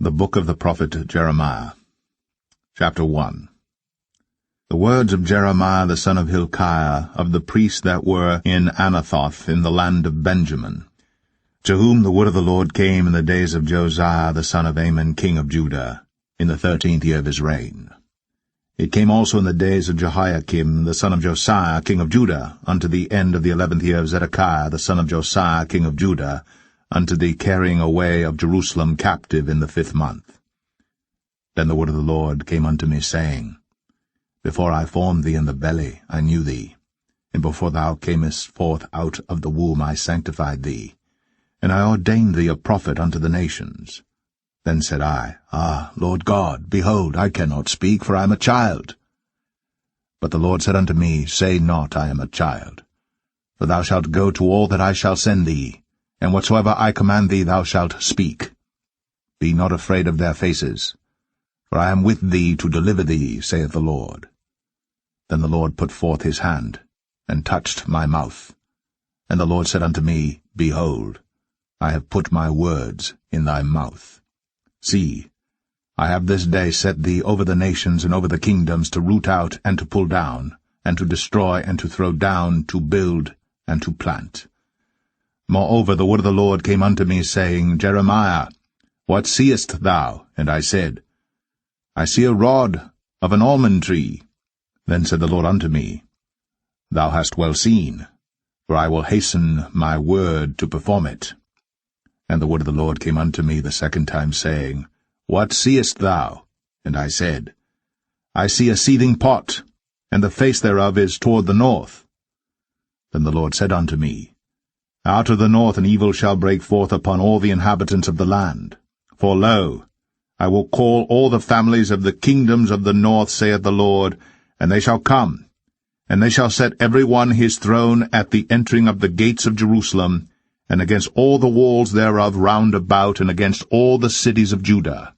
The book of the prophet Jeremiah. Chapter 1. The words of Jeremiah the son of Hilkiah, of the priests that were in Anathoth in the land of Benjamin, to whom the word of the Lord came in the days of Josiah the son of Amon king of Judah, in the 13th year of his reign. It came also in the days of Jehoiakim the son of Josiah king of Judah, unto the end of the 11th year of Zedekiah the son of Josiah king of Judah, unto the carrying away of Jerusalem captive in the 5th month. Then the word of the Lord came unto me, saying, Before I formed thee in the belly I knew thee, and before thou camest forth out of the womb I sanctified thee, and I ordained thee a prophet unto the nations. Then said I, Ah, Lord God, behold, I cannot speak, for I am a child. But the Lord said unto me, Say not, I am a child, for thou shalt go to all that I shall send thee, and whatsoever I command thee thou shalt speak. Be not afraid of their faces, for I am with thee to deliver thee, saith the Lord. Then the Lord put forth his hand, and touched my mouth. And the Lord said unto me, Behold, I have put my words in thy mouth. See, I have this day set thee over the nations and over the kingdoms, to root out and to pull down, and to destroy and to throw down, to build and to plant. Moreover, the word of the Lord came unto me, saying, Jeremiah, what seest thou? And I said, I see a rod of an almond tree. Then said the Lord unto me, Thou hast well seen, for I will hasten my word to perform it. And the word of the Lord came unto me the second time, saying, What seest thou? And I said, I see a seething pot, and the face thereof is toward the north. Then the Lord said unto me, Out of the north an evil shall break forth upon all the inhabitants of the land. For lo, I will call all the families of the kingdoms of the north, saith the Lord, and they shall come, and they shall set every one his throne at the entering of the gates of Jerusalem, and against all the walls thereof round about, and against all the cities of Judah.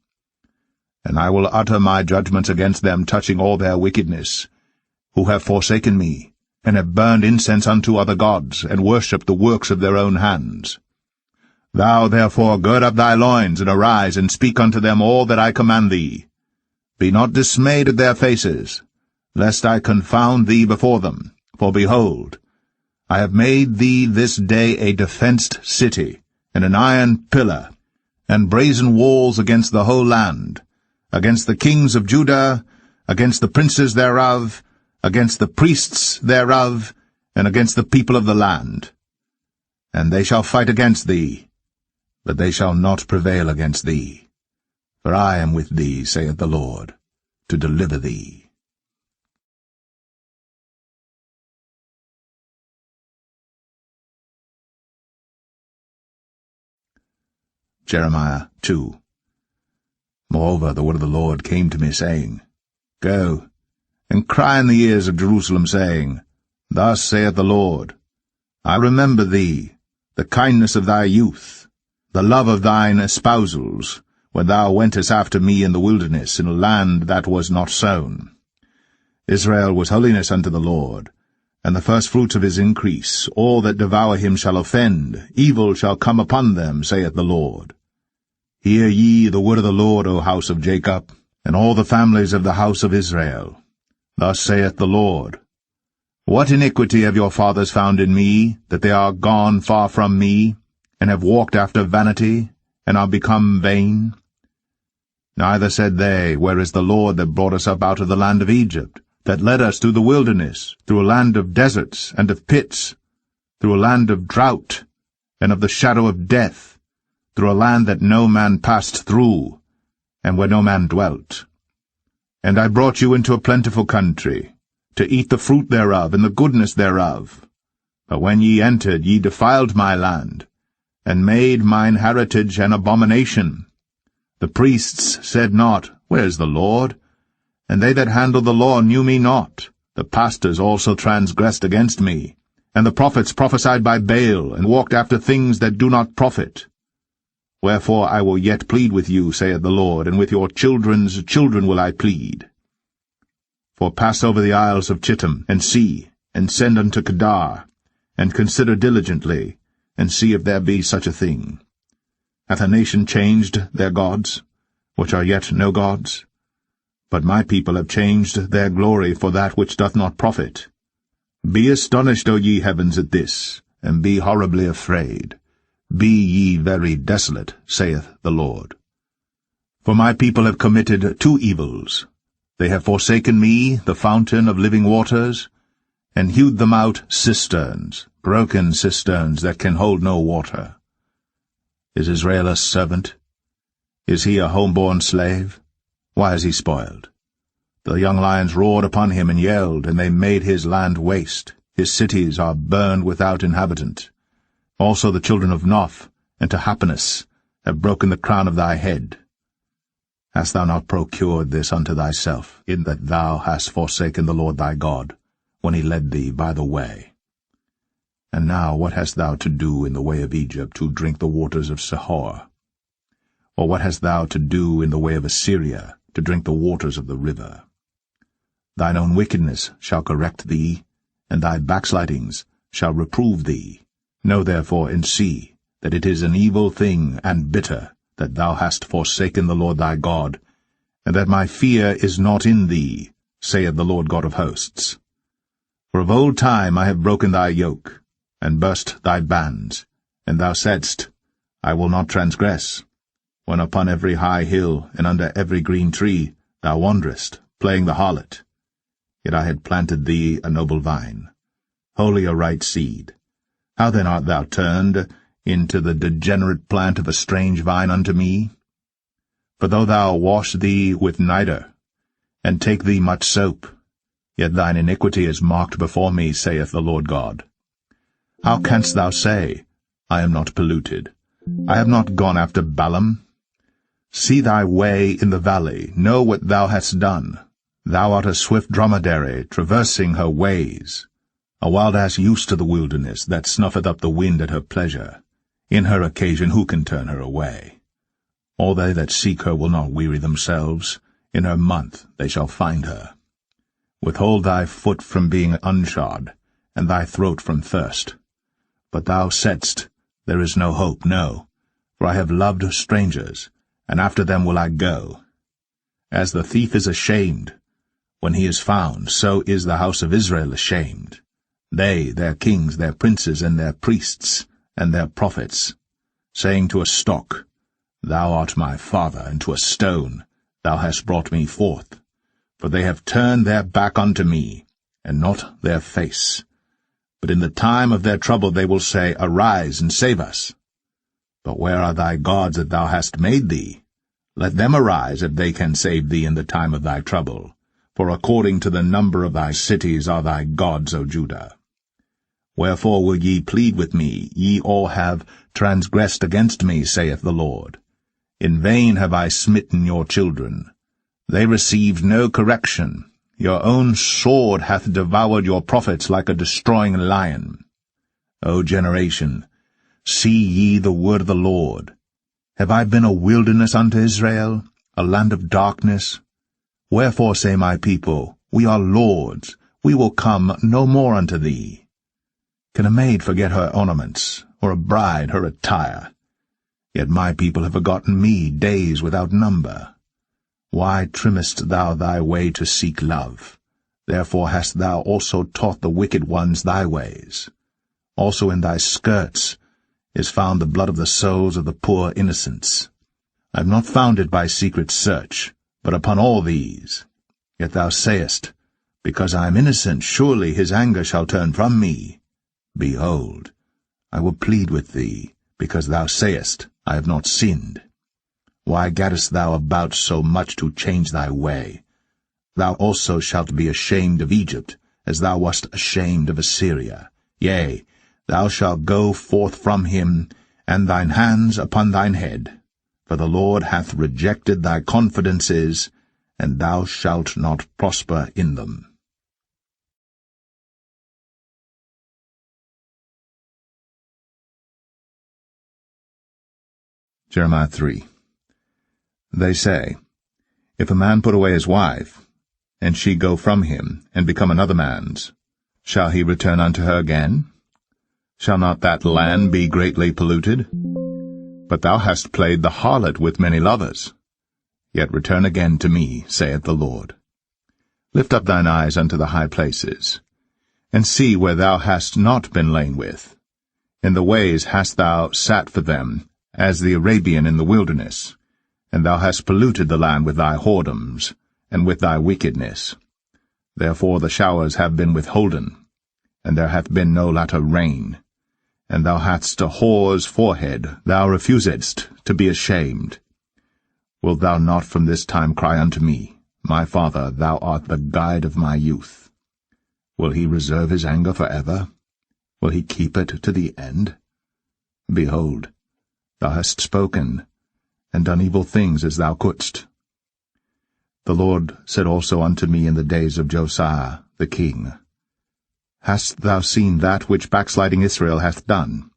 And I will utter my judgments against them touching all their wickedness, who have forsaken me, and have burned incense unto other gods, and worshipped the works of their own hands. Thou therefore gird up thy loins, and arise, and speak unto them all that I command thee. Be not dismayed at their faces, lest I confound thee before them. For behold, I have made thee this day a defenced city, and an iron pillar, and brazen walls against the whole land, against the kings of Judah, against the princes thereof, against the priests thereof, and against the people of the land. And they shall fight against thee, but they shall not prevail against thee. For I am with thee, saith the Lord, to deliver thee. Jeremiah 2. Moreover, the word of the Lord came to me, saying, Go, and cry in the ears of Jerusalem, saying, Thus saith the Lord, I remember thee, the kindness of thy youth, the love of thine espousals, when thou wentest after me in the wilderness, in a land that was not sown. Israel was holiness unto the Lord, and the firstfruits of his increase. All that devour him shall offend, evil shall come upon them, saith the Lord. Hear ye the word of the Lord, O house of Jacob, and all the families of the house of Israel. Thus saith the Lord, What iniquity have your fathers found in me, that they are gone far from me, and have walked after vanity, and are become vain? Neither said they, Where is the Lord that brought us up out of the land of Egypt, that led us through the wilderness, through a land of deserts and of pits, through a land of drought and of the shadow of death, through a land that no man passed through, and where no man dwelt? And I brought you into a plentiful country, to eat the fruit thereof and the goodness thereof. But when ye entered, ye defiled my land, and made mine heritage an abomination. The priests said not, Where is the Lord? And they that handled the law knew me not. The pastors also transgressed against me, and the prophets prophesied by Baal, and walked after things that do not profit. Wherefore I will yet plead with you, saith the Lord, and with your children's children will I plead. For pass over the isles of Chittim, and see, and send unto Kedar, and consider diligently, and see if there be such a thing. Hath a nation changed their gods? which are yet no gods? But my people have changed their glory for that which doth not profit. Be astonished, O ye heavens, at this, and be horribly afraid. Be ye very desolate, saith the Lord. For my people have committed two evils. They have forsaken me, the fountain of living waters, and hewed them out cisterns, broken cisterns that can hold no water. Is Israel a servant? Is he a home-born slave? Why is he spoiled? The young lions roared upon him and yelled, and they made his land waste. His cities are burned without inhabitant. Also the children of Noph and Tahpanhes have broken the crown of thy head. Hast thou not procured this unto thyself, in that thou hast forsaken the Lord thy God, when he led thee by the way? And now what hast thou to do in the way of Egypt, to drink the waters of Sihor? Or what hast thou to do in the way of Assyria, to drink the waters of the river? Thine own wickedness shall correct thee, and thy backslidings shall reprove thee. Know therefore and see that it is an evil thing and bitter, that thou hast forsaken the Lord thy God, and that my fear is not in thee, saith the Lord God of hosts. For of old time I have broken thy yoke, and burst thy bands, and thou saidst, I will not transgress, when upon every high hill and under every green tree thou wanderest, playing the harlot. Yet I had planted thee a noble vine, wholly a right seed. How then art thou turned into the degenerate plant of a strange vine unto me? For though thou wash thee with nitre, and take thee much soap, yet thine iniquity is marked before me, saith the Lord God. How canst thou say, I am not polluted? I have not gone after Balaam. See thy way in the valley, know what thou hast done. Thou art a swift dromedary, traversing her ways, a wild ass used to the wilderness, that snuffeth up the wind at her pleasure. In her occasion who can turn her away? All they that seek her will not weary themselves. In her month they shall find her. Withhold thy foot from being unshod, and thy throat from thirst. But thou saidst, There is no hope, no, for I have loved strangers, and after them will I go. As the thief is ashamed when he is found, so is the house of Israel ashamed. They, their kings, their princes, and their priests, and their prophets, saying to a stock, Thou art my father, and to a stone, Thou hast brought me forth. For they have turned their back unto me, and not their face. But in the time of their trouble they will say, Arise, and save us. But where are thy gods that thou hast made thee? Let them arise, if they can save thee in the time of thy trouble. For according to the number of thy cities are thy gods, O Judah. Wherefore will ye plead with me? Ye all have transgressed against me, saith the Lord. In vain have I smitten your children. They received no correction. Your own sword hath devoured your prophets like a destroying lion. O generation, see ye the word of the Lord. Have I been a wilderness unto Israel, a land of darkness? Wherefore say my people, We are lords, we will come no more unto thee. Can a maid forget her ornaments, or a bride her attire? Yet my people have forgotten me days without number. Why trimmest thou thy way to seek love? Therefore hast thou also taught the wicked ones thy ways. Also in thy skirts is found the blood of the souls of the poor innocents. I have not found it by secret search, but upon all these. Yet thou sayest, Because I am innocent, surely his anger shall turn from me. Behold, I will plead with thee, because thou sayest, I have not sinned. Why gaddest thou about so much to change thy way? Thou also shalt be ashamed of Egypt, as thou wast ashamed of Assyria. Yea, thou shalt go forth from him, and thine hands upon thine head. For the Lord hath rejected thy confidences, and thou shalt not prosper in them. Jeremiah 3. They say, If a man put away his wife, and she go from him, and become another man's, shall he return unto her again? Shall not that land be greatly polluted? But thou hast played the harlot with many lovers. Yet return again to me, saith the Lord. Lift up thine eyes unto the high places, and see where thou hast not been lain with. In the ways hast thou sat for them, as the Arabian in the wilderness, and thou hast polluted the land with thy whoredoms, and with thy wickedness. Therefore the showers have been withholden, and there hath been no latter rain. And thou hadst a whore's forehead, thou refusedst to be ashamed. Wilt thou not from this time cry unto me, My Father, thou art the guide of my youth? Will he reserve his anger for ever? Will he keep it to the end? Behold, thou hast spoken, and done evil things as thou couldst. The Lord said also unto me in the days of Josiah the king, Hast thou seen that which backsliding Israel hath done?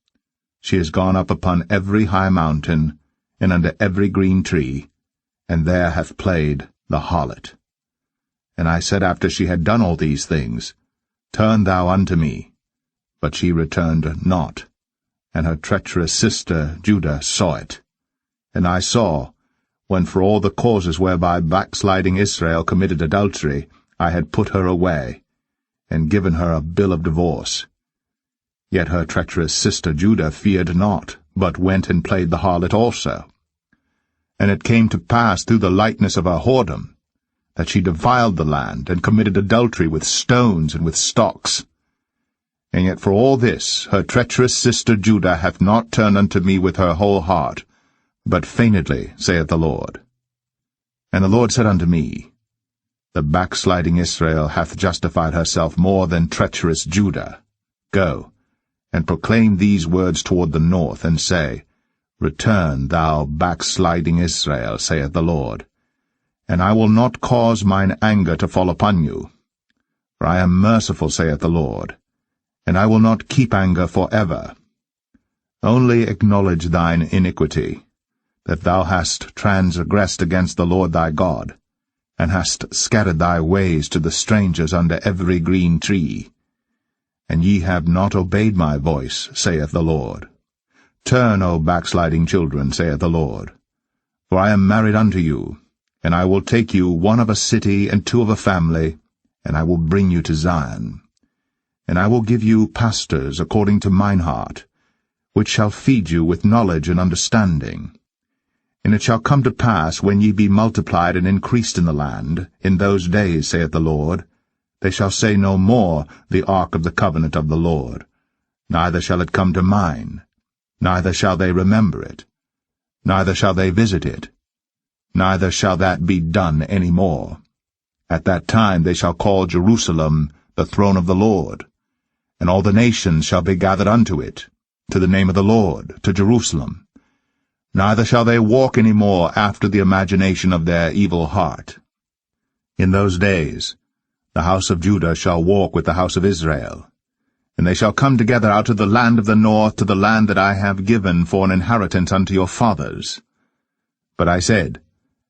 She is gone up upon every high mountain, and under every green tree, and there hath played the harlot. And I said after she had done all these things, Turn thou unto me. But she returned not, and her treacherous sister Judah saw it. And I saw, when for all the causes whereby backsliding Israel committed adultery, I had put her away, and given her a bill of divorce. Yet her treacherous sister Judah feared not, but went and played the harlot also. And it came to pass through the lightness of her whoredom, that she defiled the land, and committed adultery with stones and with stocks. And yet for all this her treacherous sister Judah hath not turned unto me with her whole heart, but feignedly, saith the Lord. And the Lord said unto me, The backsliding Israel hath justified herself more than treacherous Judah. Go, and proclaim these words toward the north, and say, Return, thou backsliding Israel, saith the Lord, and I will not cause mine anger to fall upon you. For I am merciful, saith the Lord, and I will not keep anger for ever. Only acknowledge thine iniquity, that thou hast transgressed against the Lord thy God, and hast scattered thy ways to the strangers under every green tree. And ye have not obeyed my voice, saith the Lord. Turn, O backsliding children, saith the Lord. For I am married unto you, and I will take you, one of a city and two of a family, and I will bring you to Zion. And I will give you pastors according to mine heart, which shall feed you with knowledge and understanding. And it shall come to pass, when ye be multiplied and increased in the land, in those days, saith the Lord, they shall say no more, The ark of the covenant of the Lord. Neither shall it come to mind, neither shall they remember it, neither shall they visit it, neither shall that be done any more. At that time they shall call Jerusalem the throne of the Lord, and all the nations shall be gathered unto it, to the name of the Lord, to Jerusalem. Neither shall they walk any more after the imagination of their evil heart. In those days the house of Judah shall walk with the house of Israel, and they shall come together out of the land of the north to the land that I have given for an inheritance unto your fathers. But I said,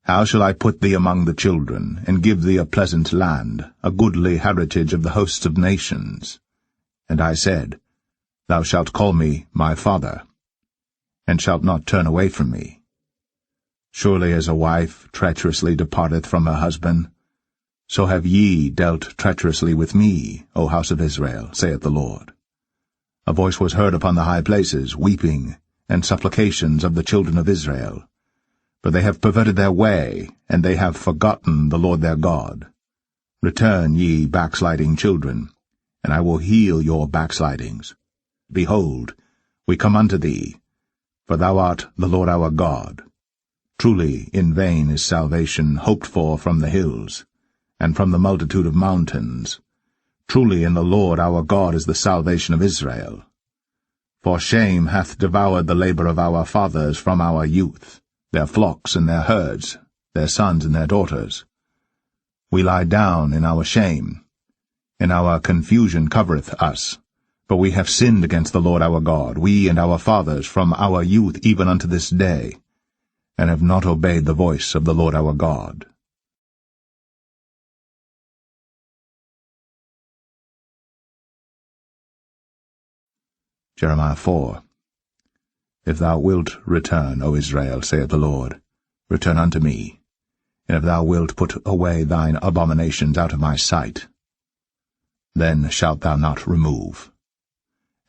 How shall I put thee among the children, and give thee a pleasant land, a goodly heritage of the hosts of nations? And I said, Thou shalt call me my father, and shalt not turn away from me. Surely as a wife treacherously departeth from her husband, so have ye dealt treacherously with me, O house of Israel, saith the Lord. A voice was heard upon the high places, weeping, and supplications of the children of Israel. For they have perverted their way, and they have forgotten the Lord their God. Return, ye backsliding children, and I will heal your backslidings. Behold, we come unto thee, for thou art the Lord our God. Truly in vain is salvation hoped for from the hills, and from the multitude of mountains. Truly in the Lord our God is the salvation of Israel. For shame hath devoured the labor of our fathers from our youth, their flocks and their herds, their sons and their daughters. We lie down in our shame, and our confusion covereth us. For we have sinned against the Lord our God, we and our fathers, from our youth even unto this day, and have not obeyed the voice of the Lord our God. Jeremiah 4. If thou wilt return, O Israel, saith the Lord, return unto me, and if thou wilt put away thine abominations out of my sight, then shalt thou not remove.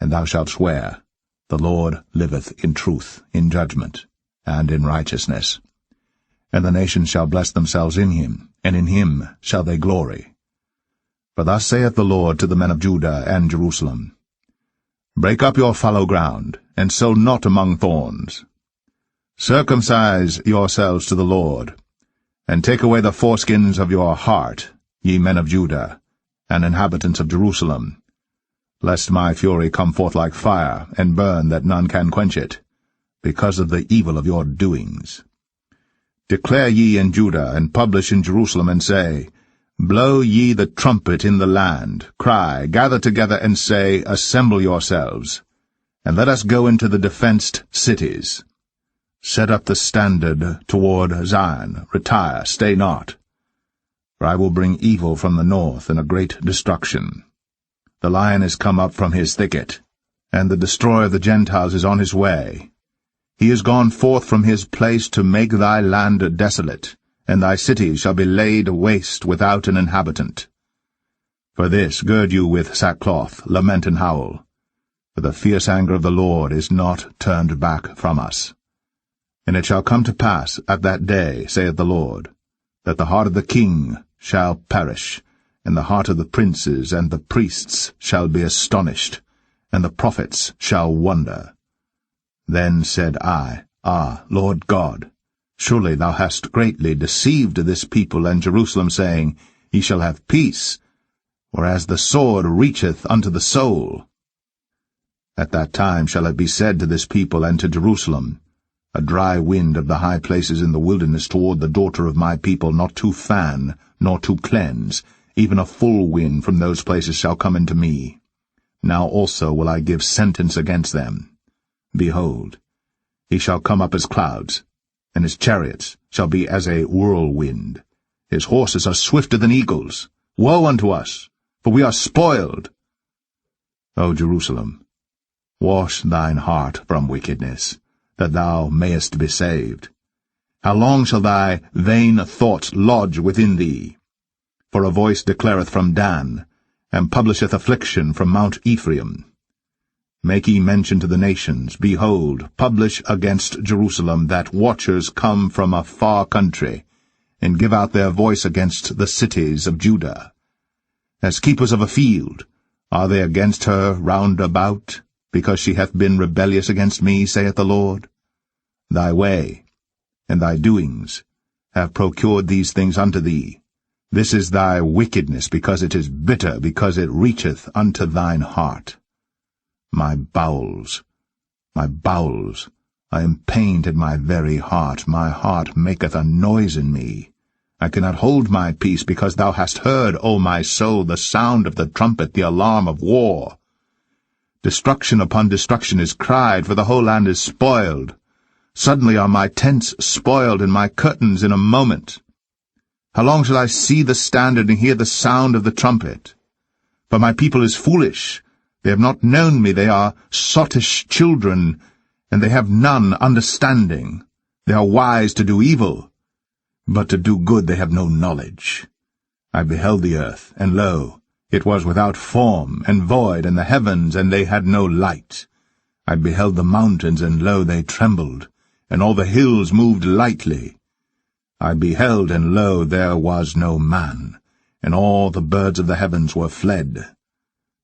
And thou shalt swear, The Lord liveth in truth, in judgment, and in righteousness. And the nations shall bless themselves in him, and in him shall they glory. For thus saith the Lord to the men of Judah and Jerusalem, Break up your fallow ground, and sow not among thorns. Circumcise yourselves to the Lord, and take away the foreskins of your heart, ye men of Judah, and inhabitants of Jerusalem, lest my fury come forth like fire, and burn that none can quench it, because of the evil of your doings. Declare ye in Judah, and publish in Jerusalem, and say, Blow ye the trumpet in the land, cry, gather together, and say, Assemble yourselves, and let us go into the defenced cities. Set up the standard toward Zion, retire, stay not. For I will bring evil from the north, and a great destruction. The lion is come up from his thicket, and the destroyer of the Gentiles is on his way. He is gone forth from his place to make thy land desolate, and thy cities shall be laid waste without an inhabitant. For this gird you with sackcloth, lament and howl, for the fierce anger of the Lord is not turned back from us. And it shall come to pass at that day, saith the Lord, that the heart of the king shall perish, and the heart of the princes and the priests shall be astonished, and the prophets shall wonder. Then said I, Ah, Lord God, surely thou hast greatly deceived this people and Jerusalem, saying, Ye shall have peace, whereas the sword reacheth unto the soul. At that time shall it be said to this people and to Jerusalem, A dry wind of the high places in the wilderness toward the daughter of my people, not to fan, nor to cleanse, even a full wind from those places shall come into me. Now also will I give sentence against them. Behold, he shall come up as clouds, and his chariots shall be as a whirlwind. His horses are swifter than eagles. Woe unto us, for we are spoiled. O Jerusalem, wash thine heart from wickedness, that thou mayest be saved. How long shall thy vain thoughts lodge within thee? For a voice declareth from Dan, and publisheth affliction from Mount Ephraim. Make ye mention to the nations, Behold, publish against Jerusalem, that watchers come from a far country, and give out their voice against the cities of Judah. As keepers of a field, are they against her round about, because she hath been rebellious against me, saith the Lord? Thy way and thy doings have procured these things unto thee. This is thy wickedness, because it is bitter, because it reacheth unto thine heart. My bowels, I am pained in my very heart. My heart maketh a noise in me. I cannot hold my peace, because thou hast heard, O my soul, the sound of the trumpet, the alarm of war. Destruction upon destruction is cried, for the whole land is spoiled. Suddenly are my tents spoiled, and my curtains in a moment. How long shall I see the standard and hear the sound of the trumpet? For my people is foolish. They have not known me. They are sottish children, and they have none understanding. They are wise to do evil, but to do good they have no knowledge. I beheld the earth, and lo, it was without form and void, and the heavens, and they had no light. I beheld the mountains, and lo, they trembled, and all the hills moved lightly. I beheld, and lo, there was no man, and all the birds of the heavens were fled.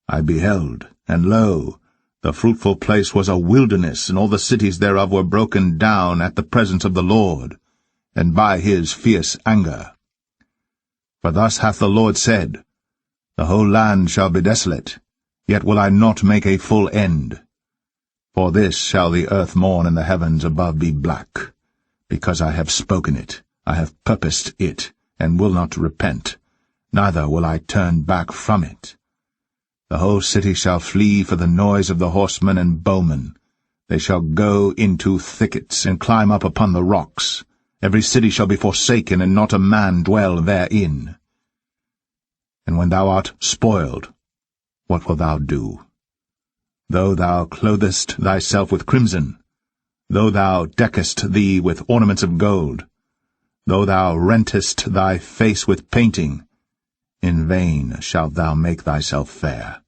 I beheld, and lo, the fruitful place was a wilderness, and all the cities thereof were broken down at the presence of the Lord, and by his fierce anger. For thus hath the Lord said, The whole land shall be desolate, yet will I not make a full end. For this shall the earth mourn, and the heavens above be black, because I have spoken it, I have purposed it, and will not repent, neither will I turn back from it. The whole city shall flee for the noise of the horsemen and bowmen. They shall go into thickets, and climb up upon the rocks. Every city shall be forsaken, and not a man dwell therein. And when thou art spoiled, what wilt thou do? Though thou clothest thyself with crimson, though thou deckest thee with ornaments of gold, though thou rentest thy face with painting, in vain shalt thou make thyself fair.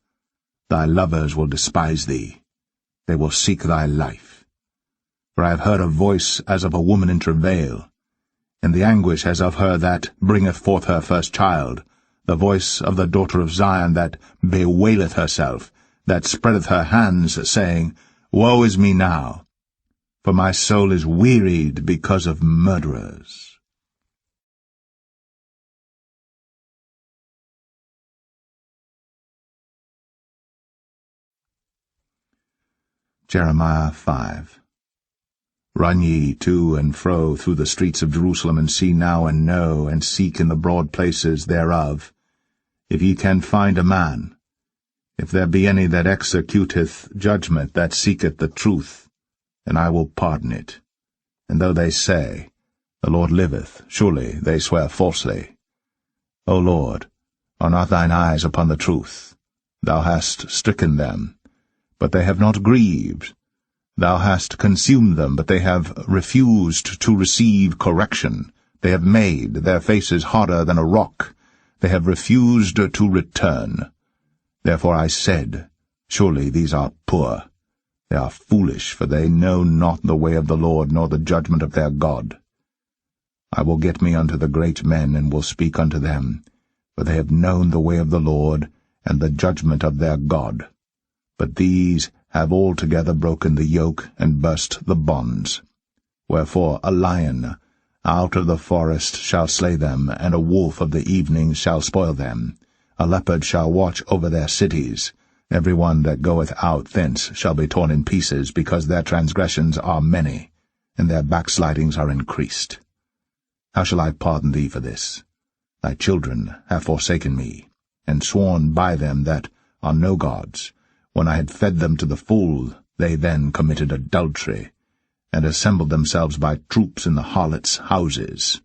Thy lovers will despise thee. They will seek thy life. For I have heard a voice as of a woman in travail, and the anguish as of her that bringeth forth her first child, the voice of the daughter of Zion that bewaileth herself, that spreadeth her hands, saying, Woe is me now! For my soul is wearied because of murderers. Jeremiah 5. Run ye to and fro through the streets of Jerusalem, and see now and know, and seek in the broad places thereof, if ye can find a man, if there be any that executeth judgment, that seeketh the truth, and I will pardon it. And though they say, The Lord liveth, surely they swear falsely. O Lord, are not thine eyes upon the truth? Thou hast stricken them, but they have not grieved. Thou hast consumed them, but they have refused to receive correction. They have made their faces harder than a rock. They have refused to return. Therefore I said, Surely these are poor. They are foolish, for they know not the way of the Lord, nor the judgment of their God. I will get me unto the great men, and will speak unto them, for they have known the way of the Lord, and the judgment of their God. But these have altogether broken the yoke, and burst the bonds. Wherefore a lion out of the forest shall slay them, and a wolf of the evening shall spoil them. A leopard shall watch over their cities. Every one that goeth out thence shall be torn in pieces, because their transgressions are many, and their backslidings are increased. How shall I pardon thee for this? Thy children have forsaken me, and sworn by them that are no gods. When I had fed them to the full, they then committed adultery, and assembled themselves by troops in the harlots' houses.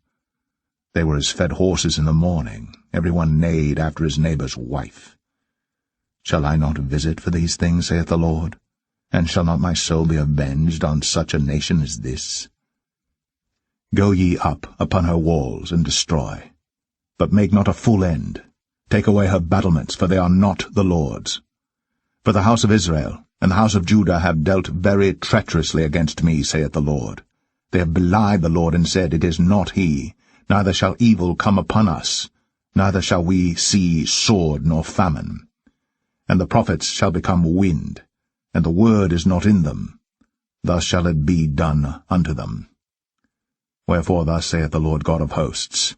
They were as fed horses in the morning, every one neighed after his neighbour's wife. Shall I not visit for these things, saith the Lord? And shall not my soul be avenged on such a nation as this? Go ye up upon her walls, and destroy. But make not a full end. Take away her battlements, for they are not the Lord's. For the house of Israel and the house of Judah have dealt very treacherously against me, saith the Lord. They have belied the Lord, and said, It is not he, neither shall evil come upon us, neither shall we see sword nor famine. And the prophets shall become wind, and the word is not in them. Thus shall it be done unto them. Wherefore thus saith the Lord God of hosts,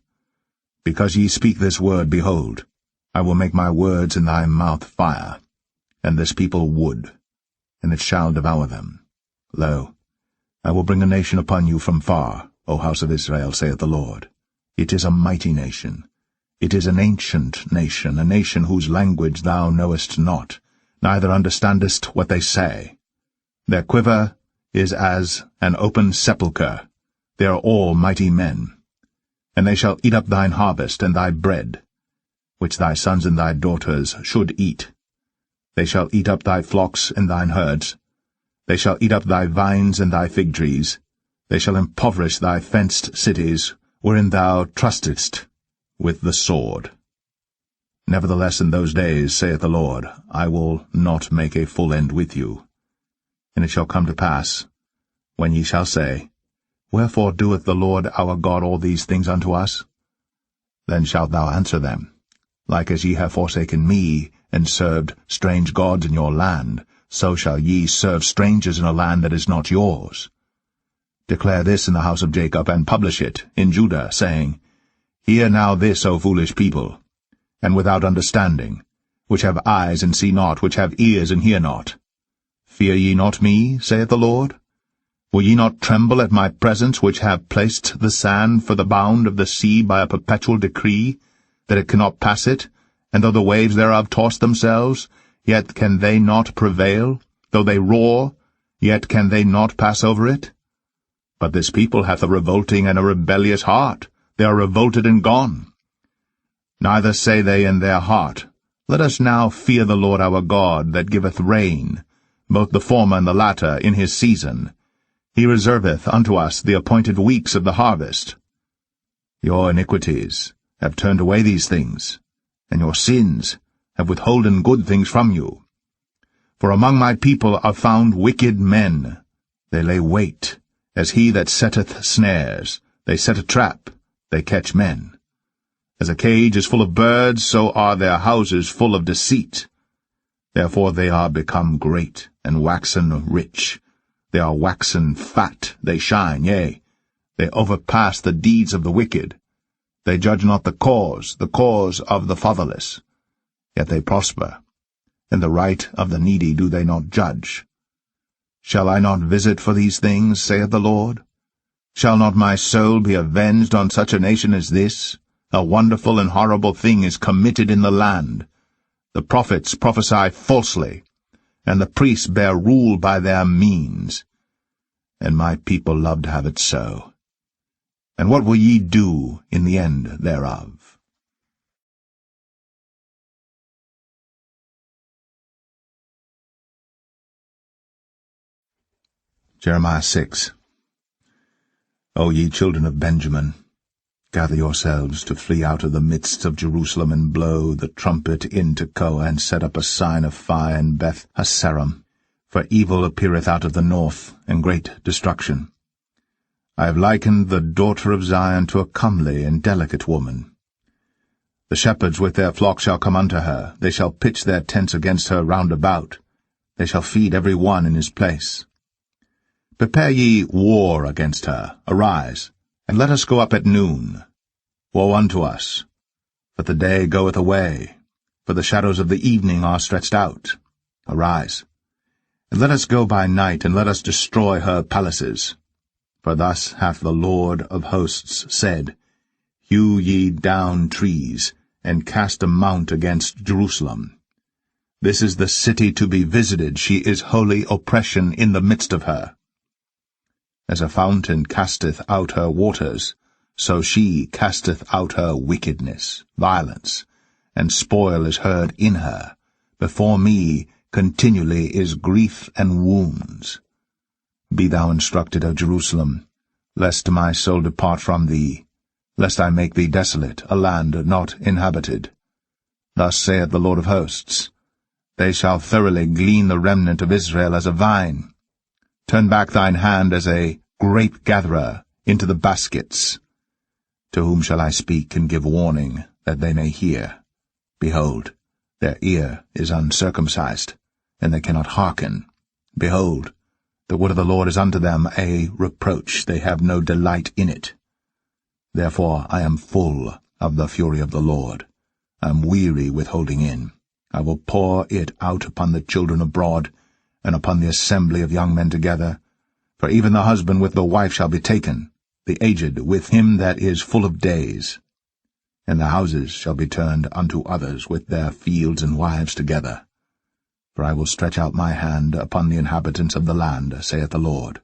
Because ye speak this word, behold, I will make my words in thy mouth fire, and this people wood, and it shall devour them. Lo, I will bring a nation upon you from far, O house of Israel, saith the Lord. It is a mighty nation. It is an ancient nation, a nation whose language thou knowest not, neither understandest what they say. Their quiver is as an open sepulchre. They are all mighty men. And they shall eat up thine harvest and thy bread, which thy sons and thy daughters should eat. They shall eat up thy flocks and thine herds. They shall eat up thy vines and thy fig trees. They shall impoverish thy fenced cities, wherein thou trustedst, with the sword. Nevertheless in those days, saith the Lord, I will not make a full end with you. And it shall come to pass, when ye shall say, Wherefore doeth the Lord our God all these things unto us? Then shalt thou answer them, Like as ye have forsaken me, and served strange gods in your land, so shall ye serve strangers in a land that is not yours. Declare this in the house of Jacob, and publish it in Judah, saying, Hear now this, O foolish people, and without understanding, which have eyes and see not, which have ears and hear not. Fear ye not me, saith the Lord? Will ye not tremble at my presence, which have placed the sand for the bound of the sea by a perpetual decree, that it cannot pass it, and though the waves thereof toss themselves, yet can they not prevail? Though they roar, yet can they not pass over it? But this people hath a revolting and a rebellious heart. They are revolted and gone. Neither say they in their heart, Let us now fear the Lord our God, that giveth rain, both the former and the latter, in his season. He reserveth unto us the appointed weeks of the harvest. Your iniquities have turned away these things, and your sins have withholden good things from you. For among my people are found wicked men. They lay wait, as he that setteth snares. They set a trap, they catch men. As a cage is full of birds, so are their houses full of deceit. Therefore they are become great, and waxen rich. They are waxen fat, they shine, yea, they overpass the deeds of the wicked. They judge not the cause of the fatherless. Yet they prosper, and the right of the needy do they not judge. Shall I not visit for these things, saith the Lord? Shall not my soul be avenged on such a nation as this? A wonderful and horrible thing is committed in the land. The prophets prophesy falsely, and the priests bear rule by their means. And my people love to have it so. And what will ye do in the end thereof? Jeremiah 6. O ye children of Benjamin, gather yourselves to flee out of the midst of Jerusalem, and blow the trumpet in Tekoa, and set up a sign of fire in Beth Hasaram. For evil appeareth out of the north, and great destruction. I have likened the daughter of Zion to a comely and delicate woman. The shepherds with their flocks shall come unto her. They shall pitch their tents against her round about. They shall feed every one in his place. Prepare ye war against her. Arise, and let us go up at noon. Woe unto us! For the day goeth away, for the shadows of the evening are stretched out. Arise, and let us go by night, and let us destroy her palaces. For thus hath the Lord of hosts said, Hew ye down trees, and cast a mount against Jerusalem. This is the city to be visited. She is holy oppression in the midst of her. As a fountain casteth out her waters, so she casteth out her wickedness, violence, and spoil is heard in her. Before me continually is grief and wounds. Be thou instructed, O Jerusalem, lest my soul depart from thee, lest I make thee desolate, a land not inhabited. Thus saith the Lord of hosts, They shall thoroughly glean the remnant of Israel as a vine. Turn back thine hand as a grape-gatherer into the baskets. To whom shall I speak and give warning, that they may hear? Behold, their ear is uncircumcised, and they cannot hearken. Behold, the word of the Lord is unto them a reproach. They have no delight in it. Therefore I am full of the fury of the Lord. I am weary with holding in. I will pour it out upon the children abroad, and upon the assembly of young men together. For even the husband with the wife shall be taken, the aged with him that is full of days. And the houses shall be turned unto others, with their fields and wives together. For I will stretch out my hand upon the inhabitants of the land, saith the Lord.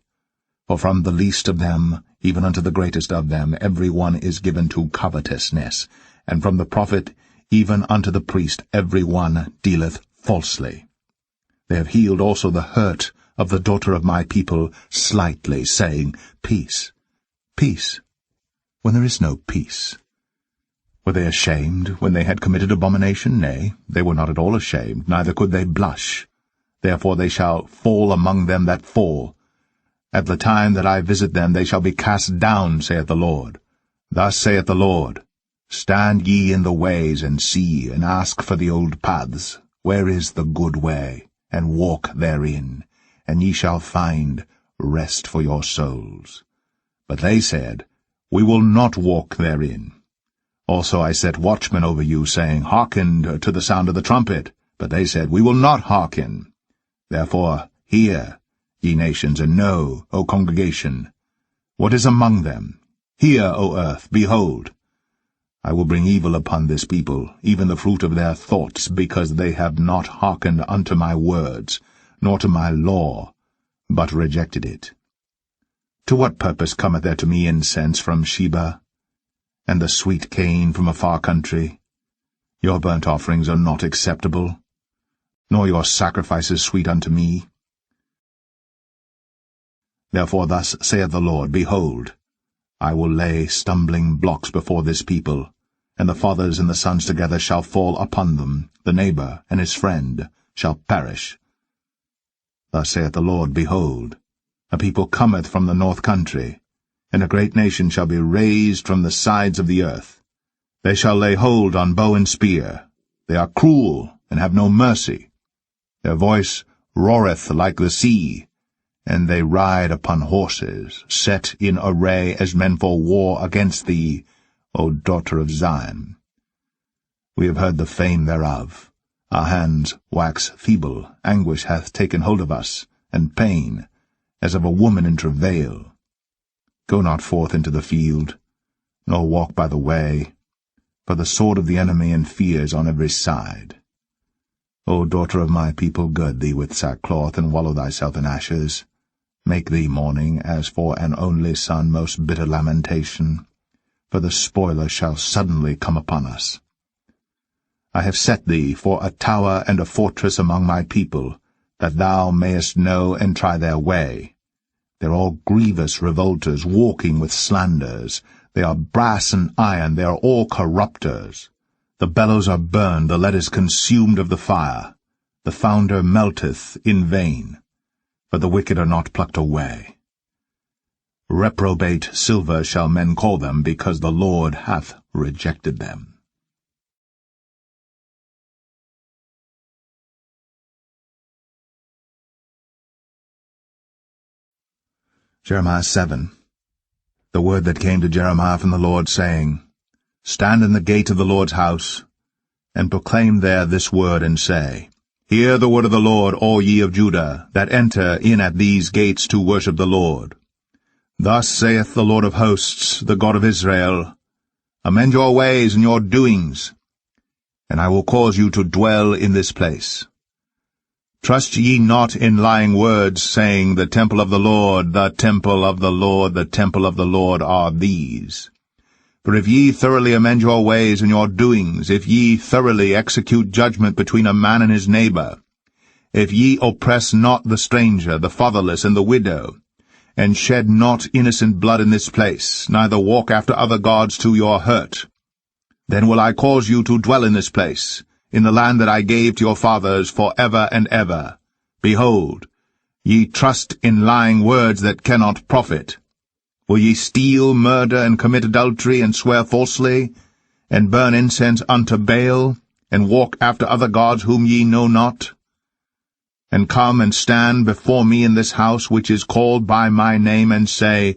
For from the least of them, even unto the greatest of them, every one is given to covetousness, and from the prophet even unto the priest every one dealeth falsely. They have healed also the hurt of the daughter of my people slightly, saying, Peace, peace, when there is no peace. Were they ashamed when they had committed abomination? Nay, they were not at all ashamed, neither could they blush. Therefore they shall fall among them that fall. At the time that I visit them they shall be cast down, saith the Lord. Thus saith the Lord, Stand ye in the ways, and see, and ask for the old paths, where is the good way, and walk therein, and ye shall find rest for your souls. But they said, We will not walk therein. Also I set watchmen over you, saying, Hearken to the sound of the trumpet. But they said, We will not hearken. Therefore hear, ye nations, and know, O congregation, what is among them. Hear, O earth, behold. I will bring evil upon this people, even the fruit of their thoughts, because they have not hearkened unto my words, nor to my law, but rejected it. To what purpose cometh there to me incense from Sheba, and the sweet cane from a far country? Your burnt offerings are not acceptable, nor your sacrifices sweet unto me. Therefore thus saith the Lord, Behold, I will lay stumbling blocks before this people, and the fathers and the sons together shall fall upon them, the neighbor and his friend shall perish. Thus saith the Lord, Behold, a people cometh from the north country, and a great nation shall be raised from the sides of the earth. They shall lay hold on bow and spear. They are cruel, and have no mercy. Their voice roareth like the sea, and they ride upon horses, set in array as men for war against thee, O daughter of Zion. We have heard the fame thereof. Our hands wax feeble, anguish hath taken hold of us, and pain, as of a woman in travail. Go not forth into the field, nor walk by the way, for the sword of the enemy and fears on every side. O daughter of my people, gird thee with sackcloth, and wallow thyself in ashes. Make thee mourning, as for an only son, most bitter lamentation, for the spoiler shall suddenly come upon us. I have set thee for a tower and a fortress among my people, that thou mayest know and try their way. They are all grievous revolters, walking with slanders. They are brass and iron, they are all corrupters. The bellows are burned, the lead is consumed of the fire. The founder melteth in vain, but the wicked are not plucked away. Reprobate silver shall men call them, because the Lord hath rejected them. Jeremiah 7. The word that came to Jeremiah from the Lord, saying, Stand in the gate of the Lord's house, and proclaim there this word, and say, Hear the word of the Lord, all ye of Judah, that enter in at these gates to worship the Lord. Thus saith the Lord of hosts, the God of Israel, Amend your ways and your doings, and I will cause you to dwell in this place. Trust ye not in lying words, saying, The temple of the Lord, the temple of the Lord, the temple of the Lord are these. For if ye thoroughly amend your ways and your doings, if ye thoroughly execute judgment between a man and his neighbor, if ye oppress not the stranger, the fatherless, and the widow, and shed not innocent blood in this place, neither walk after other gods to your hurt, then will I cause you to dwell in this place, in the land that I gave to your fathers for ever and ever. Behold, ye trust in lying words that cannot profit. Will ye steal, murder, and commit adultery, and swear falsely, and burn incense unto Baal, and walk after other gods whom ye know not? And come and stand before me in this house which is called by my name, and say,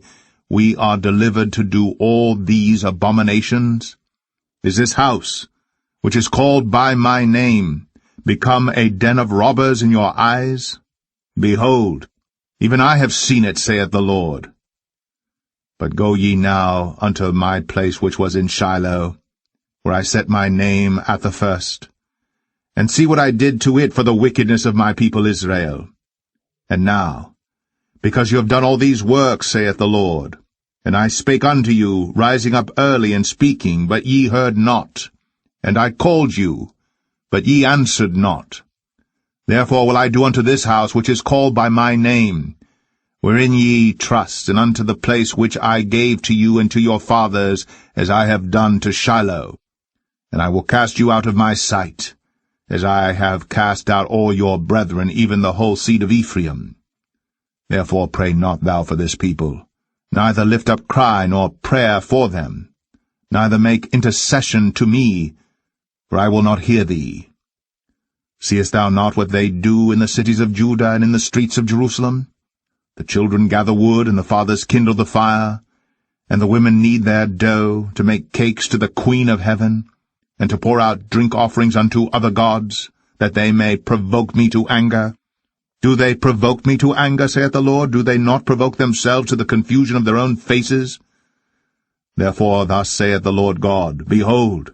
We are delivered to do all these abominations? Is this house, which is called by my name, become a den of robbers in your eyes? Behold, even I have seen it, saith the Lord. But go ye now unto my place which was in Shiloh, where I set my name at the first, and see what I did to it for the wickedness of my people Israel. And now, because you have done all these works, saith the Lord, and I spake unto you, rising up early and speaking, but ye heard not, and I called you, but ye answered not. Therefore will I do unto this house which is called by my name, wherein ye trust, and unto the place which I gave to you and to your fathers, as I have done to Shiloh. And I will cast you out of my sight, as I have cast out all your brethren, even the whole seed of Ephraim. Therefore pray not thou for this people, neither lift up cry nor prayer for them, neither make intercession to me, for I will not hear thee. Seest thou not what they do in the cities of Judah and in the streets of Jerusalem? The children gather wood, and the fathers kindle the fire, and the women knead their dough, to make cakes to the Queen of heaven, and to pour out drink offerings unto other gods, that they may provoke me to anger. Do they provoke me to anger, saith the Lord? Do they not provoke themselves to the confusion of their own faces? Therefore thus saith the Lord God, Behold,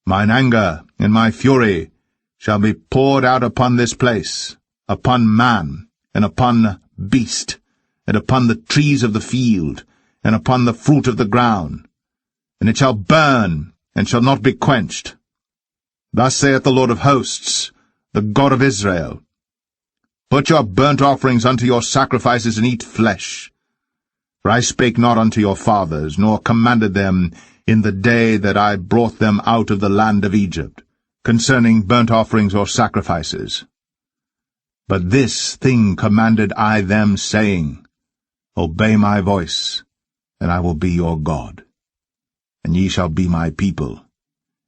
mine anger and my fury shall be poured out upon this place, upon man, and upon beast, and upon the trees of the field, and upon the fruit of the ground, and it shall burn, and shall not be quenched. Thus saith the Lord of hosts, the God of Israel, Put your burnt offerings unto your sacrifices, and eat flesh. For I spake not unto your fathers, nor commanded them in the day that I brought them out of the land of Egypt, concerning burnt offerings or sacrifices. But this thing commanded I them, saying, Obey my voice, and I will be your God. And ye shall be my people,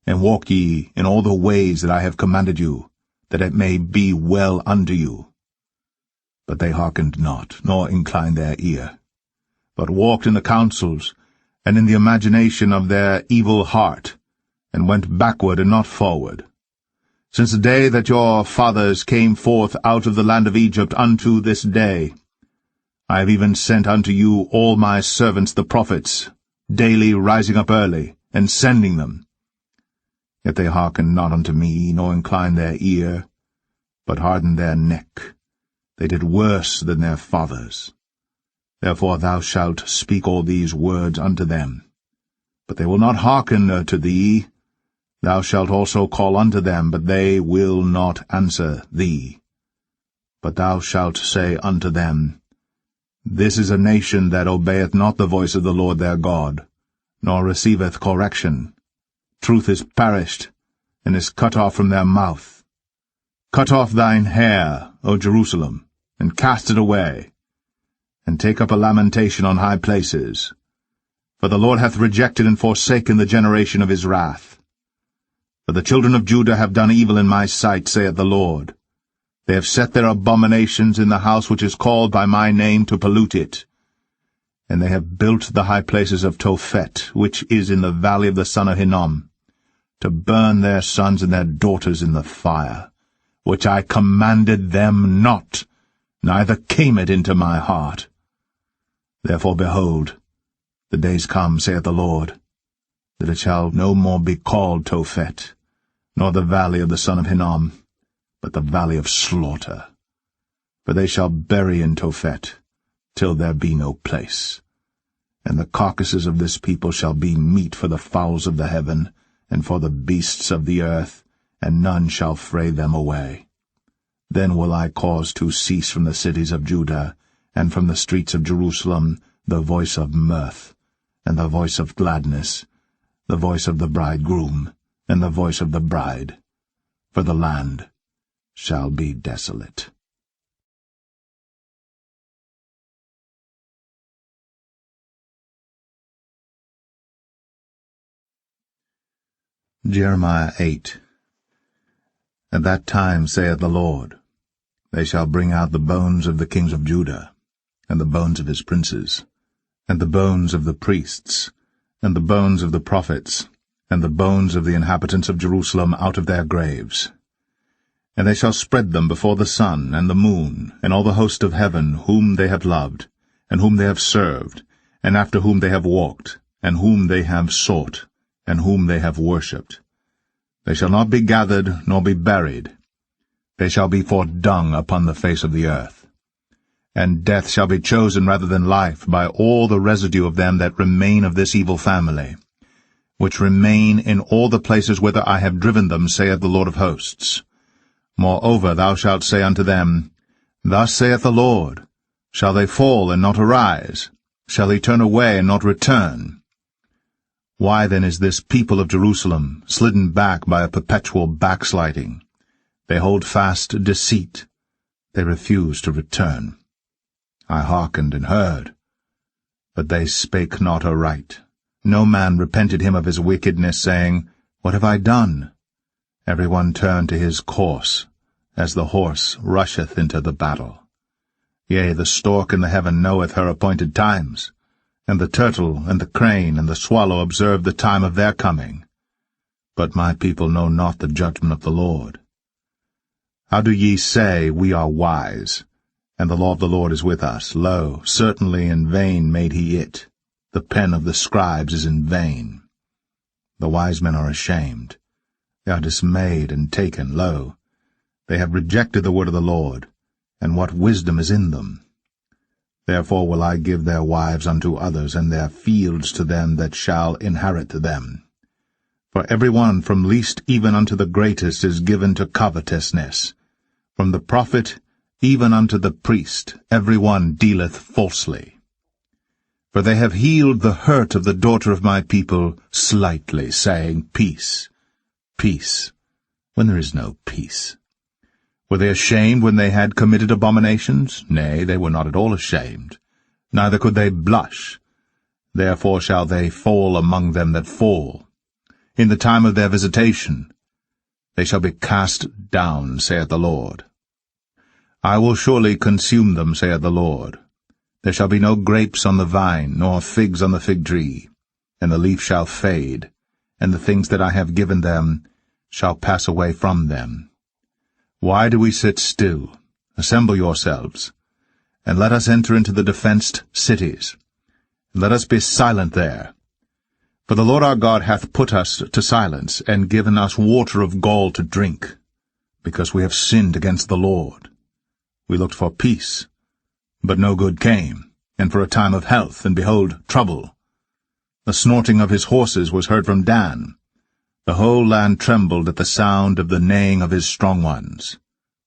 and walk ye in all the ways that I have commanded you, that it may be well unto you. But they hearkened not, nor inclined their ear, but walked in the counsels, and in the imagination of their evil heart, and went backward and not forward. Since the day that your fathers came forth out of the land of Egypt unto this day, I have even sent unto you all my servants the prophets, daily rising up early, and sending them. Yet they hearkened not unto me, nor inclined their ear, but hardened their neck. They did worse than their fathers. Therefore thou shalt speak all these words unto them. But they will not hearken to thee. Thou shalt also call unto them, but they will not answer thee. But thou shalt say unto them, This is a nation that obeyeth not the voice of the Lord their God, nor receiveth correction. Truth is perished, and is cut off from their mouth. Cut off thine hair, O Jerusalem, and cast it away, and take up a lamentation on high places. For the Lord hath rejected and forsaken the generation of his wrath. For the children of Judah have done evil in my sight, saith the Lord. They have set their abominations in the house which is called by my name to pollute it. And they have built the high places of Tophet, which is in the valley of the son of Hinnom, to burn their sons and their daughters in the fire, which I commanded them not, neither came it into my heart. Therefore, behold, the days come, saith the Lord, that it shall no more be called Tophet, nor the valley of the son of Hinnom, but the valley of slaughter. For they shall bury in Tophet, till there be no place. And the carcasses of this people shall be meat for the fowls of the heaven, and for the beasts of the earth, and none shall fray them away. Then will I cause to cease from the cities of Judah, and from the streets of Jerusalem, the voice of mirth, and the voice of gladness, the voice of the bridegroom, and the voice of the bride. For the land shall be desolate. Jeremiah 8. At that time, saith the Lord, they shall bring out the bones of the kings of Judah, and the bones of his princes, and the bones of the priests, and the bones of the prophets, and the bones of the inhabitants of Jerusalem out of their graves. And they shall spread them before the sun and the moon, and all the host of heaven, whom they have loved, and whom they have served, and after whom they have walked, and whom they have sought, and whom they have worshipped. They shall not be gathered, nor be buried. They shall be for dung upon the face of the earth. And death shall be chosen rather than life by all the residue of them that remain of this evil family, which remain in all the places whither I have driven them, saith the Lord of hosts. Moreover thou shalt say unto them, Thus saith the Lord, Shall they fall and not arise? Shall they turn away and not return? Why then is this people of Jerusalem slidden back by a perpetual backsliding? They hold fast deceit. They refuse to return. I hearkened and heard, but they spake not aright. No man repented him of his wickedness, saying, What have I done? Every one turned to his course, as the horse rusheth into the battle. Yea, the stork in the heaven knoweth her appointed times, and the turtle and the crane and the swallow observe the time of their coming. But my people know not the judgment of the Lord. How do ye say, We are wise, and the law of the Lord is with us? Lo, certainly in vain made he it. The pen of the scribes is in vain. The wise men are ashamed. They are dismayed and taken. Lo, they have rejected the word of the Lord, and what wisdom is in them? Therefore will I give their wives unto others, and their fields to them that shall inherit them. For every one from least even unto the greatest is given to covetousness. From the prophet even unto the priest every one dealeth falsely. For they have healed the hurt of the daughter of my people slightly, saying, Peace, peace, when there is no peace. Were they ashamed when they had committed abominations? Nay, they were not at all ashamed, neither could they blush. Therefore shall they fall among them that fall. In the time of their visitation they shall be cast down, saith the Lord. I will surely consume them, saith the Lord. There shall be no grapes on the vine, nor figs on the fig tree, and the leaf shall fade, and the things that I have given them shall pass away from them. Why do we sit still? Assemble yourselves, and let us enter into the defenced cities. Let us be silent there. For the Lord our God hath put us to silence, and given us water of gall to drink, because we have sinned against the Lord. We looked for peace, but no good came, and for a time of health, and behold, trouble. The snorting of his horses was heard from Dan. The whole land trembled at the sound of the neighing of his strong ones.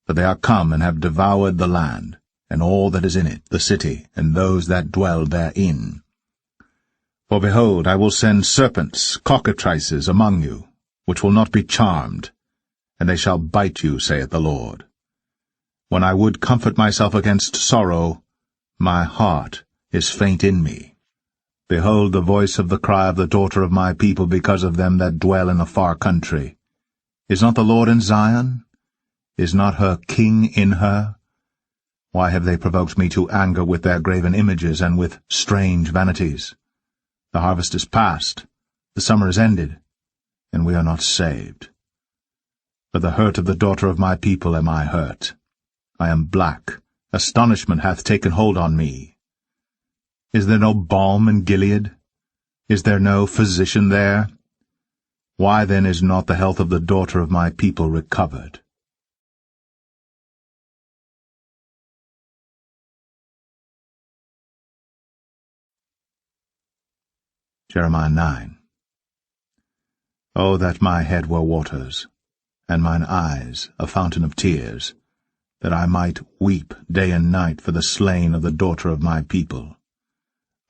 For they are come and have devoured the land, and all that is in it, the city, and those that dwell therein. For behold, I will send serpents, cockatrices, among you, which will not be charmed, and they shall bite you, saith the Lord. When I would comfort myself against sorrow, my heart is faint in me. Behold the voice of the cry of the daughter of my people because of them that dwell in a far country. Is not the Lord in Zion? Is not her king in her? Why have they provoked me to anger with their graven images and with strange vanities? The harvest is past, the summer is ended, and we are not saved. For the hurt of the daughter of my people am I hurt. I am black, astonishment hath taken hold on me. Is there no balm in Gilead? Is there no physician there? Why then is not the health of the daughter of my people recovered? Jeremiah 9. O that my head were waters, and mine eyes a fountain of tears, that I might weep day and night for the slain of the daughter of my people.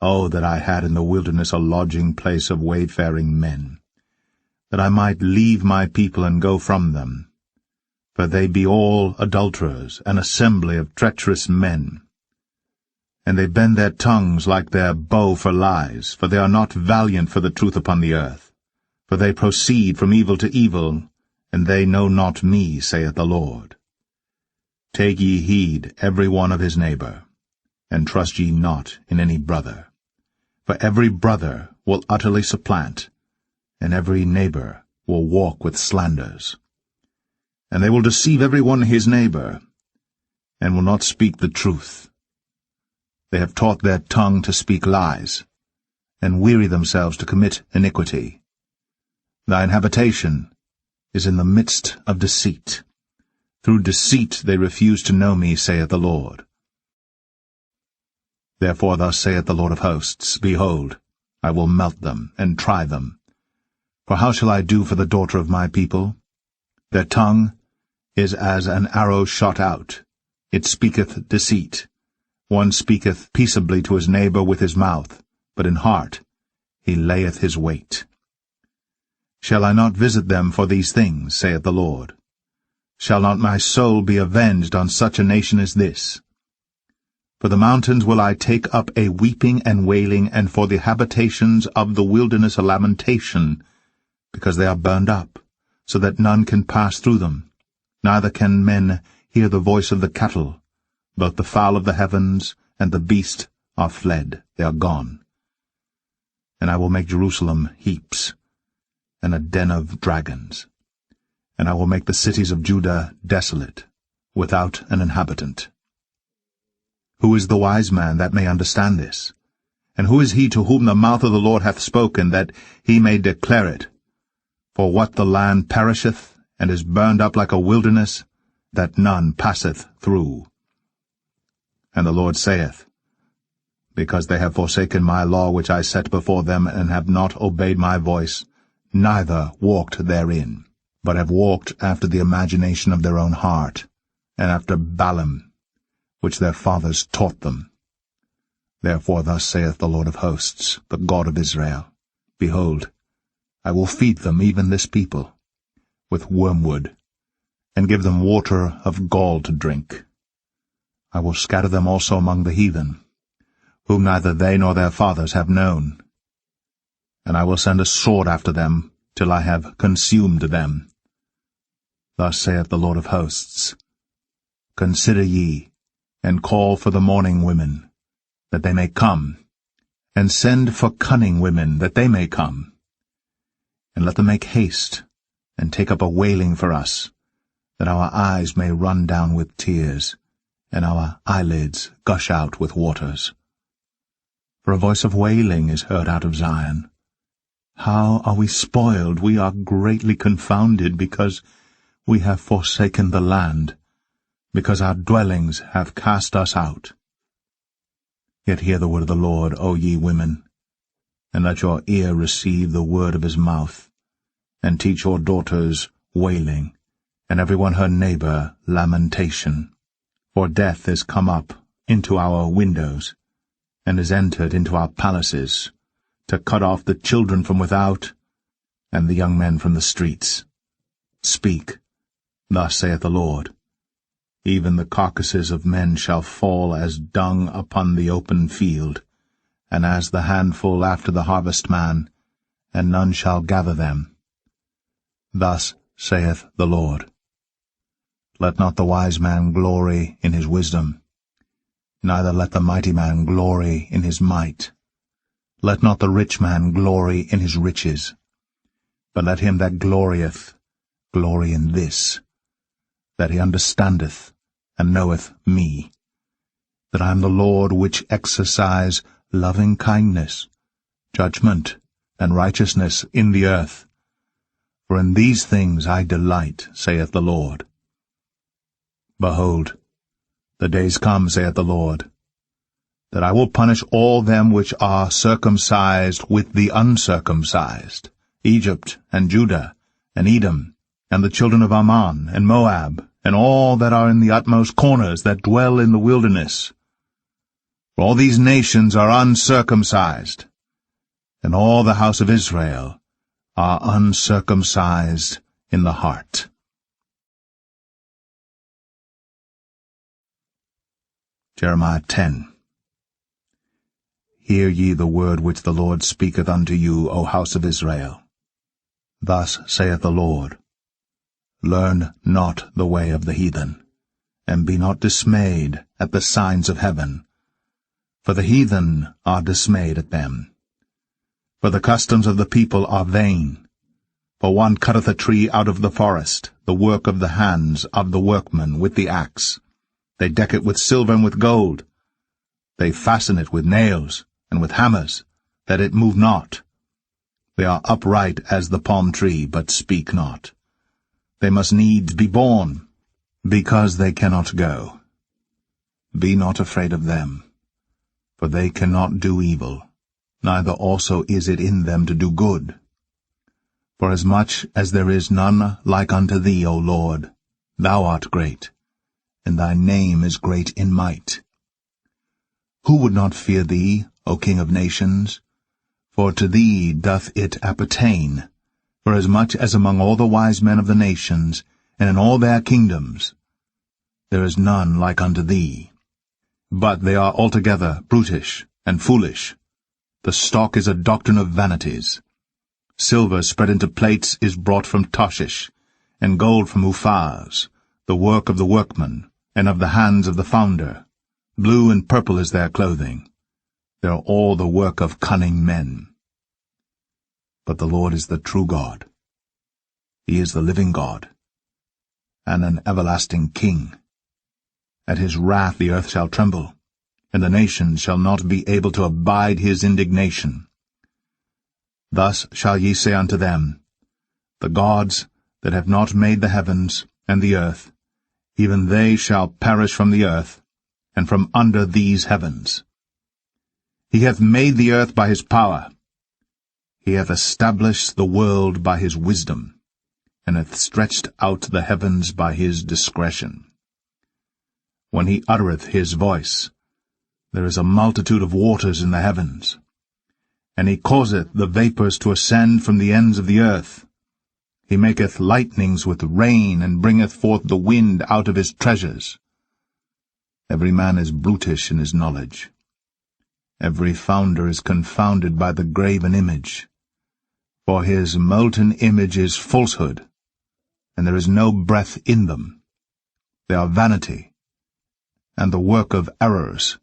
O that I had in the wilderness a lodging place of wayfaring men, that I might leave my people and go from them. For they be all adulterers, an assembly of treacherous men. And they bend their tongues like their bow for lies, for they are not valiant for the truth upon the earth. For they proceed from evil to evil, and they know not me, saith the Lord. Take ye heed every one of his neighbor, and trust ye not in any brother. For every brother will utterly supplant, and every neighbor will walk with slanders. And they will deceive every one his neighbor, and will not speak the truth. They have taught their tongue to speak lies, and weary themselves to commit iniquity. Thine habitation is in the midst of deceit. Through deceit they refuse to know me, saith the Lord. Therefore thus saith the Lord of hosts, Behold, I will melt them, and try them. For how shall I do for the daughter of my people? Their tongue is as an arrow shot out. It speaketh deceit. One speaketh peaceably to his neighbor with his mouth, but in heart he layeth his wait. Shall I not visit them for these things, saith the Lord? Shall not my soul be avenged on such a nation as this? For the mountains will I take up a weeping and wailing, and for the habitations of the wilderness a lamentation, because they are burned up, so that none can pass through them, neither can men hear the voice of the cattle. Both the fowl of the heavens and the beast are fled, they are gone. And I will make Jerusalem heaps, and a den of dragons. And I will make the cities of Judah desolate, without an inhabitant. Who is the wise man that may understand this? And who is he to whom the mouth of the Lord hath spoken, that he may declare it? For what the land perisheth, and is burned up like a wilderness, that none passeth through. And the Lord saith, Because they have forsaken my law which I set before them, and have not obeyed my voice, neither walked therein, but have walked after the imagination of their own heart, and after Balaam, which their fathers taught them. Therefore thus saith the Lord of hosts, the God of Israel, Behold, I will feed them, even this people, with wormwood, and give them water of gall to drink. I will scatter them also among the heathen, whom neither they nor their fathers have known. And I will send a sword after them, till I have consumed them. Thus saith the Lord of hosts, Consider ye, and call for the mourning women, that they may come, and send for cunning women, that they may come. And let them make haste, and take up a wailing for us, that our eyes may run down with tears, and our eyelids gush out with waters. For a voice of wailing is heard out of Zion. How are we spoiled, we are greatly confounded, because we have forsaken the land, because our dwellings have cast us out. Yet hear the word of the Lord, O ye women, and let your ear receive the word of his mouth, and teach your daughters wailing, and every one her neighbor lamentation. For death is come up into our windows, and is entered into our palaces, to cut off the children from without, and the young men from the streets. Speak, thus saith the Lord, Even the carcasses of men shall fall as dung upon the open field, and as the handful after the harvestman, and none shall gather them. Thus saith the Lord. Let not the wise man glory in his wisdom, neither let the mighty man glory in his might. Let not the rich man glory in his riches, but let him that glorieth glory in this, that he understandeth and knoweth me, that I am the Lord which exercise loving-kindness, judgment, and righteousness in the earth. For in these things I delight, saith the Lord. Behold, the days come, saith the Lord, that I will punish all them which are circumcised with the uncircumcised, Egypt, and Judah, and Edom, and the children of Ammon, and Moab, and all that are in the utmost corners that dwell in the wilderness. For all these nations are uncircumcised, and all the house of Israel are uncircumcised in the heart. Jeremiah 10. Hear ye the word which the Lord speaketh unto you, O house of Israel. Thus saith the Lord, Learn not the way of the heathen, and be not dismayed at the signs of heaven. For the heathen are dismayed at them. For the customs of the people are vain. For one cutteth a tree out of the forest, the work of the hands of the workman with the axe. They deck it with silver and with gold. They fasten it with nails and with hammers, that it move not. They are upright as the palm tree, but speak not. They must needs be born, because they cannot go. Be not afraid of them, for they cannot do evil, neither also is it in them to do good. For as much as there is none like unto thee, O Lord, thou art great, and thy name is great in might. Who would not fear thee, O King of nations? For to thee doth it appertain, for as much as among all the wise men of the nations, and in all their kingdoms, there is none like unto thee. But they are altogether brutish and foolish. The stock is a doctrine of vanities. Silver spread into plates is brought from Tarshish, and gold from Uphaz, the work of the workman, and of the hands of the founder. Blue and purple is their clothing. They are all the work of cunning men. But the Lord is the true God. He is the living God, and an everlasting King. At his wrath the earth shall tremble, and the nations shall not be able to abide his indignation. Thus shall ye say unto them, The gods that have not made the heavens and the earth, even they shall perish from the earth, and from under these heavens. He hath made the earth by his power. He hath established the world by his wisdom, and hath stretched out the heavens by his discretion. When he uttereth his voice, There is a multitude of waters in the heavens. And he causeth the vapours to ascend from the ends of the earth. He maketh lightnings with rain, and bringeth forth the wind out of his treasures. Every man is brutish in his knowledge. Every founder is confounded by the graven image. For his molten image is falsehood, and there is no breath in them. They are vanity, and the work of errors.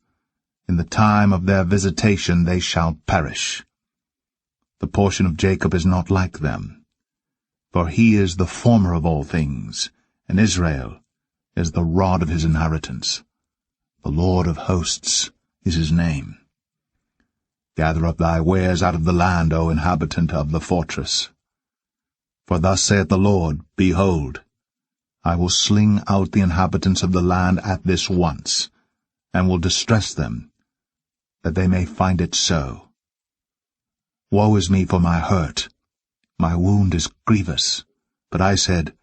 In the time of their visitation they shall perish. The portion of Jacob is not like them, for he is the former of all things, and Israel is the rod of his inheritance. The Lord of hosts is his name. Gather up thy wares out of the land, O inhabitant of the fortress. For thus saith the Lord, Behold, I will sling out the inhabitants of the land at this once, and will distress them, that they may find it so. Woe is me for my hurt! My wound is grievous. But I said,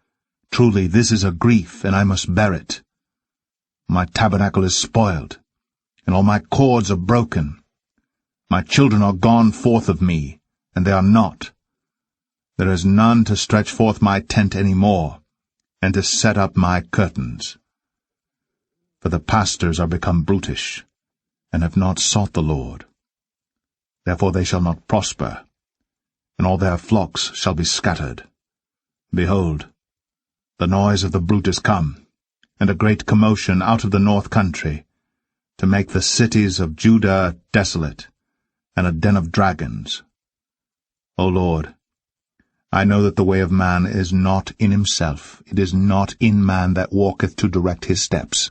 Truly this is a grief, and I must bear it. My tabernacle is spoiled, and all my cords are broken. My children are gone forth of me, and they are not. There is none to stretch forth my tent any more, and to set up my curtains. For the pastors are become brutish, and have not sought the Lord. Therefore they shall not prosper, and all their flocks shall be scattered. Behold, the noise of the brute is come, and a great commotion out of the north country, to make the cities of Judah desolate, and a den of dragons. O Lord, I know that the way of man is not in himself, it is not in man that walketh to direct his steps.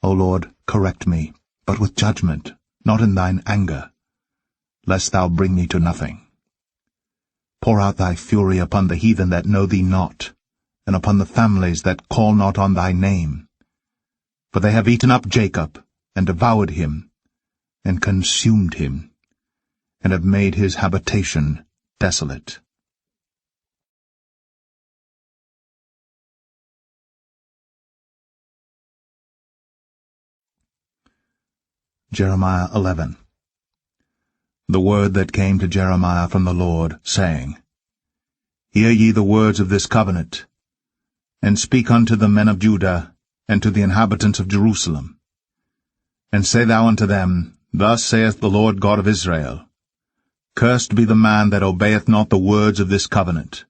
O Lord, correct me, but with judgment, not in thine anger, lest thou bring me to nothing. Pour out thy fury upon the heathen that know thee not, and upon the families that call not on thy name. For they have eaten up Jacob, and devoured him, and consumed him, and have made his habitation desolate. Jeremiah 11. The word that came to Jeremiah from the Lord, saying, Hear ye the words of this covenant, and speak unto the men of Judah, and to the inhabitants of Jerusalem. And say thou unto them, Thus saith the Lord God of Israel, Cursed be the man that obeyeth not the words of this covenant,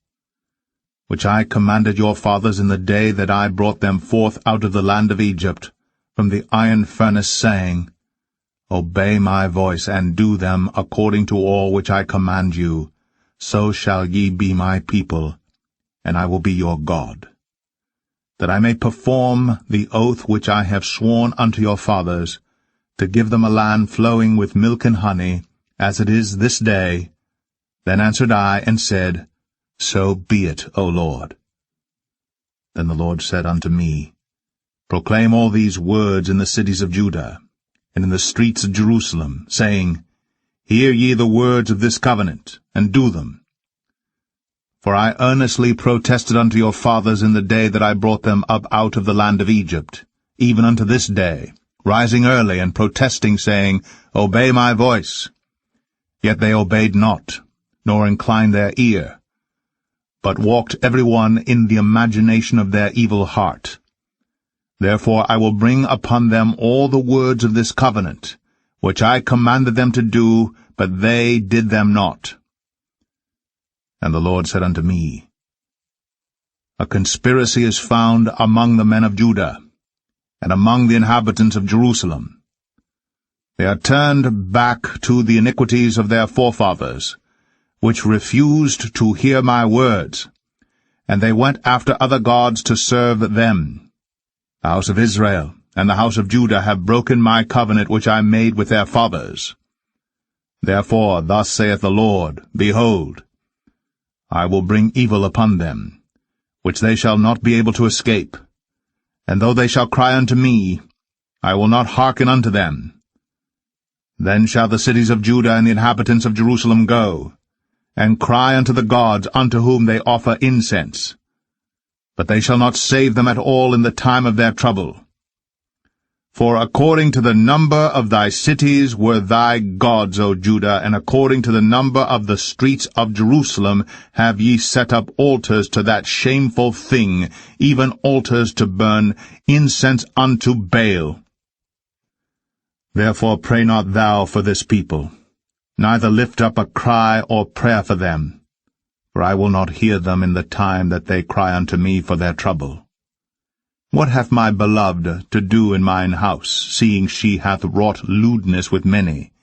which I commanded your fathers in the day that I brought them forth out of the land of Egypt, from the iron furnace, saying, Obey my voice, and do them according to all which I command you, so shall ye be my people, and I will be your God. That I may perform the oath which I have sworn unto your fathers, to give them a land flowing with milk and honey, as it is this day. Then answered I, and said, So be it, O Lord. Then the Lord said unto me, Proclaim all these words in the cities of Judah, and in the streets of Jerusalem, saying, Hear ye the words of this covenant, and do them. For I earnestly protested unto your fathers in the day that I brought them up out of the land of Egypt, even unto this day, rising early and protesting, saying, Obey my voice. Yet they obeyed not, nor inclined their ear, but walked every one in the imagination of their evil heart. Therefore I will bring upon them all the words of this covenant, which I commanded them to do, but they did them not. And the Lord said unto me, A conspiracy is found among the men of Judah, and among the inhabitants of Jerusalem. They are turned back to the iniquities of their forefathers, which refused to hear my words, and they went after other gods to serve them. The house of Israel and the house of Judah have broken my covenant which I made with their fathers. Therefore thus saith the Lord, Behold, I will bring evil upon them, which they shall not be able to escape. And though they shall cry unto me, I will not hearken unto them. Then shall the cities of Judah and the inhabitants of Jerusalem go, and cry unto the gods unto whom they offer incense. But they shall not save them at all in the time of their trouble. For according to the number of thy cities were thy gods, O Judah, and according to the number of the streets of Jerusalem have ye set up altars to that shameful thing, even altars to burn incense unto Baal. Therefore pray not thou for this people, neither lift up a cry or prayer for them, for I will not hear them in the time that they cry unto me for their trouble. What hath my beloved to do in mine house, seeing she hath wrought lewdness with many,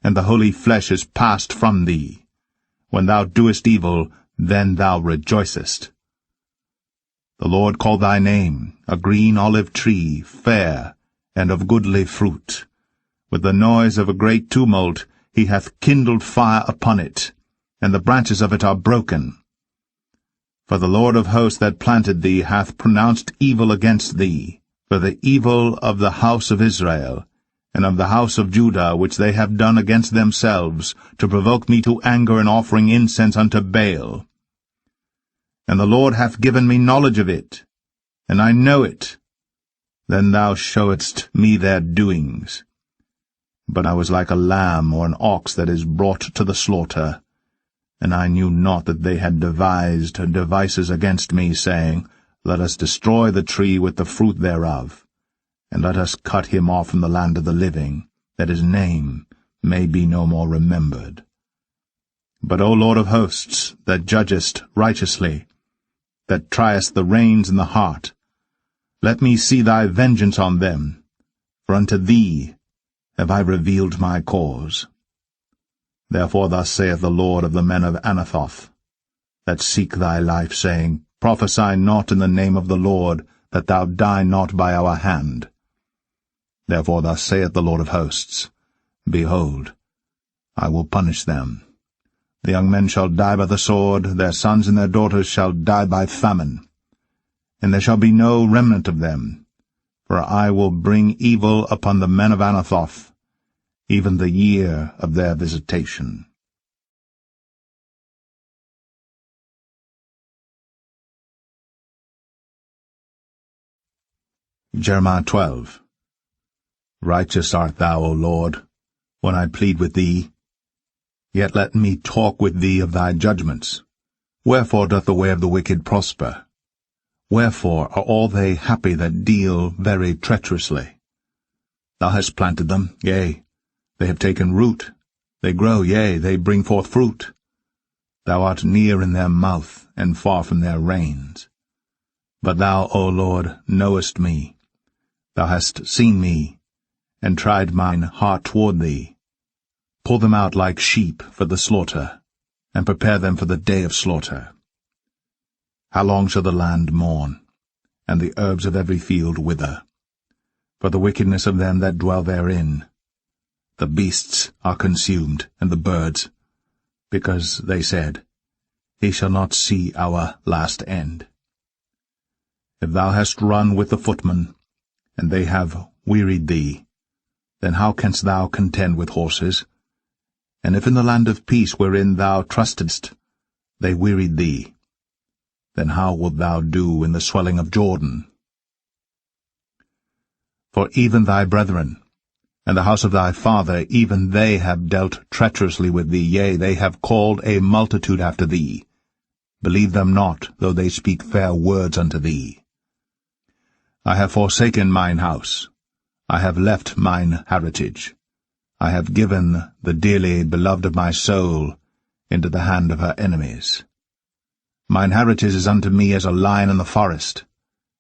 and the holy flesh is passed from thee? When thou doest evil, then thou rejoicest. The Lord called thy name, a green olive tree, fair, and of goodly fruit. With the noise of a great tumult he hath kindled fire upon it, and the branches of it are broken. For the Lord of hosts that planted thee hath pronounced evil against thee, for the evil of the house of Israel, and of the house of Judah, which they have done against themselves, to provoke me to anger in offering incense unto Baal. And the Lord hath given me knowledge of it, and I know it. Then thou showedst me their doings. But I was like a lamb or an ox that is brought to the slaughter, and I knew not that they had devised devices against me, saying, Let us destroy the tree with the fruit thereof, and let us cut him off from the land of the living, that his name may be no more remembered. But, O Lord of hosts, that judgest righteously, that triest the reins in the heart, let me see thy vengeance on them, for unto thee have I revealed my cause. Therefore thus saith the Lord of the men of Anathoth, that seek thy life, saying, Prophesy not in the name of the Lord, that thou die not by our hand. Therefore thus saith the Lord of hosts, Behold, I will punish them. The young men shall die by the sword, their sons and their daughters shall die by famine, and there shall be no remnant of them. For I will bring evil upon the men of Anathoth, even the year of their visitation. Jeremiah 12. Righteous art thou, O Lord, when I plead with thee. Yet let me talk with thee of thy judgments. Wherefore doth the way of the wicked prosper? Wherefore are all they happy that deal very treacherously? Thou hast planted them, yea, they have taken root. They grow, yea, they bring forth fruit. Thou art near in their mouth, and far from their reins. But thou, O Lord, knowest me. Thou hast seen me, and tried mine heart toward thee. Pull them out like sheep for the slaughter, and prepare them for the day of slaughter. How long shall the land mourn, and the herbs of every field wither? For the wickedness of them that dwell therein. The beasts are consumed, and the birds, because they said, He shall not see our last end. If thou hast run with the footmen, and they have wearied thee, then how canst thou contend with horses? And if in the land of peace wherein thou trustedst they wearied thee, then how wilt thou do in the swelling of Jordan? For even thy brethren, and the house of thy father, even they have dealt treacherously with thee, yea, they have called a multitude after thee. Believe them not, though they speak fair words unto thee. I have forsaken mine house, I have left mine heritage. I have given the dearly beloved of my soul into the hand of her enemies. Mine heritage is unto me as a lion in the forest.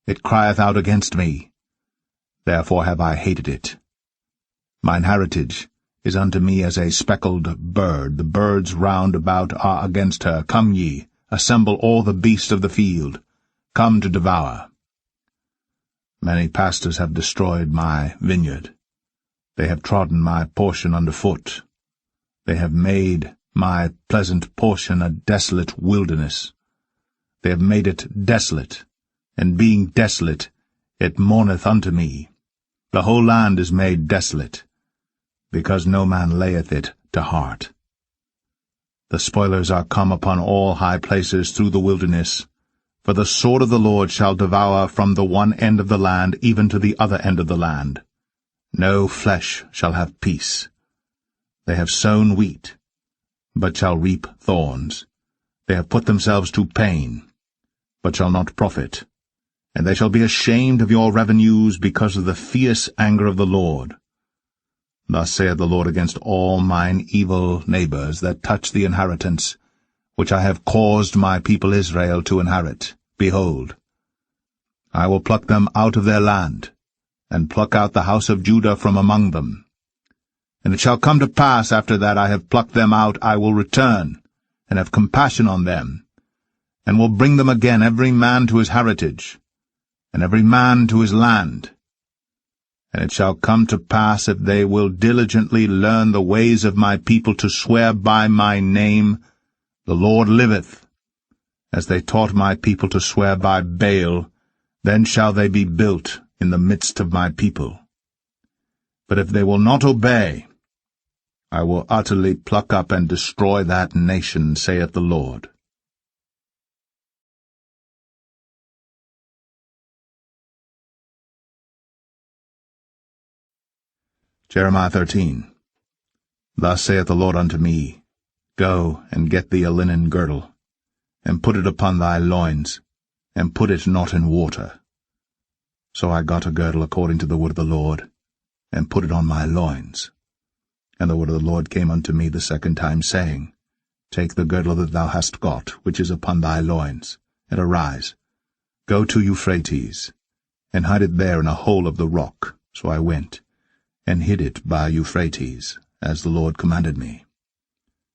It crieth out against me. Therefore have I hated it. Mine heritage is unto me as a speckled bird. The birds round about are against her. Come ye, assemble all the beasts of the field. Come to devour. Many pastors have destroyed my vineyard. They have trodden my portion under foot. They have made my pleasant portion a desolate wilderness. They have made it desolate, and being desolate, it mourneth unto me. The whole land is made desolate, because no man layeth it to heart. The spoilers are come upon all high places through the wilderness, for the sword of the Lord shall devour from the one end of the land even to the other end of the land. No flesh shall have peace. They have sown wheat, but shall reap thorns. They have put themselves to pain, but shall not profit. And they shall be ashamed of your revenues because of the fierce anger of the Lord. Thus saith the Lord against all mine evil neighbors that touch the inheritance, which I have caused my people Israel to inherit. Behold, I will pluck them out of their land, and pluck out the house of Judah from among them. And it shall come to pass, after that I have plucked them out, I will return, and have compassion on them, and will bring them again every man to his heritage, and every man to his land. And it shall come to pass, if they will diligently learn the ways of my people to swear by my name, the Lord liveth, as they taught my people to swear by Baal, then shall they be built in the midst of my people. But if they will not obey, I will utterly pluck up and destroy that nation, saith the Lord. Jeremiah 13. Thus saith the Lord unto me, Go and get thee a linen girdle, and put it upon thy loins, and put it not in water. So I got a girdle according to the word of the Lord, and put it on my loins. And the word of the Lord came unto me the second time, saying, Take the girdle that thou hast got, which is upon thy loins, and arise, go to Euphrates, and hide it there in a hole of the rock. So I went, and hid it by Euphrates, as the Lord commanded me.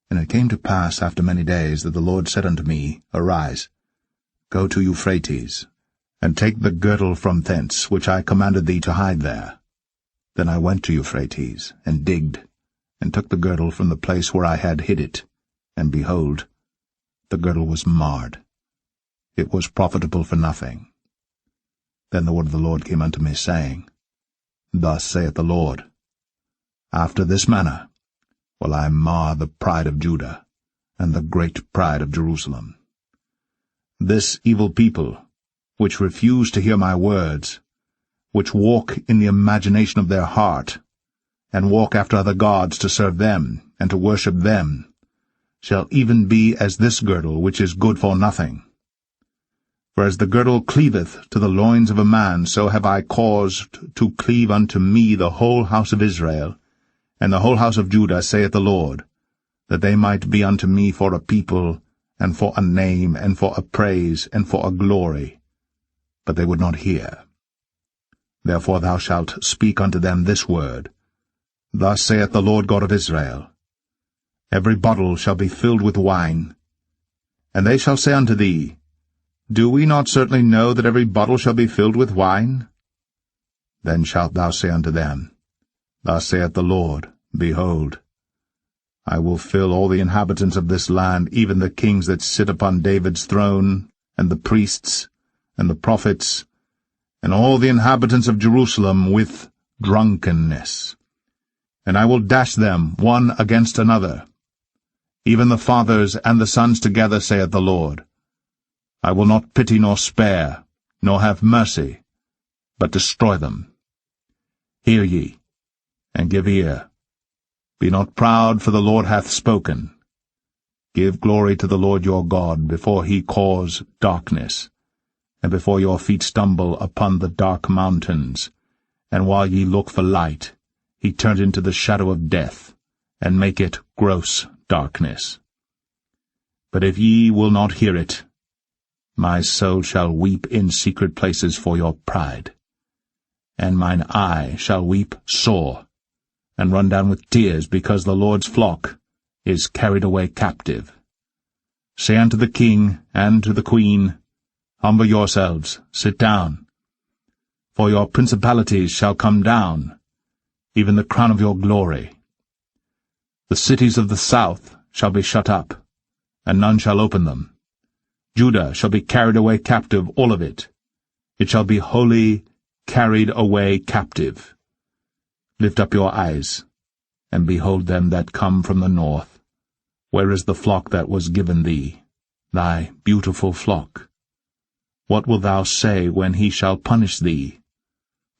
And it came to pass after many days that the Lord said unto me, Arise, go to Euphrates, and take the girdle from thence, which I commanded thee to hide there. Then I went to Euphrates, and digged, and took the girdle from the place where I had hid it, and behold, the girdle was marred. It was profitable for nothing. Then the word of the Lord came unto me, saying, Thus saith the Lord, After this manner will I mar the pride of Judah, and the great pride of Jerusalem. This evil people, which refuse to hear my words, which walk in the imagination of their heart, and walk after other gods to serve them, and to worship them, shall even be as this girdle, which is good for nothing. For as the girdle cleaveth to the loins of a man, so have I caused to cleave unto me the whole house of Israel, and the whole house of Judah, saith the Lord, that they might be unto me for a people, and for a name, and for a praise, and for a glory. But they would not hear. Therefore thou shalt speak unto them this word, Thus saith the Lord God of Israel, Every bottle shall be filled with wine. And they shall say unto thee, Do we not certainly know that every bottle shall be filled with wine? Then shalt thou say unto them, Thus saith the Lord, Behold, I will fill all the inhabitants of this land, even the kings that sit upon David's throne, and the priests, and the prophets, and all the inhabitants of Jerusalem with drunkenness. And I will dash them one against another, even the fathers and the sons together, saith the Lord. I will not pity nor spare, nor have mercy, but destroy them. Hear ye, and give ear. Be not proud, for the Lord hath spoken. Give glory to the Lord your God, before he cause darkness, and before your feet stumble upon the dark mountains, and while ye look for light, he turn into the shadow of death, and make it gross darkness. But if ye will not hear it, my soul shall weep in secret places for your pride, and mine eye shall weep sore, and run down with tears, because the Lord's flock is carried away captive. Say unto the king and to the queen, Humble yourselves, sit down. For your principalities shall come down, even the crown of your glory. The cities of the south shall be shut up, and none shall open them. Judah shall be carried away captive, all of it. It shall be wholly carried away captive. Lift up your eyes, and behold them that come from the north. Where is the flock that was given thee, thy beautiful flock? What wilt thou say when he shall punish thee?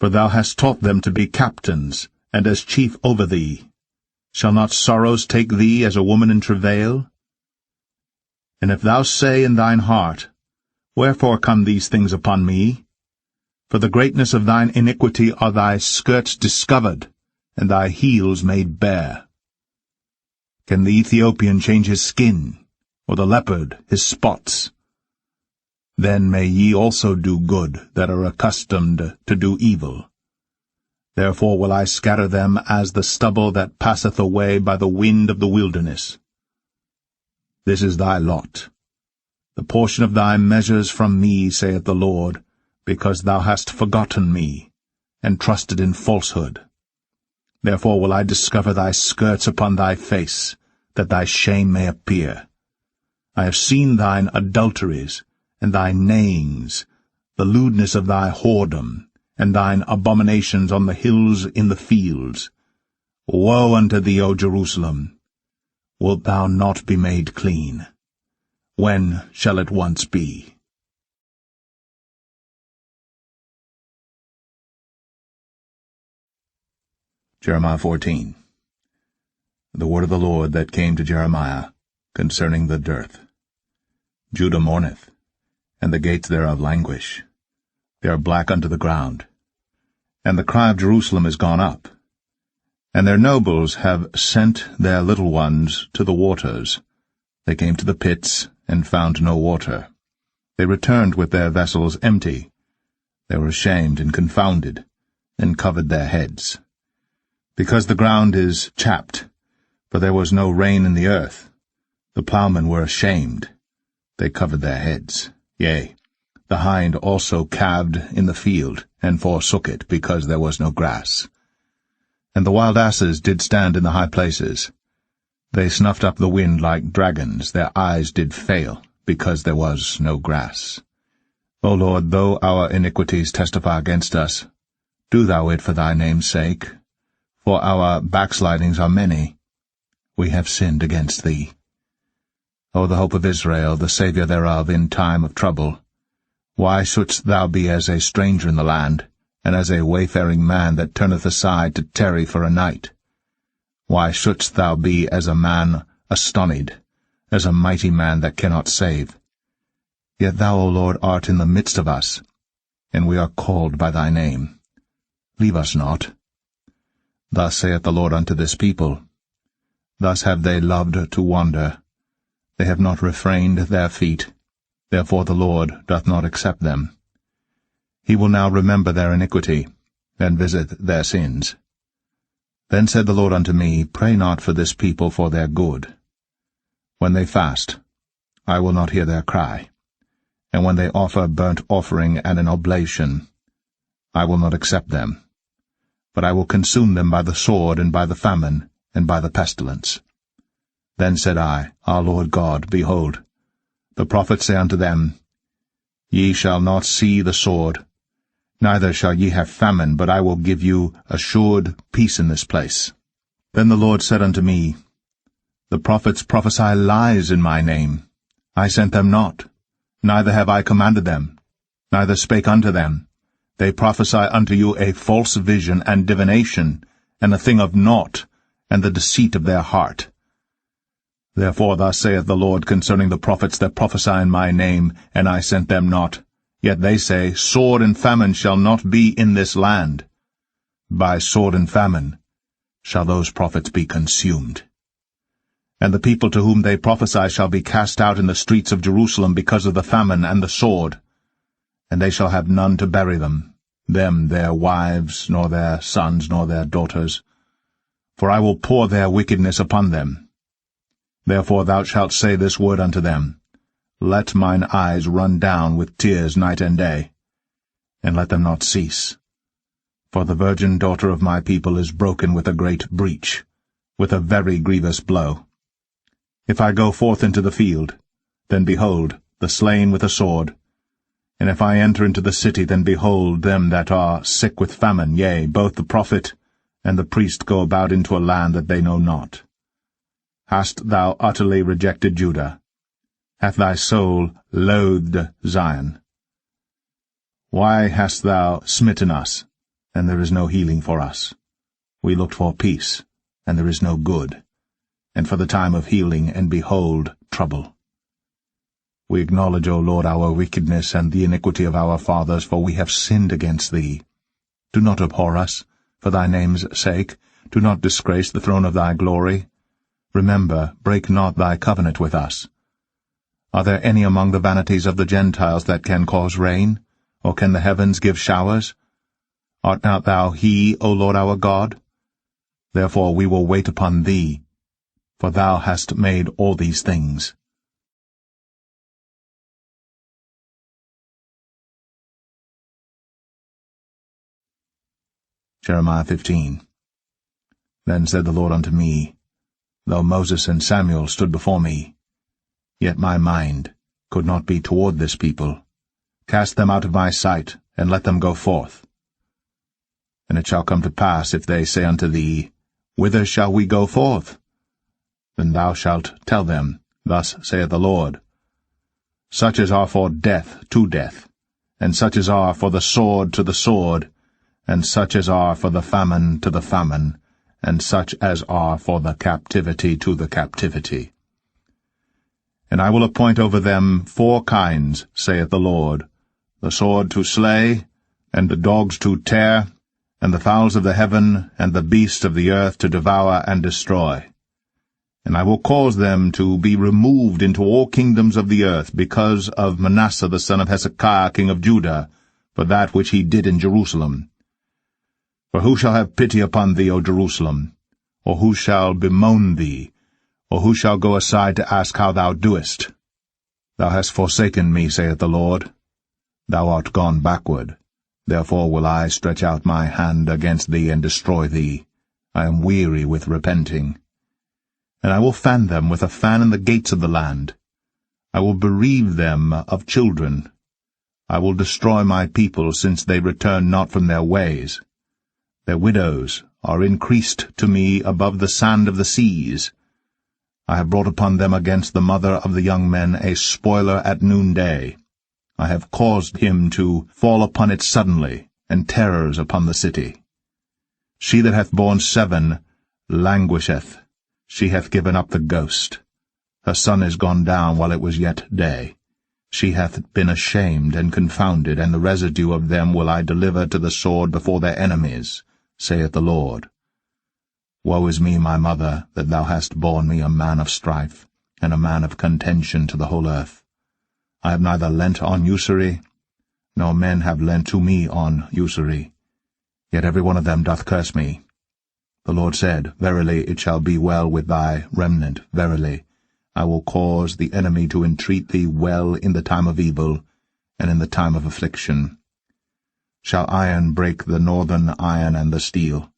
For thou hast taught them to be captains, and as chief over thee. Shall not sorrows take thee as a woman in travail? And if thou say in thine heart, Wherefore come these things upon me? For the greatness of thine iniquity are thy skirts discovered, and thy heels made bare. Can the Ethiopian change his skin, or the leopard his spots? Then may ye also do good that are accustomed to do evil. Therefore will I scatter them as the stubble that passeth away by the wind of the wilderness. This is thy lot, the portion of thy measures from me, saith the Lord, because thou hast forgotten me, and trusted in falsehood. Therefore will I discover thy skirts upon thy face, that thy shame may appear. I have seen thine adulteries, and thy neighings, the lewdness of thy whoredom, and thine abominations on the hills in the fields. Woe unto thee, O Jerusalem! Wilt thou not be made clean? When shall it once be? Jeremiah 14. The word of the Lord that came to Jeremiah concerning the dearth. Judah mourneth, and the gates thereof languish. They are black unto the ground. And the cry of Jerusalem is gone up. And their nobles have sent their little ones to the waters. They came to the pits, and found no water. They returned with their vessels empty. They were ashamed and confounded, and covered their heads. Because the ground is chapped, for there was no rain in the earth, the ploughmen were ashamed. They covered their heads. Yea, the hind also calved in the field, and forsook it, because there was no grass. And the wild asses did stand in the high places. They snuffed up the wind like dragons, their eyes did fail, because there was no grass. O Lord, though our iniquities testify against us, do thou it for thy name's sake, for our backslidings are many. We have sinned against thee. O the hope of Israel, the Saviour thereof in time of trouble, why shouldst thou be as a stranger in the land, and as a wayfaring man that turneth aside to tarry for a night? Why shouldst thou be as a man astonied, as a mighty man that cannot save? Yet thou, O Lord, art in the midst of us, and we are called by thy name. Leave us not. Thus saith the Lord unto this people, Thus have they loved to wander. They have not refrained their feet, therefore the Lord doth not accept them. He will now remember their iniquity, and visit their sins. Then said the Lord unto me, Pray not for this people for their good. When they fast, I will not hear their cry, and when they offer burnt offering and an oblation, I will not accept them. But I will consume them by the sword, and by the famine, and by the pestilence. Then said I, Our Lord God, behold, the prophets say unto them, Ye shall not see the sword, neither shall ye have famine, but I will give you assured peace in this place. Then the Lord said unto me, The prophets prophesy lies in my name. I sent them not, neither have I commanded them, neither spake unto them. They prophesy unto you a false vision and divination, and a thing of naught, and the deceit of their heart. Therefore thus saith the Lord concerning the prophets that prophesy in my name, and I sent them not. Yet they say, Sword and famine shall not be in this land. By sword and famine shall those prophets be consumed. And the people to whom they prophesy shall be cast out in the streets of Jerusalem because of the famine and the sword. And they shall have none to bury them, their wives, nor their sons, nor their daughters. For I will pour their wickedness upon them. Therefore thou shalt say this word unto them, Let mine eyes run down with tears night and day, and let them not cease. For the virgin daughter of my people is broken with a great breach, with a very grievous blow. If I go forth into the field, then behold, the slain with a sword. And if I enter into the city, then behold, them that are sick with famine, yea, both the prophet and the priest go about into a land that they know not. Hast thou utterly rejected Judah? Hath thy soul loathed Zion? Why hast thou smitten us, and there is no healing for us. We looked for peace, and there is no good, and for the time of healing, and behold, trouble. We acknowledge, O Lord, our wickedness and the iniquity of our fathers, for we have sinned against thee. Do not abhor us, for thy name's sake. Do not disgrace the throne of thy glory. Remember, break not thy covenant with us. Are there any among the vanities of the Gentiles that can cause rain? Or can the heavens give showers? Art not thou he, O Lord our God? Therefore we will wait upon thee, for thou hast made all these things. Jeremiah 15. Then said the Lord unto me, Though Moses and Samuel stood before me, yet my mind could not be toward this people. Cast them out of my sight, and let them go forth. And it shall come to pass, if they say unto thee, Whither shall we go forth? Then thou shalt tell them, Thus saith the Lord, Such as are for death to death, and such as are for the sword to the sword, and such as are for the famine to the famine, and such as are for the captivity to the captivity. And I will appoint over them 4 kinds, saith the Lord, the sword to slay, and the dogs to tear, and the fowls of the heaven, and the beasts of the earth to devour and destroy. And I will cause them to be removed into all kingdoms of the earth, because of Manasseh the son of Hezekiah king of Judah, for that which he did in Jerusalem. For who shall have pity upon thee, O Jerusalem? Or who shall bemoan thee? Or who shall go aside to ask how thou doest? Thou hast forsaken me, saith the Lord. Thou art gone backward. Therefore will I stretch out my hand against thee and destroy thee. I am weary with repenting. And I will fan them with a fan in the gates of the land. I will bereave them of children. I will destroy my people, since they return not from their ways. Their widows are increased to me above the sand of the seas. I have brought upon them against the mother of the young men a spoiler at noonday. I have caused him to fall upon it suddenly, and terrors upon the city. She that hath borne 7 languisheth. She hath given up the ghost. Her son is gone down while it was yet day. She hath been ashamed and confounded, and the residue of them will I deliver to the sword before their enemies, saith the Lord. Woe is me, my mother, that thou hast borne me a man of strife, and a man of contention to the whole earth. I have neither lent on usury, nor men have lent to me on usury. Yet every one of them doth curse me. The Lord said, Verily it shall be well with thy remnant, verily. I will cause the enemy to entreat thee well in the time of evil, and in the time of affliction. Shall iron break the northern iron and the steel?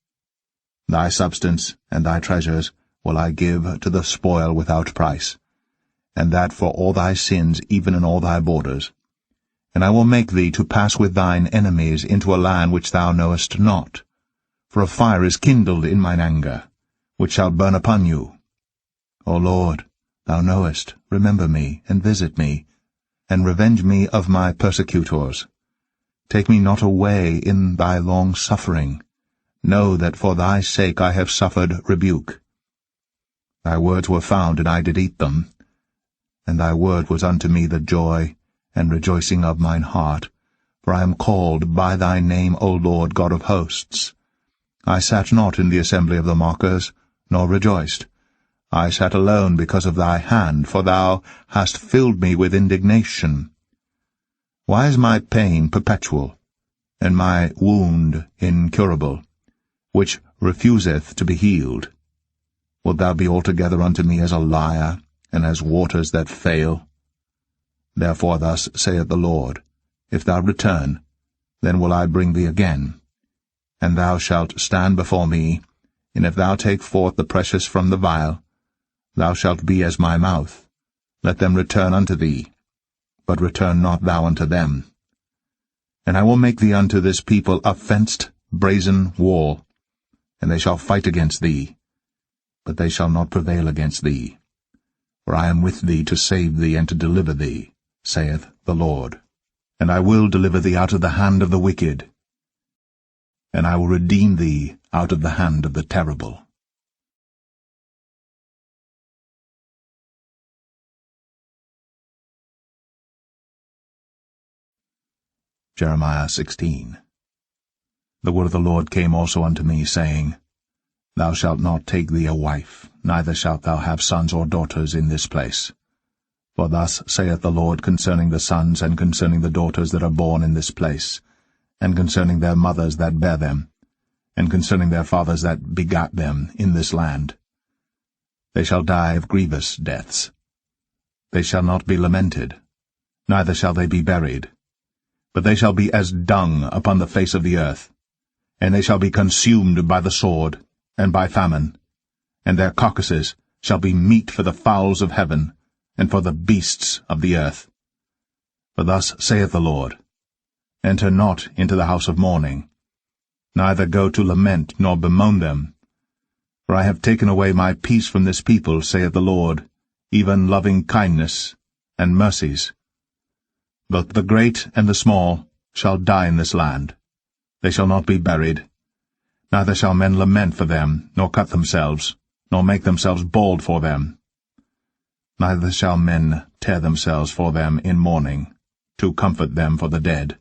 Thy substance and thy treasures will I give to the spoil without price, and that for all thy sins, even in all thy borders. And I will make thee to pass with thine enemies into a land which thou knowest not. For a fire is kindled in mine anger, which shall burn upon you. O Lord, thou knowest, remember me, and visit me, and revenge me of my persecutors. Take me not away in thy long suffering. Know that for thy sake I have suffered rebuke. Thy words were found, and I did eat them. And thy word was unto me the joy and rejoicing of mine heart, for I am called by thy name, O Lord God of hosts. I sat not in the assembly of the mockers, nor rejoiced. I sat alone because of thy hand, for thou hast filled me with indignation. Why is my pain perpetual, and my wound incurable, which refuseth to be healed? Wilt thou be altogether unto me as a liar, and as waters that fail? Therefore thus saith the Lord, If thou return, then will I bring thee again. And thou shalt stand before me, and if thou take forth the precious from the vial, thou shalt be as my mouth. Let them return unto thee, but return not thou unto them. And I will make thee unto this people a fenced brazen wall, and they shall fight against thee, but they shall not prevail against thee. For I am with thee to save thee and to deliver thee, saith the Lord. And I will deliver thee out of the hand of the wicked, and I will redeem thee out of the hand of the terrible. Jeremiah 16. The word of the Lord came also unto me, saying, Thou shalt not take thee a wife, neither shalt thou have sons or daughters in this place. For thus saith the Lord concerning the sons and concerning the daughters that are born in this place, and concerning their mothers that bare them, and concerning their fathers that begat them in this land. They shall die of grievous deaths. They shall not be lamented, neither shall they be buried, but they shall be as dung upon the face of the earth, and they shall be consumed by the sword, and by famine, and their carcasses shall be meat for the fowls of heaven, and for the beasts of the earth. For thus saith the Lord, Enter not into the house of mourning, neither go to lament nor bemoan them. For I have taken away my peace from this people, saith the Lord, even loving kindness and mercies. Both the great and the small shall die in this land. They shall not be buried. Neither shall men lament for them, nor cut themselves, nor make themselves bald for them. Neither shall men tear themselves for them in mourning, to comfort them for the dead.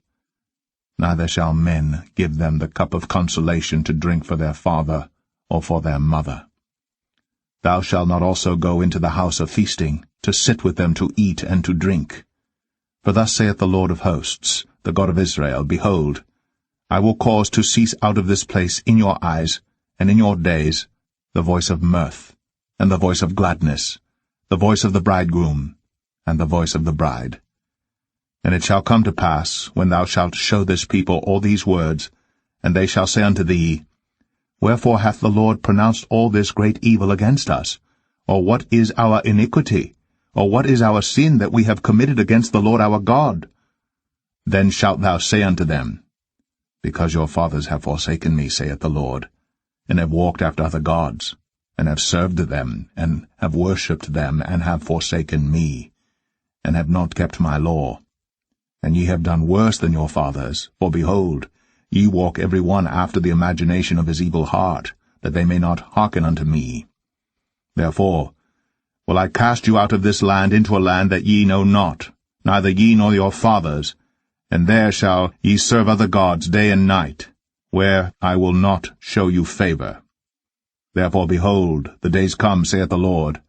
Neither shall men give them the cup of consolation to drink for their father or for their mother. Thou shalt not also go into the house of feasting, to sit with them to eat and to drink. For thus saith the Lord of hosts, the God of Israel, Behold, I will cause to cease out of this place in your eyes, and in your days, the voice of mirth, and the voice of gladness, the voice of the bridegroom, and the voice of the bride. And it shall come to pass, when thou shalt show this people all these words, and they shall say unto thee, Wherefore hath the Lord pronounced all this great evil against us? Or what is our iniquity? Or what is our sin that we have committed against the Lord our God? Then shalt thou say unto them, Because your fathers have forsaken me, saith the Lord, and have walked after other gods, and have served them, and have worshipped them, and have forsaken me, and have not kept my law. And ye have done worse than your fathers, for behold, ye walk every one after the imagination of his evil heart, that they may not hearken unto me. Therefore will I cast you out of this land into a land that ye know not, neither ye nor your fathers, and there shall ye serve other gods day and night, where I will not show you favor. Therefore, behold, the days come, saith the Lord,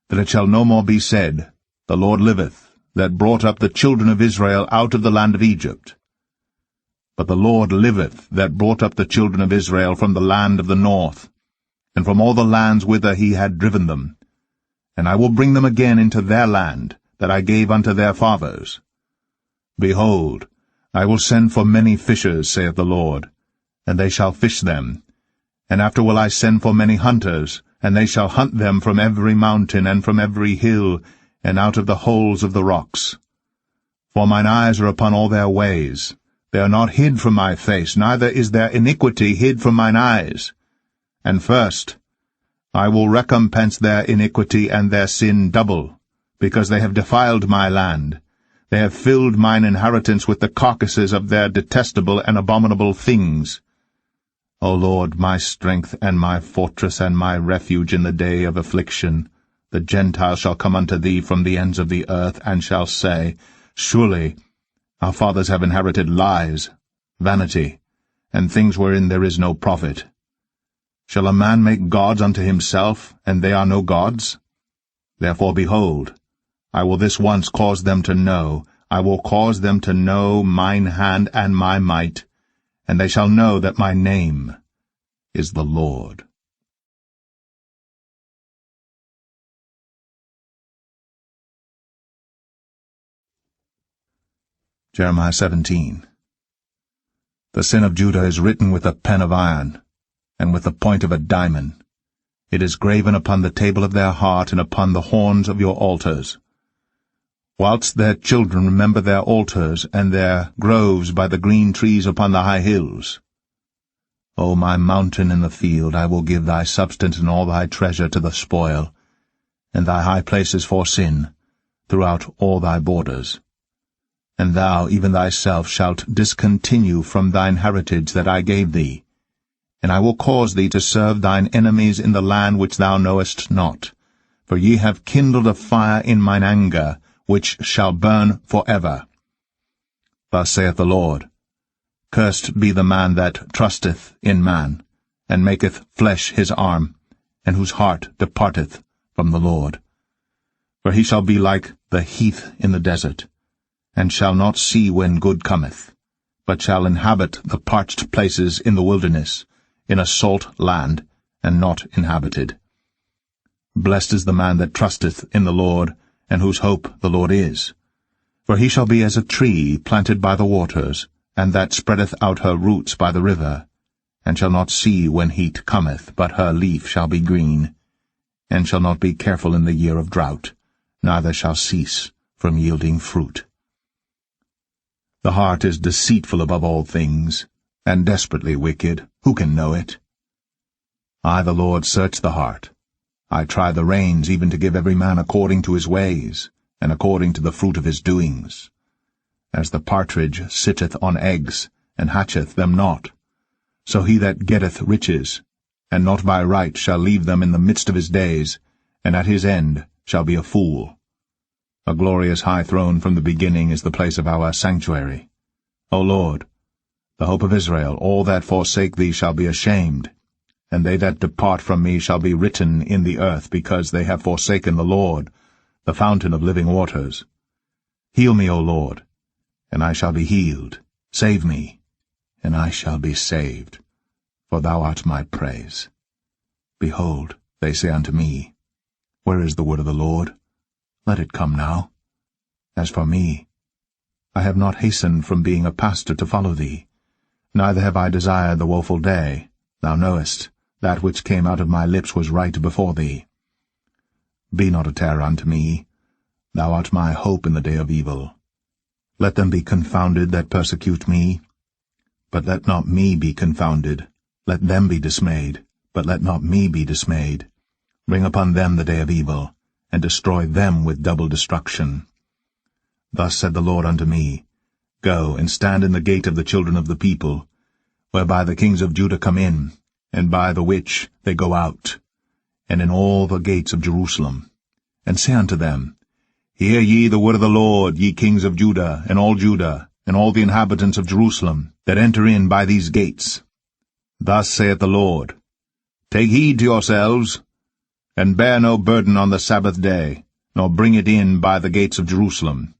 that it shall no more be said, The Lord liveth, that brought up the children of Israel out of the land of Egypt. But the Lord liveth, that brought up the children of Israel from the land of the north, and from all the lands whither he had driven them. And I will bring them again into their land, that I gave unto their fathers. Behold, I will send for many fishers, saith the Lord, and they shall fish them. And after will I send for many hunters, and they shall hunt them from every mountain and from every hill, and out of the holes of the rocks. For mine eyes are upon all their ways. They are not hid from my face, neither is their iniquity hid from mine eyes. And first, I will recompense their iniquity and their sin double, because they have defiled my land. They have filled mine inheritance with the carcasses of their detestable and abominable things. O Lord, my strength and my fortress and my refuge in the day of affliction, the Gentiles shall come unto thee from the ends of the earth, and shall say, Surely our fathers have inherited lies, vanity, and things wherein there is no profit. Shall a man make gods unto himself, and they are no gods? Therefore, behold, I will this once cause them to know, I will cause them to know mine hand and my might, and they shall know that my name is the Lord. Jeremiah 17. The sin of Judah is written with a pen of iron, and with the point of a diamond. It is graven upon the table of their heart, and upon the horns of your altars. Whilst their children remember their altars, and their groves by the green trees upon the high hills. O my mountain in the field, I will give thy substance and all thy treasure to the spoil, and thy high places for sin, throughout all thy borders. and thou even thyself shalt discontinue from thine heritage that I gave thee. And I will cause thee to serve thine enemies in the land which thou knowest not. For ye have kindled a fire in mine anger, which shall burn forever. Thus saith the Lord, Cursed be the man that trusteth in man, and maketh flesh his arm, and whose heart departeth from the Lord. For he shall be like the heath in the desert, and shall not see when good cometh, but shall inhabit the parched places in the wilderness, in a salt land, and not inhabited. Blessed is the man that trusteth in the Lord, and whose hope the Lord is. For he shall be as a tree planted by the waters, and that spreadeth out her roots by the river, and shall not see when heat cometh, but her leaf shall be green, and shall not be careful in the year of drought, neither shall cease from yielding fruit. The heart is deceitful above all things, and desperately wicked. Who can know it? I, the Lord, search the heart. I try the reins, even to give every man according to his ways, and according to the fruit of his doings. As the partridge sitteth on eggs, and hatcheth them not, so he that getteth riches, and not by right, shall leave them in the midst of his days, and at his end shall be a fool. A glorious high throne from the beginning is the place of our sanctuary. O Lord, the hope of Israel, all that forsake thee shall be ashamed, and they that depart from me shall be written in the earth, because they have forsaken the Lord, the fountain of living waters. Heal me, O Lord, and I shall be healed. Save me, and I shall be saved, for thou art my praise. Behold, they say unto me, Where is the word of the Lord? Let it come now. As for me, I have not hastened from being a pastor to follow thee, neither have I desired the woeful day. Thou knowest, that which came out of my lips was right before thee. Be not a terror unto me. Thou art my hope in the day of evil. Let them be confounded that persecute me. But let not me be confounded. Let them be dismayed, but let not me be dismayed. Bring upon them the day of evil, and destroy them with double destruction. Thus said the Lord unto me, Go and stand in the gate of the children of the people, whereby the kings of Judah come in, and by the which they go out, and in all the gates of Jerusalem. And say unto them, Hear ye the word of the Lord, ye kings of Judah, and all the inhabitants of Jerusalem, that enter in by these gates. Thus saith the Lord, Take heed to yourselves, and bear no burden on the Sabbath day, nor bring it in by the gates of Jerusalem.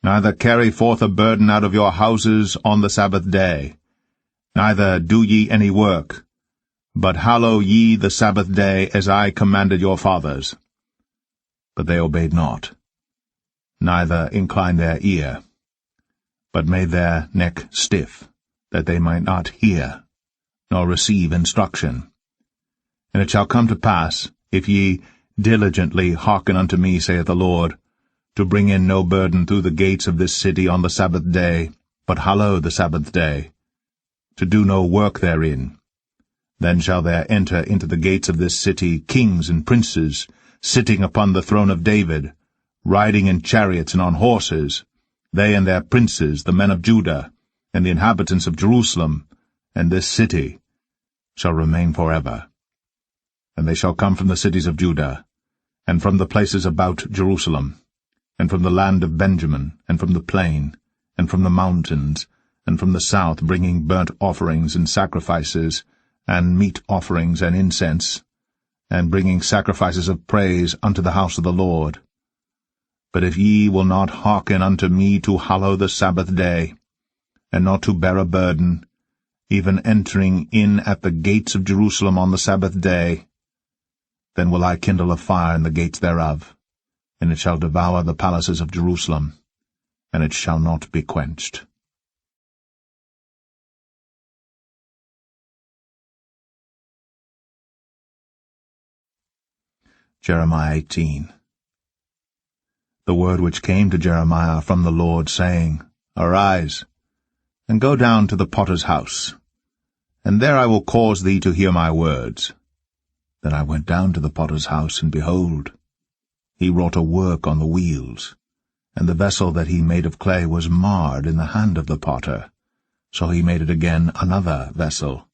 Neither carry forth a burden out of your houses on the Sabbath day, neither do ye any work, but hallow ye the Sabbath day as I commanded your fathers. But they obeyed not, neither inclined their ear, but made their neck stiff, that they might not hear, nor receive instruction. And it shall come to pass, if ye diligently hearken unto me, saith the Lord, to bring in no burden through the gates of this city on the Sabbath day, but hallow the Sabbath day, to do no work therein, then shall there enter into the gates of this city kings and princes, sitting upon the throne of David, riding in chariots and on horses, they and their princes, the men of Judah, and the inhabitants of Jerusalem, and this city shall remain forever. And they shall come from the cities of Judah, and from the places about Jerusalem, and from the land of Benjamin, and from the plain, and from the mountains, and from the south, bringing burnt offerings and sacrifices, and meat offerings and incense, and bringing sacrifices of praise unto the house of the Lord. But if ye will not hearken unto me to hallow the Sabbath day, and not to bear a burden, even entering in at the gates of Jerusalem on the Sabbath day, then will I kindle a fire in the gates thereof, and it shall devour the palaces of Jerusalem, and it shall not be quenched. Jeremiah 18. The word which came to Jeremiah from the Lord, saying, Arise, and go down to the potter's house, and there I will cause thee to hear my words. Then I went down to the potter's house, and behold, he wrought a work on the wheels, And the vessel that he made of clay was marred in the hand of the potter. So he made it again another vessel,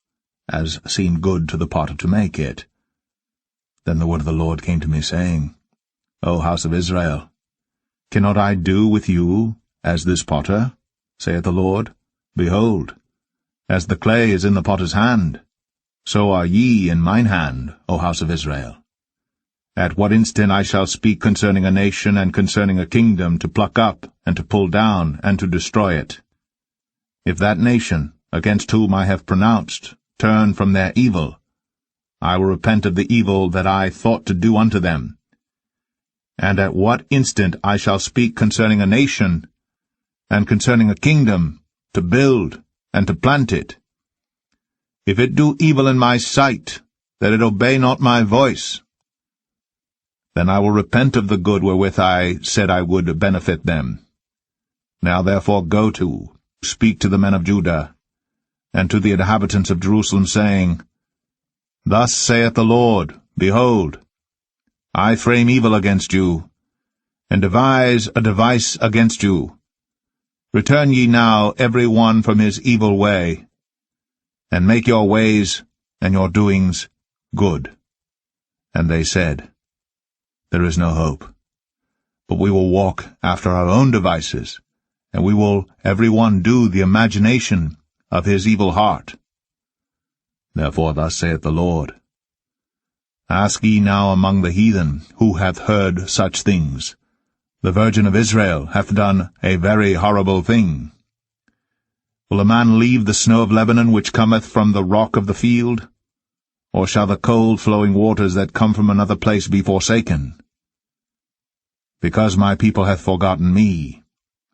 as seemed good to the potter to make it. Then the word of the Lord came to me, saying, O house of Israel, cannot I do with you as this potter, saith the Lord? Behold, as the clay is in the potter's hand, so are ye in mine hand, O house of Israel. At what instant I shall speak concerning a nation and concerning a kingdom, to pluck up, and to pull down, and to destroy it. If that nation, against whom I have pronounced, turn from their evil, I will repent of the evil that I thought to do unto them. And at what instant I shall speak concerning a nation, and concerning a kingdom, to build, and to plant it. If it do evil in my sight, that it obey not my voice, then I will repent of the good wherewith I said I would benefit them. Now therefore go to, speak to the men of Judah, and to the inhabitants of Jerusalem, saying, Thus saith the Lord, Behold, I frame evil against you, and devise a device against you. Return ye now every one from his evil way, and make your ways and your doings good. And they said, There is no hope, but we will walk after our own devices, and we will every one do the imagination of his evil heart. Therefore thus saith the Lord, Ask ye now among the heathen, who hath heard such things. The Virgin of Israel hath done a very horrible thing. Will a man leave the snow of Lebanon, which cometh from the rock of the field? Or shall the cold flowing waters that come from another place be forsaken? Because my people hath forgotten me,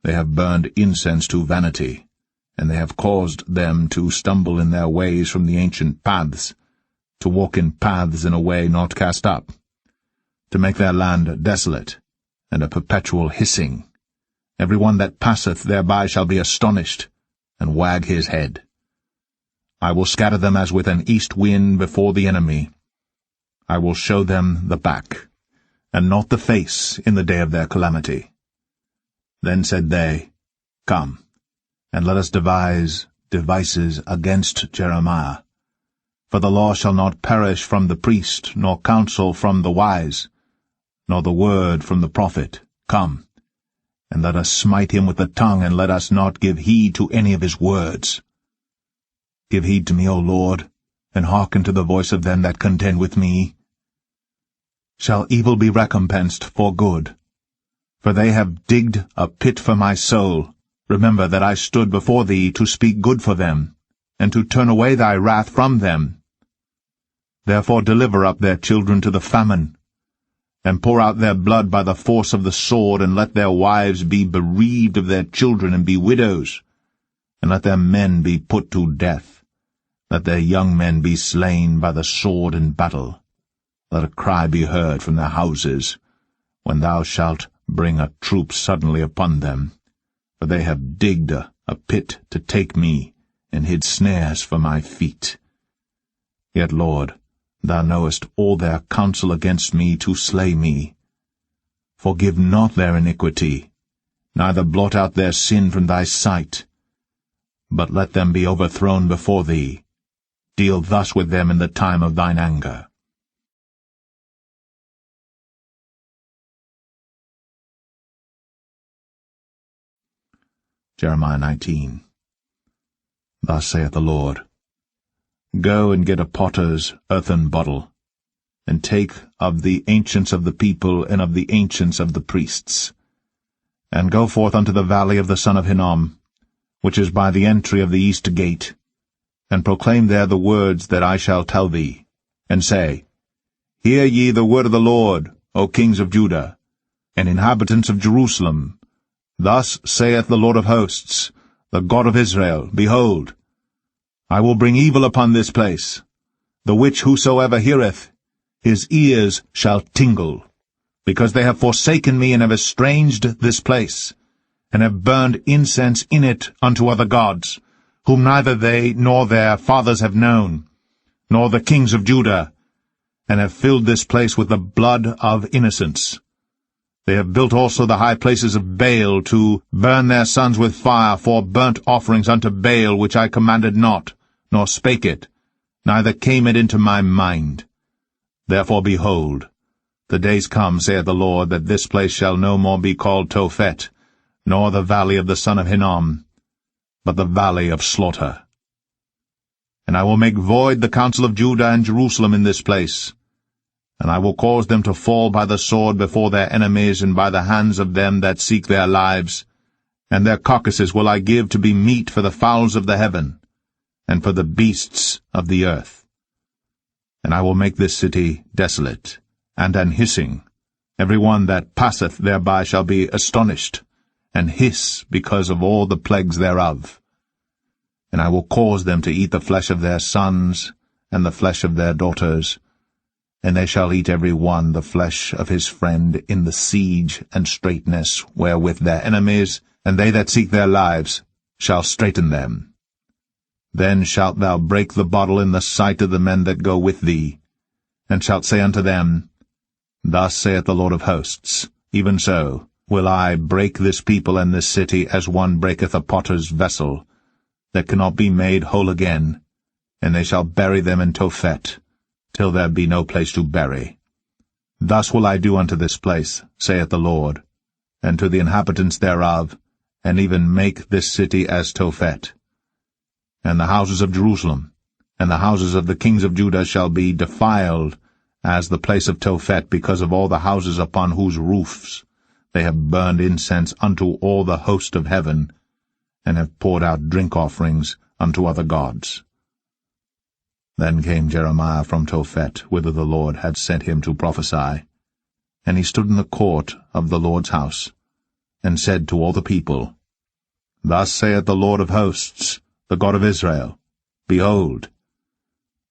they have burned incense to vanity, and they have caused them to stumble in their ways from the ancient paths, to walk in paths in a way not cast up, to make their land desolate, and a perpetual hissing. Every one that passeth thereby shall be astonished, and wag his head. I will scatter them as with an east wind before the enemy. I will show them the back, and not the face, in the day of their calamity. Then said they, Come, and let us devise devices against Jeremiah. For the law shall not perish from the priest, nor counsel from the wise, nor the word from the prophet. Come, and let us smite him with the tongue, and let us not give heed to any of his words. Give heed to me, O Lord, and hearken to the voice of them that contend with me. Shall evil be recompensed for good? For they have digged a pit for my soul. Remember that I stood before thee to speak good for them, and to turn away thy wrath from them. Therefore deliver up their children to the famine, and pour out their blood by the force of the sword, and let their wives be bereaved of their children, and be widows, and let their men be put to death. Let their young men be slain by the sword in battle. Let a cry be heard from their houses, when thou shalt bring a troop suddenly upon them. For they have digged a pit to take me, and hid snares for my feet. Yet, Lord, thou knowest all their counsel against me to slay me. Forgive not their iniquity, neither blot out their sin from thy sight. But let them be overthrown before thee. Deal thus with them in the time of thine anger. Jeremiah 19. Thus saith the Lord, Go and get a potter's earthen bottle, and take of the ancients of the people and of the ancients of the priests, and go forth unto the valley of the son of Hinnom, which is by the entry of the east gate, and proclaim there the words that I shall tell thee, and say, Hear ye the word of the Lord, O kings of Judah, and inhabitants of Jerusalem. Thus saith the Lord of hosts, the God of Israel, Behold, I will bring evil upon this place, the which whosoever heareth, his ears shall tingle, because they have forsaken me and have estranged this place, and have burned incense in it unto other gods, whom neither they nor their fathers have known, nor the kings of Judah, and have filled this place with the blood of innocents. They have built also the high places of Baal, to burn their sons with fire for burnt offerings unto Baal, which I commanded not, nor spake it, neither came it into my mind. Therefore, behold, the days come, saith the Lord, that this place shall no more be called Tophet, nor the valley of the son of Hinnom, but the valley of slaughter. And I will make void the counsel of Judah and Jerusalem in this place, and I will cause them to fall by the sword before their enemies, and by the hands of them that seek their lives. And their carcasses will I give to be meat for the fowls of the heaven, and for the beasts of the earth. And I will make this city desolate, and an hissing. Every one that passeth thereby shall be astonished, and hiss because of all the plagues thereof. And I will cause them to eat the flesh of their sons, and the flesh of their daughters, and they shall eat every one the flesh of his friend in the siege and straitness wherewith their enemies, and they that seek their lives, shall straiten them. Then shalt thou break the bottle in the sight of the men that go with thee, and shalt say unto them, Thus saith the Lord of hosts, even so will I break this people and this city, as one breaketh a potter's vessel, that cannot be made whole again, and they shall bury them in Tophet, till there be no place to bury. Thus will I do unto this place, saith the Lord, and to the inhabitants thereof, and even make this city as Tophet. And the houses of Jerusalem, and the houses of the kings of Judah shall be defiled as the place of Tophet, because of all the houses upon whose roofs they have burned incense unto all the host of heaven, and have poured out drink offerings unto other gods. Then came Jeremiah from Tophet, whither the Lord had sent him to prophesy. And he stood in the court of the Lord's house, and said to all the people, Thus saith the Lord of hosts, the God of Israel, Behold,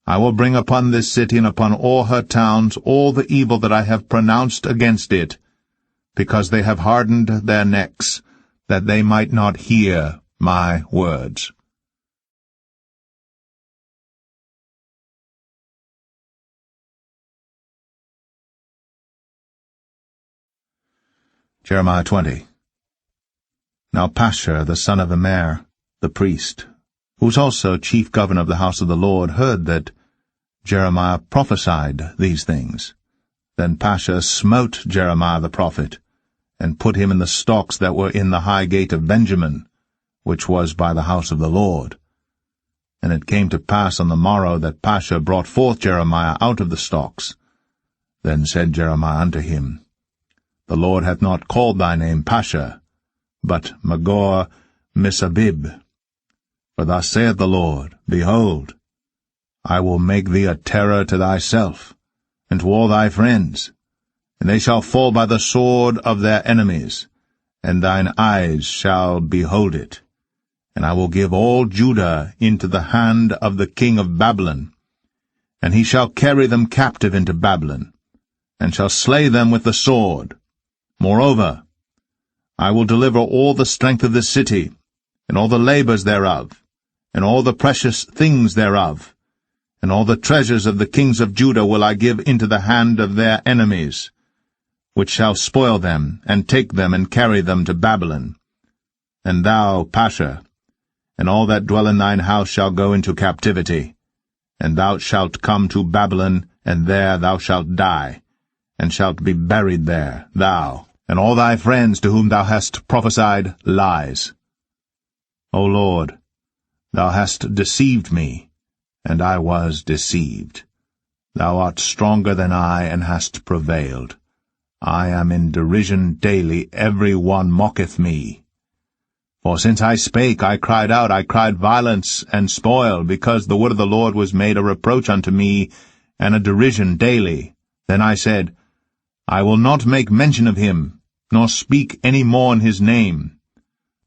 I will bring upon this city and upon all her towns all the evil that I have pronounced against it, because they have hardened their necks, that they might not hear my words. Jeremiah 20. Now Pashur the son of Immer, the priest, who was also chief governor of the house of the Lord, heard that Jeremiah prophesied these things. Then Pashur smote Jeremiah the prophet, and put him in the stocks that were in the high gate of Benjamin, which was by the house of the Lord. And it came to pass on the morrow that Pashur brought forth Jeremiah out of the stocks. Then said Jeremiah unto him, The Lord hath not called thy name Pashur, but Magor-Missabib. For thus saith the Lord, Behold, I will make thee a terror to thyself, and to all thy friends, and they shall fall by the sword of their enemies, and thine eyes shall behold it. And I will give all Judah into the hand of the king of Babylon, and he shall carry them captive into Babylon, and shall slay them with the sword. Moreover, I will deliver all the strength of this city, and all the labors thereof, and all the precious things thereof, and all the treasures of the kings of Judah will I give into the hand of their enemies, which shall spoil them, and take them, and carry them to Babylon. And thou, Pashur, and all that dwell in thine house shall go into captivity, and thou shalt come to Babylon, and there thou shalt die, and shalt be buried there, thou, and all thy friends to whom thou hast prophesied lies. O Lord, thou hast deceived me, and I was deceived. Thou art stronger than I, and hast prevailed. I am in derision daily, every one mocketh me. For since I spake, I cried out, I cried violence and spoil, because the word of the Lord was made a reproach unto me, and a derision daily. Then I said, I will not make mention of him, nor speak any more in his name.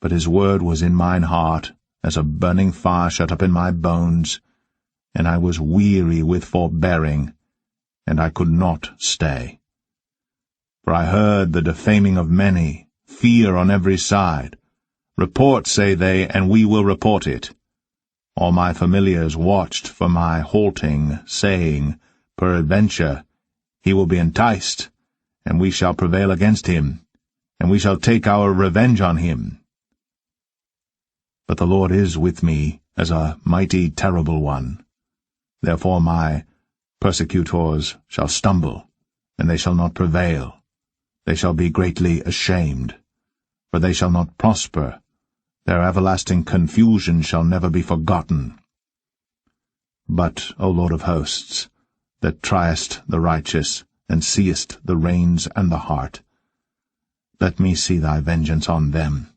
But his word was in mine heart, as a burning fire shut up in my bones, and I was weary with forbearing, and I could not stay. For I heard the defaming of many, fear on every side. Report, say they, and we will report it. All my familiars watched for my halting, saying, Peradventure, he will be enticed, and we shall prevail against him, and we shall take our revenge on him. But the Lord is with me as a mighty terrible one. Therefore my persecutors shall stumble, and they shall not prevail. They shall be greatly ashamed, for they shall not prosper. Their everlasting confusion shall never be forgotten. But, O Lord of hosts, that triest the righteous, and seest the reins and the heart, let me see thy vengeance on them,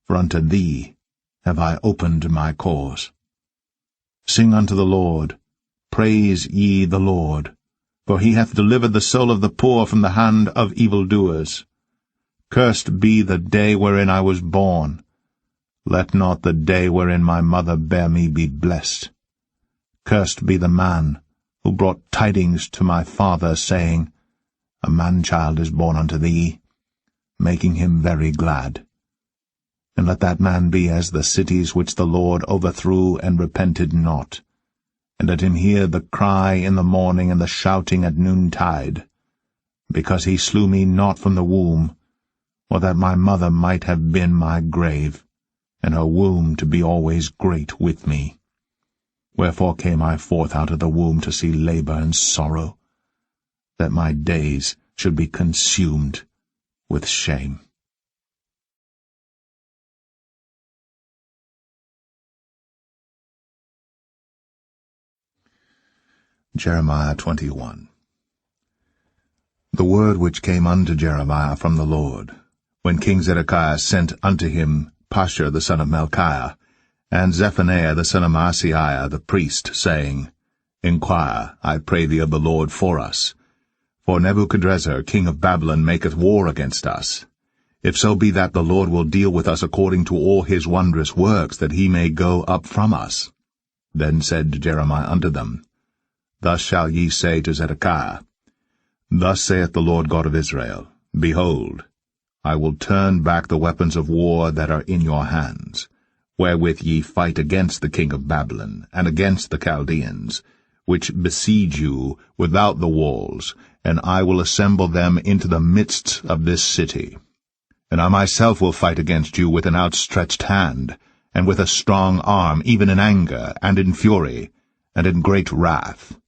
for unto thee have I opened my cause. Sing unto the Lord, praise ye the Lord, for he hath delivered the soul of the poor from the hand of evildoers. Cursed be the day wherein I was born. Let not the day wherein my mother bare me be blessed. Cursed be the man who brought tidings to my father, saying, A man-child is born unto thee, making him very glad. And let that man be as the cities which the Lord overthrew and repented not. And let him hear the cry in the morning and the shouting at noontide, because he slew me not from the womb, or that my mother might have been my grave, and her womb to be always great with me. Wherefore came I forth out of the womb to see labor and sorrow, that my days should be consumed with shame. Jeremiah 21. The word which came unto Jeremiah from the Lord, when King Zedekiah sent unto him Pashur the son of Malchiah, and Zephaniah the son of Maaseiah the priest, saying, Inquire, I pray thee, of the Lord for us. For Nebuchadrezzar king of Babylon maketh war against us. If so be that the Lord will deal with us according to all his wondrous works, that he may go up from us. Then said Jeremiah unto them, Thus shall ye say to Zedekiah, Thus saith the Lord God of Israel, Behold, I will turn back the weapons of war that are in your hands, wherewith ye fight against the king of Babylon, and against the Chaldeans, which besiege you without the walls, and I will assemble them into the midst of this city. And I myself will fight against you with an outstretched hand, and with a strong arm, even in anger, and in fury, and in great wrath.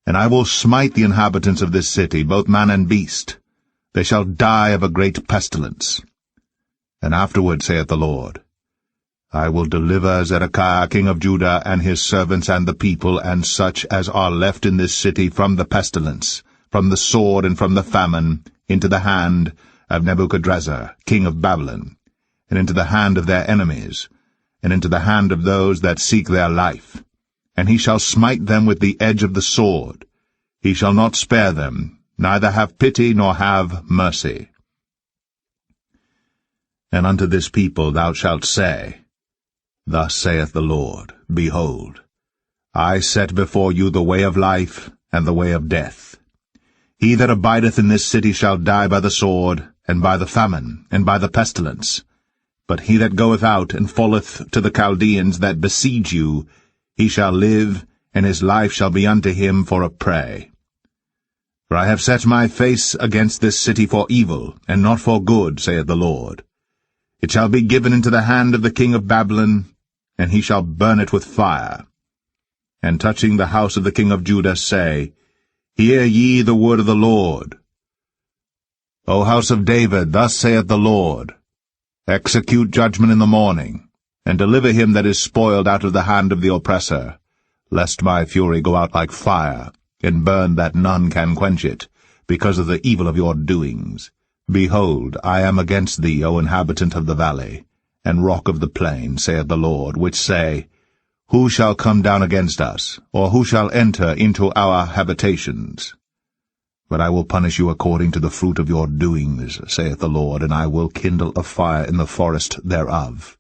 And I will smite the inhabitants of this city, both man and beast. They shall die of a great pestilence. And afterward, saith the Lord, I will deliver Zedekiah king of Judah, and his servants, and the people, and such as are left in this city, from the pestilence, from the sword, and from the famine, into the hand of Nebuchadrezzar king of Babylon, and into the hand of their enemies, and into the hand of those that seek their life. And he shall smite them with the edge of the sword. He shall not spare them, neither have pity nor have mercy. And unto this people thou shalt say, Thus saith the Lord, Behold, I set before you the way of life and the way of death. He that abideth in this city shall die by the sword, and by the famine, and by the pestilence. But he that goeth out and falleth to the Chaldeans that besiege you, he shall live, and his life shall be unto him for a prey. For I have set my face against this city for evil, and not for good, saith the Lord. It shall be given into the hand of the king of Babylon, and he shall burn it with fire. And touching the house of the king of Judah, say, Hear ye the word of the Lord. O house of David, thus saith the Lord, Execute judgment in the morning, and deliver him that is spoiled out of the hand of the oppressor, lest my fury go out like fire, and burn that none can quench it, because of the evil of your doings. Behold, I am against thee, O inhabitant of the valley, and rock of the plain, saith the Lord, which say, Who shall come down against us, or who shall enter into our habitations? But I will punish you according to the fruit of your doings, saith the Lord, and I will kindle a fire in the forest thereof,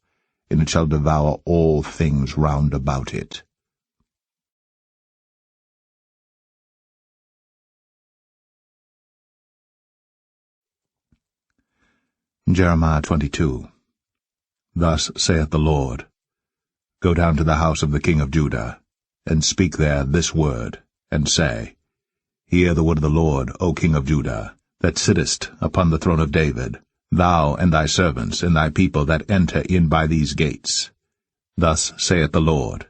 and it shall devour all things round about it. Jeremiah 22. Thus saith the Lord, Go down to the house of the king of Judah, and speak there this word, and say, Hear the word of the Lord, O king of Judah. that sittest upon the throne of David, thou and thy servants and thy people that enter in by these gates. Thus saith the Lord,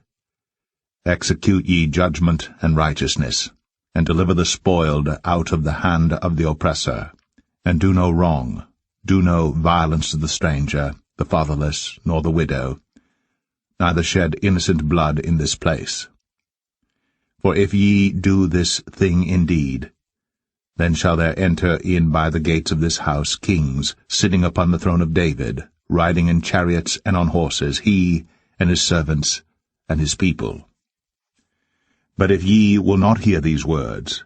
Execute ye judgment and righteousness, and deliver the spoiled out of the hand of the oppressor, and do no wrong, do no violence to the stranger, the fatherless, nor the widow, neither shed innocent blood in this place. For if ye do this thing indeed, then shall there enter in by the gates of this house kings sitting upon the throne of David, riding in chariots and on horses, he and his servants and his people. But if ye will not hear these words,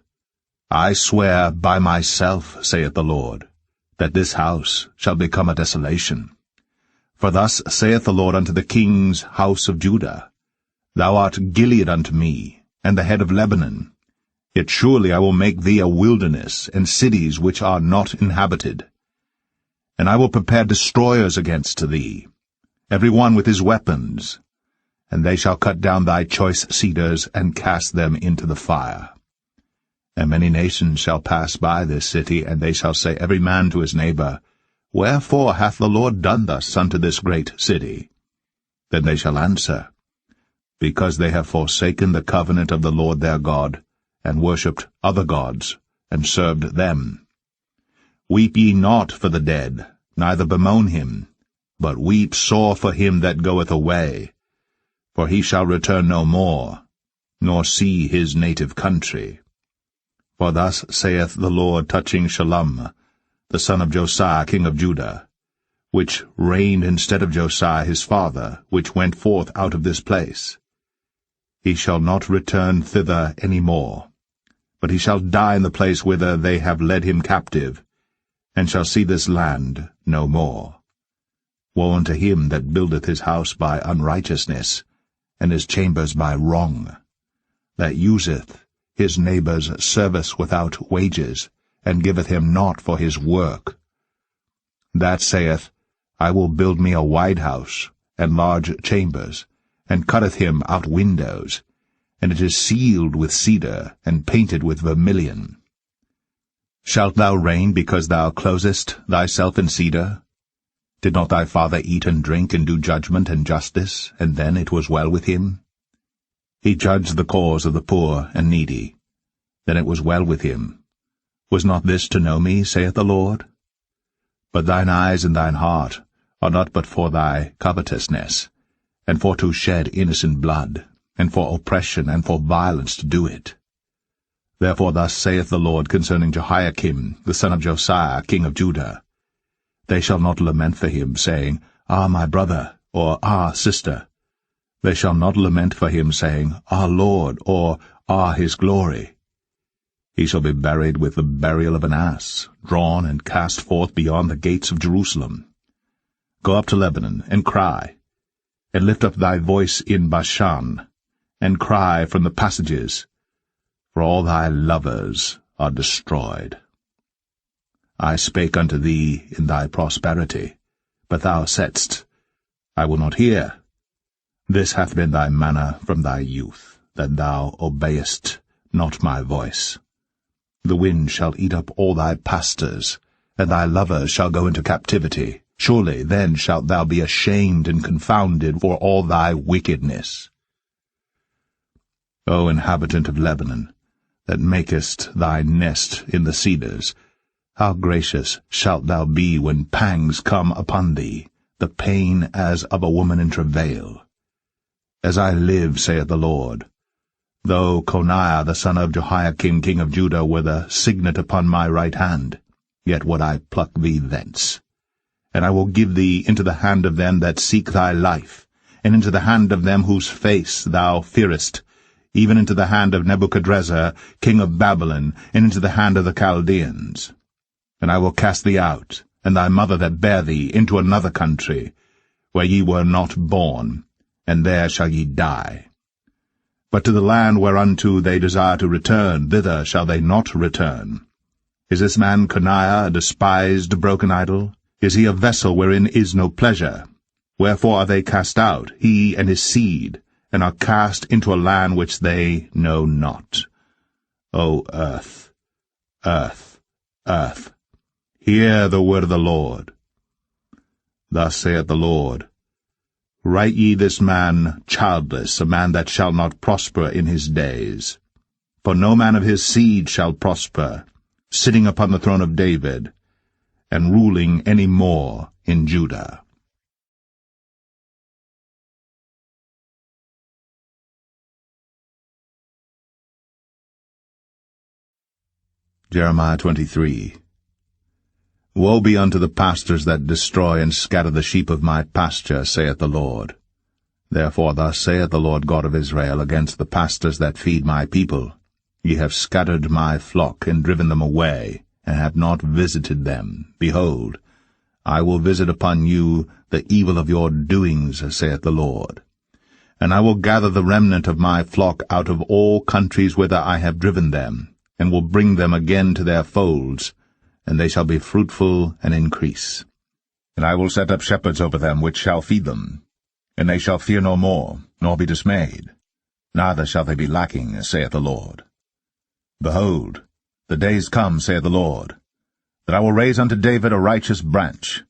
I swear by myself, saith the Lord, that this house shall become a desolation. For thus saith the Lord unto the king's house of Judah, Thou art Gilead unto me, and the head of Lebanon. Yet surely I will make thee a wilderness, and cities which are not inhabited. And I will prepare destroyers against thee, every one with his weapons, and they shall cut down thy choice cedars, and cast them into the fire. And many nations shall pass by this city, and they shall say every man to his neighbor, Wherefore hath the Lord done thus unto this great city? Then they shall answer, Because they have forsaken the covenant of the Lord their God, and worshipped other gods, and served them. Weep ye not for the dead, neither bemoan him, but weep sore for him that goeth away, for he shall return no more, nor see his native country. For thus saith the Lord touching Shallum, the son of Josiah king of Judah, which reigned instead of Josiah his father, which went forth out of this place. He shall not return thither any more, but he shall die in the place whither they have led him captive, and shall see this land no more. Woe unto him that buildeth his house by unrighteousness, and his chambers by wrong, that useth his neighbour's service without wages, and giveth him naught for his work. That saith, I will build me a wide house, and large chambers, and cutteth him out windows, and it is sealed with cedar, and painted with vermilion. Shalt thou reign because thou closest thyself in cedar? Did not thy father eat and drink, and do judgment and justice, and then it was well with him? He judged the cause of the poor and needy. Then it was well with him. Was not this to know me, saith the Lord? But thine eyes and thine heart are not but for thy covetousness, and for to shed innocent blood, and for oppression and for violence to do it. Therefore thus saith the Lord concerning Jehoiakim, the son of Josiah, king of Judah, They shall not lament for him, saying, Ah, my brother, or Ah, sister. They shall not lament for him, saying, Ah, Lord, or Ah, his glory. He shall be buried with the burial of an ass, drawn and cast forth beyond the gates of Jerusalem. Go up to Lebanon, and cry, and lift up thy voice in Bashan, and cry from the passages, for all thy lovers are destroyed. I spake unto thee in thy prosperity, but thou saidst, I will not hear. This hath been thy manner from thy youth, that thou obeyest not my voice. The wind shall eat up all thy pastors, and thy lovers shall go into captivity. Surely then shalt thou be ashamed and confounded for all thy wickedness. O inhabitant of Lebanon, that makest thy nest in the cedars, how gracious shalt thou be when pangs come upon thee, the pain as of a woman in travail. As I live, saith the Lord, though Coniah the son of Jehoiakim king of Judah were the signet upon my right hand, yet would I pluck thee thence. And I will give thee into the hand of them that seek thy life, and into the hand of them whose face thou fearest, even into the hand of Nebuchadrezzar king of Babylon, and into the hand of the Chaldeans. And I will cast thee out, and thy mother that bare thee, into another country, where ye were not born, and there shall ye die. But to the land whereunto they desire to return, thither shall they not return. Is this man Coniah a despised broken idol? Is he a vessel wherein is no pleasure? Wherefore are they cast out, he and his seed, and are cast into a land which they know not? O earth, earth, Earth, hear the word of the Lord. Thus saith the Lord, Write ye this man childless, a man that shall not prosper in his days. For no man of his seed shall prosper, sitting upon the throne of David, and ruling any more in Judah. Jeremiah 23. Woe be unto the pastors that destroy and scatter the sheep of my pasture, saith the Lord. Therefore thus saith the Lord God of Israel against the pastors that feed my people, Ye have scattered my flock, and driven them away, and have not visited them. Behold, I will visit upon you the evil of your doings, saith the Lord. And I will gather the remnant of my flock out of all countries whither I have driven them, and will bring them again to their folds, and they shall be fruitful and increase. And I will set up shepherds over them which shall feed them, and they shall fear no more, nor be dismayed, neither shall they be lacking, saith the Lord. Behold, the days come, saith the Lord, that I will raise unto David a righteous branch,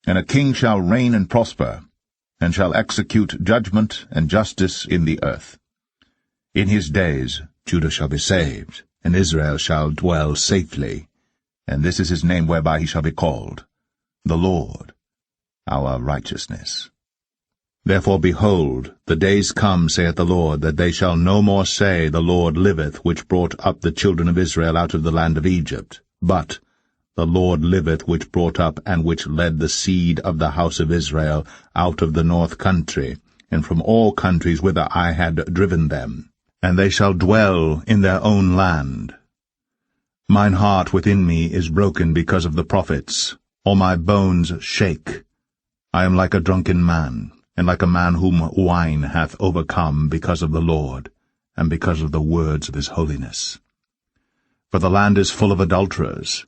and a king shall reign and prosper, and shall execute judgment and justice in the earth. In his days Judah shall be saved, and Israel shall dwell safely, and this is his name whereby he shall be called, the Lord, our righteousness. Therefore, behold, the days come, saith the Lord, that they shall no more say, The Lord liveth, which brought up the children of Israel out of the land of Egypt, but, The Lord liveth, which brought up and which led the seed of the house of Israel out of the north country, and from all countries whither I had driven them, and they shall dwell in their own land. Mine heart within me is broken because of the prophets, all my bones shake. I am like a drunken man, and like a man whom wine hath overcome, because of the Lord, and because of the words of his holiness. For the land is full of adulterers,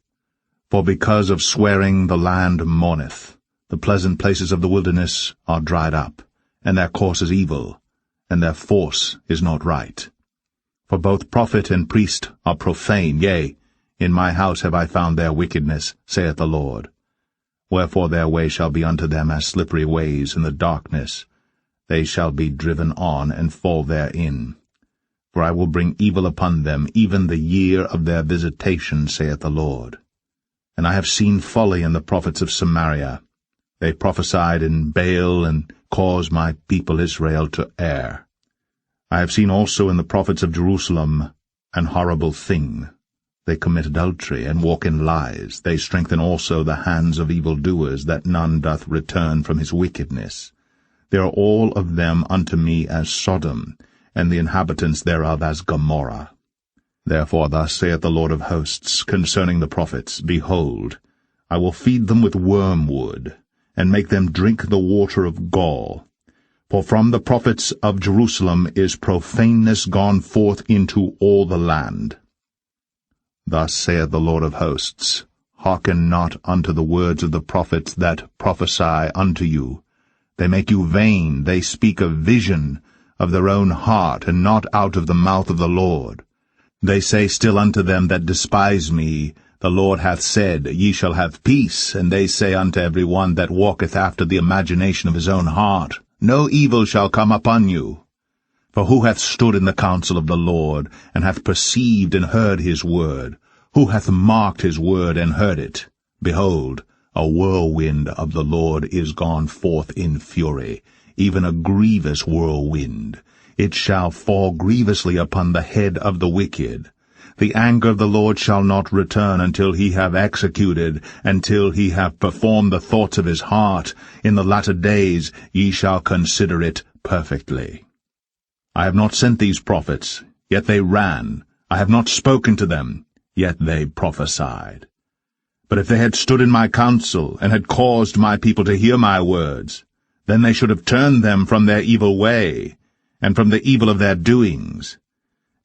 for because of swearing the land mourneth. The pleasant places of the wilderness are dried up, and their course is evil, and their force is not right. For both prophet and priest are profane, yea, in my house have I found their wickedness, saith the Lord. Wherefore their way shall be unto them as slippery ways in the darkness. They shall be driven on, and fall therein. For I will bring evil upon them, even the year of their visitation, saith the Lord. And I have seen folly in the prophets of Samaria. They prophesied in Baal, and caused my people Israel to err. I have seen also in the prophets of Jerusalem an horrible thing. They commit adultery, and walk in lies. They strengthen also the hands of evildoers, that none doth return from his wickedness. They are all of them unto me as Sodom, and the inhabitants thereof as Gomorrah. Therefore thus saith the Lord of hosts concerning the prophets, Behold, I will feed them with wormwood, and make them drink the water of gall. For from the prophets of Jerusalem is profaneness gone forth into all the land. Thus saith the Lord of hosts, Hearken not unto the words of the prophets that prophesy unto you. They make you vain, they speak a vision of their own heart, and not out of the mouth of the Lord. They say still unto them that despise me, The Lord hath said, Ye shall have peace. And they say unto every one that walketh after the imagination of his own heart, No evil shall come upon you. For who hath stood in the counsel of the Lord, and hath perceived and heard his word? Who hath marked his word and heard it? Behold, a whirlwind of the Lord is gone forth in fury, even a grievous whirlwind. It shall fall grievously upon the head of the wicked. The anger of the Lord shall not return until he have executed, until he have performed the thoughts of his heart. In the latter days ye shall consider it perfectly. I have not sent these prophets, yet they ran. I have not spoken to them, yet they prophesied. But if they had stood in my counsel, and had caused my people to hear my words, then they should have turned them from their evil way, and from the evil of their doings.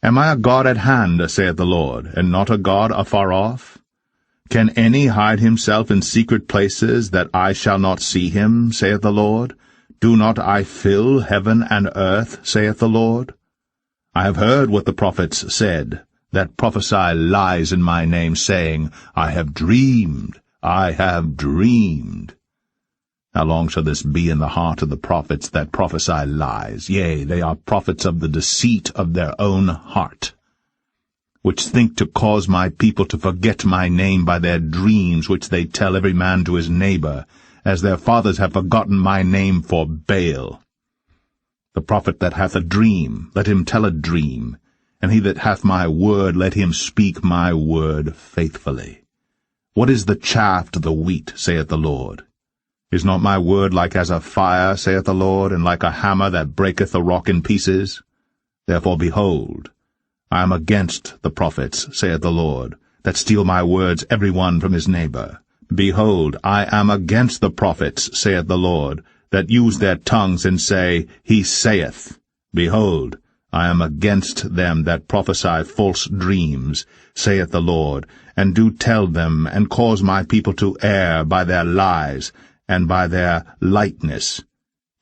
Am I a God at hand, saith the Lord, and not a God afar off? Can any hide himself in secret places, that I shall not see him, saith the Lord? Do not I fill heaven and earth, saith the Lord? I have heard what the prophets said, that prophesy lies in my name, saying, I have dreamed, I have dreamed. How long shall this be in the heart of the prophets that prophesy lies? Yea, they are prophets of the deceit of their own heart, which think to cause my people to forget my name by their dreams, which they tell every man to his neighbor, as their fathers have forgotten my name for Baal. The prophet that hath a dream, let him tell a dream, and he that hath my word, let him speak my word faithfully. What is the chaff to the wheat, saith the Lord? Is not my word like as a fire, saith the Lord, and like a hammer that breaketh a rock in pieces? Therefore, behold, I am against the prophets, saith the Lord, that steal my words every one from his neighbor. Behold, I am against the prophets, saith the Lord, that use their tongues and say, He saith. Behold, I am against them that prophesy false dreams, saith the Lord, and do tell them, and cause my people to err by their lies, and by their lightness.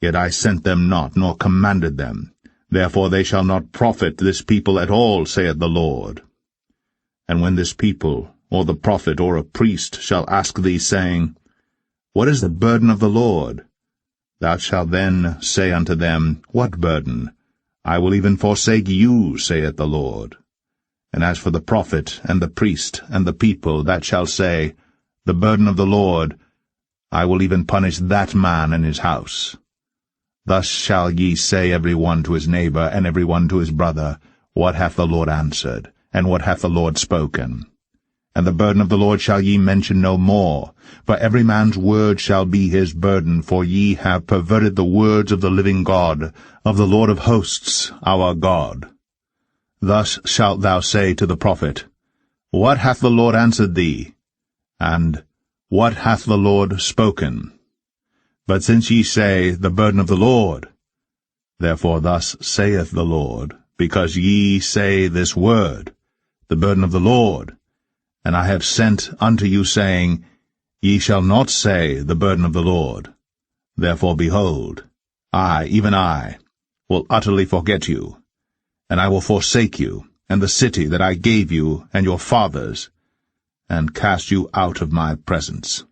Yet I sent them not, nor commanded them. Therefore they shall not profit this people at all, saith the Lord. And when this people, or the prophet, or a priest, shall ask thee, saying, What is the burden of the Lord? Thou shalt then say unto them, What burden? I will even forsake you, saith the Lord. And as for the prophet, and the priest, and the people, that shall say, The burden of the Lord, I will even punish that man and his house. Thus shall ye say every one to his neighbor, and every one to his brother, What hath the Lord answered, and what hath the Lord spoken? And the burden of the Lord shall ye mention no more, for every man's word shall be his burden, for ye have perverted the words of the living God, of the Lord of hosts, our God. Thus shalt thou say to the prophet, What hath the Lord answered thee? And, What hath the Lord spoken? But since ye say, The burden of the Lord, therefore thus saith the Lord, because ye say this word, The burden of the Lord, and I have sent unto you, saying, Ye shall not say, The burden of the Lord. Therefore, behold, I, even I, will utterly forget you, and I will forsake you, and the city that I gave you and your fathers, and cast you out of my presence.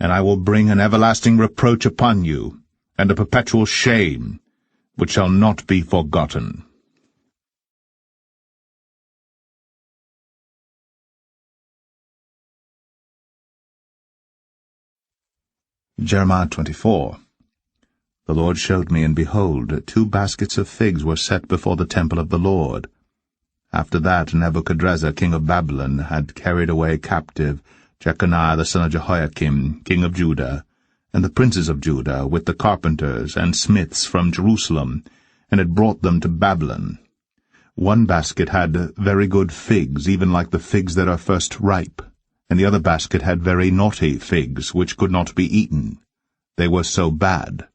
And I will bring an everlasting reproach upon you, and a perpetual shame, which shall not be forgotten. Jeremiah 24. The Lord showed me, and behold, 2 baskets of figs were set before the temple of the Lord. After that Nebuchadrezzar king of Babylon had carried away captive Jeconiah the son of Jehoiakim, king of Judah, and the princes of Judah, with the carpenters and smiths from Jerusalem, and had brought them to Babylon. 1 basket had very good figs, even like the figs that are first ripe, and the other basket had very naughty figs, which could not be eaten. They were so bad.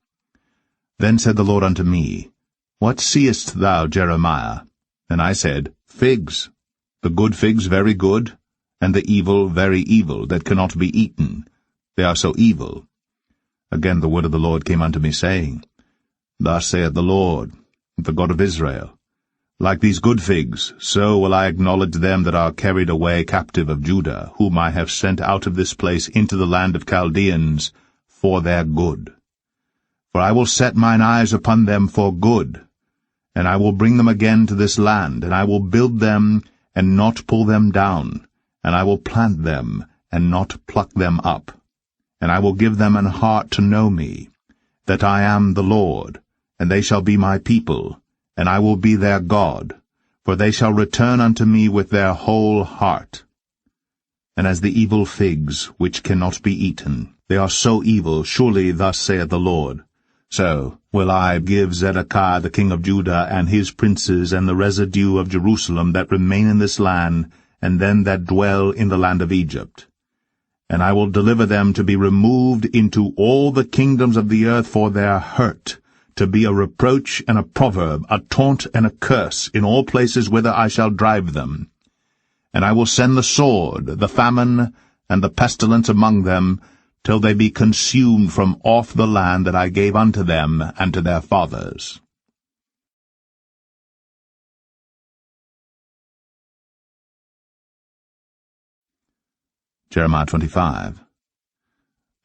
Then said the Lord unto me, What seest thou, Jeremiah? And I said, Figs, the good figs very good, and the evil very evil, that cannot be eaten. They are so evil. Again the word of the Lord came unto me, saying, Thus saith the Lord, the God of Israel, Like these good figs, so will I acknowledge them that are carried away captive of Judah, whom I have sent out of this place into the land of Chaldeans, for their good. For I will set mine eyes upon them for good, and I will bring them again to this land, and I will build them, and not pull them down, and I will plant them, and not pluck them up. And I will give them an heart to know me, that I am the Lord, and they shall be my people, and I will be their God, for they shall return unto me with their whole heart. And as the evil figs, which cannot be eaten, they are so evil, surely thus saith the Lord, so will I give Zedekiah the king of Judah, and his princes, and the residue of Jerusalem that remain in this land, and them that dwell in the land of Egypt. And I will deliver them to be removed into all the kingdoms of the earth for their hurt, to be a reproach and a proverb, a taunt and a curse, in all places whither I shall drive them. And I will send the sword, the famine, and the pestilence among them, till they be consumed from off the land that I gave unto them and to their fathers. Jeremiah 25.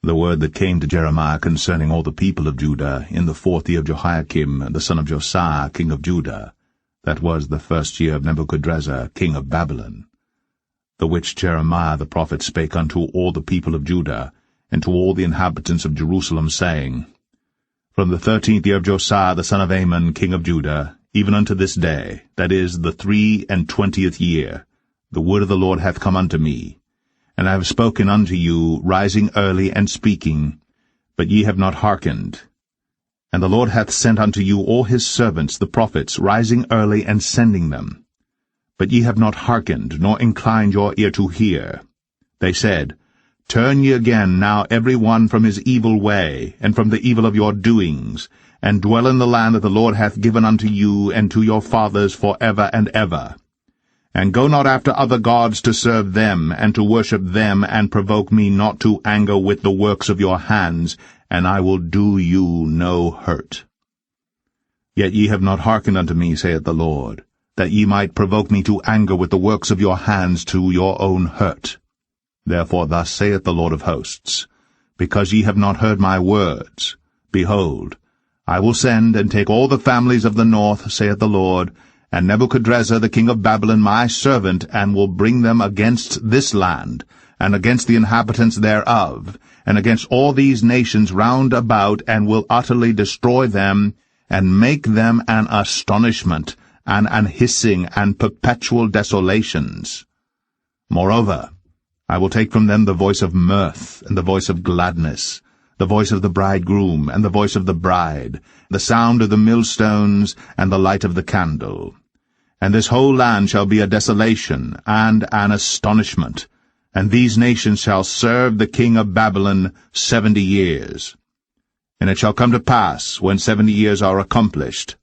The word that came to Jeremiah concerning all the people of Judah in the 4th year of Jehoiakim, the son of Josiah, king of Judah, that was the 1st year of Nebuchadrezzar, king of Babylon, the which Jeremiah the prophet spake unto all the people of Judah, and to all the inhabitants of Jerusalem, saying, From the 13th year of Josiah the son of Ammon, king of Judah, even unto this day, that is, the 23 year, the word of the Lord hath come unto me. And I have spoken unto you, rising early and speaking, but ye have not hearkened. And the Lord hath sent unto you all his servants, the prophets, rising early and sending them. But ye have not hearkened, nor inclined your ear to hear. They said, Turn ye again now every one from his evil way, and from the evil of your doings, and dwell in the land that the Lord hath given unto you and to your fathers for ever and ever. And go not after other gods to serve them, and to worship them, and provoke me not to anger with the works of your hands, and I will do you no hurt. Yet ye have not hearkened unto me, saith the Lord, that ye might provoke me to anger with the works of your hands to your own hurt. Therefore thus saith the Lord of hosts, Because ye have not heard my words, behold, I will send and take all the families of the north, saith the Lord, and Nebuchadrezzar the king of Babylon my servant, and will bring them against this land, and against the inhabitants thereof, and against all these nations round about, and will utterly destroy them, and make them an astonishment, and an hissing, and perpetual desolations. Moreover, I will take from them the voice of mirth, and the voice of gladness, the voice of the bridegroom, and the voice of the bride, the sound of the millstones, and the light of the candle. And this whole land shall be a desolation, and an astonishment, and these nations shall serve the king of Babylon 70 years. And it shall come to pass, when 70 years are accomplished,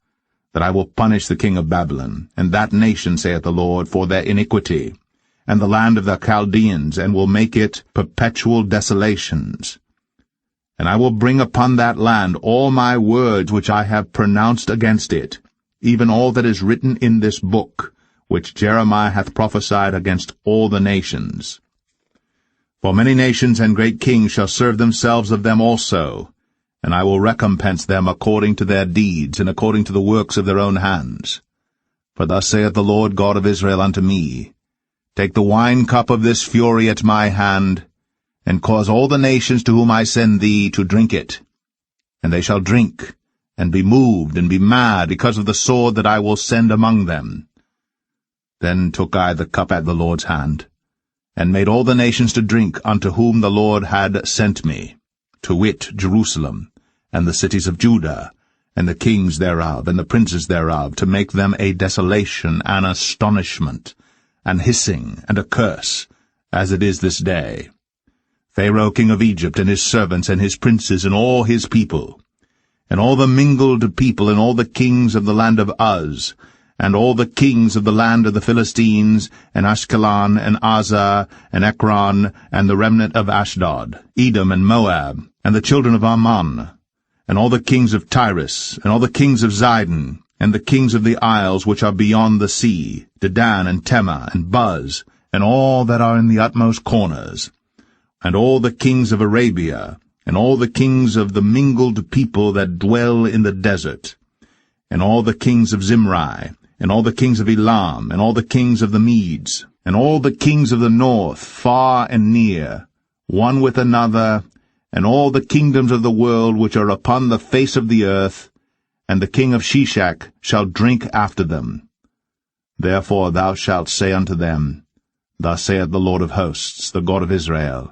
that I will punish the king of Babylon, and that nation, saith the Lord, for their iniquity, and the land of the Chaldeans, and will make it perpetual desolations. And I will bring upon that land all my words which I have pronounced against it, even all that is written in this book, which Jeremiah hath prophesied against all the nations. For many nations and great kings shall serve themselves of them also, and I will recompense them according to their deeds, and according to the works of their own hands. For thus saith the Lord God of Israel unto me, Take the wine cup of this fury at my hand, and cause all the nations to whom I send thee to drink it. And they shall drink, and be moved, and be mad, because of the sword that I will send among them. Then took I the cup at the Lord's hand, and made all the nations to drink unto whom the Lord had sent me, to wit, Jerusalem, and the cities of Judah, and the kings thereof, and the princes thereof, to make them a desolation, an astonishment, an hissing, and a curse, as it is this day. Pharaoh king of Egypt, and his servants, and his princes, and all his people, and all the mingled people, and all the kings of the land of Uz, and all the kings of the land of the Philistines, and Ashkelon, and Azar, and Ekron, and the remnant of Ashdod, Edom, and Moab, and the children of Ammon, and all the kings of Tyrus, and all the kings of Zidon, and the kings of the isles which are beyond the sea, Dedan, and Tema, and Buz, and all that are in the utmost corners, and all the kings of Arabia, and all the kings of the mingled people that dwell in the desert, and all the kings of Zimri, and all the kings of Elam, and all the kings of the Medes, and all the kings of the north, far and near, one with another, and all the kingdoms of the world which are upon the face of the earth, and the king of Shishak shall drink after them. Therefore thou shalt say unto them, Thus saith the Lord of hosts, the God of Israel,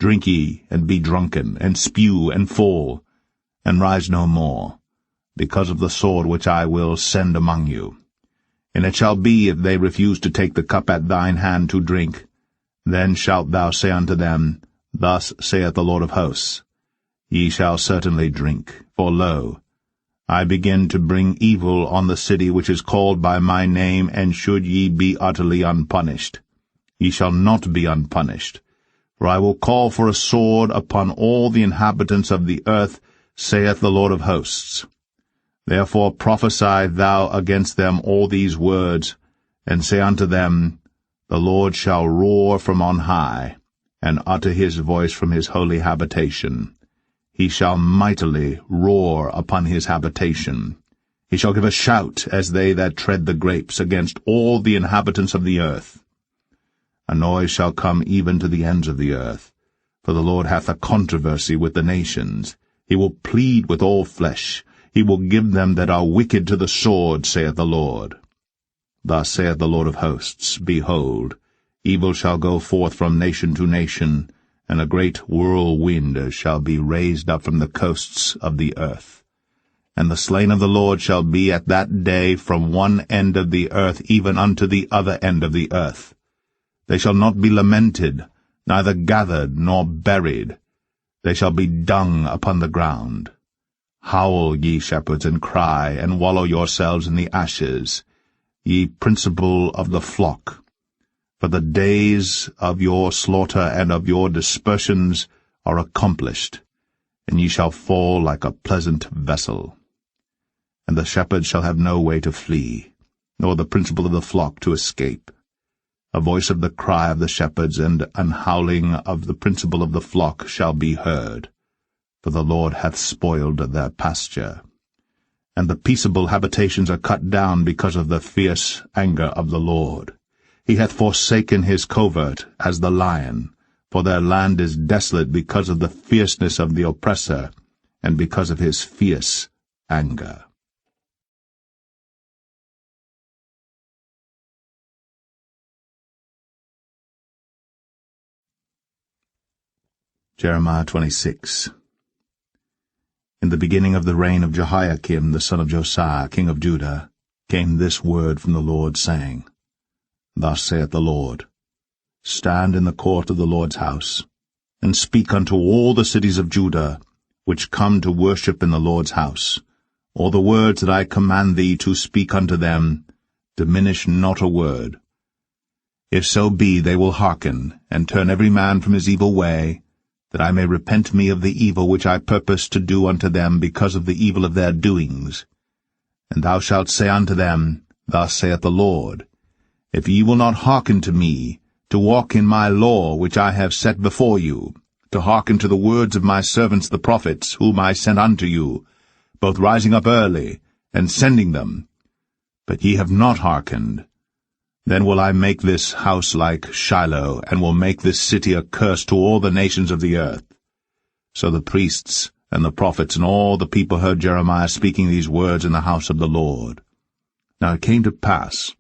Drink ye, and be drunken, and spew, and fall, and rise no more, because of the sword which I will send among you. And it shall be, if they refuse to take the cup at thine hand to drink, then shalt thou say unto them, Thus saith the Lord of hosts, Ye shall certainly drink, for lo, I begin to bring evil on the city which is called by my name, and should ye be utterly unpunished, ye shall not be unpunished. For I will call for a sword upon all the inhabitants of the earth, saith the Lord of hosts. Therefore prophesy thou against them all these words, and say unto them, The Lord shall roar from on high, and utter his voice from his holy habitation. He shall mightily roar upon his habitation. He shall give a shout as they that tread the grapes against all the inhabitants of the earth. A noise shall come even to the ends of the earth, for the Lord hath a controversy with the nations. He will plead with all flesh. He will give them that are wicked to the sword, saith the Lord. Thus saith the Lord of hosts, Behold, evil shall go forth from nation to nation, and a great whirlwind shall be raised up from the coasts of the earth. And the slain of the Lord shall be at that day from one end of the earth even unto the other end of the earth. They shall not be lamented, neither gathered nor buried. They shall be dung upon the ground. Howl, ye shepherds, and cry, and wallow yourselves in the ashes, ye principal of the flock. For the days of your slaughter and of your dispersions are accomplished, and ye shall fall like a pleasant vessel. And the shepherds shall have no way to flee, nor the principal of the flock to escape. A voice of the cry of the shepherds and an howling of the principal of the flock shall be heard, for the Lord hath spoiled their pasture. And the peaceable habitations are cut down because of the fierce anger of the Lord. He hath forsaken his covert as the lion, for their land is desolate because of the fierceness of the oppressor, and because of his fierce anger. Jeremiah 26. In the beginning of the reign of Jehoiakim the son of Josiah, king of Judah, came this word from the Lord, saying, Thus saith the Lord, Stand in the court of the Lord's house, and speak unto all the cities of Judah, which come to worship in the Lord's house, all the words that I command thee to speak unto them, diminish not a word. If so be they will hearken, and turn every man from his evil way, that I may repent me of the evil which I purpose to do unto them because of the evil of their doings. And thou shalt say unto them, Thus saith the Lord, If ye will not hearken to me, to walk in my law which I have set before you, to hearken to the words of my servants the prophets, whom I sent unto you, both rising up early, and sending them, but ye have not hearkened, then will I make this house like Shiloh, and will make this city a curse to all the nations of the earth. So the priests and the prophets and all the people heard Jeremiah speaking these words in the house of the Lord. Now it came to pass,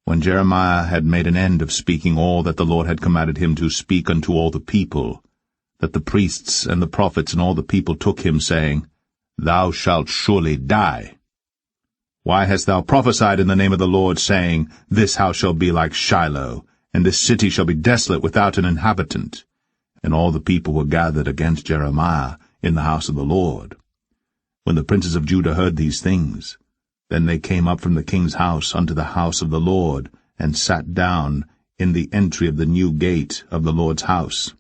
when Jeremiah had made an end of speaking all that the Lord had commanded him to speak unto all the people, that the priests and the prophets and all the people took him, saying, Thou shalt surely die. Why hast thou prophesied in the name of the Lord, saying, This house shall be like Shiloh, and this city shall be desolate without an inhabitant? And all the people were gathered against Jeremiah in the house of the Lord. When the princes of Judah heard these things, then they came up from the king's house unto the house of the Lord, and sat down in the entry of the new gate of the Lord's house.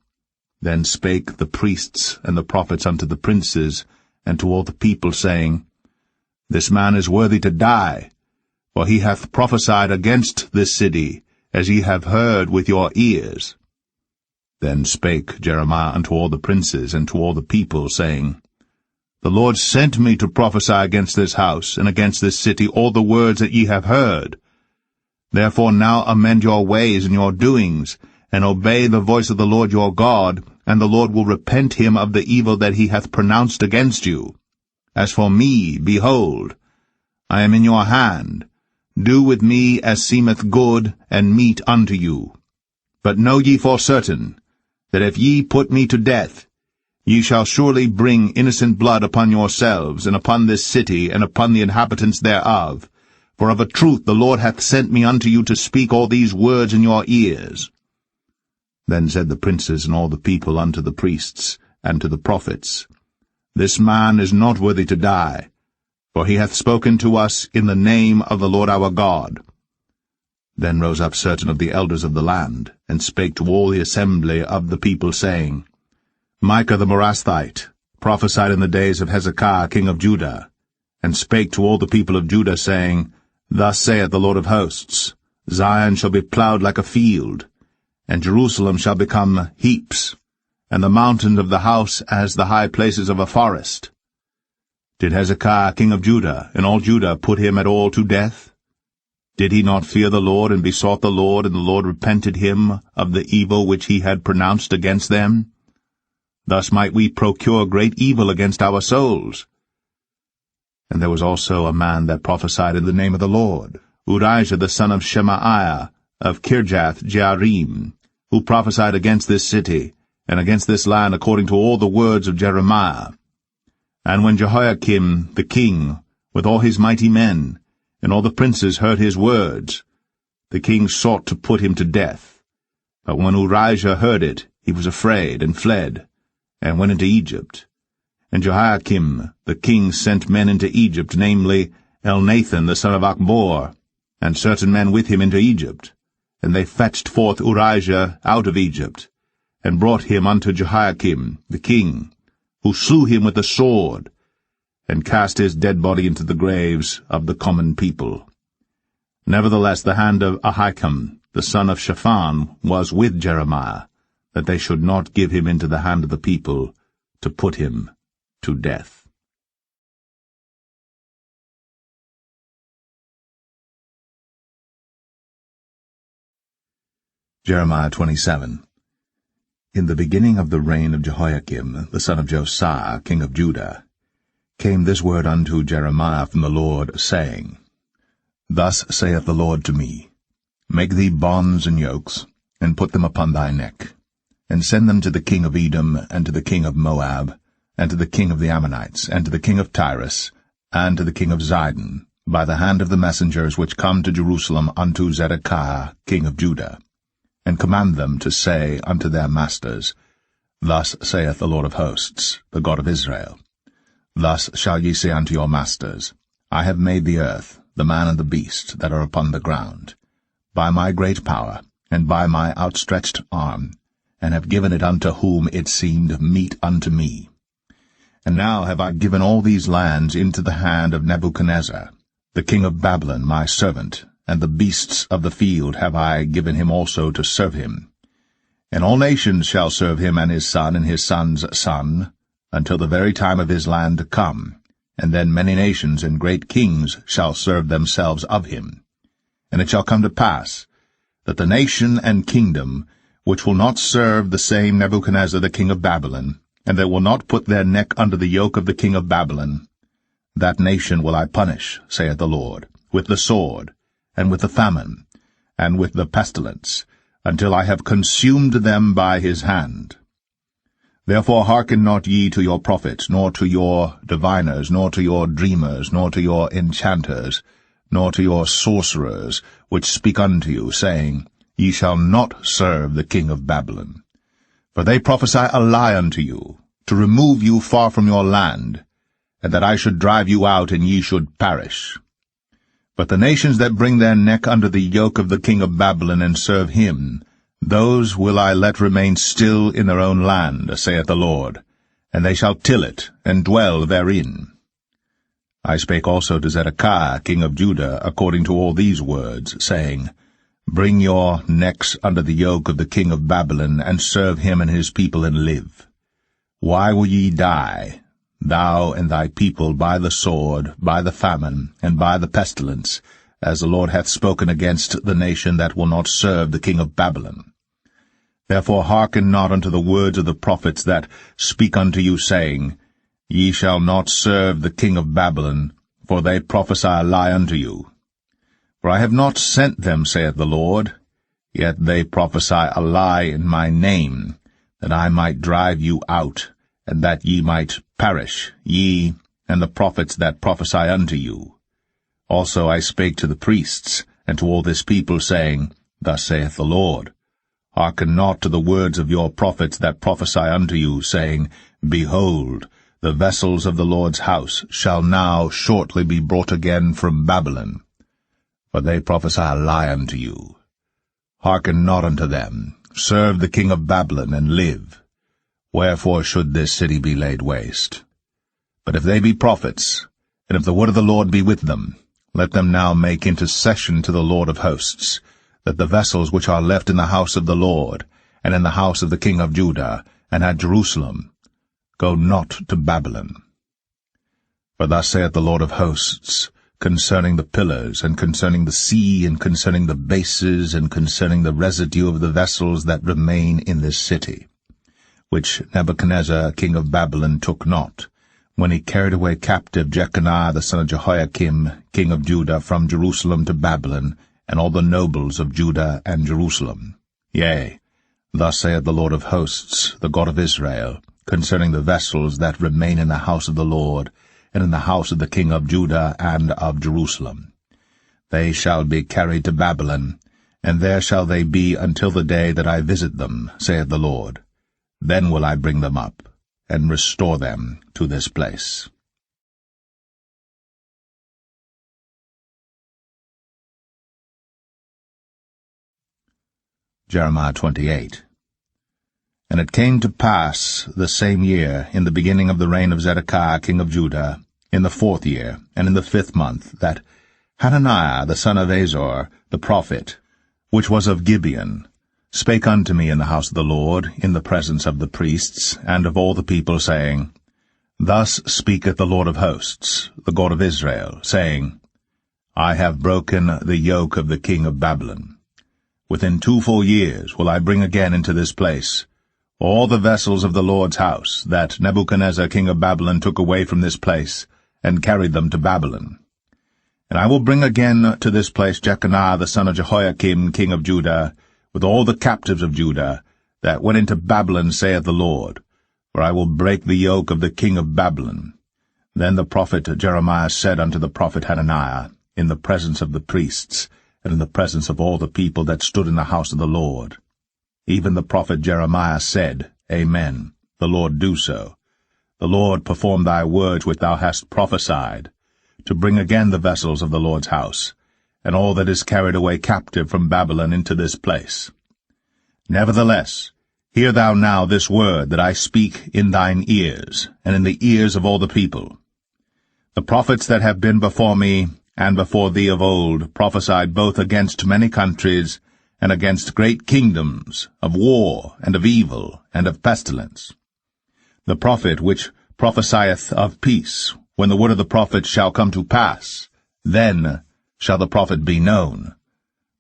Then spake the priests and the prophets unto the princes and to all the people, saying, This man is worthy to die, for he hath prophesied against this city, as ye have heard with your ears. Then spake Jeremiah unto all the princes and to all the people, saying, The Lord sent me to prophesy against this house and against this city all the words that ye have heard. Therefore now amend your ways and your doings, and obey the voice of the Lord your God, and the Lord will repent him of the evil that he hath pronounced against you. As for me, behold, I am in your hand. Do with me as seemeth good and meet unto you. But know ye for certain, that if ye put me to death, ye shall surely bring innocent blood upon yourselves, and upon this city, and upon the inhabitants thereof. For of a truth the Lord hath sent me unto you to speak all these words in your ears. Then said the princes and all the people unto the priests and to the prophets, This man is not worthy to die, for he hath spoken to us in the name of the Lord our God. Then rose up certain of the elders of the land, and spake to all the assembly of the people, saying, Micah the Morasthite prophesied in the days of Hezekiah king of Judah, and spake to all the people of Judah, saying, Thus saith the Lord of hosts, Zion shall be plowed like a field, And Jerusalem shall become heaps, and the mountains of the house as the high places of a forest. Did Hezekiah king of Judah and all Judah put him at all to death? Did he not fear the Lord, and besought the Lord, and the Lord repented him of the evil which he had pronounced against them? Thus might we procure great evil against our souls. And there was also a man that prophesied in the name of the Lord, Urijah the son of Shemaiah, of Kirjath-Jearim, who prophesied against this city, and against this land according to all the words of Jeremiah. And when Jehoiakim the king, with all his mighty men, and all the princes heard his words, the king sought to put him to death. But when Urijah heard it, he was afraid, and fled, and went into Egypt. And Jehoiakim the king sent men into Egypt, namely Elnathan the son of Achbor, and certain men with him into Egypt. And they fetched forth Urijah out of Egypt, and brought him unto Jehoiakim the king, who slew him with the sword, and cast his dead body into the graves of the common people. Nevertheless the hand of Ahikam the son of Shaphan was with Jeremiah, that they should not give him into the hand of the people, to put him to death. Jeremiah 27. In the beginning of the reign of Jehoiakim, the son of Josiah, king of Judah, came this word unto Jeremiah from the Lord, saying, Thus saith the Lord to me, Make thee bonds and yokes, and put them upon thy neck, and send them to the king of Edom, and to the king of Moab, and to the king of the Ammonites, and to the king of Tyrus, and to the king of Zidon, by the hand of the messengers which come to Jerusalem unto Zedekiah king of Judah, and command them to say unto their masters, Thus saith the Lord of hosts, the God of Israel, Thus shall ye say unto your masters, I have made the earth, the man and the beast that are upon the ground, by my great power, and by my outstretched arm, and have given it unto whom it seemed meet unto me. And now have I given all these lands into the hand of Nebuchadnezzar, the king of Babylon, my servant, and the beasts of the field have I given him also to serve him. And all nations shall serve him and his son's son, until the very time of his land to come, and then many nations and great kings shall serve themselves of him. And it shall come to pass, that the nation and kingdom which will not serve the same Nebuchadnezzar the king of Babylon, and that will not put their neck under the yoke of the king of Babylon, that nation will I punish, saith the Lord, with the sword, and with the famine, and with the pestilence, until I have consumed them by his hand. Therefore hearken not ye to your prophets, nor to your diviners, nor to your dreamers, nor to your enchanters, nor to your sorcerers, which speak unto you, saying, Ye shall not serve the king of Babylon. For they prophesy a lie unto you, to remove you far from your land, and that I should drive you out, and ye should perish. But the nations that bring their neck under the yoke of the king of Babylon, and serve him, those will I let remain still in their own land, saith the Lord, and they shall till it, and dwell therein. I spake also to Zedekiah king of Judah according to all these words, saying, Bring your necks under the yoke of the king of Babylon, and serve him and his people, and live. Why will ye die, thou and thy people, by the sword, by the famine, and by the pestilence, as the Lord hath spoken against the nation that will not serve the king of Babylon? Therefore hearken not unto the words of the prophets that speak unto you, saying, Ye shall not serve the king of Babylon, for they prophesy a lie unto you. For I have not sent them, saith the Lord, yet they prophesy a lie in my name, that I might drive you out, and that ye might perish, ye and the prophets that prophesy unto you. Also I spake to the priests, and to all this people, saying, Thus saith the Lord, Hearken not to the words of your prophets that prophesy unto you, saying, Behold, the vessels of the Lord's house shall now shortly be brought again from Babylon. For they prophesy a lie unto you. Hearken not unto them. Serve the king of Babylon, and live. Wherefore should this city be laid waste? But if they be prophets, and if the word of the Lord be with them, let them now make intercession to the Lord of hosts, that the vessels which are left in the house of the Lord, and in the house of the king of Judah, and at Jerusalem, go not to Babylon. For thus saith the Lord of hosts, concerning the pillars, and concerning the sea, and concerning the bases, and concerning the residue of the vessels that remain in this city, which Nebuchadnezzar king of Babylon took not, when he carried away captive Jeconiah the son of Jehoiakim king of Judah from Jerusalem to Babylon, and all the nobles of Judah and Jerusalem. Yea, thus saith the Lord of hosts, the God of Israel, concerning the vessels that remain in the house of the Lord, and in the house of the king of Judah and of Jerusalem. They shall be carried to Babylon, and there shall they be until the day that I visit them, saith the Lord. Then will I bring them up, and restore them to this place. Jeremiah 28. And it came to pass the same year, in the beginning of the reign of Zedekiah king of Judah, in the 4th year, and in the 5th month, that Hananiah the son of Azor, the prophet, which was of Gibeon, spake unto me in the house of the Lord, in the presence of the priests, and of all the people, saying, Thus speaketh the Lord of hosts, the God of Israel, saying, I have broken the yoke of the king of Babylon. Within 2 full years will I bring again into this place all the vessels of the Lord's house, that Nebuchadnezzar king of Babylon took away from this place, and carried them to Babylon. And I will bring again to this place Jeconiah the son of Jehoiakim king of Judah, with all the captives of Judah, that went into Babylon, saith the Lord, for I will break the yoke of the king of Babylon. Then the prophet Jeremiah said unto the prophet Hananiah, in the presence of the priests, and in the presence of all the people that stood in the house of the Lord, even the prophet Jeremiah said, Amen, the Lord do so. The Lord perform thy words which thou hast prophesied, to bring again the vessels of the Lord's house, and all that is carried away captive from Babylon into this place. Nevertheless, hear thou now this word that I speak in thine ears, and in the ears of all the people. The prophets that have been before me, and before thee of old, prophesied both against many countries, and against great kingdoms, of war, and of evil, and of pestilence. The prophet which prophesieth of peace, when the word of the prophet shall come to pass, then shall the prophet be known,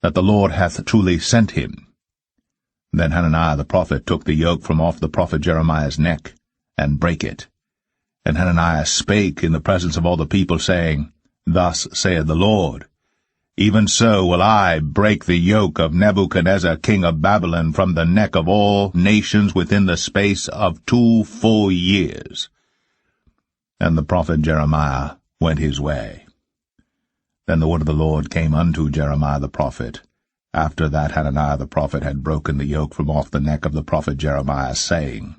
that the Lord hath truly sent him. Then Hananiah the prophet took the yoke from off the prophet Jeremiah's neck, and brake it. And Hananiah spake in the presence of all the people, saying, Thus saith the Lord, Even so will I break the yoke of Nebuchadnezzar king of Babylon from the neck of all nations within the space of 2 full years. And the prophet Jeremiah went his way. Then the word of the Lord came unto Jeremiah the prophet, after that Hananiah the prophet had broken the yoke from off the neck of the prophet Jeremiah, saying,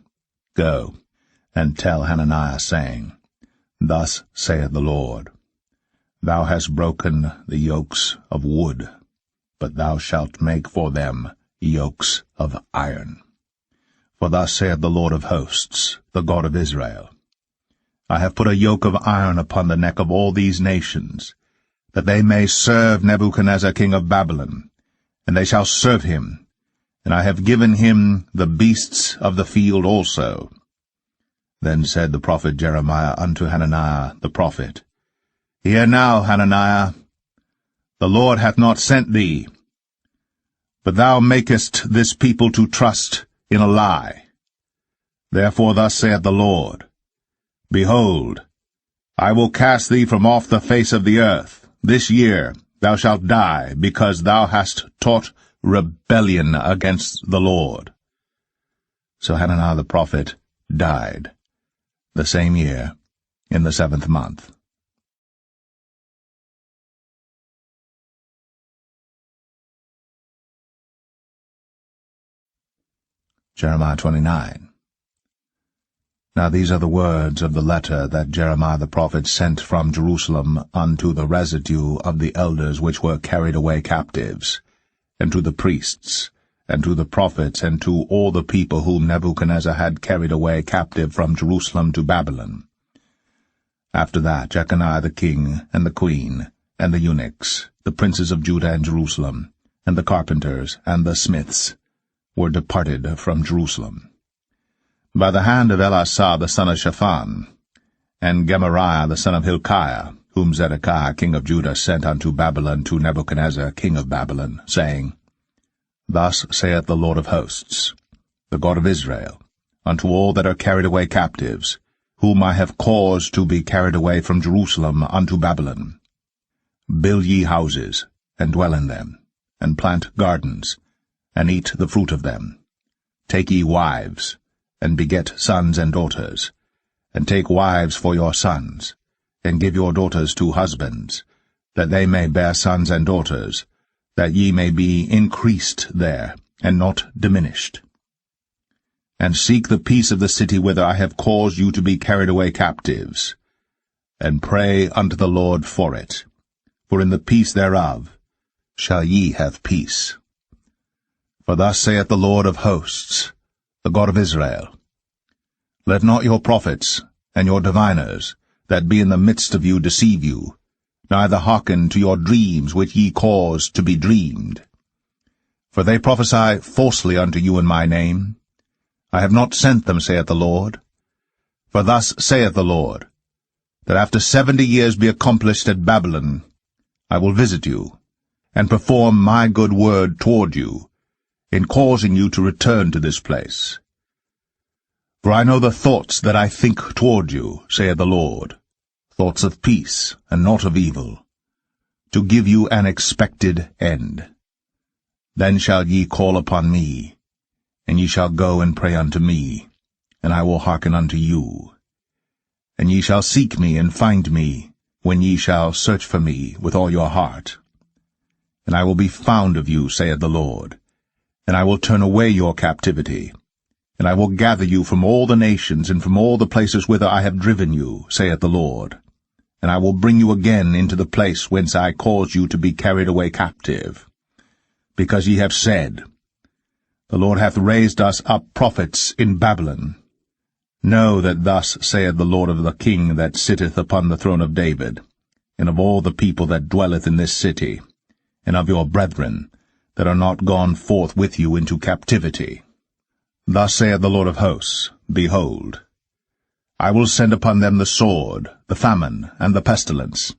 Go, and tell Hananiah, saying, Thus saith the Lord, Thou hast broken the yokes of wood, but thou shalt make for them yokes of iron. For thus saith the Lord of hosts, the God of Israel, I have put a yoke of iron upon the neck of all these nations, that they may serve Nebuchadnezzar king of Babylon, and they shall serve him, and I have given him the beasts of the field also. Then said the prophet Jeremiah unto Hananiah the prophet, Hear now, Hananiah, the Lord hath not sent thee, but thou makest this people to trust in a lie. Therefore thus saith the Lord, Behold, I will cast thee from off the face of the earth. This year thou shalt die, because thou hast taught rebellion against the Lord. So Hananiah the prophet died the same year, in the 7th month. Jeremiah 29. Now these are the words of the letter that Jeremiah the prophet sent from Jerusalem unto the residue of the elders which were carried away captives, and to the priests, and to the prophets, and to all the people whom Nebuchadnezzar had carried away captive from Jerusalem to Babylon. After that Jeconiah the king, and the queen, and the eunuchs, the princes of Judah and Jerusalem, and the carpenters, and the smiths, were departed from Jerusalem. By the hand of Elasah the son of Shaphan, and Gemariah the son of Hilkiah, whom Zedekiah king of Judah sent unto Babylon to Nebuchadnezzar king of Babylon, saying, Thus saith the Lord of hosts, the God of Israel, unto all that are carried away captives, whom I have caused to be carried away from Jerusalem unto Babylon. Build ye houses, and dwell in them, and plant gardens, and eat the fruit of them. Take ye wives, and beget sons and daughters, and take wives for your sons, and give your daughters to husbands, that they may bear sons and daughters, that ye may be increased there, and not diminished. And seek the peace of the city whither I have caused you to be carried away captives, and pray unto the Lord for it, for in the peace thereof shall ye have peace. For thus saith the Lord of hosts, the God of Israel, Let not your prophets and your diviners that be in the midst of you deceive you, neither hearken to your dreams which ye cause to be dreamed. For they prophesy falsely unto you in my name. I have not sent them, saith the Lord. For thus saith the Lord, that after 70 years be accomplished at Babylon, I will visit you, and perform my good word toward you, in causing you to return to this place. For I know the thoughts that I think toward you, saith the Lord, thoughts of peace, and not of evil, to give you an expected end. Then shall ye call upon me, and ye shall go and pray unto me, and I will hearken unto you. And ye shall seek me and find me, when ye shall search for me with all your heart. And I will be found of you, saith the Lord, and I will turn away your captivity, and I will gather you from all the nations and from all the places whither I have driven you, saith the Lord, and I will bring you again into the place whence I caused you to be carried away captive. Because ye have said, The Lord hath raised us up prophets in Babylon. Know that thus saith the Lord of the King that sitteth upon the throne of David, and of all the people that dwelleth in this city, and of your brethren, that are not gone forth with you into captivity. Thus saith the Lord of hosts, Behold, I will send upon them the sword, the famine, and the pestilence,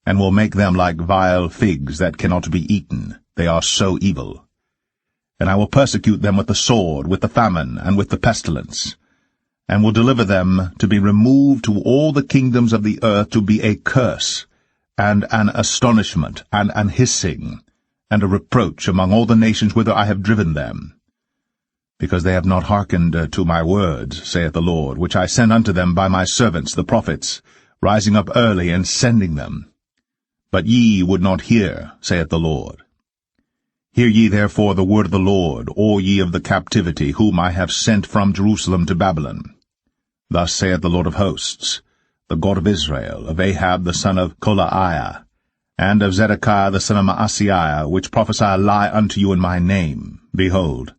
and will make them like vile figs that cannot be eaten, they are so evil. And I will persecute them with the sword, with the famine, and with the pestilence, and will deliver them to be removed to all the kingdoms of the earth to be a curse, and an astonishment, and an hissing, and a reproach among all the nations whither I have driven them. Because they have not hearkened to my words, saith the Lord, which I sent unto them by my servants the prophets, rising up early and sending them. But ye would not hear, saith the Lord. Hear ye therefore the word of the Lord, all ye of the captivity, whom I have sent from Jerusalem to Babylon. Thus saith the Lord of hosts, the God of Israel, of Ahab the son of Kolaiah, and of Zedekiah the son of Maaseiah, which prophesy a lie unto you in my name. Behold,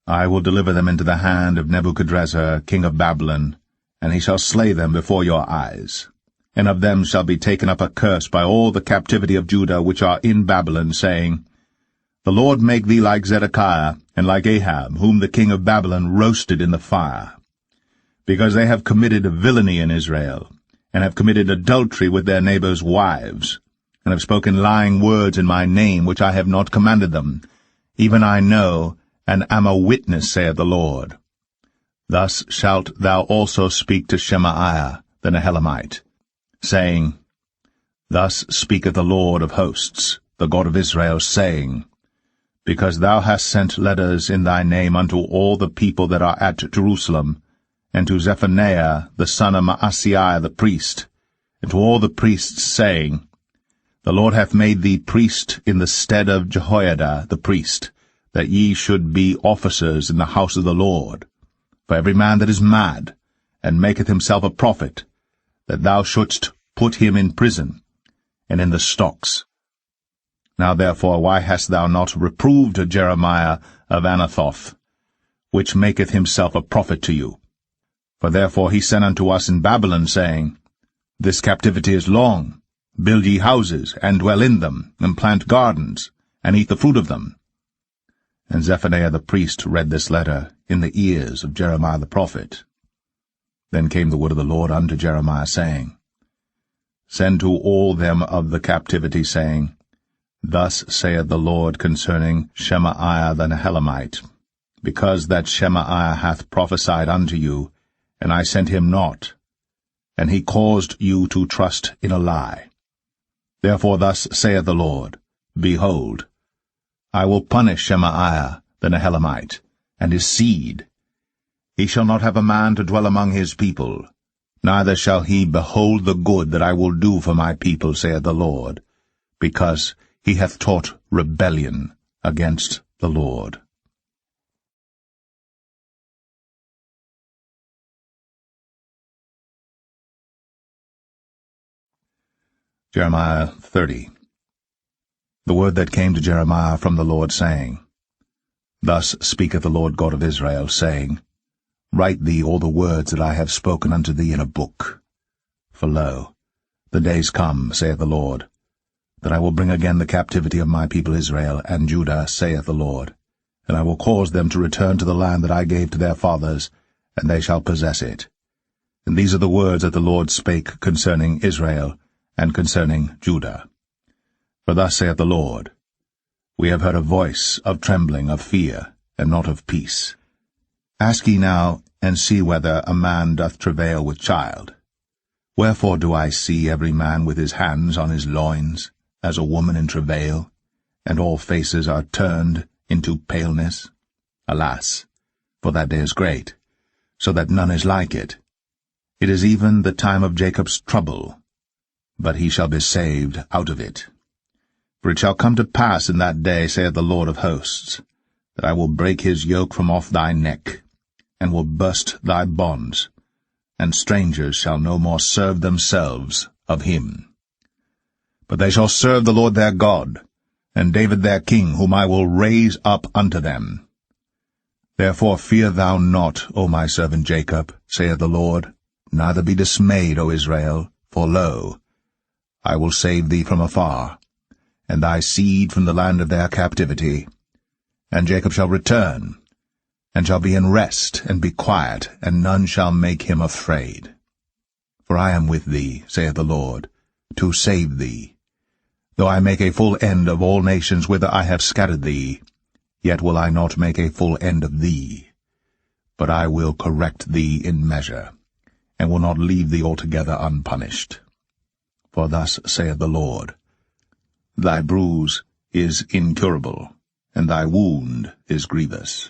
I will deliver them into the hand of Nebuchadnezzar king of Babylon, and he shall slay them before your eyes. And of them shall be taken up a curse by all the captivity of Judah which are in Babylon, saying, The Lord make thee like Zedekiah, and like Ahab, whom the king of Babylon roasted in the fire. Because they have committed villainy in Israel, and have committed adultery with their neighbors' wives, and have spoken lying words in my name, which I have not commanded them. Even I know, and am a witness, saith the Lord. Thus shalt thou also speak to Shemaiah the Nehelamite, saying, Thus speaketh the Lord of hosts, the God of Israel, saying, Because thou hast sent letters in thy name unto all the people that are at Jerusalem, and to Zephaniah the son of Maaseiah the priest, and to all the priests, saying, The Lord hath made thee priest in the stead of Jehoiada the priest, that ye should be officers in the house of the Lord. For every man that is mad, and maketh himself a prophet, that thou shouldst put him in prison, and in the stocks. Now therefore why hast thou not reproved Jeremiah of Anathoth, which maketh himself a prophet to you? For therefore he sent unto us in Babylon, saying, This captivity is long. Build ye houses, and dwell in them, and plant gardens, and eat the fruit of them. And Zephaniah the priest read this letter in the ears of Jeremiah the prophet. Then came the word of the Lord unto Jeremiah, saying, Send to all them of the captivity, saying, Thus saith the Lord concerning Shemaiah the Nehelamite, because that Shemaiah hath prophesied unto you, and I sent him not, and he caused you to trust in a lie. Therefore thus saith the Lord, Behold, I will punish Shemaiah the Nehelamite, and his seed. He shall not have a man to dwell among his people, neither shall he behold the good that I will do for my people, saith the Lord, because he hath taught rebellion against the Lord. Jeremiah 30. The word that came to Jeremiah from the Lord, saying, Thus speaketh the Lord God of Israel, saying, Write thee all the words that I have spoken unto thee in a book. For lo, the days come, saith the Lord, that I will bring again the captivity of my people Israel and Judah, saith the Lord, and I will cause them to return to the land that I gave to their fathers, and they shall possess it. And these are the words that the Lord spake concerning Israel and concerning Judah. For thus saith the Lord, We have heard a voice of trembling, of fear, and not of peace. Ask ye now, and see whether a man doth travail with child. Wherefore do I see every man with his hands on his loins, as a woman in travail, and all faces are turned into paleness? Alas, for that day is great, so that none is like it. It is even the time of Jacob's trouble, but he shall be saved out of it. For it shall come to pass in that day, saith the Lord of hosts, that I will break his yoke from off thy neck, and will burst thy bonds, and strangers shall no more serve themselves of him. But they shall serve the Lord their God, and David their king, whom I will raise up unto them. Therefore fear thou not, O my servant Jacob, saith the Lord, neither be dismayed, O Israel, for lo, I will save thee from afar, and thy seed from the land of their captivity. And Jacob shall return, and shall be in rest, and be quiet, and none shall make him afraid. For I am with thee, saith the Lord, to save thee. Though I make a full end of all nations whither I have scattered thee, yet will I not make a full end of thee. But I will correct thee in measure, and will not leave thee altogether unpunished. For thus saith the Lord, Thy bruise is incurable, and thy wound is grievous.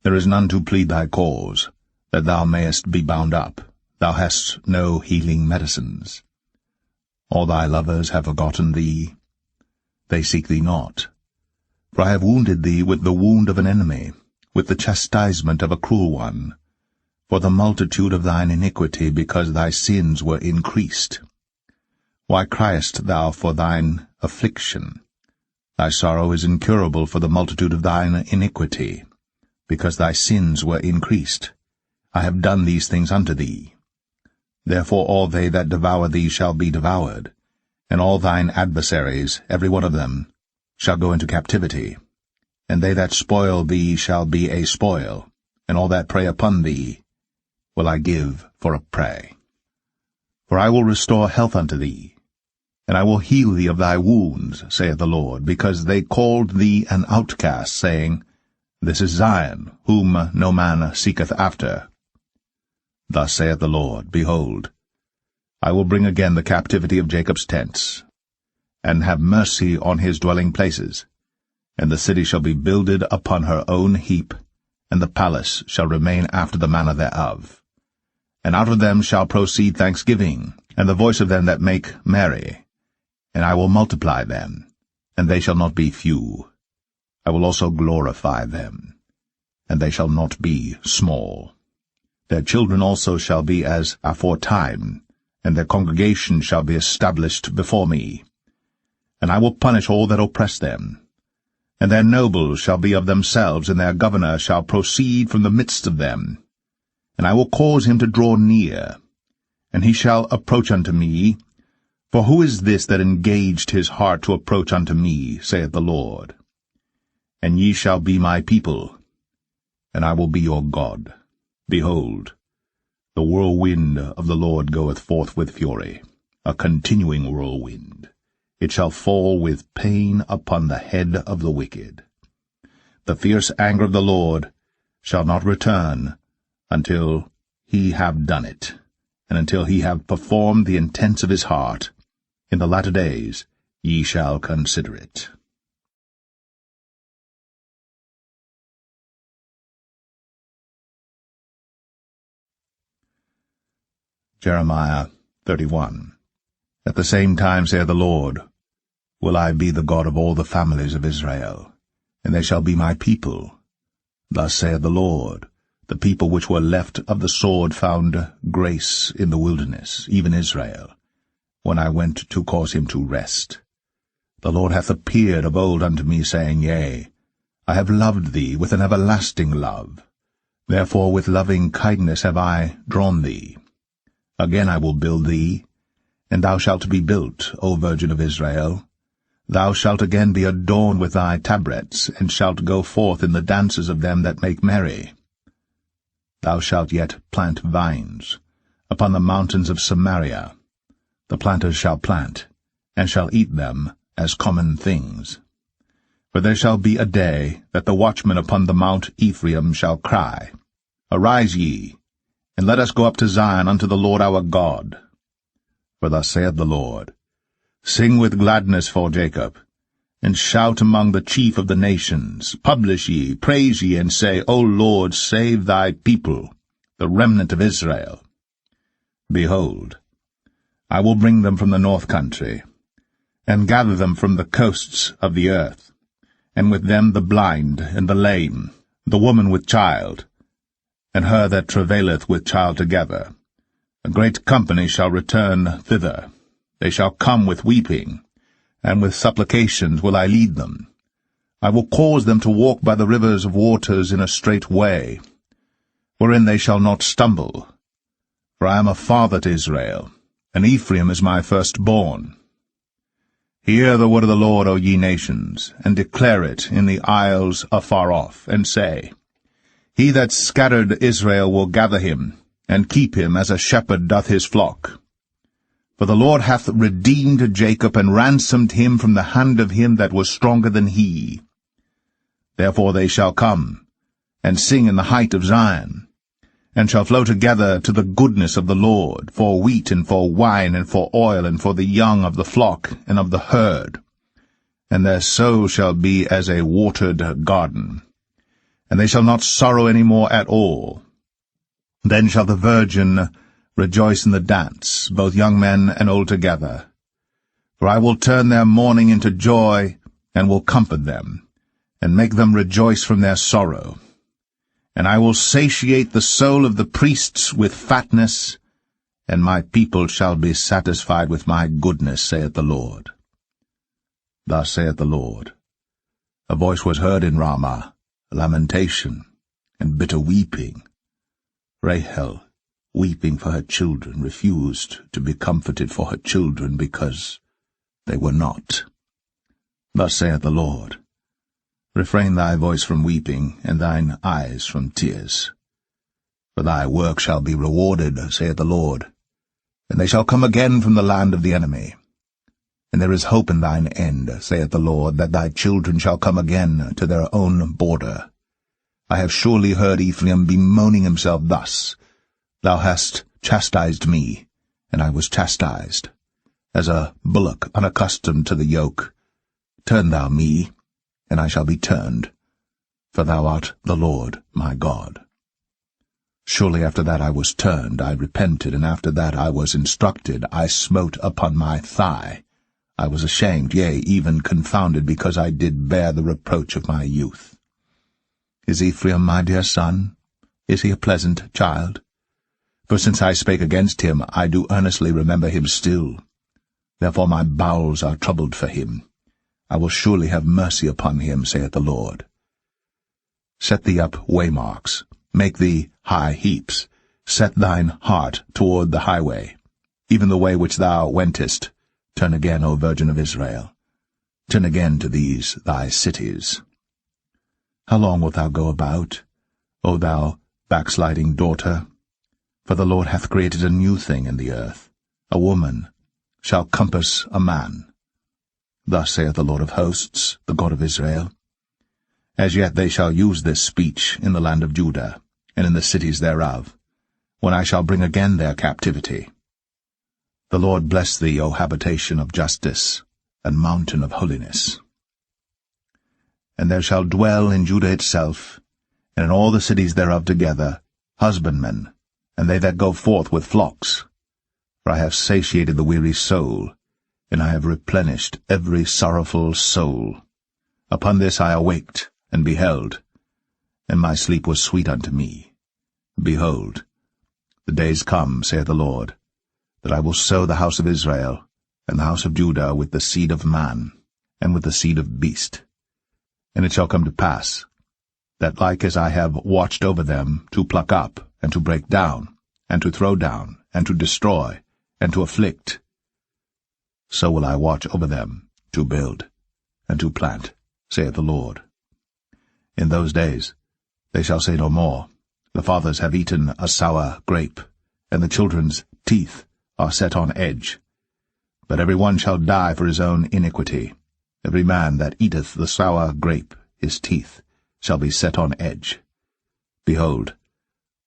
There is none to plead thy cause, that thou mayest be bound up. Thou hast no healing medicines. All thy lovers have forgotten thee. They seek thee not. For I have wounded thee with the wound of an enemy, with the chastisement of a cruel one, for the multitude of thine iniquity, because thy sins were increased. Why criest thou for thine affliction? Thy sorrow is incurable for the multitude of thine iniquity, because thy sins were increased. I have done these things unto thee. Therefore all they that devour thee shall be devoured, and all thine adversaries, every one of them, shall go into captivity. And they that spoil thee shall be a spoil, and all that prey upon thee will I give for a prey. For I will restore health unto thee, and I will heal thee of thy wounds, saith the Lord, because they called thee an outcast, saying, This is Zion, whom no man seeketh after. Thus saith the Lord, Behold, I will bring again the captivity of Jacob's tents, and have mercy on his dwelling places, and the city shall be builded upon her own heap, and the palace shall remain after the manner thereof. And out of them shall proceed thanksgiving, and the voice of them that make merry. And I will multiply them, and they shall not be few. I will also glorify them, and they shall not be small. Their children also shall be as aforetime, and their congregation shall be established before me. And I will punish all that oppress them. And their nobles shall be of themselves, and their governor shall proceed from the midst of them. And I will cause him to draw near, and he shall approach unto me. For who is this that engaged his heart to approach unto me, saith the Lord? and ye shall be my people, and I will be your God. Behold, the whirlwind of the Lord goeth forth with fury, a continuing whirlwind. It shall fall with pain upon the head of the wicked. The fierce anger of the Lord shall not return until he have done it, and until he have performed the intents of his heart. In the latter days ye shall consider it. Jeremiah 31. At the same time, saith the Lord, will I be the God of all the families of Israel, and they shall be my people. Thus saith the Lord, the people which were left of the sword found grace in the wilderness, even Israel, when I went to cause him to rest. The Lord hath appeared of old unto me, saying, Yea, I have loved thee with an everlasting love. Therefore with loving kindness have I drawn thee. Again I will build thee, and thou shalt be built, O Virgin of Israel. Thou shalt again be adorned with thy tabrets, and shalt go forth in the dances of them that make merry. Thou shalt yet plant vines upon the mountains of Samaria. The planters shall plant, and shall eat them as common things. For there shall be a day that the watchmen upon the mount Ephraim shall cry, Arise ye, and let us go up to Zion unto the Lord our God. For thus saith the Lord, Sing with gladness for Jacob, and shout among the chief of the nations. Publish ye, praise ye, and say, O Lord, save thy people, the remnant of Israel. Behold, I will bring them from the north country, and gather them from the coasts of the earth, and with them the blind and the lame, the woman with child, and her that travaileth with child together. A great company shall return thither. They shall come with weeping, and with supplications will I lead them. I will cause them to walk by the rivers of waters in a straight way, wherein they shall not stumble. For I am a father to Israel, and Ephraim is my firstborn. Hear the word of the Lord, O ye nations, and declare it in the isles afar off, and say, He that scattered Israel will gather him, and keep him as a shepherd doth his flock. For the Lord hath redeemed Jacob, and ransomed him from the hand of him that was stronger than he. Therefore they shall come, and sing in the height of Zion, and shall flow together to the goodness of the Lord, for wheat, and for wine, and for oil, and for the young of the flock and of the herd. And their soul shall be as a watered garden, and they shall not sorrow any more at all. Then shall the virgin rejoice in the dance, both young men and old together. For I will turn their mourning into joy, and will comfort them, and make them rejoice from their sorrow. And I will satiate the soul of the priests with fatness, and my people shall be satisfied with my goodness, saith the Lord. Thus saith the Lord, A voice was heard in Ramah, lamentation, and bitter weeping. Rahel, weeping for her children, refused to be comforted for her children, because they were not. Thus saith the Lord, Refrain thy voice from weeping, and thine eyes from tears. For thy work shall be rewarded, saith the Lord, and they shall come again from the land of the enemy. And there is hope in thine end, saith the Lord, that thy children shall come again to their own border. I have surely heard Ephraim bemoaning himself thus, Thou hast chastised me, and I was chastised. As a bullock unaccustomed to the yoke, turn thou me, and I shall be turned, for thou art the Lord my God. Surely after that I was turned, I repented, and after that I was instructed, I smote upon my thigh. I was ashamed, yea, even confounded, because I did bear the reproach of my youth. Is Ephraim my dear son? Is he a pleasant child? For since I spake against him, I do earnestly remember him still. Therefore my bowels are troubled for him. I will surely have mercy upon him, saith the Lord. Set thee up waymarks, make thee high heaps, set thine heart toward the highway, even the way which thou wentest. Turn again, O Virgin of Israel. Turn again to these thy cities. How long wilt thou go about, O thou backsliding daughter? For the Lord hath created a new thing in the earth. A woman shall compass a man. Thus saith the Lord of hosts, the God of Israel. As yet they shall use this speech in the land of Judah, and in the cities thereof, when I shall bring again their captivity. The Lord bless thee, O habitation of justice, and mountain of holiness. And there shall dwell in Judah itself, and in all the cities thereof together, husbandmen, and they that go forth with flocks. For I have satiated the weary soul, and I have replenished every sorrowful soul. Upon this I awaked, and beheld, and my sleep was sweet unto me. Behold, the days come, saith the Lord, that I will sow the house of Israel, and the house of Judah with the seed of man, and with the seed of beast. And it shall come to pass, that like as I have watched over them to pluck up, and to break down, and to throw down, and to destroy, and to afflict, so will I watch over them to build, and to plant, saith the Lord. In those days they shall say no more, the fathers have eaten a sour grape, and the children's teeth are set on edge. But every one shall die for his own iniquity. Every man that eateth the sour grape, his teeth shall be set on edge. Behold,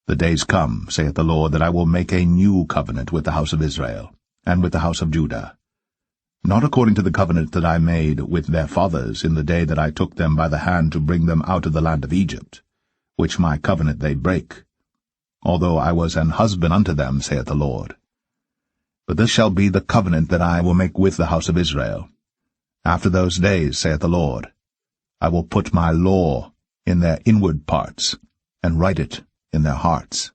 the days come, saith the Lord, that I will make a new covenant with the house of Israel, and with the house of Judah, not according to the covenant that I made with their fathers in the day that I took them by the hand to bring them out of the land of Egypt, which my covenant they break, although I was an husband unto them, saith the Lord. But this shall be the covenant that I will make with the house of Israel. After those days, saith the Lord, I will put my law in their inward parts, and write it in their hearts,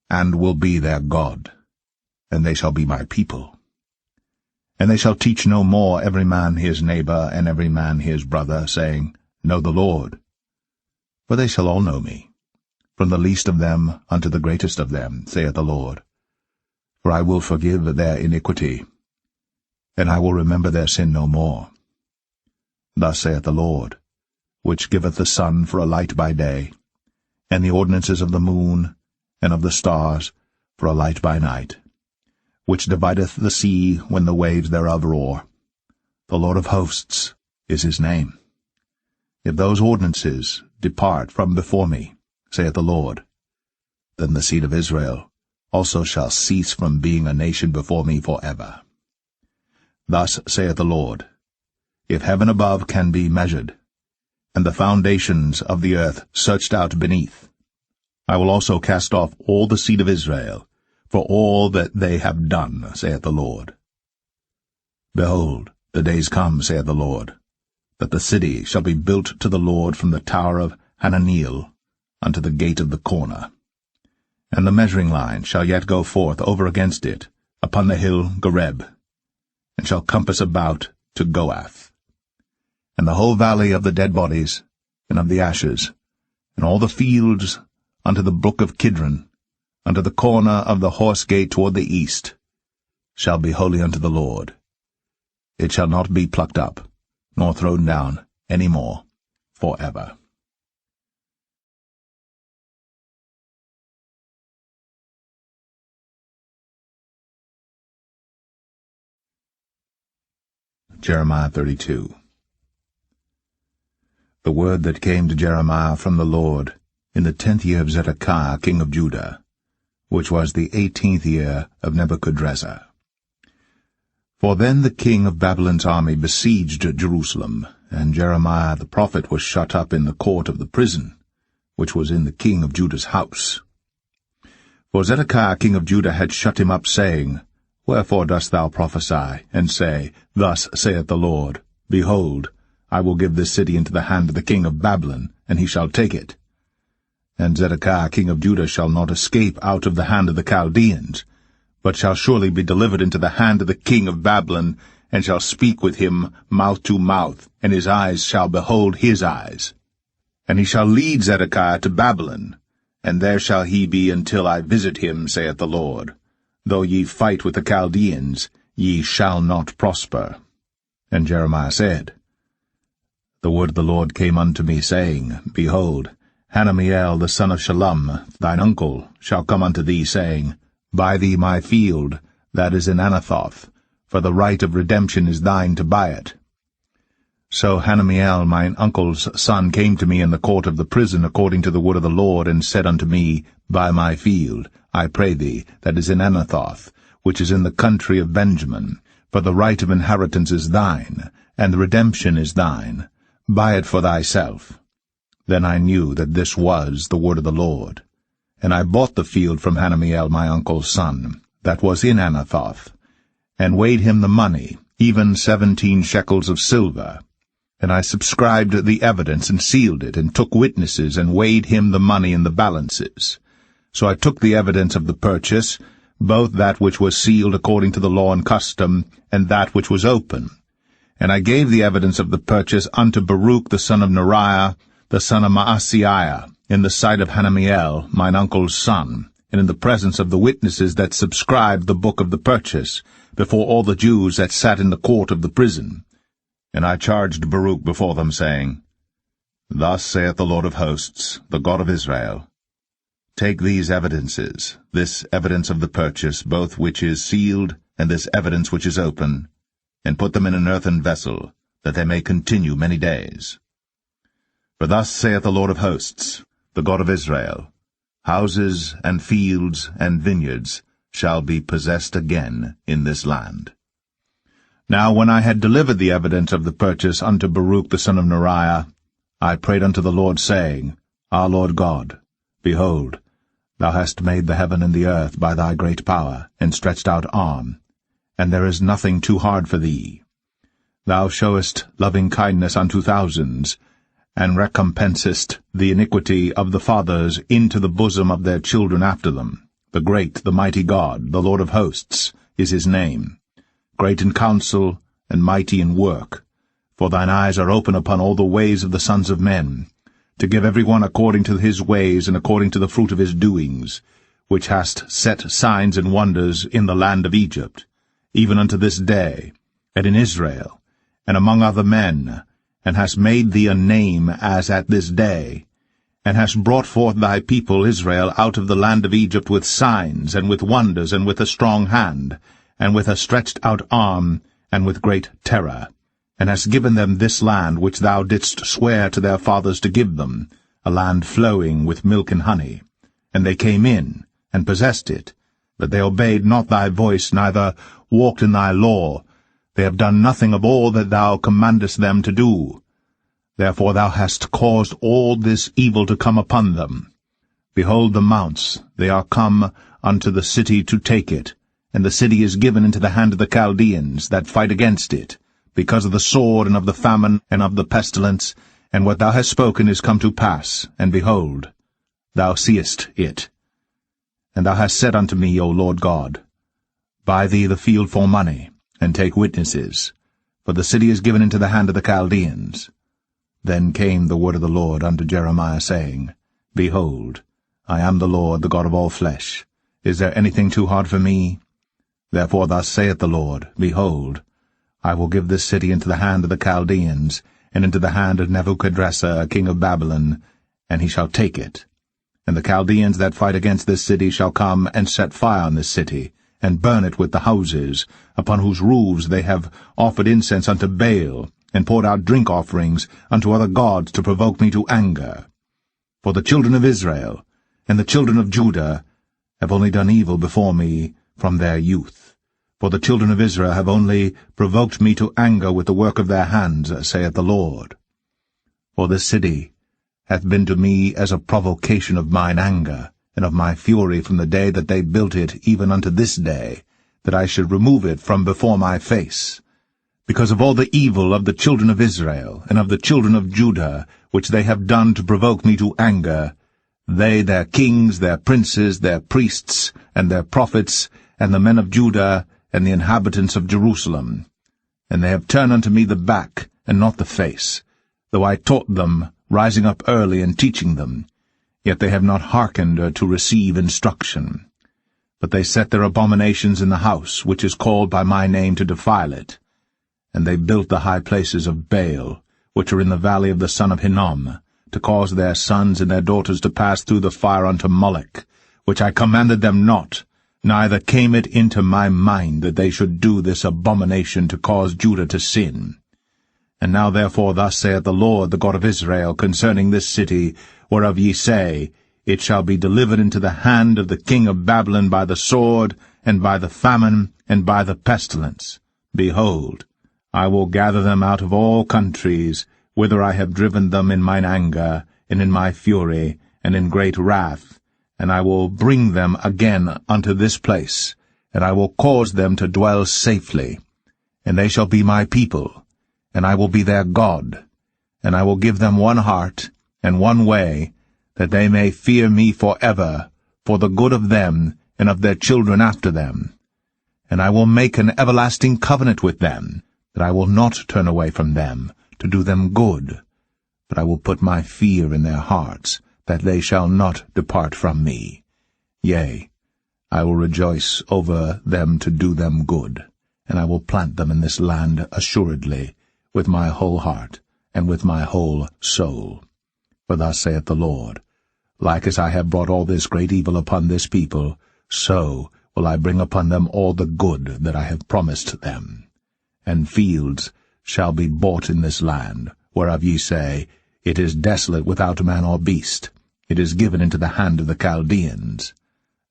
and will be their God, and they shall be my people. And they shall teach no more every man his neighbor and every man his brother, saying, Know the Lord. For they shall all know me, from the least of them unto the greatest of them, saith the Lord. For I will forgive their iniquity, and I will remember their sin no more. Thus saith the Lord, which giveth the sun for a light by day, and the ordinances of the moon and of the stars for a light by night, which divideth the sea when the waves thereof roar. The Lord of hosts is his name. If those ordinances depart from before me, saith the Lord, then the seed of Israel also shall cease from being a nation before me forever. Thus saith the Lord, if heaven above can be measured, and the foundations of the earth searched out beneath, I will also cast off all the seed of Israel, for all that they have done, saith the Lord. Behold, the days come, saith the Lord, that the city shall be built to the Lord from the tower of Hananeel unto the gate of the corner. And the measuring line shall yet go forth over against it upon the hill Gareb, and shall compass about to Goath. And the whole valley of the dead bodies, and of the ashes, and all the fields unto the brook of Kidron, unto the corner of the horse gate toward the east, shall be holy unto the Lord. It shall not be plucked up, nor thrown down any more, forever. Jeremiah 32. The word that came to Jeremiah from the Lord in the 10th year of Zedekiah king of Judah, which was the 18th year of Nebuchadrezzar. For then the king of Babylon's army besieged Jerusalem, and Jeremiah the prophet was shut up in the court of the prison, which was in the king of Judah's house. For Zedekiah king of Judah had shut him up, saying, Wherefore dost thou prophesy, and say, Thus saith the Lord, Behold, I will give this city into the hand of the king of Babylon, and he shall take it. And Zedekiah king of Judah shall not escape out of the hand of the Chaldeans, but shall surely be delivered into the hand of the king of Babylon, and shall speak with him mouth to mouth, and his eyes shall behold his eyes. And he shall lead Zedekiah to Babylon, and there shall he be until I visit him, saith the Lord. Though ye fight with the Chaldeans, ye shall not prosper. And Jeremiah said, the word of the Lord came unto me, saying, Behold, Hanamiel the son of Shallum, thine uncle, shall come unto thee, saying, Buy thee my field that is in Anathoth, for the right of redemption is thine to buy it. So Hanamiel mine uncle's son came to me in the court of the prison according to the word of the Lord, and said unto me, Buy my field, I pray thee, that is in Anathoth, which is in the country of Benjamin, for the right of inheritance is thine, and the redemption is thine. Buy it for thyself. Then I knew that this was the word of the Lord. And I bought the field from Hanamiel my uncle's son, that was in Anathoth, and weighed him the money, even 17 shekels of silver. And I subscribed the evidence, and sealed it, and took witnesses, and weighed him the money in the balances. So I took the evidence of the purchase, both that which was sealed according to the law and custom, and that which was open. And I gave the evidence of the purchase unto Baruch the son of Neriah, the son of Maaseiah, in the sight of Hanamiel, mine uncle's son, and in the presence of the witnesses that subscribed the book of the purchase, before all the Jews that sat in the court of the prison. And I charged Baruch before them, saying, Thus saith the Lord of hosts, the God of Israel, Take these evidences, this evidence of the purchase, both which is sealed, and this evidence which is open, and put them in an earthen vessel, that they may continue many days. For thus saith the Lord of hosts, the God of Israel, Houses and fields and vineyards shall be possessed again in this land. Now when I had delivered the evidence of the purchase unto Baruch the son of Neriah, I prayed unto the Lord, saying, Our Lord God, behold, thou hast made the heaven and the earth by thy great power, and stretched out arm, and there is nothing too hard for thee. Thou showest loving kindness unto thousands, and recompensest the iniquity of the fathers into the bosom of their children after them. The great, the mighty God, the Lord of hosts, is his name. Great in counsel, and mighty in work. For thine eyes are open upon all the ways of the sons of men, to give every one according to his ways and according to the fruit of his doings, which hast set signs and wonders in the land of Egypt, even unto this day, and in Israel, and among other men, and hast made thee a name as at this day, and hast brought forth thy people Israel out of the land of Egypt with signs, and with wonders, and with a strong hand, and with a stretched out arm, and with great terror, and hast given them this land which thou didst swear to their fathers to give them, a land flowing with milk and honey. And they came in, and possessed it, but they obeyed not thy voice, neither walked in thy law. They have done nothing of all that thou commandest them to do. Therefore thou hast caused all this evil to come upon them. Behold the mounts, they are come unto the city to take it, and the city is given into the hand of the Chaldeans that fight against it, because of the sword and of the famine and of the pestilence, and what thou hast spoken is come to pass, and behold, thou seest it. And thou hast said unto me, O Lord God, Buy thee the field for money, and take witnesses, for the city is given into the hand of the Chaldeans. Then came the word of the Lord unto Jeremiah, saying, Behold, I am the Lord, the God of all flesh. Is there anything too hard for me? Therefore thus saith the Lord, Behold, I will give this city into the hand of the Chaldeans, and into the hand of Nebuchadrezzar, king of Babylon, and he shall take it. And the Chaldeans that fight against this city shall come and set fire on this city, and burn it with the houses, upon whose roofs they have offered incense unto Baal, and poured out drink offerings unto other gods to provoke me to anger. For the children of Israel and the children of Judah have only done evil before me from their youth. For the children of Israel have only provoked me to anger with the work of their hands, saith the Lord. For this city hath been to me as a provocation of mine anger, and of my fury from the day that they built it even unto this day, that I should remove it from before my face. Because of all the evil of the children of Israel, and of the children of Judah, which they have done to provoke me to anger, they, their kings, their princes, their priests, and their prophets, and the men of Judah, and the inhabitants of Jerusalem. And they have turned unto me the back, and not the face, though I taught them, rising up early and teaching them. Yet they have not hearkened to receive instruction. But they set their abominations in the house, which is called by my name, to defile it. And they built the high places of Baal, which are in the valley of the son of Hinnom, to cause their sons and their daughters to pass through the fire unto Molech, which I commanded them not, neither came it into my mind that they should do this abomination to cause Judah to sin. And now therefore thus saith the Lord, the God of Israel, concerning this city, whereof ye say, It shall be delivered into the hand of the king of Babylon by the sword, and by the famine, and by the pestilence. Behold, I will gather them out of all countries, whither I have driven them in mine anger, and in my fury, and in great wrath, and I will bring them again unto this place, and I will cause them to dwell safely. And they shall be my people, and I will be their God, and I will give them one heart, and one way, that they may fear me for ever, for the good of them, and of their children after them. And I will make an everlasting covenant with them, that I will not turn away from them, to do them good, but I will put my fear in their hearts, that they shall not depart from me. Yea, I will rejoice over them to do them good, and I will plant them in this land assuredly, with my whole heart, and with my whole soul. For thus saith the Lord, Like as I have brought all this great evil upon this people, so will I bring upon them all the good that I have promised them. And fields shall be bought in this land, whereof ye say, It is desolate without man or beast, it is given into the hand of the Chaldeans.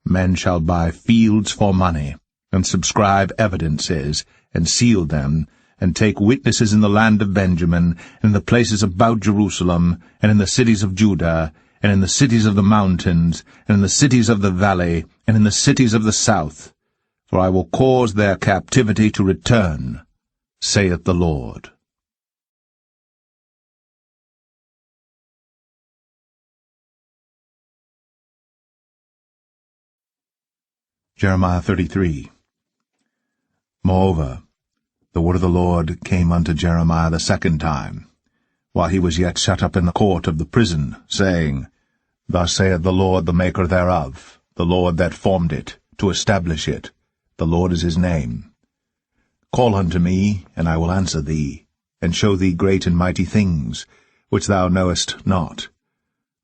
Men shall buy fields for money, and subscribe evidences, and seal them, and take witnesses in the land of Benjamin, and in the places about Jerusalem, and in the cities of Judah, and in the cities of the mountains, and in the cities of the valley, and in the cities of the south. For I will cause their captivity to return, saith the Lord. Jeremiah 33. Moreover, the word of the Lord came unto Jeremiah the second time, while he was yet shut up in the court of the prison, saying, Thus saith the Lord, the Maker thereof, the Lord that formed it, to establish it. The Lord is his name. Call unto me, and I will answer thee, and show thee great and mighty things, which thou knowest not.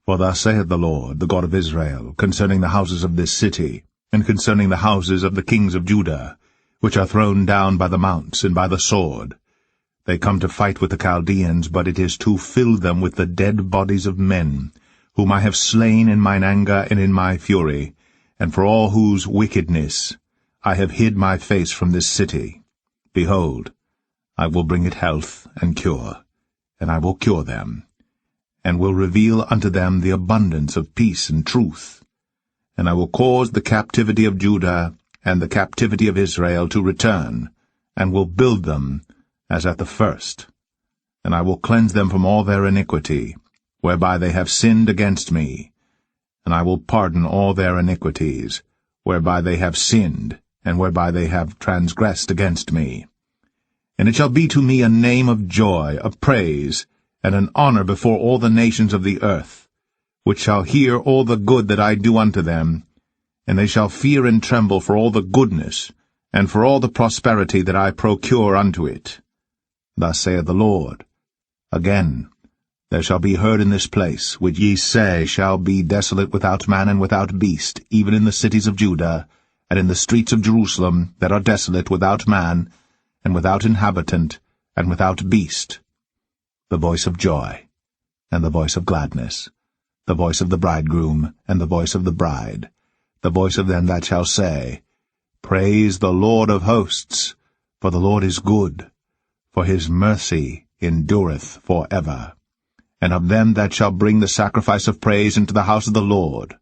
For thus saith the Lord, the God of Israel, concerning the houses of this city, and concerning the houses of the kings of Judah, which are thrown down by the mounts and by the sword. They come to fight with the Chaldeans, but it is to fill them with the dead bodies of men, whom I have slain in mine anger and in my fury, and for all whose wickedness I have hid my face from this city. Behold, I will bring it health and cure, and I will cure them, and will reveal unto them the abundance of peace and truth. And I will cause the captivity of Judah and the captivity of Israel to return, and will build them as at the first. And I will cleanse them from all their iniquity, whereby they have sinned against me. And I will pardon all their iniquities, whereby they have sinned, and whereby they have transgressed against me. And it shall be to me a name of joy, of praise, and an honor before all the nations of the earth, which shall hear all the good that I do unto them, and they shall fear and tremble for all the goodness, and for all the prosperity that I procure unto it. Thus saith the Lord, Again, there shall be heard in this place, which ye say shall be desolate without man and without beast, even in the cities of Judah, and in the streets of Jerusalem that are desolate without man, and without inhabitant, and without beast, the voice of joy, and the voice of gladness, the voice of the bridegroom, and the voice of the bride, the voice of them that shall say, Praise the Lord of hosts, for the Lord is good, for his mercy endureth for ever. And of them that shall bring the sacrifice of praise into the house of the Lord.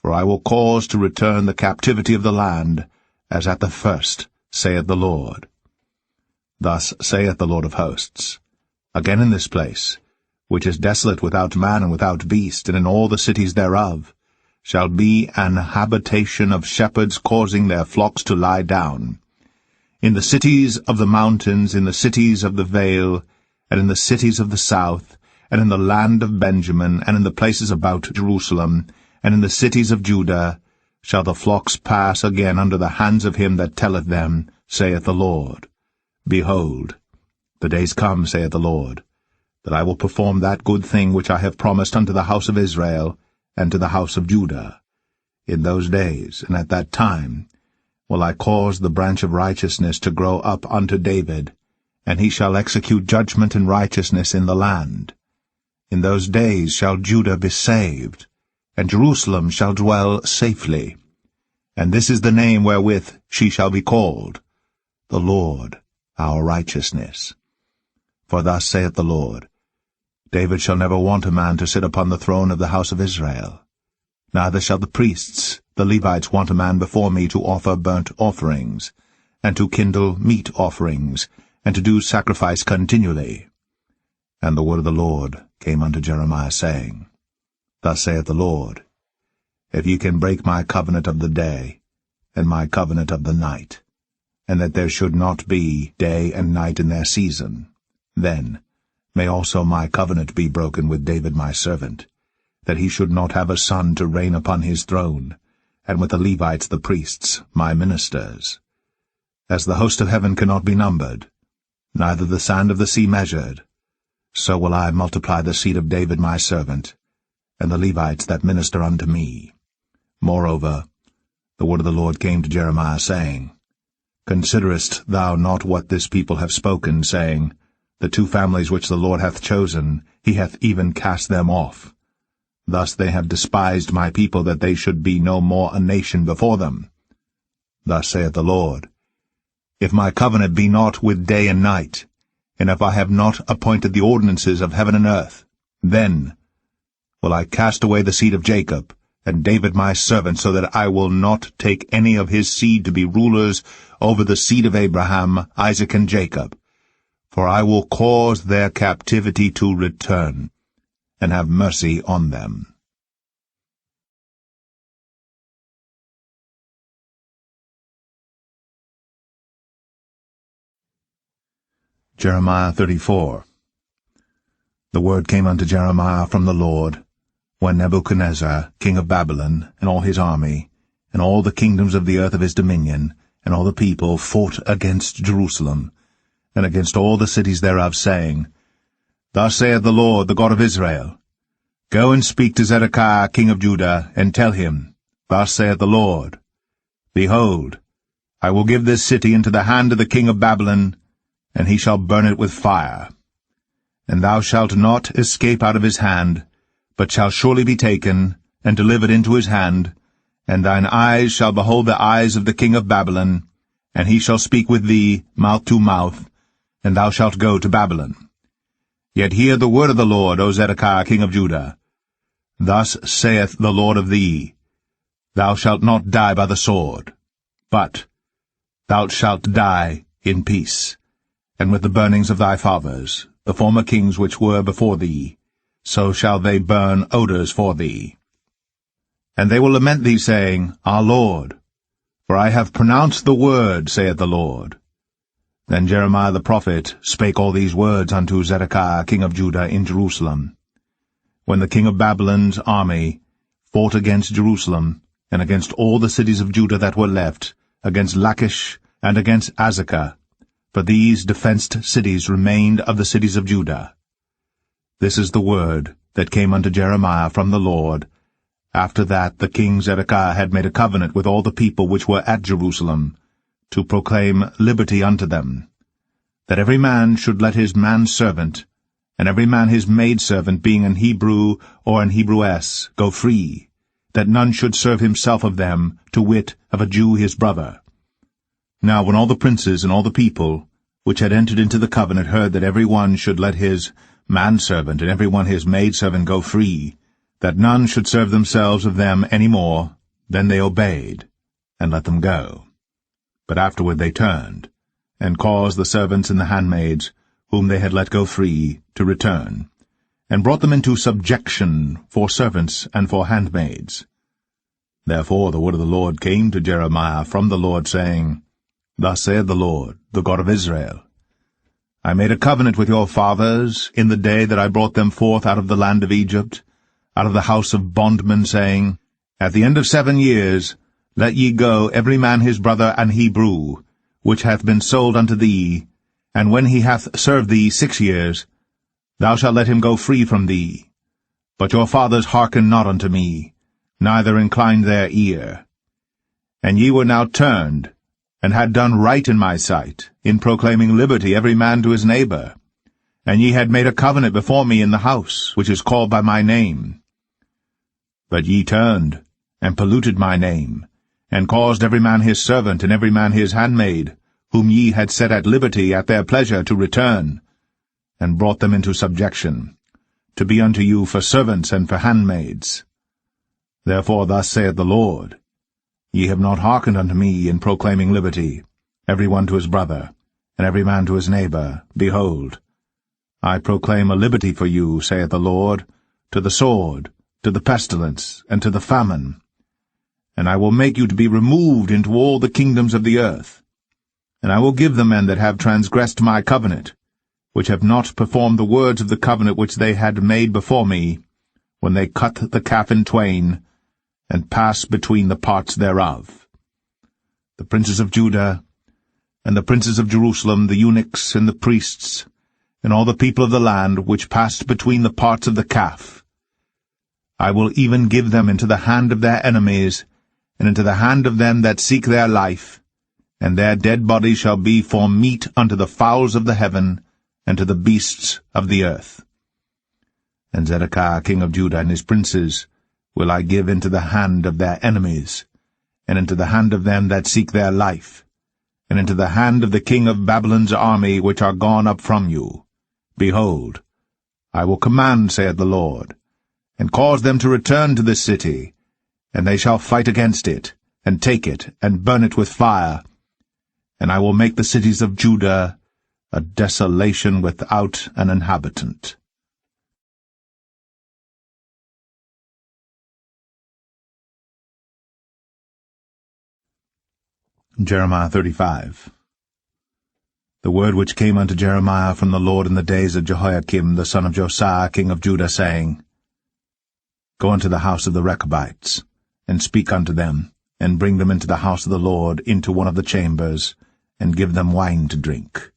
For I will cause to return the captivity of the land, as at the first, saith the Lord. Thus saith the Lord of hosts, Again in this place, which is desolate without man and without beast, and in all the cities thereof, shall be an habitation of shepherds causing their flocks to lie down. In the cities of the mountains, in the cities of the vale, and in the cities of the south, and in the land of Benjamin, and in the places about Jerusalem, and in the cities of Judah, shall the flocks pass again under the hands of him that telleth them, saith the Lord. Behold, the days come, saith the Lord, that I will perform that good thing which I have promised unto the house of Israel and to the house of Judah. In those days and at that time will I cause the branch of righteousness to grow up unto David, and he shall execute judgment and righteousness in the land. In those days shall Judah be saved, and Jerusalem shall dwell safely. And this is the name wherewith she shall be called, the Lord our righteousness. For thus saith the Lord, David shall never want a man to sit upon the throne of the house of Israel. Neither shall the priests, the Levites, want a man before me to offer burnt offerings, and to kindle meat offerings, and to do sacrifice continually. And the word of the Lord came unto Jeremiah, saying, Thus saith the Lord, If ye can break my covenant of the day, and my covenant of the night, and that there should not be day and night in their season, then may also my covenant be broken with David my servant, that he should not have a son to reign upon his throne, and with the Levites the priests, my ministers. As the host of heaven cannot be numbered, neither the sand of the sea measured, so will I multiply the seed of David my servant, and the Levites that minister unto me. Moreover, the word of the Lord came to Jeremiah, saying, Considerest thou not what this people have spoken, saying, The two families which the Lord hath chosen, he hath even cast them off. Thus they have despised my people, that they should be no more a nation before them. Thus saith the Lord, If my covenant be not with day and night, and if I have not appointed the ordinances of heaven and earth, then will I cast away the seed of Jacob, and David my servant, so that I will not take any of his seed to be rulers over the seed of Abraham, Isaac, and Jacob. For I will cause their captivity to return, and have mercy on them. Jeremiah 34. The word came unto Jeremiah from the Lord, when Nebuchadnezzar, king of Babylon, and all his army, and all the kingdoms of the earth of his dominion, and all the people fought against Jerusalem, and against all the cities thereof, saying, Thus saith the Lord, the God of Israel, Go and speak to Zedekiah king of Judah, and tell him, Thus saith the Lord, Behold, I will give this city into the hand of the king of Babylon, and he shall burn it with fire. And thou shalt not escape out of his hand, but shall surely be taken, and delivered into his hand, and thine eyes shall behold the eyes of the king of Babylon, and he shall speak with thee mouth to mouth, and thou shalt go to Babylon. Yet hear the word of the Lord, O Zedekiah king of Judah. Thus saith the Lord of thee, Thou shalt not die by the sword, but thou shalt die in peace, and with the burnings of thy fathers, the former kings which were before thee, so shall they burn odors for thee. And they will lament thee, saying, Our Lord, for I have pronounced the word, saith the Lord. Then Jeremiah the prophet spake all these words unto Zedekiah king of Judah in Jerusalem, when the king of Babylon's army fought against Jerusalem, and against all the cities of Judah that were left, against Lachish and against Azekah, for these defenced cities remained of the cities of Judah. This is the word that came unto Jeremiah from the Lord, after that the king Zedekiah had made a covenant with all the people which were at Jerusalem, to proclaim liberty unto them, that every man should let his manservant, and every man his maidservant, being an Hebrew or an Hebrewess, go free, that none should serve himself of them, to wit, of a Jew his brother. Now when all the princes and all the people, which had entered into the covenant, heard that every one should let his manservant and every one his maidservant go free, that none should serve themselves of them any more, then they obeyed, and let them go. But afterward they turned, and caused the servants and the handmaids, whom they had let go free, to return, and brought them into subjection for servants and for handmaids. Therefore the word of the Lord came to Jeremiah from the Lord, saying, Thus saith the Lord, the God of Israel, I made a covenant with your fathers in the day that I brought them forth out of the land of Egypt, out of the house of bondmen, saying, At the end of 7 years let ye go every man his brother an Hebrew, which hath been sold unto thee, and when he hath served thee 6 years, Thou shalt let him go free from thee. But your fathers hearkened not unto me, neither inclined their ear. And ye were now turned, and had done right in my sight, in proclaiming liberty every man to his neighbor. And ye had made a covenant before me in the house, which is called by my name. But ye turned, and polluted my name, and caused every man his servant and every man his handmaid, whom ye had set at liberty at their pleasure, to return, and brought them into subjection, to be unto you for servants and for handmaids. Therefore thus saith the Lord, Ye have not hearkened unto me in proclaiming liberty, every one to his brother, and every man to his neighbor. Behold, I proclaim a liberty for you, saith the Lord, to the sword, to the pestilence, and to the famine. And I will make you to be removed into all the kingdoms of the earth. And I will give the men that have transgressed my covenant, which have not performed the words of the covenant which they had made before me, when they cut the calf in twain, and passed between the parts thereof. The princes of Judah, and the princes of Jerusalem, the eunuchs, and the priests, and all the people of the land, which passed between the parts of the calf, I will even give them into the hand of their enemies, and into the hand of them that seek their life, and their dead bodies shall be for meat unto the fowls of the heaven, and to the beasts of the earth. And Zedekiah king of Judah and his princes will I give into the hand of their enemies, and into the hand of them that seek their life, and into the hand of the king of Babylon's army which are gone up from you. Behold, I will command, saith the Lord, and cause them to return to this city, and they shall fight against it, and take it, and burn it with fire. And I will make the cities of Judah a desolation without an inhabitant. Jeremiah 35. The word which came unto Jeremiah from the Lord in the days of Jehoiakim the son of Josiah king of Judah, saying, Go unto the house of the Rechabites, and speak unto them, and bring them into the house of the Lord, into one of the chambers, and give them wine to drink.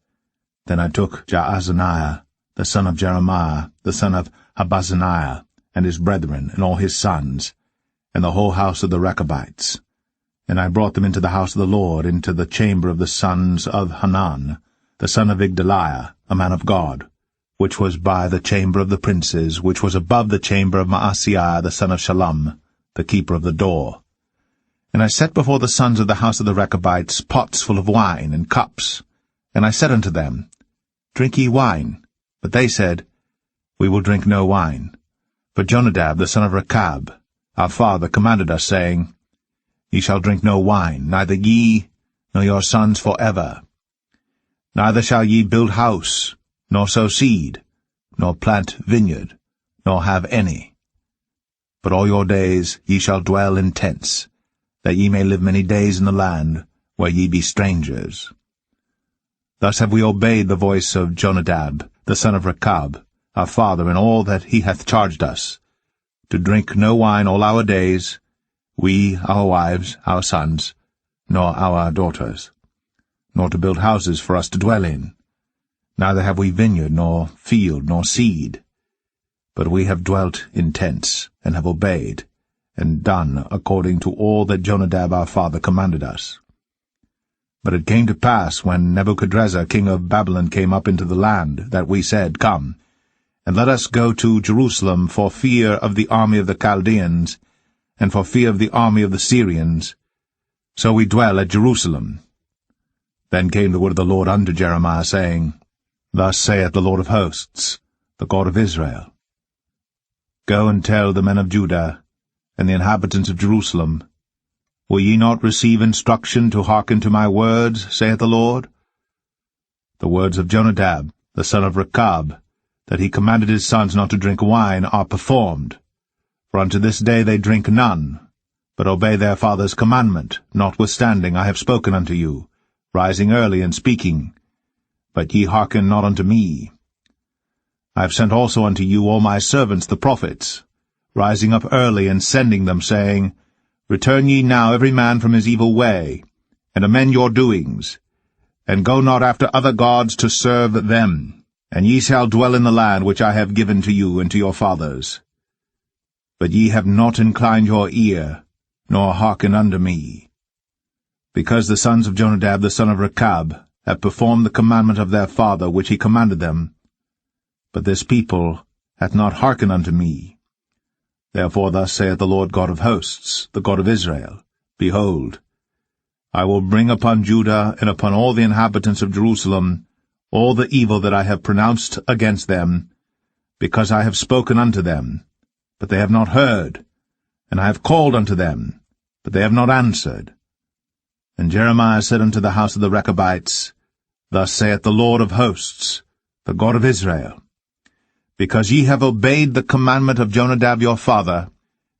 Then I took Jaazaniah, the son of Jeremiah, the son of Habazaniah, and his brethren, and all his sons, and the whole house of the Rechabites, and I brought them into the house of the Lord, into the chamber of the sons of Hanan, the son of Igdaliah, a man of God, which was by the chamber of the princes, which was above the chamber of Maaseiah the son of Shallum, the keeper of the door. And I set before the sons of the house of the Rechabites pots full of wine and cups. And I said unto them, Drink ye wine. But they said, We will drink no wine. For Jonadab the son of Rechab, our father, commanded us, saying, Ye shall drink no wine, neither ye, nor your sons forever. Neither shall ye build house, nor sow seed, nor plant vineyard, nor have any. But all your days ye shall dwell in tents, that ye may live many days in the land where ye be strangers. Thus have we obeyed the voice of Jonadab, the son of Rechab, our father, in all that he hath charged us, to drink no wine all our days, we, our wives, our sons, nor our daughters, nor to build houses for us to dwell in. Neither have we vineyard, nor field, nor seed. But we have dwelt in tents, and have obeyed, and done according to all that Jonadab our father commanded us. But it came to pass, when Nebuchadrezzar king of Babylon came up into the land, that we said, Come, and let us go to Jerusalem for fear of the army of the Chaldeans, and for fear of the army of the Syrians. So we dwell at Jerusalem. Then came the word of the Lord unto Jeremiah, saying, Thus saith the Lord of hosts, the God of Israel, Go and tell the men of Judah, and the inhabitants of Jerusalem, Will ye not receive instruction to hearken to my words, saith the Lord? The words of Jonadab, the son of Rechab, that he commanded his sons not to drink wine, are performed. For unto this day they drink none, but obey their father's commandment, notwithstanding I have spoken unto you, rising early and speaking. But ye hearken not unto me. I have sent also unto you all my servants the prophets, rising up early and sending them, saying, Return ye now every man from his evil way, and amend your doings, and go not after other gods to serve them. And ye shall dwell in the land which I have given to you and to your fathers. But ye have not inclined your ear, nor hearkened unto me. Because the sons of Jonadab the son of Rechab have performed the commandment of their father which he commanded them, but this people hath not hearkened unto me. Therefore thus saith the Lord God of hosts, the God of Israel, Behold, I will bring upon Judah and upon all the inhabitants of Jerusalem all the evil that I have pronounced against them, because I have spoken unto them, but they have not heard, and I have called unto them, but they have not answered. And Jeremiah said unto the house of the Rechabites, Thus saith the Lord of hosts, the God of Israel, Because ye have obeyed the commandment of Jonadab your father,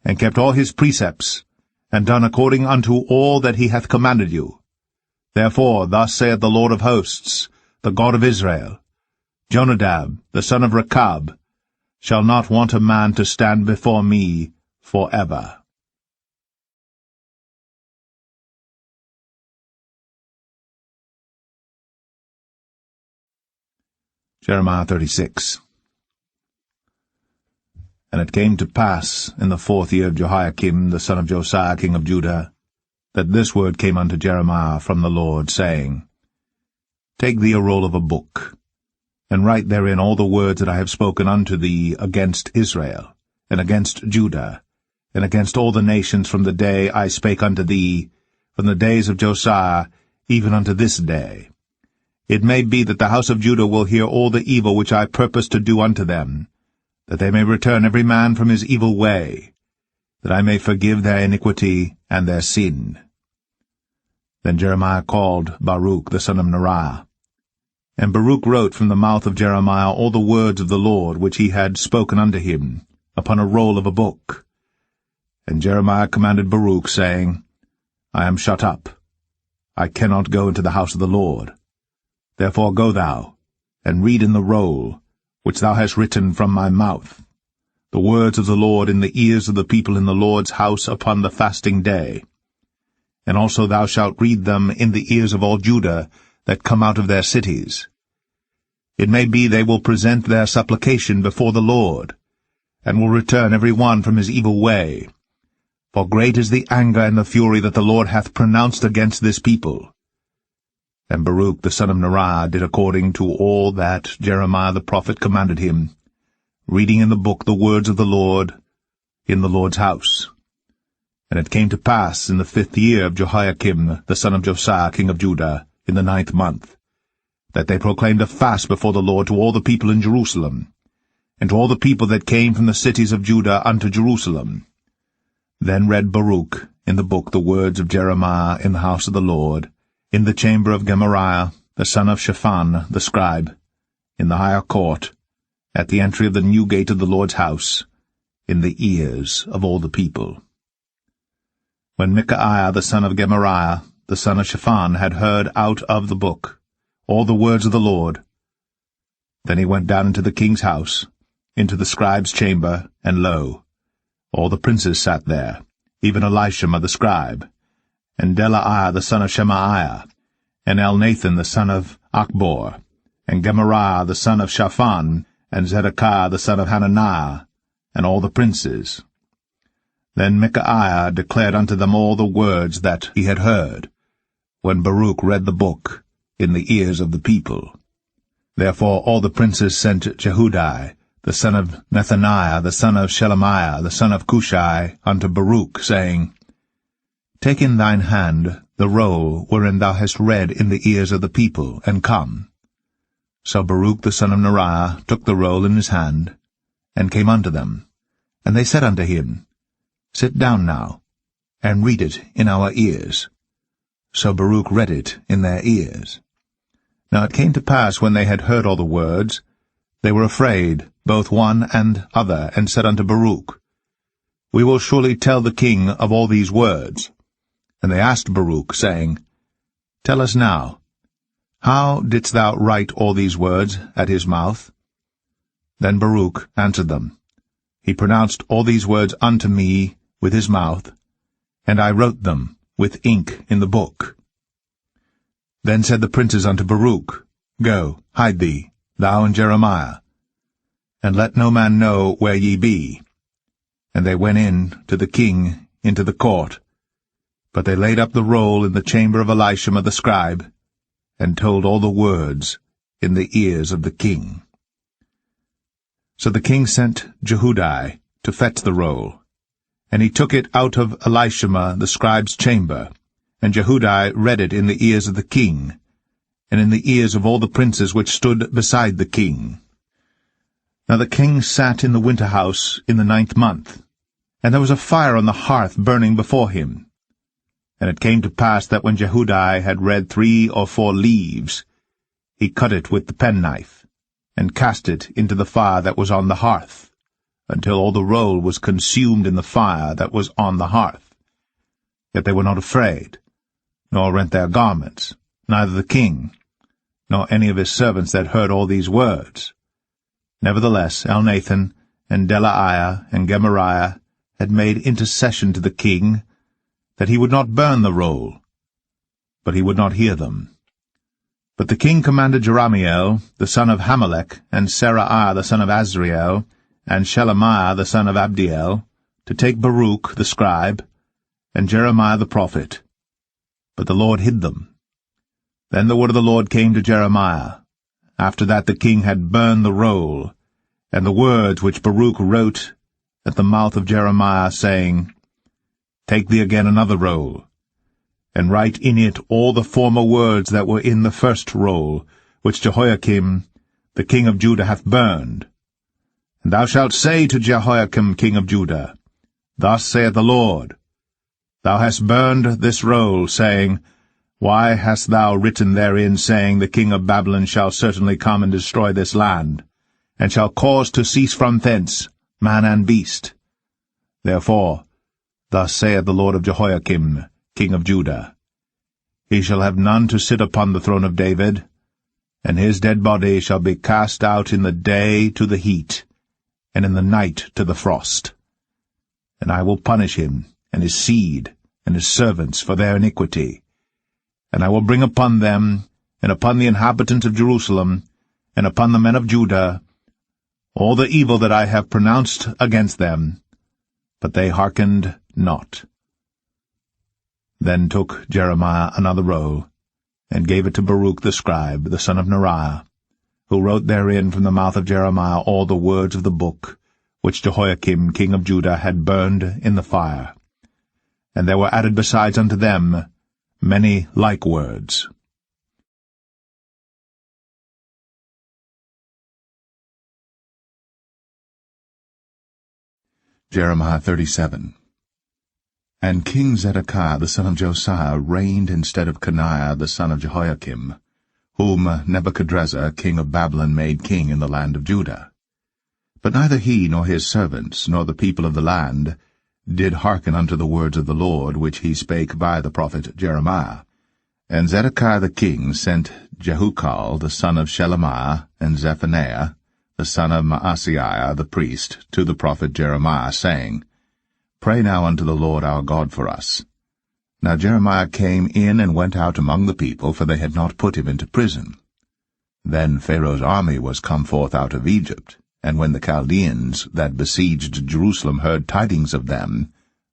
and kept all his precepts, and done according unto all that he hath commanded you. Therefore thus saith the Lord of hosts, the God of Israel, Jonadab, the son of Rechab, shall not want a man to stand before me forever. Jeremiah 36. And it came to pass in the 4th year of Jehoiakim the son of Josiah king of Judah, that this word came unto Jeremiah from the Lord, saying, Take thee a roll of a book, and write therein all the words that I have spoken unto thee against Israel, and against Judah, and against all the nations from the day I spake unto thee, from the days of Josiah, even unto this day. It may be that the house of Judah will hear all the evil which I purpose to do unto them, that they may return every man from his evil way, that I may forgive their iniquity and their sin. Then Jeremiah called Baruch the son of Neriah. And Baruch wrote from the mouth of Jeremiah all the words of the Lord which he had spoken unto him, upon a roll of a book. And Jeremiah commanded Baruch, saying, I am shut up. I cannot go into the house of the Lord. Therefore go thou, and read in the roll, which thou hast written from my mouth, the words of the Lord in the ears of the people in the Lord's house upon the fasting day. And also thou shalt read them in the ears of all Judah that come out of their cities. It may be they will present their supplication before the Lord, and will return every one from his evil way. For great is the anger and the fury that the Lord hath pronounced against this people. And Baruch the son of Neriah did according to all that Jeremiah the prophet commanded him, reading in the book the words of the Lord in the Lord's house. And it came to pass in the 5th year of Jehoiakim the son of Josiah king of Judah, in the 9th month, that they proclaimed a fast before the Lord to all the people in Jerusalem, and to all the people that came from the cities of Judah unto Jerusalem. Then read Baruch in the book the words of Jeremiah in the house of the Lord, in the chamber of Gemariah the son of Shaphan the scribe, in the higher court, at the entry of the new gate of the Lord's house, in the ears of all the people. When Micaiah the son of Gemariah, the son of Shaphan, had heard out of the book all the words of the Lord, then he went down into the king's house, into the scribe's chamber, and lo, all the princes sat there, even Elishama the scribe, and Delaiah the son of Shemaiah, and Elnathan the son of Achbor, and Gemariah the son of Shaphan, and Zedekiah the son of Hananiah, and all the princes. Then Micaiah declared unto them all the words that he had heard, when Baruch read the book in the ears of the people. Therefore all the princes sent Jehudi, the son of Nethaniah, the son of Shelemiah, the son of Cushai, unto Baruch, saying, Take in thine hand the roll wherein thou hast read in the ears of the people, and come. So Baruch the son of Neriah took the roll in his hand, and came unto them. And they said unto him, Sit down now, and read it in our ears. So Baruch read it in their ears. Now it came to pass, when they had heard all the words, they were afraid, both one and other, and said unto Baruch, We will surely tell the king of all these words. And they asked Baruch, saying, Tell us now, how didst thou write all these words at his mouth? Then Baruch answered them, He pronounced all these words unto me with his mouth, and I wrote them with ink in the book. Then said the princes unto Baruch, Go, hide thee, thou and Jeremiah, and let no man know where ye be. And they went in to the king into the court. But they laid up the roll in the chamber of Elishama the scribe, and told all the words in the ears of the king. So the king sent Jehudi to fetch the roll, and he took it out of Elishama the scribe's chamber, and Jehudi read it in the ears of the king, and in the ears of all the princes which stood beside the king. Now the king sat in the winter house in the 9th month, and there was a fire on the hearth burning before him. And it came to pass that when Jehudi had read 3 or 4 leaves, he cut it with the penknife, and cast it into the fire that was on the hearth, until all the roll was consumed in the fire that was on the hearth. Yet they were not afraid, nor rent their garments, neither the king, nor any of his servants that heard all these words. Nevertheless Elnathan, and Delaiah, and Gemariah had made intercession to the king, that he would not burn the roll, but he would not hear them. But the king commanded Jerahmeel, the son of Hamelech, and Seraiah the son of Azriel, and Shelemiah the son of Abdiel, to take Baruch the scribe, and Jeremiah the prophet. But the Lord hid them. Then the word of the Lord came to Jeremiah, after that the king had burned the roll, and the words which Baruch wrote at the mouth of Jeremiah, saying, Take thee again another roll, and write in it all the former words that were in the first roll, which Jehoiakim the king of Judah hath burned. And thou shalt say to Jehoiakim king of Judah, Thus saith the Lord, Thou hast burned this roll, saying, Why hast thou written therein, saying, The king of Babylon shall certainly come and destroy this land, and shall cause to cease from thence man and beast? Therefore, thus saith the Lord of Jehoiakim, king of Judah, He shall have none to sit upon the throne of David, and his dead body shall be cast out in the day to the heat, and in the night to the frost. And I will punish him, and his seed, and his servants for their iniquity. And I will bring upon them, and upon the inhabitants of Jerusalem, and upon the men of Judah, all the evil that I have pronounced against them, but they hearkened not. Then took Jeremiah another roll, and gave it to Baruch the scribe, the son of Neriah, who wrote therein from the mouth of Jeremiah all the words of the book, which Jehoiakim king of Judah had burned in the fire. And there were added besides unto them many like words. Jeremiah 37. And King Zedekiah the son of Josiah reigned instead of Coniah the son of Jehoiakim, whom Nebuchadrezzar king of Babylon made king in the land of Judah. But neither he nor his servants nor the people of the land did hearken unto the words of the Lord which he spake by the prophet Jeremiah. And Zedekiah the king sent Jehukal the son of Shelemiah, and Zephaniah the son of Maaseiah the priest, to the prophet Jeremiah, saying, Pray now unto the Lord our God for us. Now Jeremiah came in and went out among the people, for they had not put him into prison. Then Pharaoh's army was come forth out of Egypt, and when the Chaldeans that besieged Jerusalem heard tidings of them,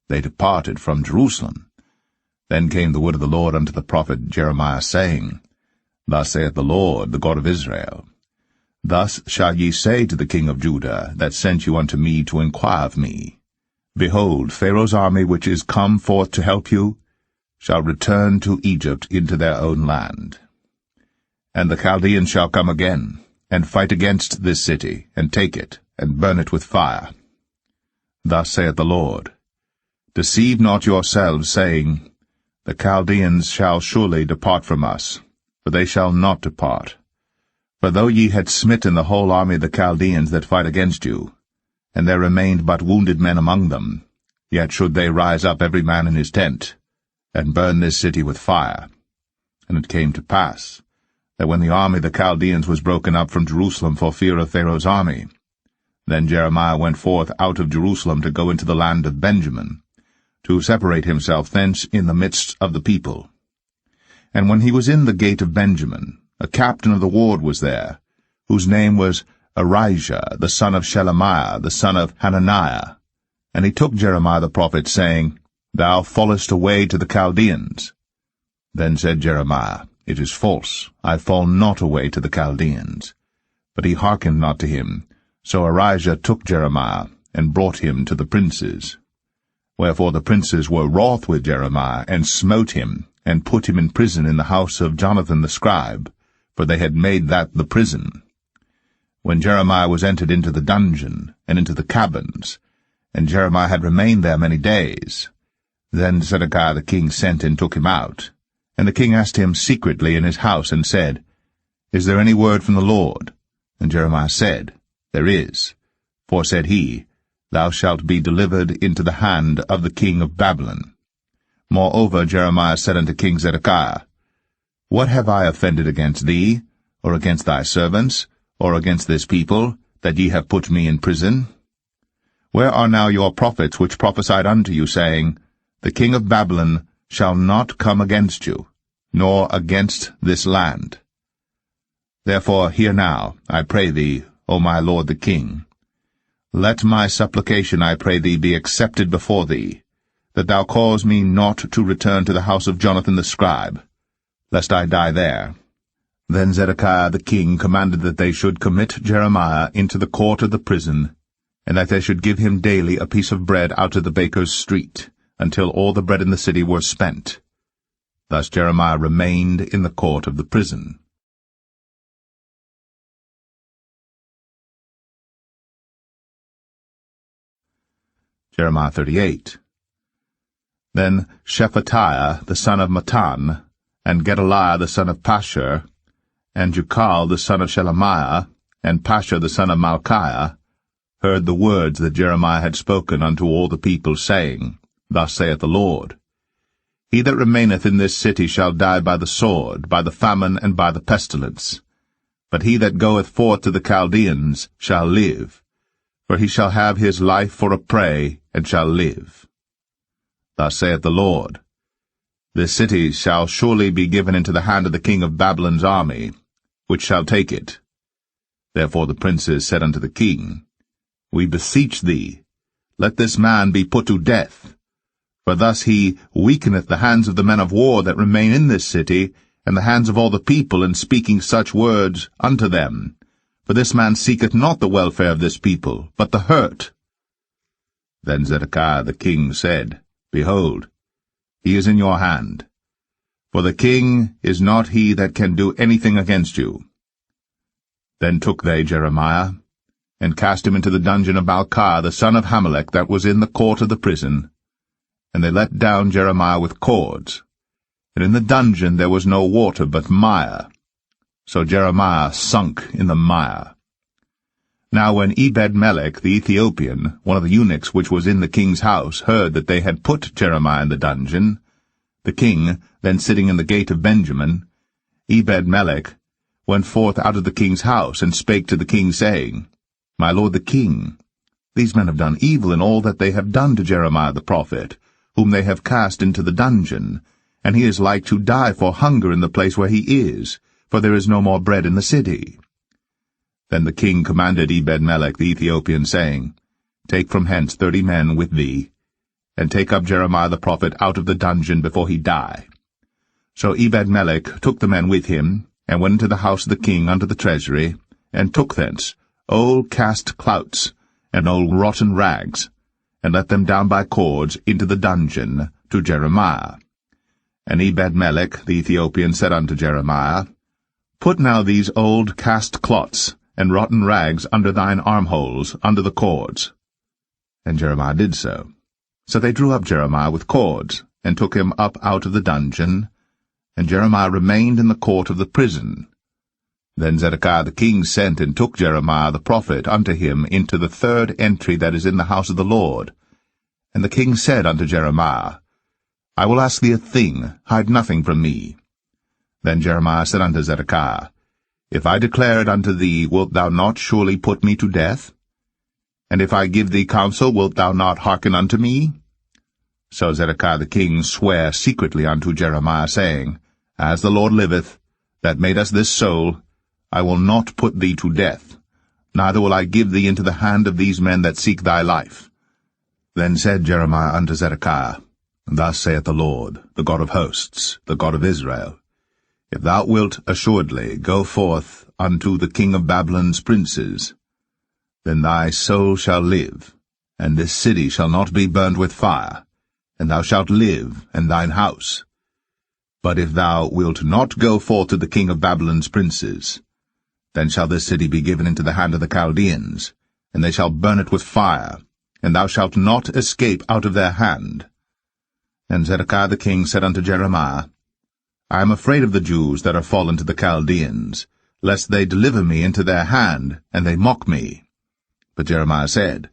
they departed from Jerusalem. Then came the word of the Lord unto the prophet Jeremiah, saying, Thus saith the Lord, the God of Israel, Thus shall ye say to the king of Judah, that sent you unto me to inquire of me, Behold, Pharaoh's army which is come forth to help you, shall return to Egypt into their own land. And the Chaldeans shall come again, and fight against this city, and take it, and burn it with fire. Thus saith the Lord, Deceive not yourselves, saying, The Chaldeans shall surely depart from us, for they shall not depart. For though ye had smitten the whole army of the Chaldeans that fight against you, and there remained but wounded men among them, yet should they rise up every man in his tent, and burn this city with fire. And it came to pass, that when the army of the Chaldeans was broken up from Jerusalem for fear of Pharaoh's army, then Jeremiah went forth out of Jerusalem to go into the land of Benjamin, to separate himself thence in the midst of the people. And when he was in the gate of Benjamin, a captain of the ward was there, whose name was Arijah, the son of Shelemiah, the son of Hananiah. And he took Jeremiah the prophet, saying, Thou fallest away to the Chaldeans. Then said Jeremiah, It is false, I fall not away to the Chaldeans. But he hearkened not to him. So Arijah took Jeremiah, and brought him to the princes. Wherefore the princes were wroth with Jeremiah, and smote him, and put him in prison in the house of Jonathan the scribe, for they had made that the prison. When Jeremiah was entered into the dungeon, and into the cabins, and Jeremiah had remained there many days, then Zedekiah the king sent and took him out. And the king asked him secretly in his house, and said, Is there any word from the Lord? And Jeremiah said, There is. For, said he, Thou shalt be delivered into the hand of the king of Babylon. Moreover Jeremiah said unto King Zedekiah, What have I offended against thee, or against thy servants, or against this people, that ye have put me in prison? Where are now your prophets which prophesied unto you, saying, The king of Babylon shall not come against you, nor against this land? Therefore hear now, I pray thee, O my lord the king. Let my supplication, I pray thee, be accepted before thee, that thou cause me not to return to the house of Jonathan the scribe, lest I die there. Then Zedekiah the king commanded that they should commit Jeremiah into the court of the prison, and that they should give him daily a piece of bread out of the baker's street, until all the bread in the city were spent. Thus Jeremiah remained in the court of the prison. Jeremiah 38. Then Shephatiah the son of Mattan, and Gedaliah the son of Pashur, and Jucal the son of Shelemiah, and Pashur the son of Malchiah, heard the words that Jeremiah had spoken unto all the people, saying, Thus saith the Lord, He that remaineth in this city shall die by the sword, by the famine, and by the pestilence. But he that goeth forth to the Chaldeans shall live, for he shall have his life for a prey, and shall live. Thus saith the Lord, This city shall surely be given into the hand of the king of Babylon's army, which shall take it. Therefore the princes said unto the king, We beseech thee, let this man be put to death, for thus he weakeneth the hands of the men of war that remain in this city, and the hands of all the people, in speaking such words unto them. For this man seeketh not the welfare of this people, but the hurt. Then Zedekiah the king said, Behold, he is in your hand. For the king is not he that can do anything against you. Then took they Jeremiah, and cast him into the dungeon of Malchiah the son of Hamelech, that was in the court of the prison. And they let down Jeremiah with cords. And in the dungeon there was no water but mire. So Jeremiah sunk in the mire. Now when Ebed-melech the Ethiopian, one of the eunuchs which was in the king's house, heard that they had put Jeremiah in the dungeon, the king, then sitting in the gate of Benjamin, Ebed-melech went forth out of the king's house, and spake to the king, saying, My lord the king, these men have done evil in all that they have done to Jeremiah the prophet, whom they have cast into the dungeon, and he is like to die for hunger in the place where he is, for there is no more bread in the city. Then the king commanded Ebed-melech the Ethiopian, saying, Take from hence 30 men with thee, and take up Jeremiah the prophet out of the dungeon before he die. So Ebed-melech took the men with him, and went into the house of the king unto the treasury, and took thence old cast clouts, and old rotten rags, and let them down by cords into the dungeon to Jeremiah. And Ebed-melech the Ethiopian said unto Jeremiah, Put now these old cast clots and rotten rags under thine armholes, under the cords. And Jeremiah did so. So they drew up Jeremiah with cords, and took him up out of the dungeon, and Jeremiah remained in the court of the prison. Then Zedekiah the king sent and took Jeremiah the prophet unto him into the third entry that is in the house of the Lord. And the king said unto Jeremiah, I will ask thee a thing, hide nothing from me. Then Jeremiah said unto Zedekiah, If I declare it unto thee, wilt thou not surely put me to death? And if I give thee counsel, wilt thou not hearken unto me? So Zedekiah the king sware secretly unto Jeremiah, saying, As the Lord liveth, that made us this soul, I will not put thee to death, neither will I give thee into the hand of these men that seek thy life. Then said Jeremiah unto Zedekiah, Thus saith the Lord, the God of hosts, the God of Israel, If thou wilt assuredly go forth unto the king of Babylon's princes, then thy soul shall live, and this city shall not be burned with fire, and thou shalt live, and thine house. But if thou wilt not go forth to the king of Babylon's princes, then shall this city be given into the hand of the Chaldeans, and they shall burn it with fire, and thou shalt not escape out of their hand. And Zedekiah the king said unto Jeremiah, I am afraid of the Jews that are fallen to the Chaldeans, lest they deliver me into their hand, and they mock me. But Jeremiah said,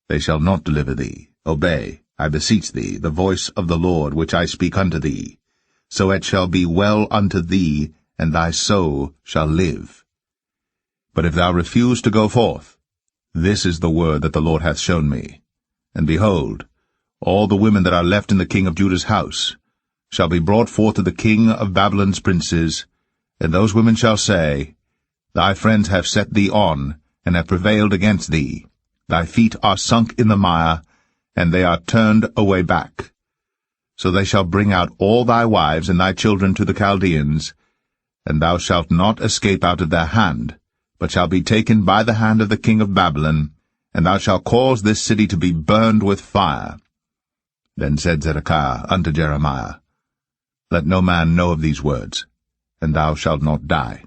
They shall not deliver thee. Obey, I beseech thee, the voice of the Lord which I speak unto thee. So it shall be well unto thee, and thy soul shall live. But if thou refuse to go forth, this is the word that the Lord hath shown me. And behold, all the women that are left in the king of Judah's house shall be brought forth to the king of Babylon's princes, and those women shall say, Thy friends have set thee on, and have prevailed against thee. Thy feet are sunk in the mire, and they are turned away back. So they shall bring out all thy wives and thy children to the Chaldeans, and thou shalt not escape out of their hand, but shall be taken by the hand of the king of Babylon, and thou shalt cause this city to be burned with fire. Then said Zedekiah unto Jeremiah, Let no man know of these words, and thou shalt not die.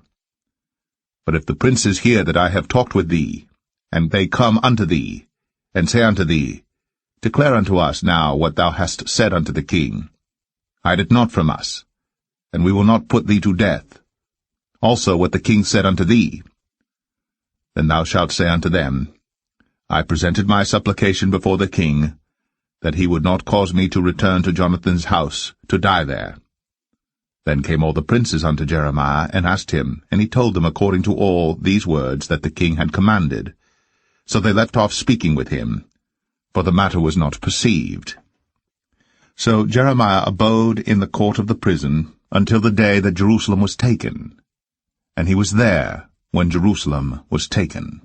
But if the princes hear that I have talked with thee, and they come unto thee, and say unto thee, Declare unto us now what thou hast said unto the king. Hide it not from us, and we will not put thee to death. Also what the king said unto thee. Then thou shalt say unto them, I presented my supplication before the king, that he would not cause me to return to Jonathan's house, to die there. Then came all the princes unto Jeremiah, and asked him, and he told them according to all these words that the king had commanded. So they left off speaking with him, for the matter was not perceived. So Jeremiah abode in the court of the prison until the day that Jerusalem was taken. And he was there when Jerusalem was taken.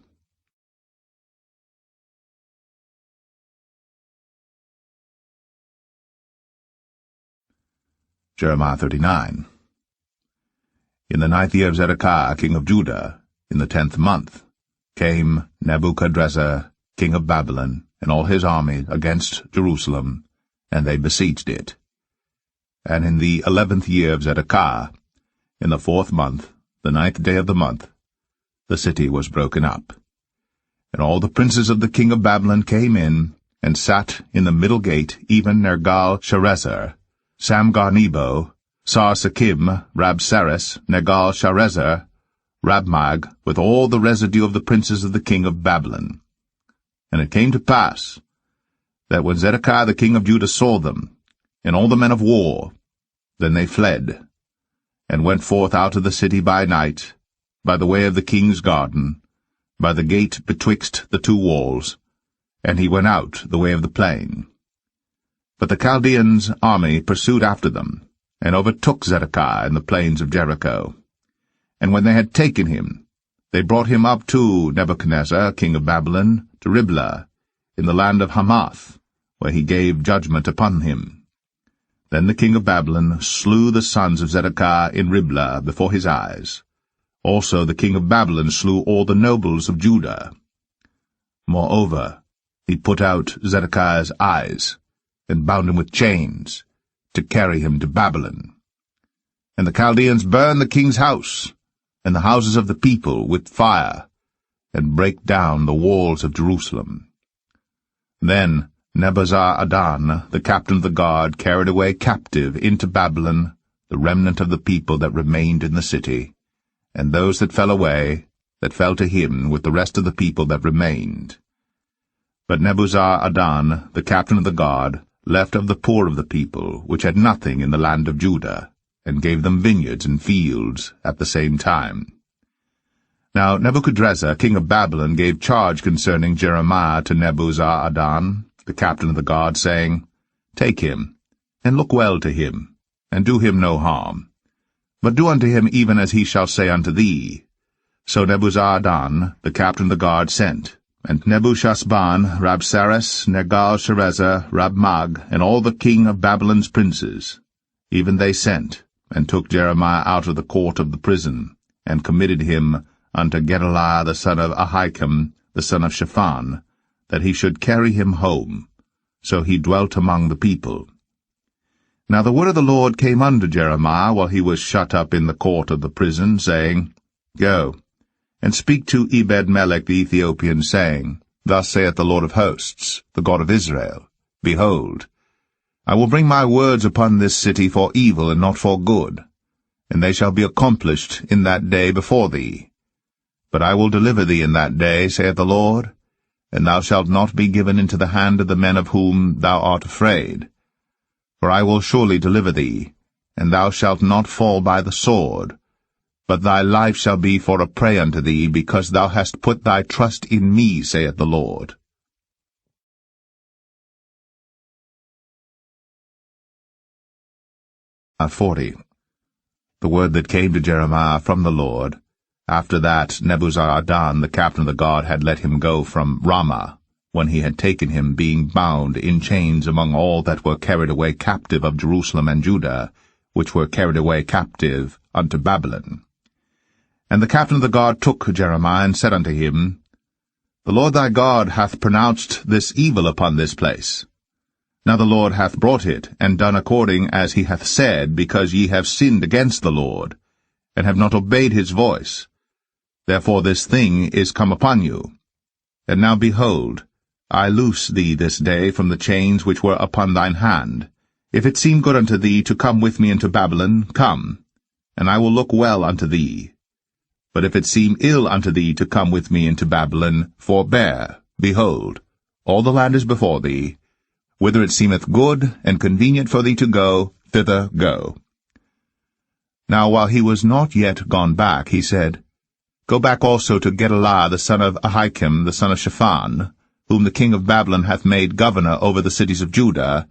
Jeremiah 39. In the 9th year of Zedekiah, king of Judah, in the 10th month, came Nebuchadrezzar, king of Babylon, and all his army against Jerusalem, and they besieged it. And in the 11th year of Zedekiah, in the 4th month, the 9th day of the month, the city was broken up. And all the princes of the king of Babylon came in, and sat in the middle gate, even Nergal-Sharezer, Samgar-Nebo, Sar-Sekim, Rabsaris, Nergal-Sharezer, Rabmag, with all the residue of the princes of the king of Babylon. And it came to pass, that when Zedekiah the king of Judah saw them, and all the men of war, then they fled, and went forth out of the city by night, by the way of the king's garden, by the gate betwixt the two walls, and he went out the way of the plain. But the Chaldeans' army pursued after them, and overtook Zedekiah in the plains of Jericho. And when they had taken him, they brought him up to Nebuchadnezzar, king of Babylon, to Riblah, in the land of Hamath, where he gave judgment upon him. Then the king of Babylon slew the sons of Zedekiah in Riblah before his eyes. Also the king of Babylon slew all the nobles of Judah. Moreover, he put out Zedekiah's eyes, and bound him with chains, to carry him to Babylon. And the Chaldeans burn the king's house, and the houses of the people with fire, and break down the walls of Jerusalem. Then Nebuzaradan, the captain of the guard, carried away captive into Babylon the remnant of the people that remained in the city, and those that fell away, that fell to him with the rest of the people that remained. But Nebuzaradan, the captain of the guard, left of the poor of the people, which had nothing in the land of Judah, and gave them vineyards and fields at the same time. Now Nebuchadrezzar, king of Babylon, gave charge concerning Jeremiah to Nebuzaradan, the captain of the guard, saying, Take him, and look well to him, and do him no harm. But do unto him even as he shall say unto thee. So Nebuzaradan, the captain of the guard, sent, and Nebuchadnezzar, Rabsaris, Nergal-Sharezer, Rabmag, and all the king of Babylon's princes, even they sent, and took Jeremiah out of the court of the prison, and committed him unto Gedaliah the son of Ahikam, the son of Shaphan, that he should carry him home. So he dwelt among the people. Now the word of the Lord came unto Jeremiah while he was shut up in the court of the prison, saying, Go, and speak to Ebed-melech the Ethiopian, saying, Thus saith the Lord of hosts, the God of Israel, Behold, I will bring my words upon this city for evil and not for good, and they shall be accomplished in that day before thee. But I will deliver thee in that day, saith the Lord, and thou shalt not be given into the hand of the men of whom thou art afraid. For I will surely deliver thee, and thou shalt not fall by the sword, but thy life shall be for a prey unto thee, because thou hast put thy trust in me, saith the Lord. Chapter 40. The word that came to Jeremiah from the Lord, after that Nebuzaradan the captain of the guard had let him go from Ramah, when he had taken him, being bound in chains among all that were carried away captive of Jerusalem and Judah, which were carried away captive unto Babylon. And the captain of the guard took Jeremiah, and said unto him, The Lord thy God hath pronounced this evil upon this place. Now the Lord hath brought it, and done according as he hath said, because ye have sinned against the Lord, and have not obeyed his voice. Therefore this thing is come upon you. And now behold, I loose thee this day from the chains which were upon thine hand. If it seem good unto thee to come with me into Babylon, come, and I will look well unto thee. But if it seem ill unto thee to come with me into Babylon, forbear. Behold, all the land is before thee. Whither it seemeth good and convenient for thee to go, thither go. Now while he was not yet gone back, he said, Go back also to Gedaliah the son of Ahikam, the son of Shaphan, whom the king of Babylon hath made governor over the cities of Judah,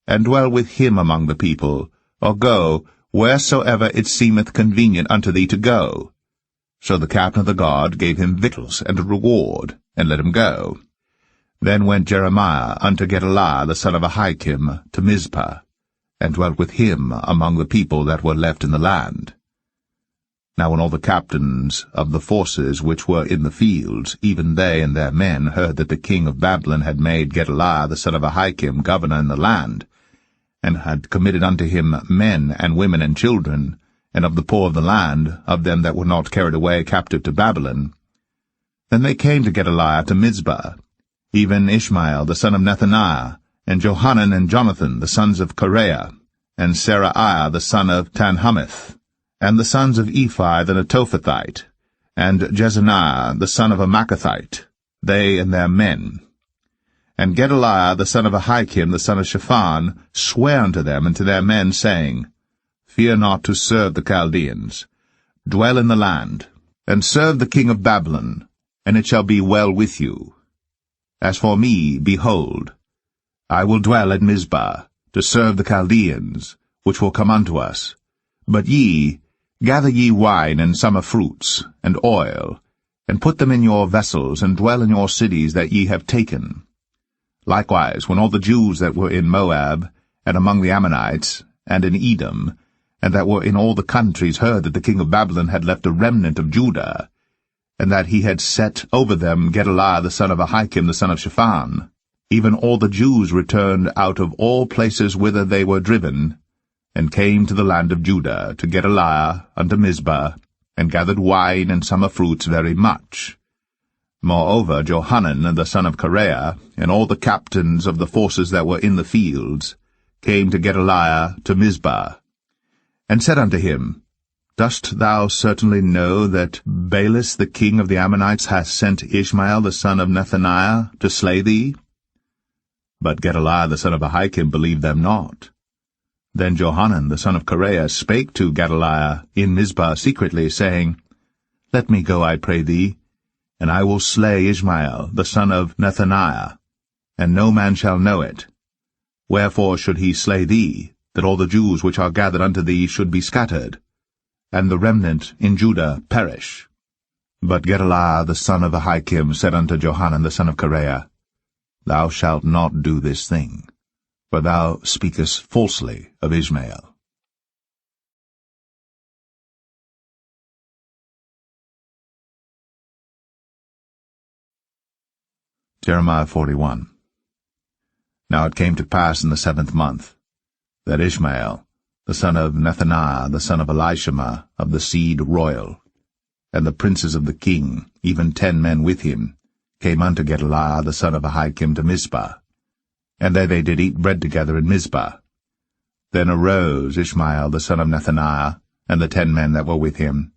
and dwell with him among the people, or go wheresoever it seemeth convenient unto thee to go. So the captain of the guard gave him victuals and a reward, and let him go. Then went Jeremiah unto Gedaliah the son of Ahikam to Mizpah, and dwelt with him among the people that were left in the land. Now when all the captains of the forces which were in the fields, even they and their men, heard that the king of Babylon had made Gedaliah the son of Ahikam governor in the land, and had committed unto him men and women and children, and of the poor of the land, of them that were not carried away captive to Babylon, then they came to Gedaliah to Mizpah, even Ishmael the son of Nethaniah, and Johanan and Jonathan the sons of Kareah, and Seraiah the son of Tanhumeth, and the sons of Ephi the Netophathite, and Jezaniah the son of a Maacathite, they and their men. And Gedaliah the son of Ahikam the son of Shaphan sware unto them and to their men, saying, Fear not to serve the Chaldeans. Dwell in the land, and serve the king of Babylon, and it shall be well with you. As for me, behold, I will dwell at Mizpah, to serve the Chaldeans, which will come unto us. But ye, gather ye wine and summer fruits, and oil, and put them in your vessels, and dwell in your cities that ye have taken. Likewise, when all the Jews that were in Moab, and among the Ammonites, and in Edom, and that were in all the countries, heard that the king of Babylon had left a remnant of Judah, and that he had set over them Gedaliah the son of Ahikam the son of Shaphan, even all the Jews returned out of all places whither they were driven, and came to the land of Judah, to Gedaliah unto Mizpah, and gathered wine and summer fruits very much. Moreover, Johanan the son of Kareah, and all the captains of the forces that were in the fields, came to Gedaliah to Mizpah, and said unto him, Dost thou certainly know that Baalis the king of the Ammonites hath sent Ishmael the son of Nethaniah to slay thee? But Gedaliah the son of Ahikam believed them not. Then Johanan the son of Kareah spake to Gedaliah in Mizpah secretly, saying, Let me go, I pray thee, and I will slay Ishmael the son of Nethaniah, and no man shall know it. Wherefore should he slay thee, that all the Jews which are gathered unto thee should be scattered, and the remnant in Judah perish? But Gedaliah the son of Ahikam said unto Johanan the son of Kareah, Thou shalt not do this thing, for thou speakest falsely of Ishmael. Jeremiah 41. Now it came to pass in the 7th month, that Ishmael, the son of Nethaniah, the son of Elishama, of the seed royal, and the princes of the king, even 10 men with him, came unto Gedaliah the son of Ahikam to Mizpah. And there they did eat bread together in Mizpah. Then arose Ishmael the son of Nethaniah, and the 10 men that were with him,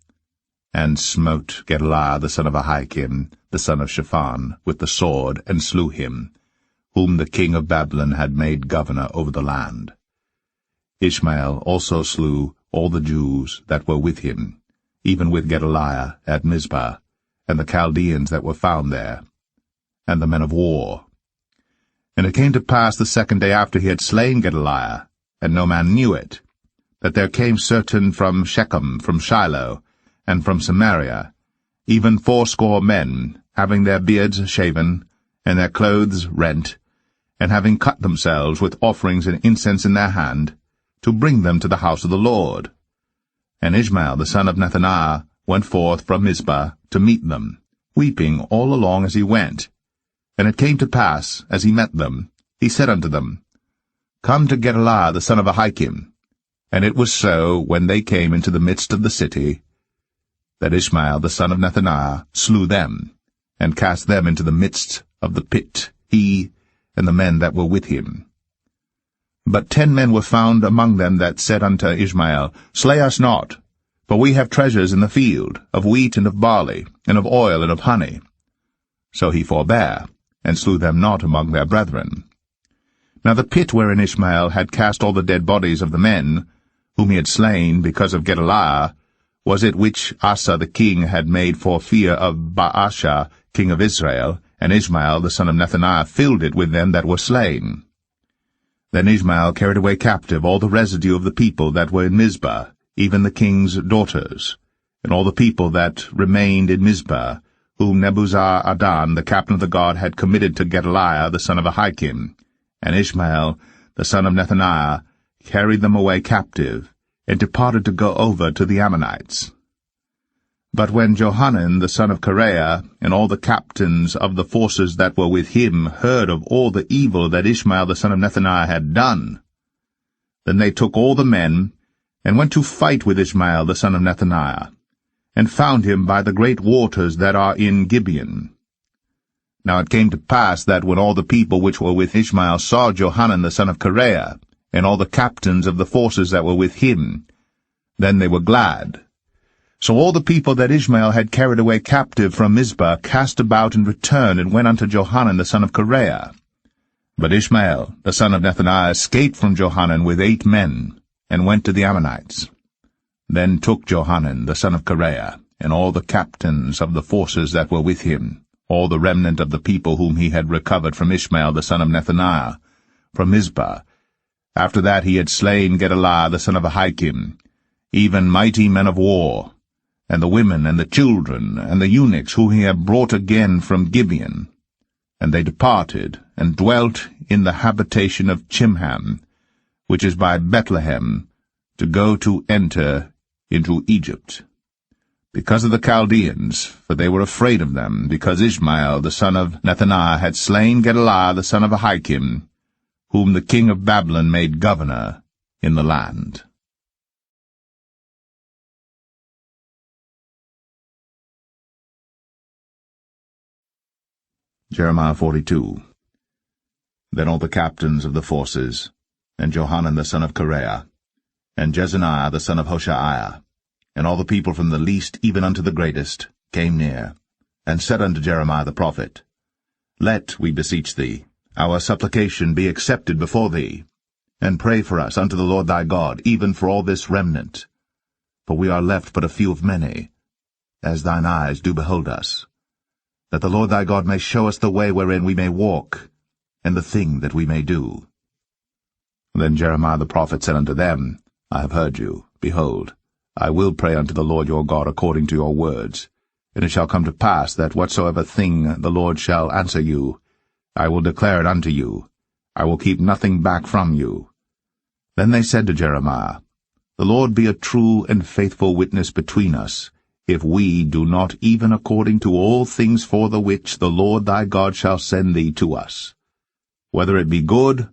and smote Gedaliah the son of Ahikam, the son of Shaphan, with the sword, and slew him, whom the king of Babylon had made governor over the land. Ishmael also slew all the Jews that were with him, even with Gedaliah at Mizpah, and the Chaldeans that were found there, and the men of war. And it came to pass the 2nd day after he had slain Gedaliah, and no man knew it, that there came certain from Shechem, from Shiloh, and from Samaria, even 80 men, having their beards shaven, and their clothes rent, and having cut themselves with offerings and incense in their hand, to bring them to the house of the Lord. And Ishmael the son of Nethaniah went forth from Mizpah to meet them, weeping all along as he went. And it came to pass, as he met them, he said unto them, Come to Gedaliah the son of Ahikam. And it was so, when they came into the midst of the city, that Ishmael the son of Nethaniah slew them, and cast them into the midst of the pit, he and the men that were with him. But 10 men were found among them that said unto Ishmael, Slay us not, for we have treasures in the field, of wheat and of barley, and of oil and of honey. So he forbare, and slew them not among their brethren. Now the pit wherein Ishmael had cast all the dead bodies of the men, whom he had slain because of Gedaliah, was it which Asa the king had made for fear of Baasha king of Israel, and Ishmael the son of Nethaniah filled it with them that were slain. Then Ishmael carried away captive all the residue of the people that were in Mizpah, even the king's daughters, and all the people that remained in Mizpah, whom Nebuzaradan the captain of the guard had committed to Gedaliah the son of Ahikam. And Ishmael the son of Nethaniah carried them away captive, and departed to go over to the Ammonites. But when Johanan the son of Kareah, and all the captains of the forces that were with him, heard of all the evil that Ishmael the son of Nethaniah had done, then they took all the men, and went to fight with Ishmael the son of Nethaniah, and found him by the great waters that are in Gibeon. Now it came to pass that when all the people which were with Ishmael saw Johanan the son of Kareah, and all the captains of the forces that were with him, then they were glad. So all the people that Ishmael had carried away captive from Mizpah cast about and returned, and went unto Johanan the son of Kareah. But Ishmael the son of Nethaniah escaped from Johanan with 8 men, and went to the Ammonites. Then took Johanan the son of Kareah, and all the captains of the forces that were with him, all the remnant of the people whom he had recovered from Ishmael the son of Nethaniah, from Mizpah, after that he had slain Gedaliah the son of Ahikam, even mighty men of war, and the women and the children and the eunuchs whom he had brought again from Gibeon. And they departed, and dwelt in the habitation of Chimham, which is by Bethlehem, to go to enter into Egypt, because of the Chaldeans, for they were afraid of them, because Ishmael the son of Nethaniah had slain Gedaliah the son of Ahikam, whom the king of Babylon made governor in the land. Jeremiah 42. Then all the captains of the forces, and Johanan the son of Kareah, and Jezaniah the son of Hoshaiah, and all the people from the least even unto the greatest, came near, and said unto Jeremiah the prophet, Let, we beseech thee, our supplication be accepted before thee, and pray for us unto the Lord thy God, even for all this remnant. For we are left but a few of many, as thine eyes do behold us, that the Lord thy God may show us the way wherein we may walk, and the thing that we may do. Then Jeremiah the prophet said unto them, I have heard you. Behold, I will pray unto the Lord your God according to your words, And it shall come to pass that whatsoever thing the Lord shall answer you, I will declare it unto you. I will keep nothing back from you. Then they said to Jeremiah, The Lord be a true and faithful witness between us, if we do not even according to all things for the which the Lord thy God shall send thee to us. Whether it be good,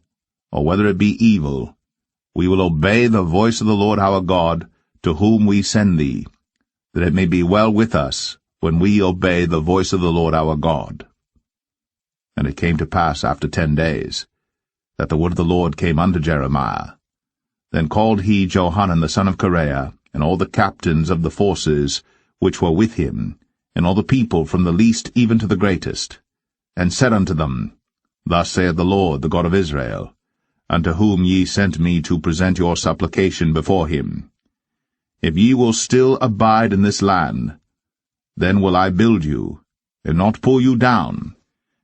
or whether it be evil, we will obey the voice of the Lord our God, to whom we send thee, that it may be well with us, when we obey the voice of the Lord our God. And it came to pass after 10 days, that the word of the Lord came unto Jeremiah. Then called he Johanan the son of Kareah, and all the captains of the forces which were with him, and all the people from the least even to the greatest, and said unto them, Thus saith the Lord, the God of Israel, unto whom ye sent me to present your supplication before him. If ye will still abide in this land, then will I build you, and not pull you down,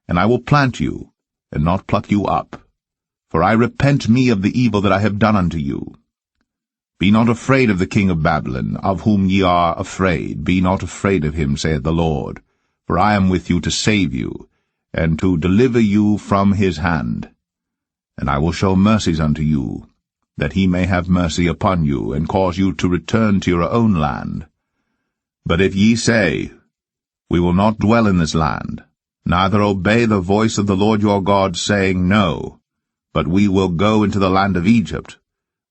and I will plant you, and not pluck you up. For I repent me of the evil that I have done unto you. Be not afraid of the king of Babylon, of whom ye are afraid. Be not afraid of him, saith the Lord. For I am with you to save you, and to deliver you from his hand. And I will show mercies unto you, that he may have mercy upon you, and cause you to return to your own land. But if ye say, We will not dwell in this land, neither obey the voice of the Lord your God, saying, No, but we will go into the land of Egypt,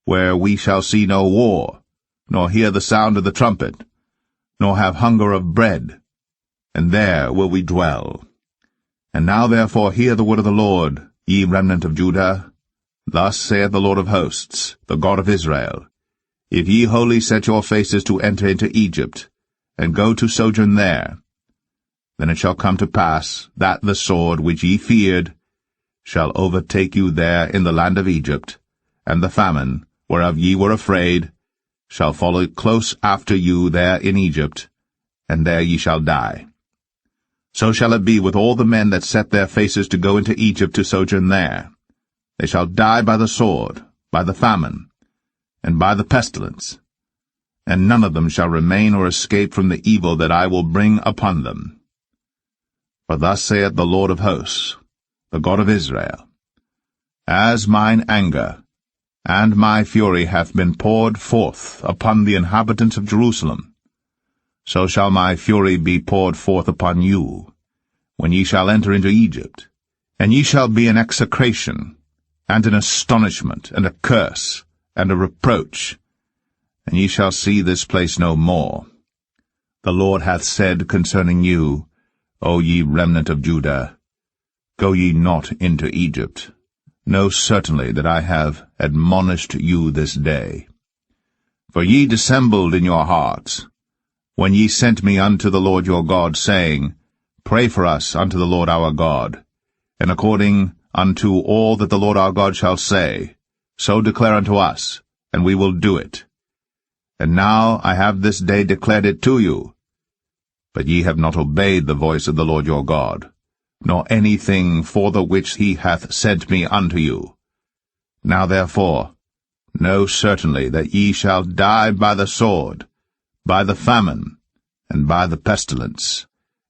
where we shall see no war, nor hear the sound of the trumpet, nor have hunger of bread, and there will we dwell. And now therefore hear the word of the Lord, ye remnant of Judah. Thus saith the Lord of hosts, the God of Israel, If ye wholly set your faces to enter into Egypt, and go to sojourn there, then it shall come to pass that the sword which ye feared shall overtake you there in the land of Egypt, and the famine, whereof ye were afraid, shall follow close after you there in Egypt, and there ye shall die. So shall it be with all the men that set their faces to go into Egypt to sojourn there. They shall die by the sword, by the famine, and by the pestilence, and none of them shall remain or escape from the evil that I will bring upon them. For thus saith the Lord of hosts, the God of Israel, As mine anger and my fury hath been poured forth upon the inhabitants of Jerusalem, so shall my fury be poured forth upon you, when ye shall enter into Egypt, and ye shall be an execration, and an astonishment, and a curse, and a reproach, and ye shall see this place no more. The Lord hath said concerning you, O ye remnant of Judah, Go ye not into Egypt. Know certainly that I have admonished you this day. For ye dissembled in your hearts, when ye sent me unto the Lord your God, saying, Pray for us unto the Lord our God, and according unto all that the Lord our God shall say, so declare unto us, and we will do it. And now I have this day declared it to you. But ye have not obeyed the voice of the Lord your God, nor anything for the which he hath sent me unto you. Now therefore, know certainly that ye shall die by the sword, by the famine, and by the pestilence,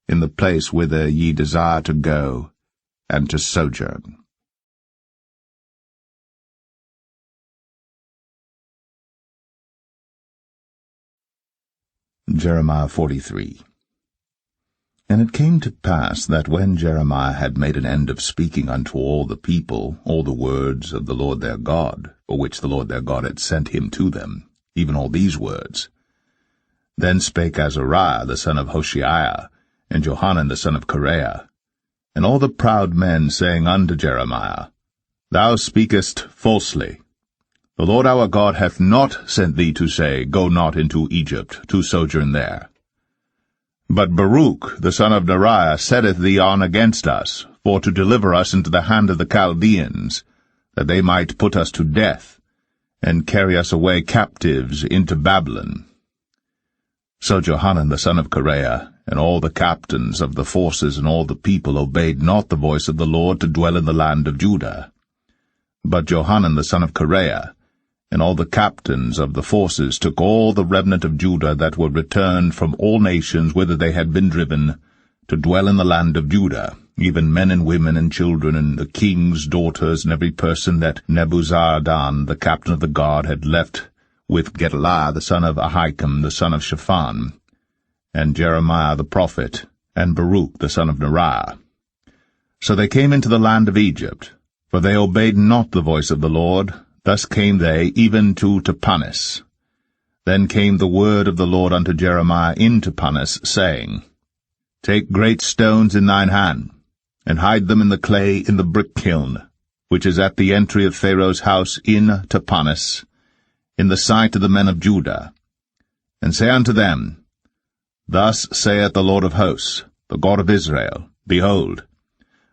in the place whither ye desire to go, and to sojourn. Jeremiah 43. And it came to pass that when Jeremiah had made an end of speaking unto all the people all the words of the Lord their God, for which the Lord their God had sent him to them, even all these words, then spake Azariah the son of Hoshaiah, and Johanan the son of Kareah, and all the proud men, saying unto Jeremiah, Thou speakest falsely. The Lord our God hath not sent thee to say, Go not into Egypt, to sojourn there. But Baruch the son of Neriah setteth thee on against us, for to deliver us into the hand of the Chaldeans, that they might put us to death, and carry us away captives into Babylon. So Johanan the son of Kareah, and all the captains of the forces and all the people obeyed not the voice of the Lord to dwell in the land of Judah. But Johanan the son of Kareah, And all the captains of the forces took all the remnant of Judah that were returned from all nations whither they had been driven, to dwell in the land of Judah, even men and women and children, and the king's daughters, and every person that Nebuzaradan, the captain of the guard, had left with Gedaliah the son of Ahikam, the son of Shaphan, and Jeremiah the prophet, and Baruch the son of Neriah. So they came into the land of Egypt, for they obeyed not the voice of the Lord. Thus came they even to Tapanis. Then came the word of the Lord unto Jeremiah in Tapanis, saying, Take great stones in thine hand, and hide them in the clay in the brick kiln, which is at the entry of Pharaoh's house in Tapanis, in the sight of the men of Judah. And say unto them, Thus saith the Lord of hosts, the God of Israel, Behold,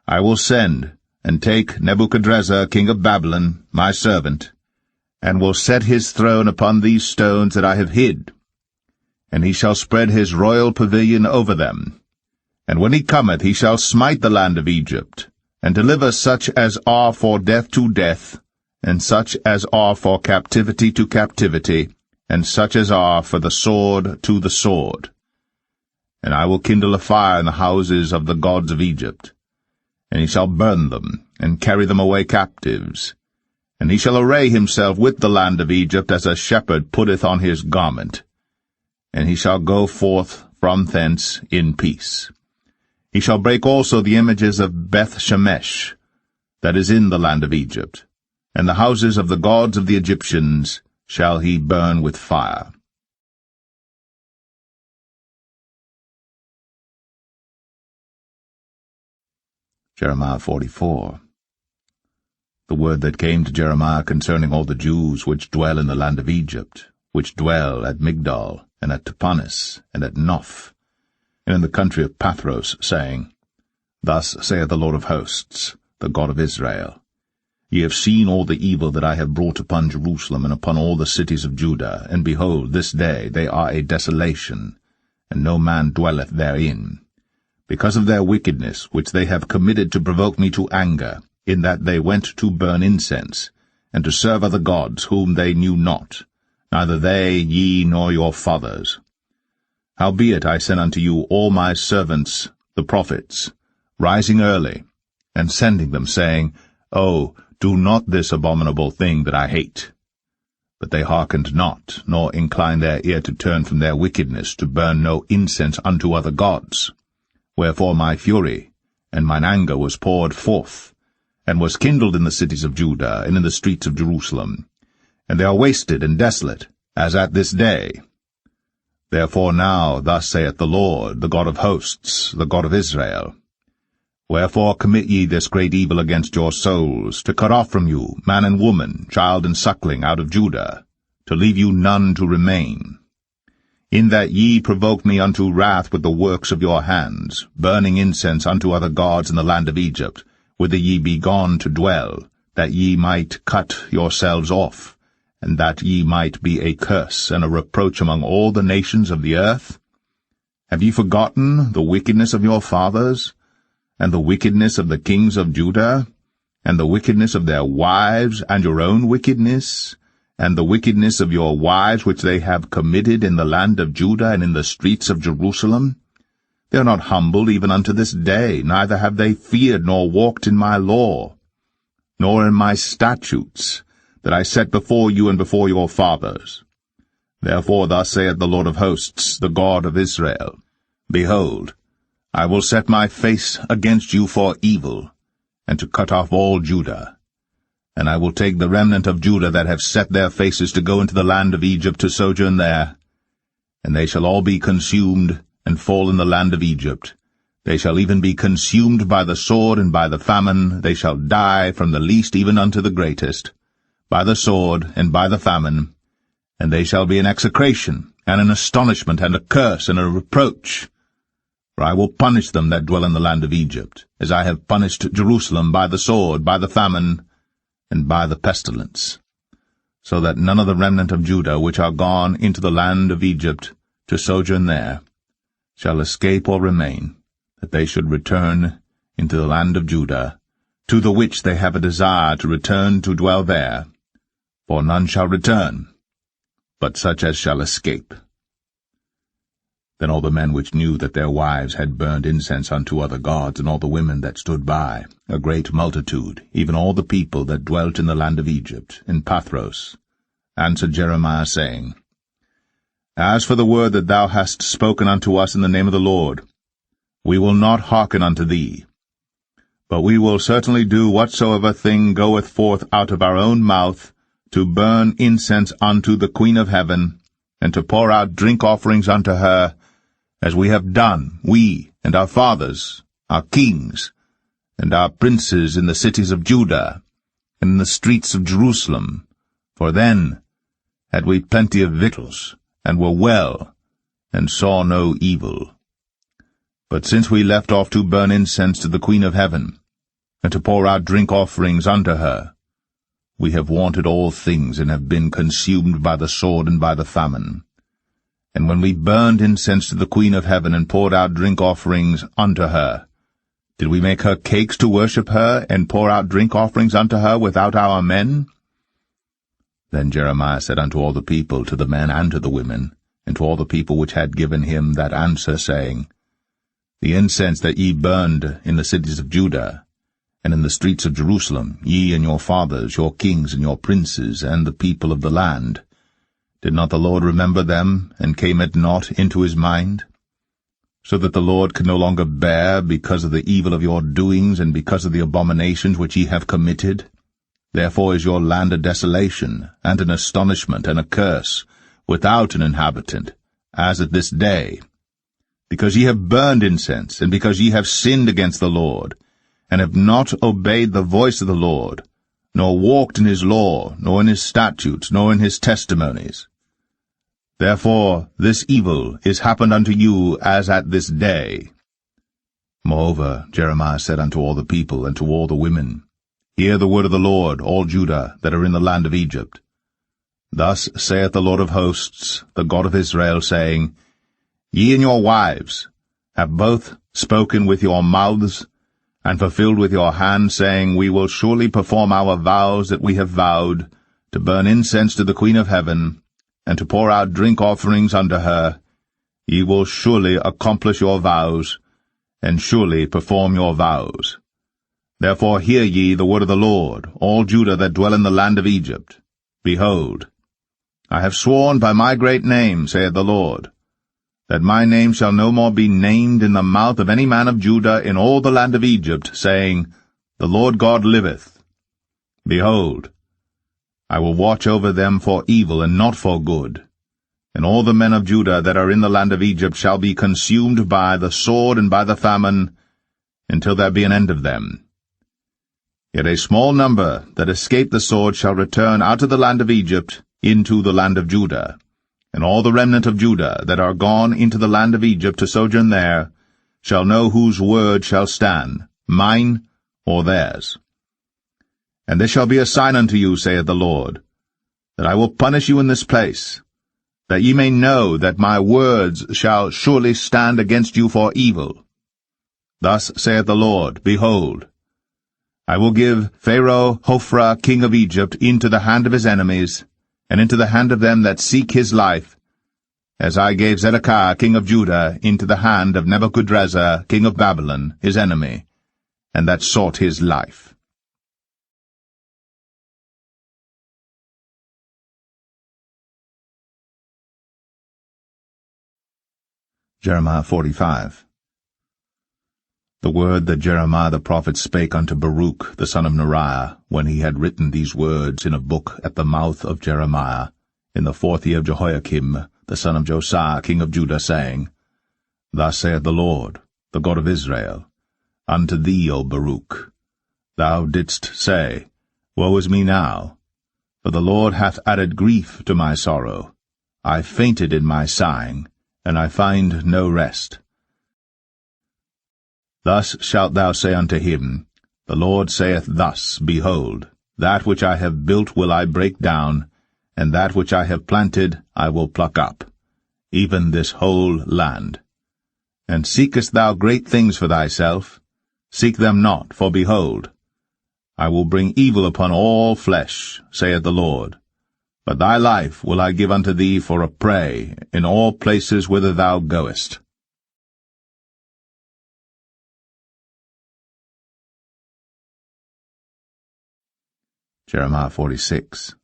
I will send, and take Nebuchadrezzar king of Babylon, my servant, and will set his throne upon these stones that I have hid, and he shall spread his royal pavilion over them. And when he cometh, he shall smite the land of Egypt, and deliver such as are for death to death, and such as are for captivity to captivity, and such as are for the sword to the sword. And I will kindle a fire in the houses of the gods of Egypt, and he shall burn them, and carry them away captives. And he shall array himself with the land of Egypt as a shepherd putteth on his garment, and he shall go forth from thence in peace. He shall break also the images of Beth-Shemesh, that is in the land of Egypt, and the houses of the gods of the Egyptians shall he burn with fire. Jeremiah 44. The word that came to Jeremiah concerning all the Jews which dwell in the land of Egypt, which dwell at Migdol, and at Tapanis, and at Noph, and in the country of Pathros, saying, Thus saith the Lord of hosts, the God of Israel, Ye have seen all the evil that I have brought upon Jerusalem and upon all the cities of Judah, and behold, this day they are a desolation, and no man dwelleth therein, because of their wickedness which they have committed to provoke me to anger, in that they went to burn incense, and to serve other gods whom they knew not, neither they, ye, nor your fathers. Howbeit I sent unto you all my servants, the prophets, rising early, and sending them, saying, Oh, do not this abominable thing that I hate. But they hearkened not, nor inclined their ear to turn from their wickedness, to burn no incense unto other gods. Wherefore my fury and mine anger was poured forth, and was kindled in the cities of Judah, and in the streets of Jerusalem. And they are wasted and desolate, as at this day. Therefore now thus saith the Lord, the God of hosts, the God of Israel, Wherefore commit ye this great evil against your souls, to cut off from you man and woman, child and suckling out of Judah, to leave you none to remain? In that ye provoked me unto wrath with the works of your hands, burning incense unto other gods in the land of Egypt, whither ye be gone to dwell, that ye might cut yourselves off, and that ye might be a curse and a reproach among all the nations of the earth? Have ye forgotten the wickedness of your fathers, and the wickedness of the kings of Judah, and the wickedness of their wives, and your own wickedness, and the wickedness of your wives which they have committed in the land of Judah and in the streets of Jerusalem? They are not humbled even unto this day, neither have they feared nor walked in my law, nor in my statutes, that I set before you and before your fathers. Therefore thus saith the Lord of hosts, the God of Israel, Behold, I will set my face against you for evil, and to cut off all Judah. And I will take the remnant of Judah that have set their faces to go into the land of Egypt to sojourn there, and they shall all be consumed, and fall in the land of Egypt. They shall even be consumed by the sword and by the famine. They shall die from the least even unto the greatest, by the sword and by the famine. And they shall be an execration, and an astonishment, and a curse, and a reproach. For I will punish them that dwell in the land of Egypt, as I have punished Jerusalem by the sword, by the famine, and by the pestilence, so that none of the remnant of Judah which are gone into the land of Egypt to sojourn there shall escape or remain, that they should return into the land of Judah, to the which they have a desire to return to dwell there, for none shall return, but such as shall escape. Then all the men which knew that their wives had burned incense unto other gods, and all the women that stood by, a great multitude, even all the people that dwelt in the land of Egypt, in Pathros, answered Jeremiah, saying, As for the word that thou hast spoken unto us in the name of the Lord, we will not hearken unto thee. But we will certainly do whatsoever thing goeth forth out of our own mouth, to burn incense unto the Queen of heaven, and to pour out drink offerings unto her, as we have done, we and our fathers, our kings, and our princes in the cities of Judah, and in the streets of Jerusalem. For then had we plenty of victuals, and were well, and saw no evil. But since we left off to burn incense to the Queen of heaven, and to pour out drink offerings unto her, we have wanted all things, and have been consumed by the sword and by the famine. And when we burned incense to the Queen of heaven, and poured out drink offerings unto her, did we make her cakes to worship her, and pour out drink offerings unto her without our men? Then Jeremiah said unto all the people, to the men and to the women, and to all the people which had given him that answer, saying, The incense that ye burned in the cities of Judah, and in the streets of Jerusalem, ye and your fathers, your kings and your princes, and the people of the land, did not the Lord remember them, and came it not into his mind? So that the Lord could no longer bear, because of the evil of your doings, and because of the abominations which ye have committed? Therefore is your land a desolation, and an astonishment, and a curse, without an inhabitant, as at this day. Because ye have burned incense, and because ye have sinned against the Lord, and have not obeyed the voice of the Lord, nor walked in his law, nor in his statutes, nor in his testimonies. Therefore this evil is happened unto you as at this day. Moreover Jeremiah said unto all the people, and to all the women, Hear the word of the Lord, all Judah, that are in the land of Egypt. Thus saith the Lord of hosts, the God of Israel, saying, Ye and your wives have both spoken with your mouths, and fulfilled with your hand, saying, We will surely perform our vows that we have vowed, to burn incense to the Queen of heaven, and to pour out drink offerings unto her. Ye will surely accomplish your vows, and surely perform your vows. Therefore hear ye the word of the Lord, all Judah that dwell in the land of Egypt. Behold, I have sworn by my great name, saith the Lord, that my name shall no more be named in the mouth of any man of Judah in all the land of Egypt, saying, The Lord God liveth. Behold, I will watch over them for evil and not for good. And all the men of Judah that are in the land of Egypt shall be consumed by the sword and by the famine, until there be an end of them. Yet a small number that escape the sword shall return out of the land of Egypt into the land of Judah. And all the remnant of Judah that are gone into the land of Egypt to sojourn there shall know whose word shall stand, mine or theirs. And this shall be a sign unto you, saith the Lord, that I will punish you in this place, that ye may know that my words shall surely stand against you for evil. Thus saith the Lord, Behold, I will give Pharaoh Hophra king of Egypt into the hand of his enemies, and into the hand of them that seek his life, as I gave Zedekiah king of Judah into the hand of Nebuchadrezzar king of Babylon, his enemy, and that sought his life. Jeremiah 45. The word that Jeremiah the prophet spake unto Baruch the son of Neriah, when he had written these words in a book at the mouth of Jeremiah, in the 4th year of Jehoiakim, the son of Josiah, king of Judah, saying, Thus saith the Lord, the God of Israel, unto thee, O Baruch, thou didst say, Woe is me now, for the Lord hath added grief to my sorrow. I fainted in my sighing, and I find no rest. Thus shalt thou say unto him, The Lord saith thus, Behold, that which I have built will I break down, and that which I have planted I will pluck up, even this whole land. And seekest thou great things for thyself? Seek them not, for behold, I will bring evil upon all flesh, saith the Lord, But thy life will I give unto thee for a prey in all places whither thou goest. Jeremiah 46.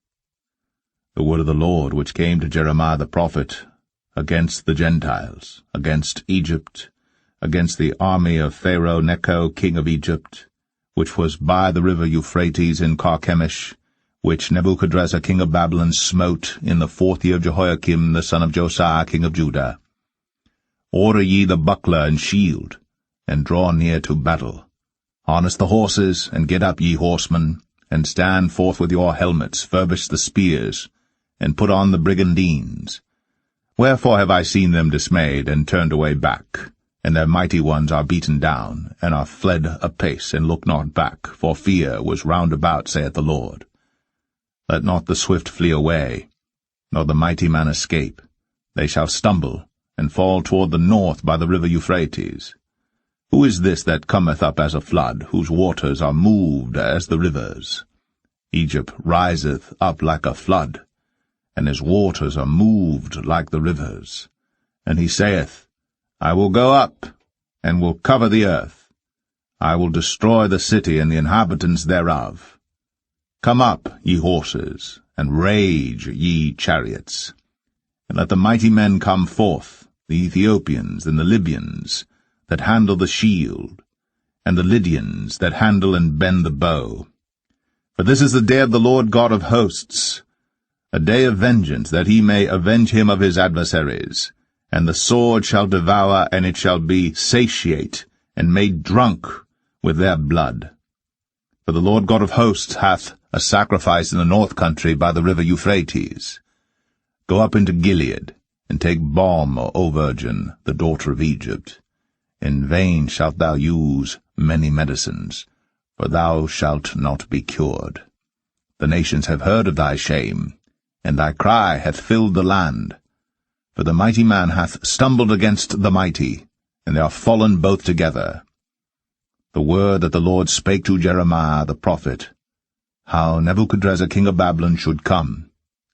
The word of the Lord which came to Jeremiah the prophet against the Gentiles, against Egypt, against the army of Pharaoh Necho king of Egypt, which was by the river Euphrates in Carchemish, which Nebuchadrezzar king of Babylon smote in the 4th year of Jehoiakim the son of Josiah king of Judah. Order ye the buckler and shield, and draw near to battle. Harness the horses, and get up, ye horsemen, and stand forth with your helmets, furbish the spears, and put on the brigandines. Wherefore have I seen them dismayed, and turned away back, and their mighty ones are beaten down, and are fled apace, and look not back, for fear was round about, saith the Lord. Let not the swift flee away, nor the mighty man escape. They shall stumble, and fall toward the north by the river Euphrates. Who is this that cometh up as a flood, whose waters are moved as the rivers? Egypt riseth up like a flood, and his waters are moved like the rivers. And he saith, I will go up, and will cover the earth. I will destroy the city and the inhabitants thereof. Come up, ye horses, and rage, ye chariots. And let the mighty men come forth, the Ethiopians and the Libyans, that handle the shield, and the Lydians that handle and bend the bow. For this is the day of the Lord God of hosts, a day of vengeance, that he may avenge him of his adversaries. And the sword shall devour, and it shall be satiate, and made drunk with their blood. For the Lord God of hosts hath a sacrifice in the north country by the river Euphrates. Go up into Gilead, and take balm, O virgin, the daughter of Egypt. In vain shalt thou use many medicines, for thou shalt not be cured. The nations have heard of thy shame, and thy cry hath filled the land. For the mighty man hath stumbled against the mighty, and they are fallen both together. The word that the Lord spake to Jeremiah the prophet, how Nebuchadrezzar king of Babylon should come,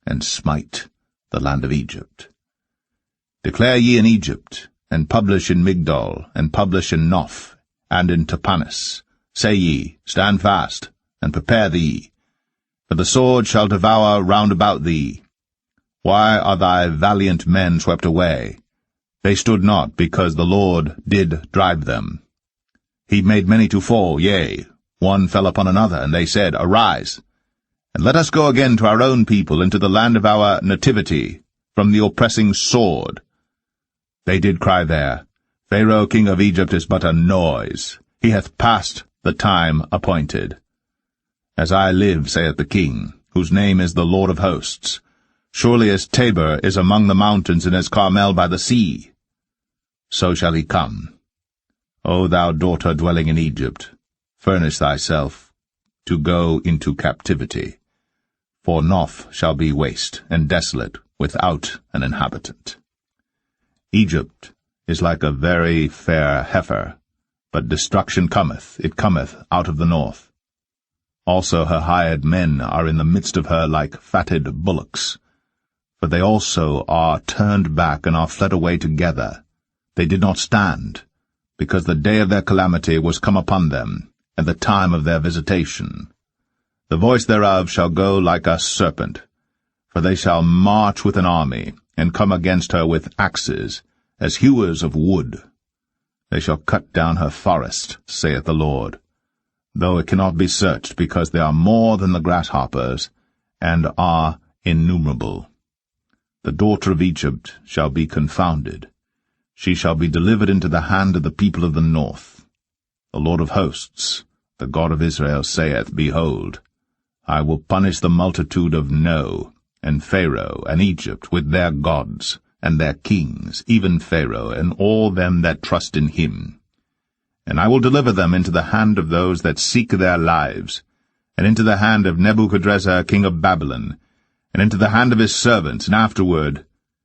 and smite the land of Egypt. Declare ye in Egypt, and publish in Migdol, and publish in Noph, and in Tapanis. Say ye, Stand fast, and prepare thee, for the sword shall devour round about thee. Why are thy valiant men swept away? They stood not, because the Lord did drive them. He made many to fall, yea, one fell upon another, and they said, Arise, and let us go again to our own people, into the land of our nativity, from the oppressing sword. They did cry there, Pharaoh king of Egypt is but a noise. He hath passed the time appointed. As I live, saith the King, whose name is the Lord of hosts, surely as Tabor is among the mountains, and as Carmel by the sea, so shall he come. O thou daughter dwelling in Egypt, furnish thyself to go into captivity, for Noph shall be waste and desolate without an inhabitant. Egypt is like a very fair heifer, but destruction cometh, it cometh out of the north. Also her hired men are in the midst of her like fatted bullocks, for they also are turned back and are fled away together. They did not stand, because the day of their calamity was come upon them, and the time of their visitation. The voice thereof shall go like a serpent, for they shall march with an army, and come against her with axes, as hewers of wood. They shall cut down her forest, saith the Lord, though it cannot be searched, because they are more than the grasshoppers, and are innumerable. The daughter of Egypt shall be confounded. She shall be delivered into the hand of the people of the north. The Lord of hosts, the God of Israel, saith, Behold, I will punish the multitude of No, and Pharaoh, and Egypt, with their gods, and their kings, even Pharaoh, and all them that trust in him. And I will deliver them into the hand of those that seek their lives, and into the hand of Nebuchadrezzar king of Babylon, and into the hand of his servants, and afterward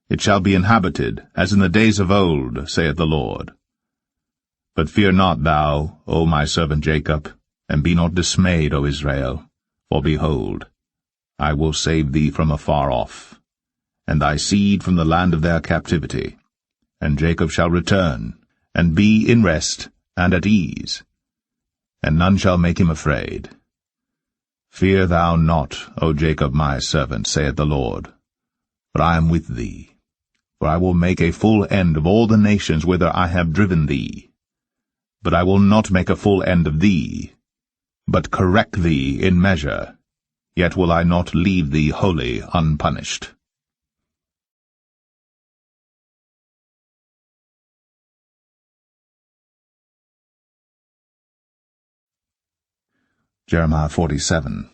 it shall be inhabited, as in the days of old, saith the Lord. But fear not thou, O my servant Jacob, and be not dismayed, O Israel, for behold, I will save thee from afar off, and thy seed from the land of their captivity. And Jacob shall return, and be in rest and at ease, and none shall make him afraid. Fear thou not, O Jacob my servant, saith the Lord, for I am with thee. For I will make a full end of all the nations whither I have driven thee. But I will not make a full end of thee, but correct thee in measure, yet will I not leave thee wholly unpunished. Jeremiah 47.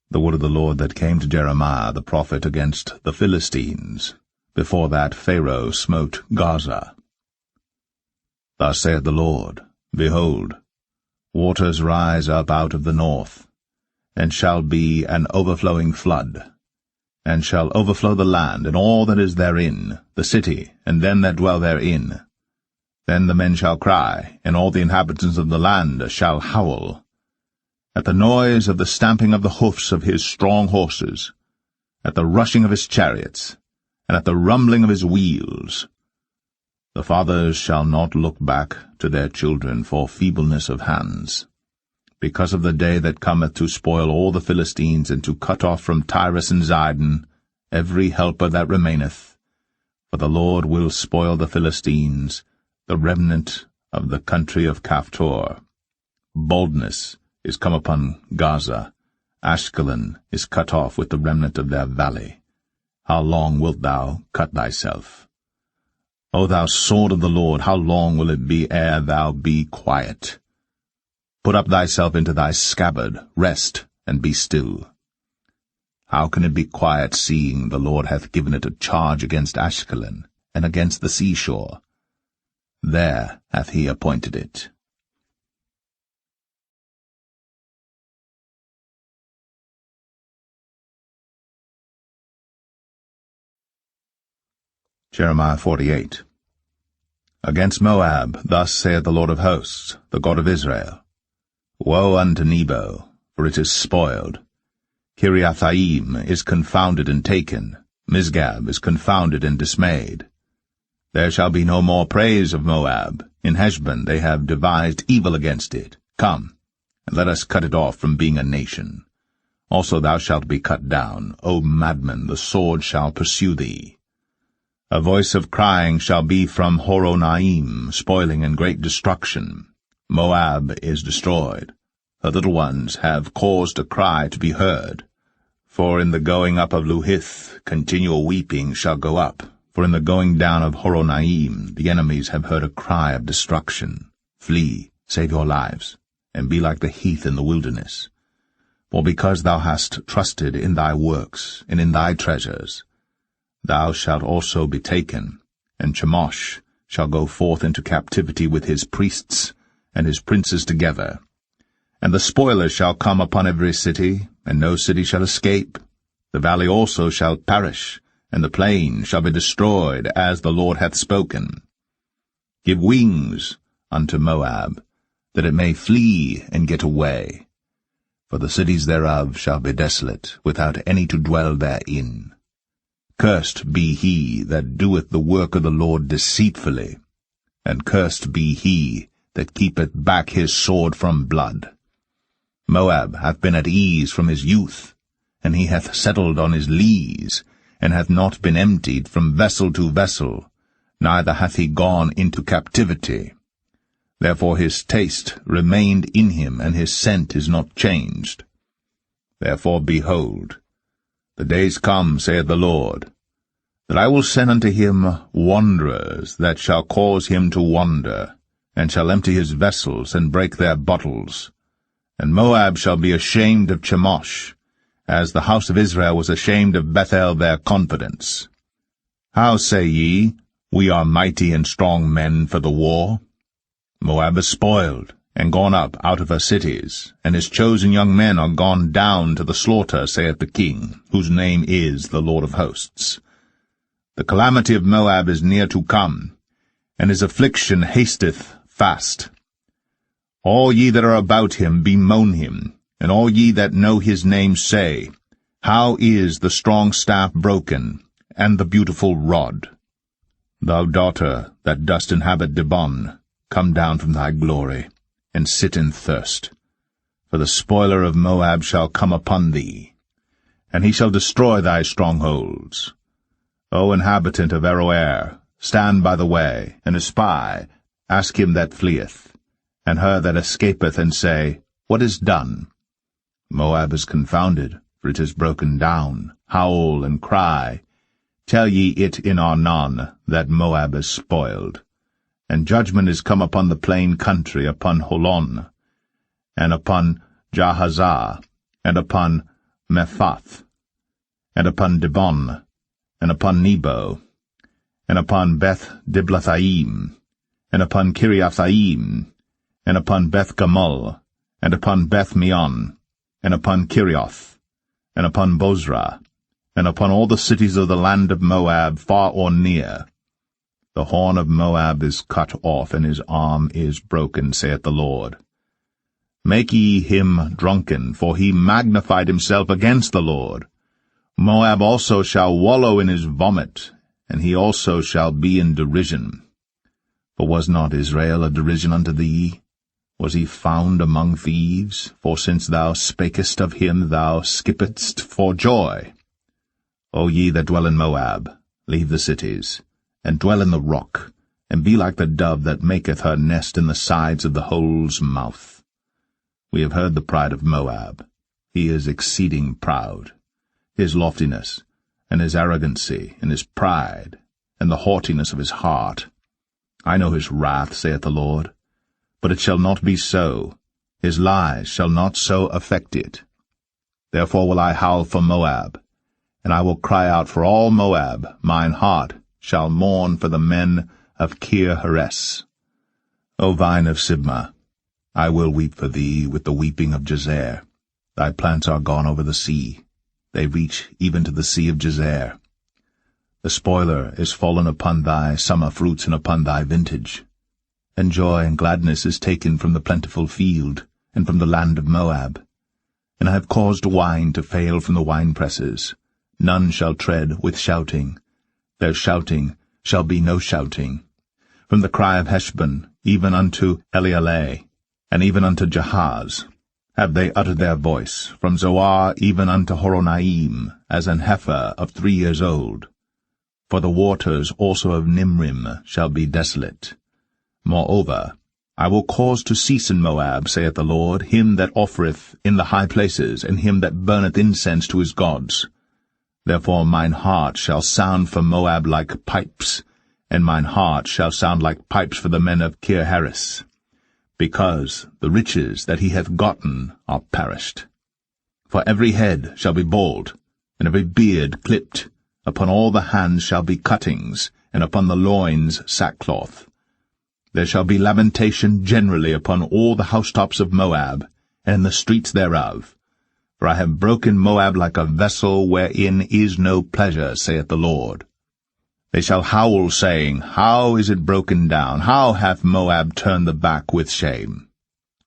The word of the Lord that came to Jeremiah the prophet against the Philistines, before that Pharaoh smote Gaza. Thus saith the Lord, Behold, waters rise up out of the north, and shall be an overflowing flood, and shall overflow the land and all that is therein, the city, and them that dwell therein. Then the men shall cry, and all the inhabitants of the land shall howl, at the noise of the stamping of the hoofs of his strong horses, at the rushing of his chariots, and at the rumbling of his wheels. The fathers shall not look back to their children for feebleness of hands, because of the day that cometh to spoil all the Philistines, and to cut off from Tyrus and Zidon every helper that remaineth. For the Lord will spoil the Philistines, the remnant of the country of Caphtor. Boldness is come upon Gaza. Ashkelon is cut off with the remnant of their valley. How long wilt thou cut thyself? O thou sword of the Lord, how long will it be ere thou be quiet? Put up thyself into thy scabbard, rest, and be still. How can it be quiet, seeing the Lord hath given it a charge against Ashkelon, and against the seashore? There hath he appointed it. Jeremiah 48. Against Moab, thus saith the Lord of hosts, the God of Israel, Woe unto Nebo, for it is spoiled. Kiriathaim is confounded and taken, Misgab is confounded and dismayed. There shall be no more praise of Moab. In Heshbon they have devised evil against it. Come, and let us cut it off from being a nation. Also thou shalt be cut down, O madman, the sword shall pursue thee. A voice of crying shall be from Horonaim, spoiling and great destruction. Moab is destroyed. Her little ones have caused a cry to be heard. For in the going up of Luhith continual weeping shall go up. For in the going down of Horonaim the enemies have heard a cry of destruction. Flee, save your lives, and be like the heath in the wilderness. For because thou hast trusted in thy works and in thy treasures, thou shalt also be taken, and Chemosh shall go forth into captivity with his priests and his princes together. And the spoilers shall come upon every city, and no city shall escape. The valley also shall perish, and the plain shall be destroyed, as the Lord hath spoken. Give wings unto Moab, that it may flee and get away. For the cities thereof shall be desolate, without any to dwell therein. Cursed be he that doeth the work of the Lord deceitfully, and cursed be he that keepeth back his sword from blood. Moab hath been at ease from his youth, and he hath settled on his lees, and hath not been emptied from vessel to vessel, neither hath he gone into captivity. Therefore his taste remained in him, and his scent is not changed. Therefore, behold, the days come, saith the Lord, that I will send unto him wanderers that shall cause him to wander, and shall empty his vessels, and break their bottles. And Moab shall be ashamed of Chemosh, as the house of Israel was ashamed of Bethel their confidence. How say ye, We are mighty and strong men for the war? Moab is spoiled, and gone up out of her cities, and his chosen young men are gone down to the slaughter, saith the King, whose name is the Lord of hosts. The calamity of Moab is near to come, and his affliction hasteth fast. All ye that are about him bemoan him, and all ye that know his name say, How is the strong staff broken, and the beautiful rod? Thou daughter that dost inhabit Dibon, come down from thy glory, and sit in thirst. For the spoiler of Moab shall come upon thee, and he shall destroy thy strongholds. O inhabitant of Aroer, stand by the way, and espy, ask him that fleeth, and her that escapeth, and say, What is done? Moab is confounded, for it is broken down. Howl and cry. Tell ye it in Arnon, that Moab is spoiled. And judgment is come upon the plain country, upon Holon, and upon Jahazah, and upon Mephath, and upon Dibon, and upon Nebo, and upon Beth-Diblathaim, and upon Kiriathaim, and upon Beth-Gamul, and upon Beth-Meon, and upon Kirioth, and upon Bozrah, and upon all the cities of the land of Moab, far or near. The horn of Moab is cut off, and his arm is broken, saith the Lord. Make ye him drunken, for he magnified himself against the Lord. Moab also shall wallow in his vomit, and he also shall be in derision. For was not Israel a derision unto thee? Was he found among thieves? For since thou spakest of him, thou skippedst for joy. O ye that dwell in Moab, leave the cities, and dwell in the rock, and be like the dove that maketh her nest in the sides of the hole's mouth. We have heard the pride of Moab. He is exceeding proud. His loftiness, and his arrogancy, and his pride, and the haughtiness of his heart. I know his wrath, saith the Lord. But it shall not be so. His lies shall not so affect it. Therefore will I howl for Moab, and I will cry out for all Moab. Mine heart shall mourn for the men of Kir-Heres. O vine of Sibmah, I will weep for thee with the weeping of Jazer. Thy plants are gone over the sea. They reach even to the sea of Jazer. The spoiler is fallen upon thy summer fruits and upon thy vintage. And joy and gladness is taken from the plentiful field, and from the land of Moab. And I have caused wine to fail from the winepresses. None shall tread with shouting. Their shouting shall be no shouting. From the cry of Heshbon, even unto Elealeh, and even unto Jahaz, have they uttered their voice, from Zoar even unto Horonaim, as an heifer of 3 years old. For the waters also of Nimrim shall be desolate. Moreover, I will cause to cease in Moab, saith the Lord, him that offereth in the high places, and him that burneth incense to his gods. Therefore mine heart shall sound for Moab like pipes, and mine heart shall sound like pipes for the men of Kir-Heres, because the riches that he hath gotten are perished. For every head shall be bald, and every beard clipped. Upon all the hands shall be cuttings, and upon the loins sackcloth. There shall be lamentation generally upon all the housetops of Moab, and in the streets thereof. For I have broken Moab like a vessel wherein is no pleasure, saith the Lord. They shall howl, saying, How is it broken down? How hath Moab turned the back with shame?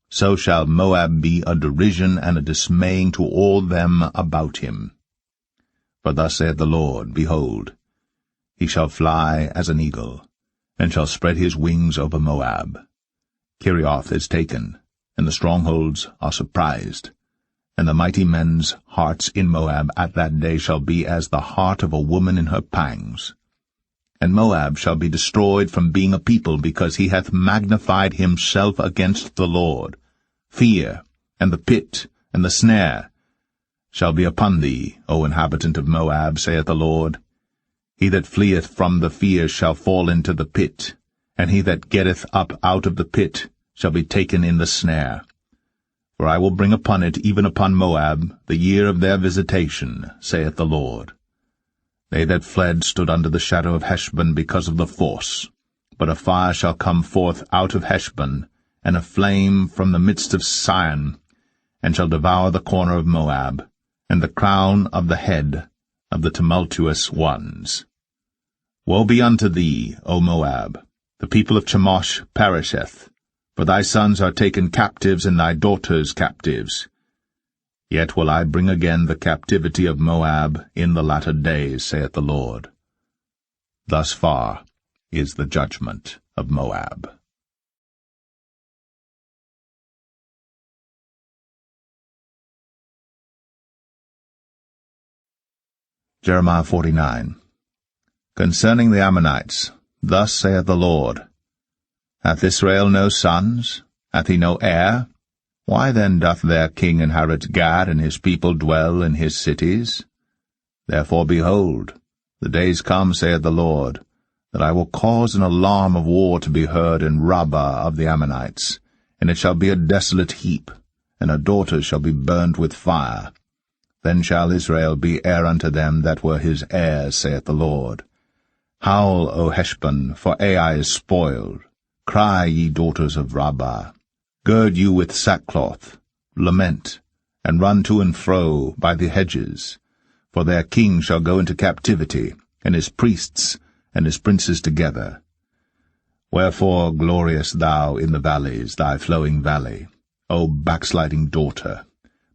So shall Moab be a derision and a dismaying to all them about him. For thus saith the Lord, Behold, he shall fly as an eagle, and shall spread his wings over Moab. Kirioth is taken, and the strongholds are surprised. And the mighty men's hearts in Moab at that day shall be as the heart of a woman in her pangs. And Moab shall be destroyed from being a people, because he hath magnified himself against the Lord. Fear, and the pit, and the snare shall be upon thee, O inhabitant of Moab, saith the Lord. He that fleeth from the fear shall fall into the pit, and he that getteth up out of the pit shall be taken in the snare. For I will bring upon it, even upon Moab, the year of their visitation, saith the Lord. They that fled stood under the shadow of Heshbon because of the force. But a fire shall come forth out of Heshbon, and a flame from the midst of Sion, and shall devour the corner of Moab, and the crown of the head of the tumultuous ones. Woe be unto thee, O Moab! The people of Chemosh perisheth. For thy sons are taken captives, and thy daughters captives. Yet will I bring again the captivity of Moab in the latter days, saith the Lord. Thus far is the judgment of Moab. Jeremiah 49. Concerning the Ammonites, thus saith the Lord, Hath Israel no sons? Hath he no heir? Why then doth their king inherit Gad, and his people dwell in his cities? Therefore, behold, the days come, saith the Lord, that I will cause an alarm of war to be heard in Rabbah of the Ammonites, and it shall be a desolate heap, and her daughters shall be burnt with fire. Then shall Israel be heir unto them that were his heirs, saith the Lord. Howl, O Heshbon, for Ai is spoiled. Cry, ye daughters of Rabbah. Gird you with sackcloth, lament, and run to and fro by the hedges. For their king shall go into captivity, and his priests and his princes together. Wherefore glorious thou in the valleys, thy flowing valley, O backsliding daughter,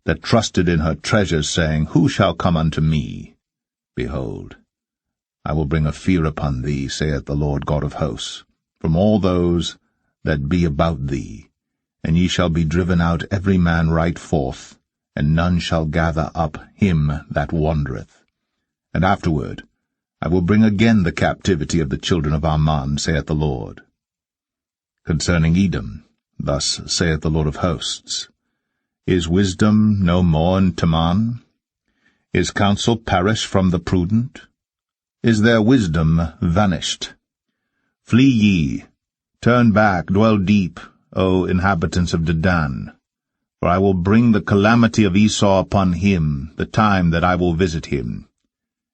that trusted in her treasures, saying, Who shall come unto me? Behold, I will bring a fear upon thee, saith the Lord God of hosts, from all those that be about thee, and ye shall be driven out every man right forth, and none shall gather up him that wandereth. And afterward I will bring again the captivity of the children of Ammon, saith the Lord. Concerning Edom, thus saith the Lord of hosts, Is wisdom no more in Teman? Is counsel perished from the prudent? Is their wisdom vanished? Flee ye, turn back, dwell deep, O inhabitants of Dedan, for I will bring the calamity of Esau upon him, the time that I will visit him.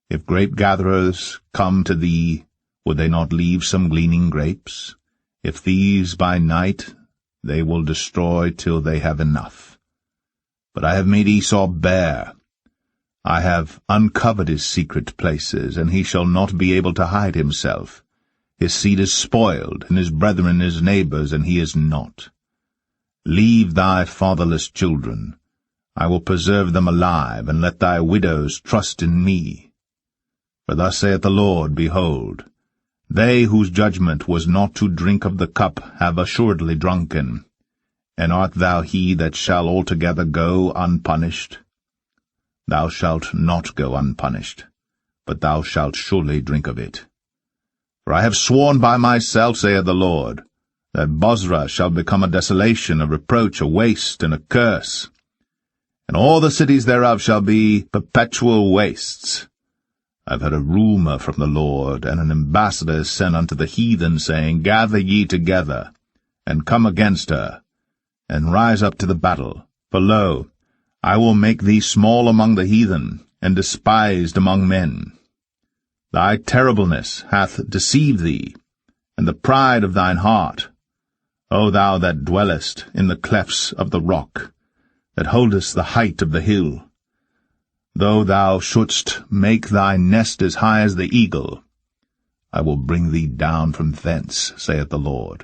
If grape-gatherers come to thee, would they not leave some gleaning grapes? If thieves by night, they will destroy till they have enough. But I have made Esau bare. I have uncovered his secret places, and he shall not be able to hide himself. His seed is spoiled, and his brethren his neighbors, and he is not. Leave thy fatherless children. I will preserve them alive, and let thy widows trust in me. For thus saith the Lord, Behold, they whose judgment was not to drink of the cup have assuredly drunken. And art thou he that shall altogether go unpunished? Thou shalt not go unpunished, but thou shalt surely drink of it. For I have sworn by myself, saith the Lord, that Bozrah shall become a desolation, a reproach, a waste, and a curse. And all the cities thereof shall be perpetual wastes. I have heard a rumour from the Lord, and an ambassador is sent unto the heathen, saying, Gather ye together, and come against her, and rise up to the battle. For lo, I will make thee small among the heathen, and despised among men. Thy terribleness hath deceived thee, and the pride of thine heart, O thou that dwellest in the clefts of the rock, that holdest the height of the hill. Though thou shouldst make thy nest as high as the eagle, I will bring thee down from thence, saith the Lord.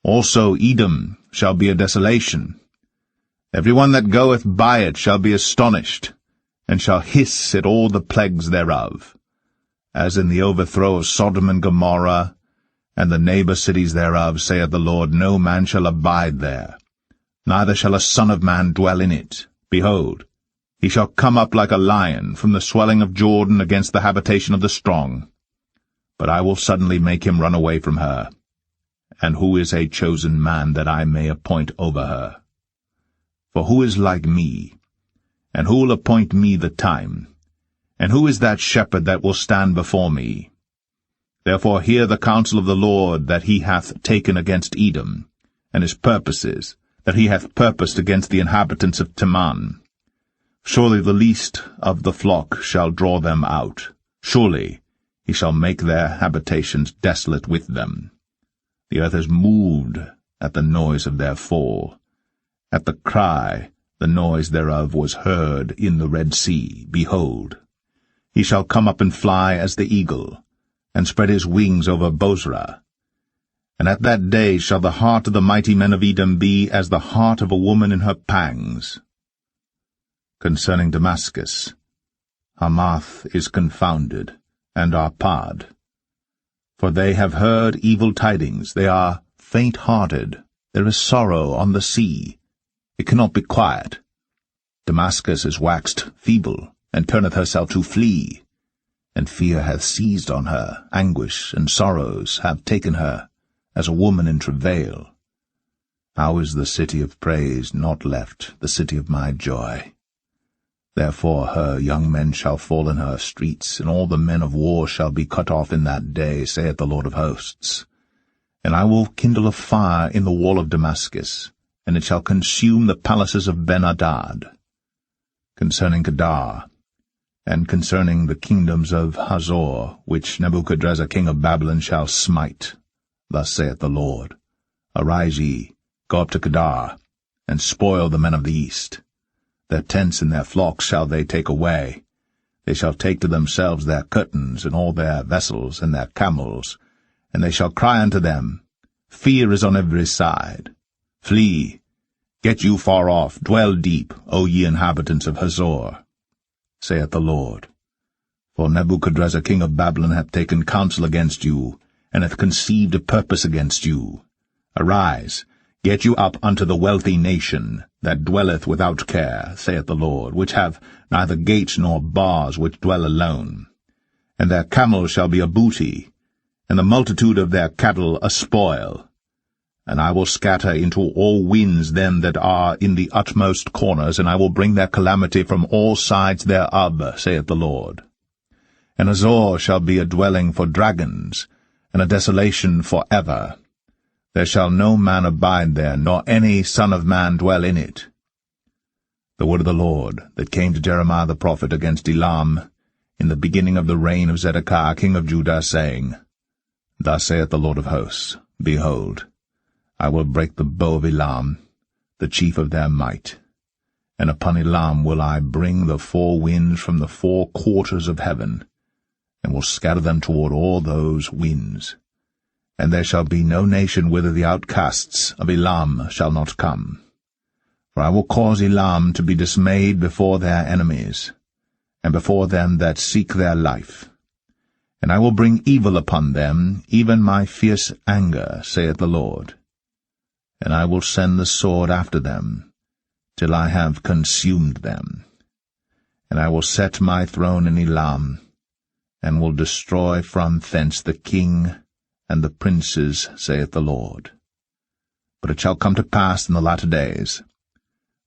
Also Edom shall be a desolation. Every one that goeth by it shall be astonished, and shall hiss at all the plagues thereof. As in the overthrow of Sodom and Gomorrah, and the neighbor cities thereof, saith the Lord, no man shall abide there, neither shall a son of man dwell in it. Behold, he shall come up like a lion from the swelling of Jordan against the habitation of the strong. But I will suddenly make him run away from her. And who is a chosen man that I may appoint over her? For who is like me? And who will appoint me the time? And who is that shepherd that will stand before me? Therefore hear the counsel of the Lord that he hath taken against Edom, and his purposes, that he hath purposed against the inhabitants of Teman. Surely the least of the flock shall draw them out. Surely he shall make their habitations desolate with them. The earth is moved at the noise of their fall. At the cry, the noise thereof was heard in the Red Sea. Behold, he shall come up and fly as the eagle, and spread his wings over Bozrah. And at that day shall the heart of the mighty men of Edom be as the heart of a woman in her pangs. concerning Damascus, Hamath is confounded, and Arpad. For they have heard evil tidings, they are faint-hearted, there is sorrow on the sea, it cannot be quiet. Damascus is waxed feeble, and turneth herself to flee, and fear hath seized on her, anguish and sorrows have taken her, as a woman in travail. How is the city of praise not left, the city of my joy? Therefore her young men shall fall in her streets, and all the men of war shall be cut off in that day, saith the Lord of hosts. And I will kindle a fire in the wall of Damascus, and it shall consume the palaces of Ben-Hadad. Concerning Kedar, and concerning the kingdoms of Hazor, which Nebuchadrezzar king of Babylon shall smite, thus saith the Lord, Arise ye, go up to Kedar, and spoil the men of the east. Their tents and their flocks shall they take away. They shall take to themselves their curtains, and all their vessels, and their camels, and they shall cry unto them, Fear is on every side. Flee, get you far off, dwell deep, O ye inhabitants of Hazor, saith the Lord. For Nebuchadrezzar king of Babylon hath taken counsel against you, and hath conceived a purpose against you. Arise, get you up unto the wealthy nation, that dwelleth without care, saith the Lord, which have neither gates nor bars, which dwell alone. And their camels shall be a booty, and the multitude of their cattle a spoil. And I will scatter into all winds them that are in the utmost corners, and I will bring their calamity from all sides thereof, saith the Lord. And Hazor shall be a dwelling for dragons, and a desolation for ever. There shall no man abide there, nor any son of man dwell in it. The word of the Lord that came to Jeremiah the prophet against Elam in the beginning of the reign of Zedekiah king of Judah, saying, Thus saith the Lord of hosts, Behold, I will break the bow of Elam, the chief of their might, and upon Elam will I bring the four winds from the four quarters of heaven, and will scatter them toward all those winds. And there shall be no nation whither the outcasts of Elam shall not come. For I will cause Elam to be dismayed before their enemies, and before them that seek their life. And I will bring evil upon them, even my fierce anger, saith the Lord. And I will send the sword after them, till I have consumed them. And I will set my throne in Elam, and will destroy from thence the king and the princes, saith the Lord. But it shall come to pass in the latter days,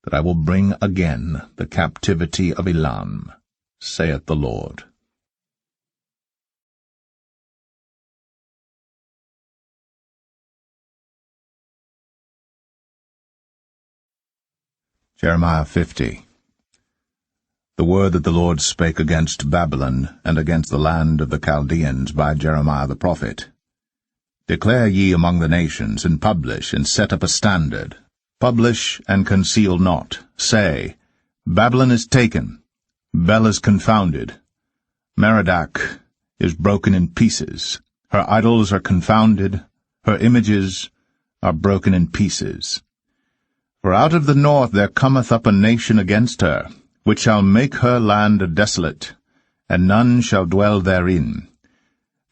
that I will bring again the captivity of Elam, saith the Lord. Jeremiah 50. The word that the Lord spake against Babylon, and against the land of the Chaldeans by Jeremiah the prophet. Declare ye among the nations, and publish, and set up a standard. Publish, and conceal not. Say, Babylon is taken, Bel is confounded, Merodach is broken in pieces, her idols are confounded, her images are broken in pieces. For out of the north there cometh up a nation against her, which shall make her land desolate, and none shall dwell therein.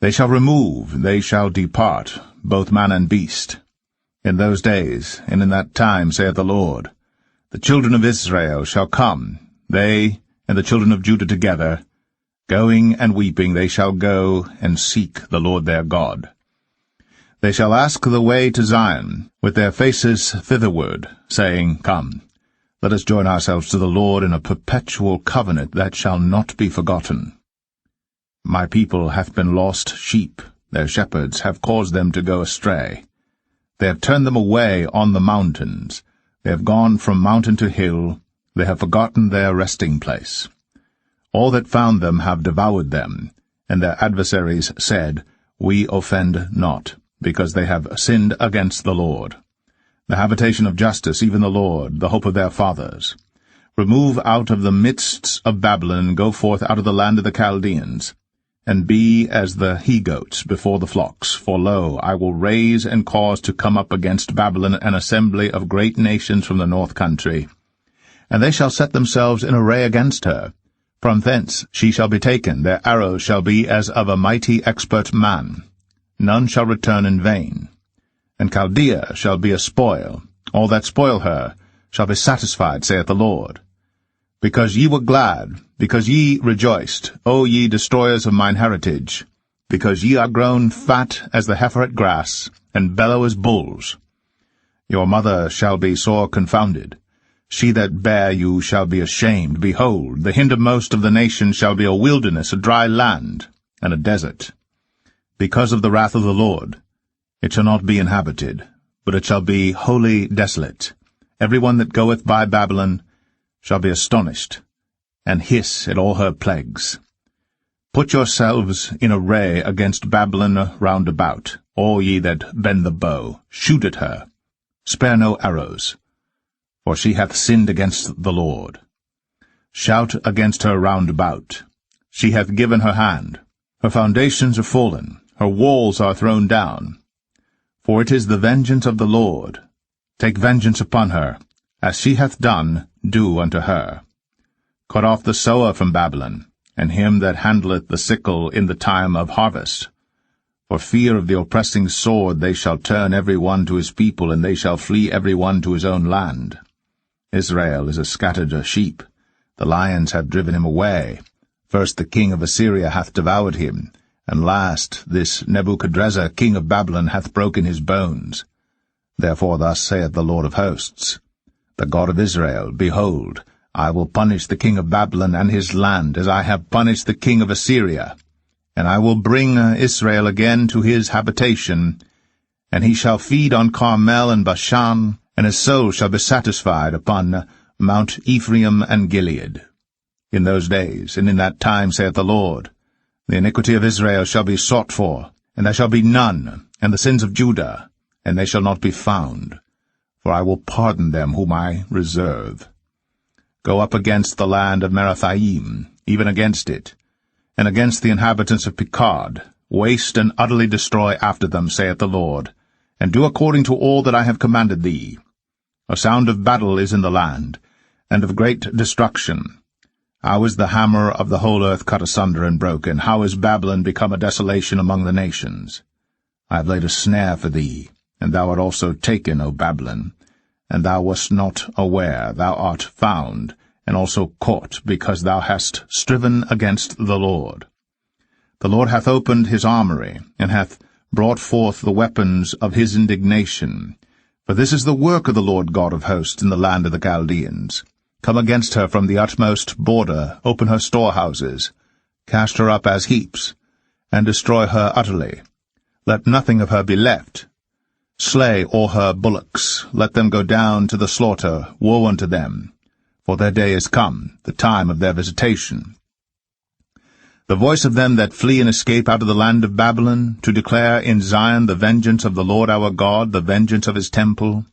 They shall remove, they shall depart, both man and beast. In those days, and in that time, saith the Lord, the children of Israel shall come, they and the children of Judah together, going and weeping they shall go and seek the Lord their God. They shall ask the way to Zion, with their faces thitherward, saying, Come, let us join ourselves to the Lord in a perpetual covenant that shall not be forgotten. My people hath been lost sheep, their shepherds have caused them to go astray. They have turned them away on the mountains, they have gone from mountain to hill, they have forgotten their resting place. All that found them have devoured them, and their adversaries said, We offend not, because they have sinned against the Lord. The habitation of justice, even the Lord, the hope of their fathers. Remove out of the midst of Babylon, and go forth out of the land of the Chaldeans, and be as the he-goats before the flocks. For lo, I will raise and cause to come up against Babylon an assembly of great nations from the north country. and they shall set themselves in array against her. From thence she shall be taken, their arrows shall be as of a mighty expert man. None shall return in vain. And Chaldea shall be a spoil, all that spoil her shall be satisfied, saith the Lord. Because ye were glad, because ye rejoiced, O ye destroyers of mine heritage, because ye are grown fat as the heifer at grass, and bellow as bulls. Your mother shall be sore confounded. She that bare you shall be ashamed. Behold, the hindermost of the nations shall be a wilderness, a dry land, and a desert. Because of the wrath of the Lord, it shall not be inhabited, but it shall be wholly desolate. Every one that goeth by Babylon shall be astonished, and hiss at all her plagues. Put yourselves in array against Babylon round about, all ye that bend the bow. Shoot at her. Spare no arrows, for she hath sinned against the Lord. Shout against her round about. She hath given her hand. Her foundations are fallen. Her walls are thrown down. For it is the vengeance of the Lord. Take vengeance upon her. As she hath done, do unto her. Cut off the sower from Babylon, and him that handleth the sickle in the time of harvest. For fear of the oppressing sword they shall turn every one to his people, and they shall flee every one to his own land. Israel is a scattered sheep. The lions have driven him away. First the king of Assyria hath devoured him, and last this Nebuchadrezzar king of Babylon hath broken his bones. Therefore thus saith the Lord of hosts, the God of Israel, Behold, I will punish the king of Babylon and his land, as I have punished the king of Assyria. And I will bring Israel again to his habitation, and he shall feed on Carmel and Bashan, and his soul shall be satisfied upon Mount Ephraim and Gilead. In those days, and in that time, saith the Lord, the iniquity of Israel shall be sought for, and there shall be none, and the sins of Judah, and they shall not be found. For I will pardon them whom I reserve. Go up against the land of Merathaim, even against it, and against the inhabitants of Pekod. Waste and utterly destroy after them, saith the Lord, and do according to all that I have commanded thee. A sound of battle is in the land, and of great destruction. How is the hammer of the whole earth cut asunder and broken? How is Babylon become a desolation among the nations? I have laid a snare for thee, and thou art also taken, O Babylon, and thou wast not aware. Thou art found, and also caught, because thou hast striven against the Lord. The Lord hath opened his armory, and hath brought forth the weapons of his indignation. For this is the work of the Lord God of hosts in the land of the Chaldeans. Come against her from the utmost border, open her storehouses, cast her up as heaps, and destroy her utterly. Let nothing of her be left. Slay all her bullocks, let them go down to the slaughter. Woe unto them, for their day is come, the time of their visitation. The voice of them that flee and escape out of the land of Babylon, to declare in Zion the vengeance of the Lord our God, the vengeance of his temple.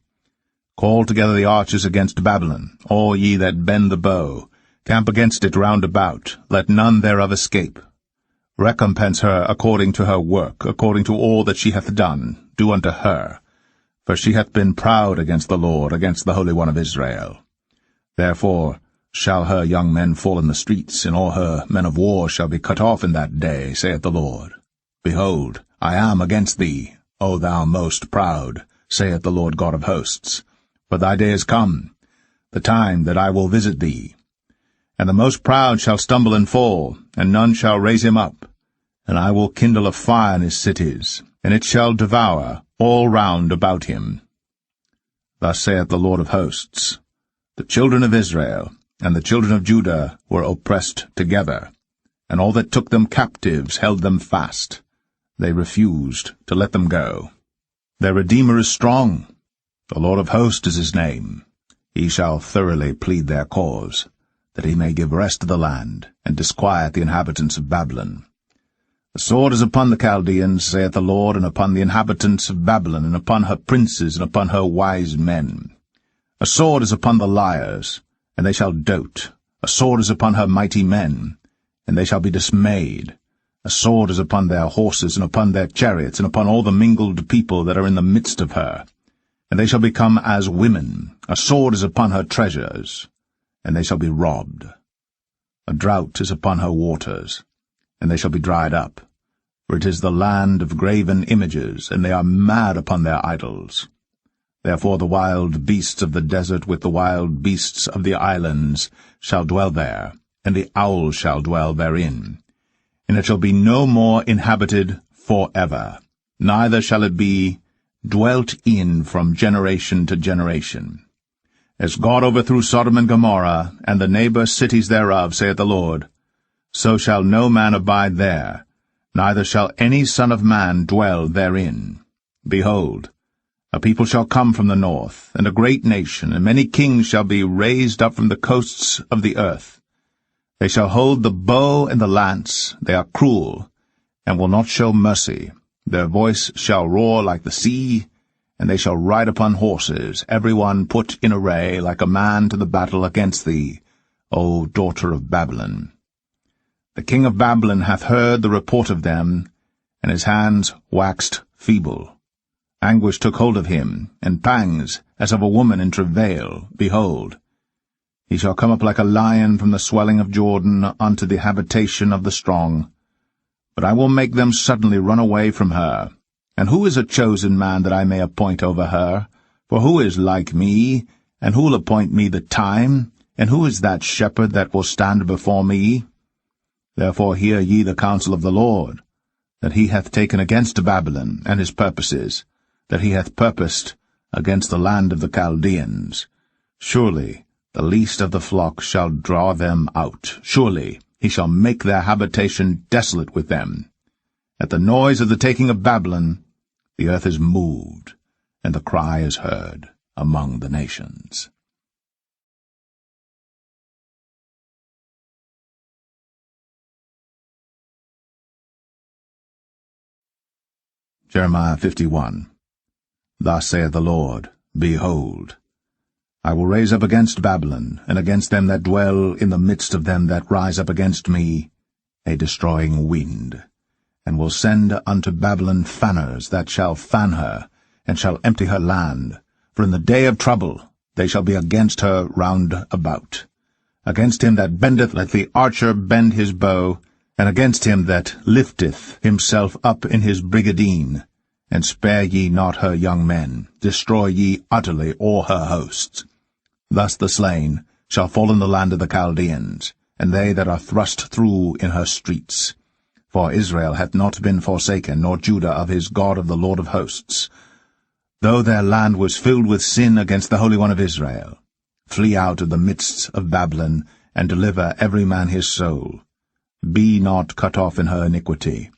Call together the archers against Babylon, all ye that bend the bow. Camp against it round about, let none thereof escape. Recompense her according to her work, according to all that she hath done, do unto her. For she hath been proud against the Lord, against the Holy One of Israel. Therefore shall her young men fall in the streets, and all her men of war shall be cut off in that day, saith the Lord. Behold, I am against thee, O thou most proud, saith the Lord God of hosts. For thy day is come, the time that I will visit thee. And the most proud shall stumble and fall, and none shall raise him up. And I will kindle a fire in his cities, and it shall devour all round about him. Thus saith the Lord of hosts, the children of Israel and the children of Judah were oppressed together, and all that took them captives held them fast. They refused to let them go. Their Redeemer is strong. The Lord of hosts is his name. He shall thoroughly plead their cause, that he may give rest to the land, and disquiet the inhabitants of Babylon. The sword is upon the Chaldeans, saith the Lord, and upon the inhabitants of Babylon, and upon her princes, and upon her wise men. A sword is upon the liars, and they shall dote. A sword is upon her mighty men, and they shall be dismayed. A sword is upon their horses, and upon their chariots, and upon all the mingled people that are in the midst of her. And they shall become as women. A sword is upon her treasures. and they shall be robbed. A drought is upon her waters, and they shall be dried up. For it is the land of graven images, and they are mad upon their idols. Therefore the wild beasts of the desert with the wild beasts of the islands shall dwell there, and the owl shall dwell therein. And it shall be no more inhabited for ever, neither shall it be dwelt in from generation to generation. As God overthrew Sodom and Gomorrah, and the neighbor cities thereof, saith the Lord, so shall no man abide there, neither shall any son of man dwell therein. Behold, a people shall come from the north, and a great nation, and many kings shall be raised up from the coasts of the earth. They shall hold the bow and the lance. They are cruel, and will not show mercy. Their voice shall roar like the sea, and they shall ride upon horses, every one put in array like a man to the battle against thee, O daughter of Babylon. The king of Babylon hath heard the report of them, and his hands waxed feeble. Anguish took hold of him, and pangs, as of a woman in travail. Behold, he shall come up like a lion from the swelling of Jordan unto the habitation of the strong. But I will make them suddenly run away from her. And who is a chosen man that I may appoint over her? For who is like me, and who will appoint me the time? And who is that shepherd that will stand before me? Therefore hear ye the counsel of the Lord, that he hath taken against Babylon and his purposes, that he hath purposed against the land of the Chaldeans. Surely the least of the flock shall draw them out. Surely he shall make their habitation desolate with them. At the noise of the taking of Babylon, the earth is moved, and the cry is heard among the nations. Jeremiah 51. Thus saith the Lord, Behold, I will raise up against Babylon, and against them that dwell in the midst of them that rise up against me, a destroying wind, and will send unto Babylon fanners that shall fan her, and shall empty her land. For in the day of trouble they shall be against her round about. Against him that bendeth let the archer bend his bow, and against him that lifteth himself up in his brigadine. And spare ye not her young men, destroy ye utterly all her hosts. Thus the slain shall fall in the land of the Chaldeans, and they that are thrust through in her streets. For Israel hath not been forsaken, nor Judah of his God of the Lord of hosts. Though their land was filled with sin against the Holy One of Israel, flee out of the midst of Babylon, and deliver every man his soul. Be not cut off in her iniquity,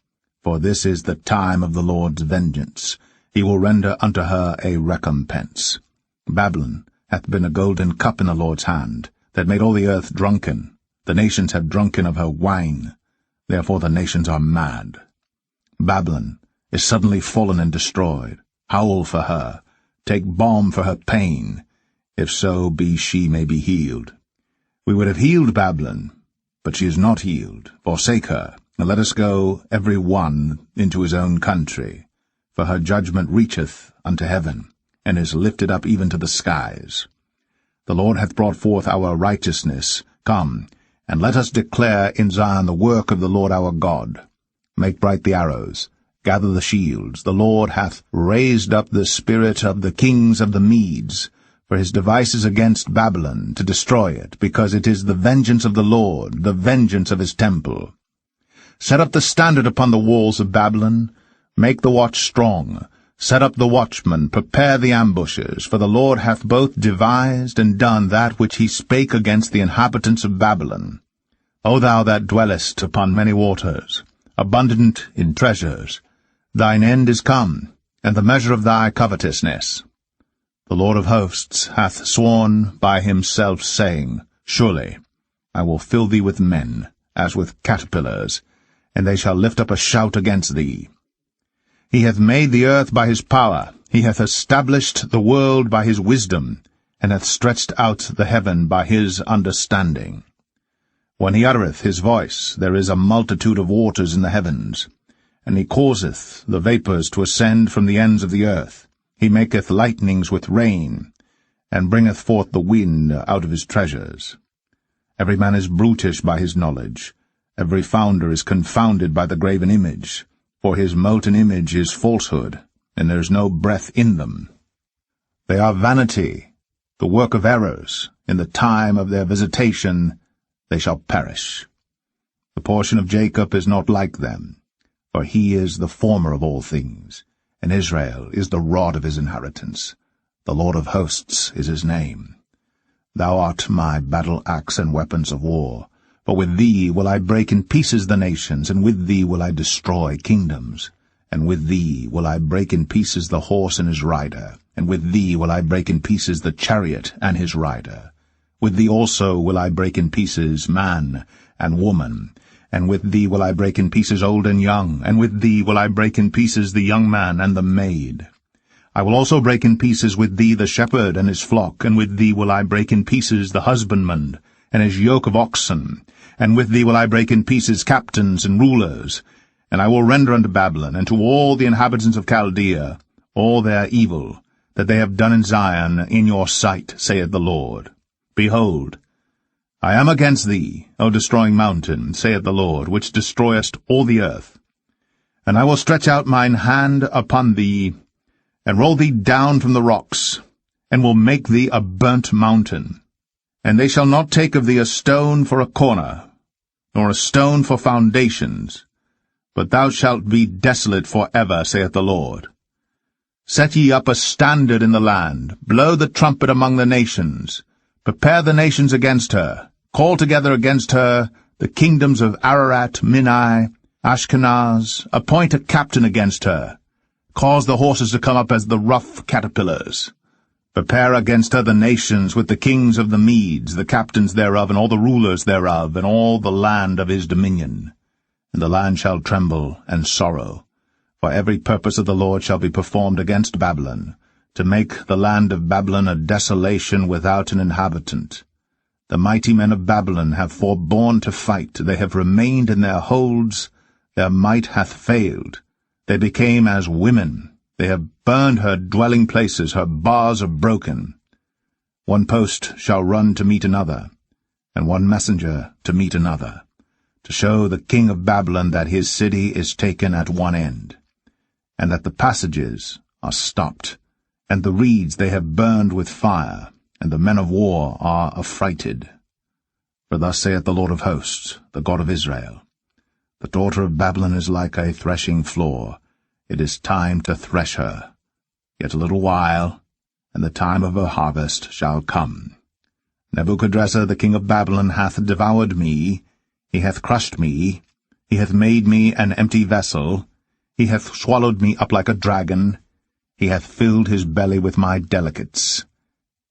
for this is the time of the Lord's vengeance. He will render unto her a recompense. Babylon hath been a golden cup in the Lord's hand, that made all the earth drunken. The nations have drunken of her wine. Therefore the nations are mad. Babylon is suddenly fallen and destroyed. Howl for her. Take balm for her pain, if so be she may be healed. We would have healed Babylon, but she is not healed. Forsake her, and let us go every one into his own country. For her judgment reacheth unto heaven, and is lifted up even to the skies. The Lord hath brought forth our righteousness. Come, and let us declare in Zion the work of the Lord our God. Make bright the arrows, gather the shields. The Lord hath raised up the spirit of the kings of the Medes, for his devices against Babylon, to destroy it, because it is the vengeance of the Lord, the vengeance of his temple. Set up the standard upon the walls of Babylon, make the watch strong, set up the watchmen, prepare the ambushes, for the Lord hath both devised and done that which he spake against the inhabitants of Babylon. O thou that dwellest upon many waters, abundant in treasures, thine end is come, and the measure of thy covetousness. The Lord of hosts hath sworn by himself, saying, Surely I will fill thee with men, as with caterpillars, and they shall lift up a shout against thee. He hath made the earth by his power, he hath established the world by his wisdom, and hath stretched out the heaven by his understanding. When he uttereth his voice, there is a multitude of waters in the heavens, and he causeth the vapours to ascend from the ends of the earth. He maketh lightnings with rain, and bringeth forth the wind out of his treasures. Every man is brutish by his knowledge. Every founder is confounded by the graven image. For his molten image is falsehood, and there is no breath in them. They are vanity, the work of errors. In the time of their visitation they shall perish. The portion of Jacob is not like them, for he is the former of all things, and Israel is the rod of his inheritance. The Lord of hosts is his name. Thou art my battle-axe and weapons of war. For with thee will I break in pieces the nations, and with thee will I destroy kingdoms. And with thee will I break in pieces the horse and his rider, and with thee will I break in pieces the chariot and his rider. With thee also will I break in pieces man and woman, and with thee will I break in pieces old and young, and with thee will I break in pieces the young man and the maid. I will also break in pieces with thee the shepherd and his flock, and with thee will I break in pieces the husbandman and his yoke of oxen, and with thee will I break in pieces captains and rulers. And I will render unto Babylon and to all the inhabitants of Chaldea all their evil that they have done in Zion in your sight, saith the Lord. Behold, I am against thee, O destroying mountain, saith the Lord, which destroyest all the earth. And I will stretch out mine hand upon thee, and roll thee down from the rocks, and will make thee a burnt mountain. And they shall not take of thee a stone for a corner, nor a stone for foundations, but thou shalt be desolate for ever, saith the Lord. Set ye up a standard in the land, blow the trumpet among the nations, prepare the nations against her, call together against her the kingdoms of Ararat, Minai, Ashkenaz, appoint a captain against her, cause the horses to come up as the rough caterpillars. Prepare against her the nations with the kings of the Medes, the captains thereof, and all the rulers thereof, and all the land of his dominion. And the land shall tremble and sorrow, for every purpose of the Lord shall be performed against Babylon, to make the land of Babylon a desolation without an inhabitant. The mighty men of Babylon have forborne to fight, they have remained in their holds, their might hath failed. They became as women. They have burned her dwelling places, her bars are broken. One post shall run to meet another, and one messenger to meet another, to show the king of Babylon that his city is taken at one end, and that the passages are stopped, and the reeds they have burned with fire, and the men of war are affrighted. For thus saith the Lord of hosts, the God of Israel, the daughter of Babylon is like a threshing floor. It is time to thresh her. Yet a little while, and the time of her harvest shall come. Nebuchadrezzar the king of Babylon hath devoured me, he hath crushed me, he hath made me an empty vessel, he hath swallowed me up like a dragon, he hath filled his belly with my delicates,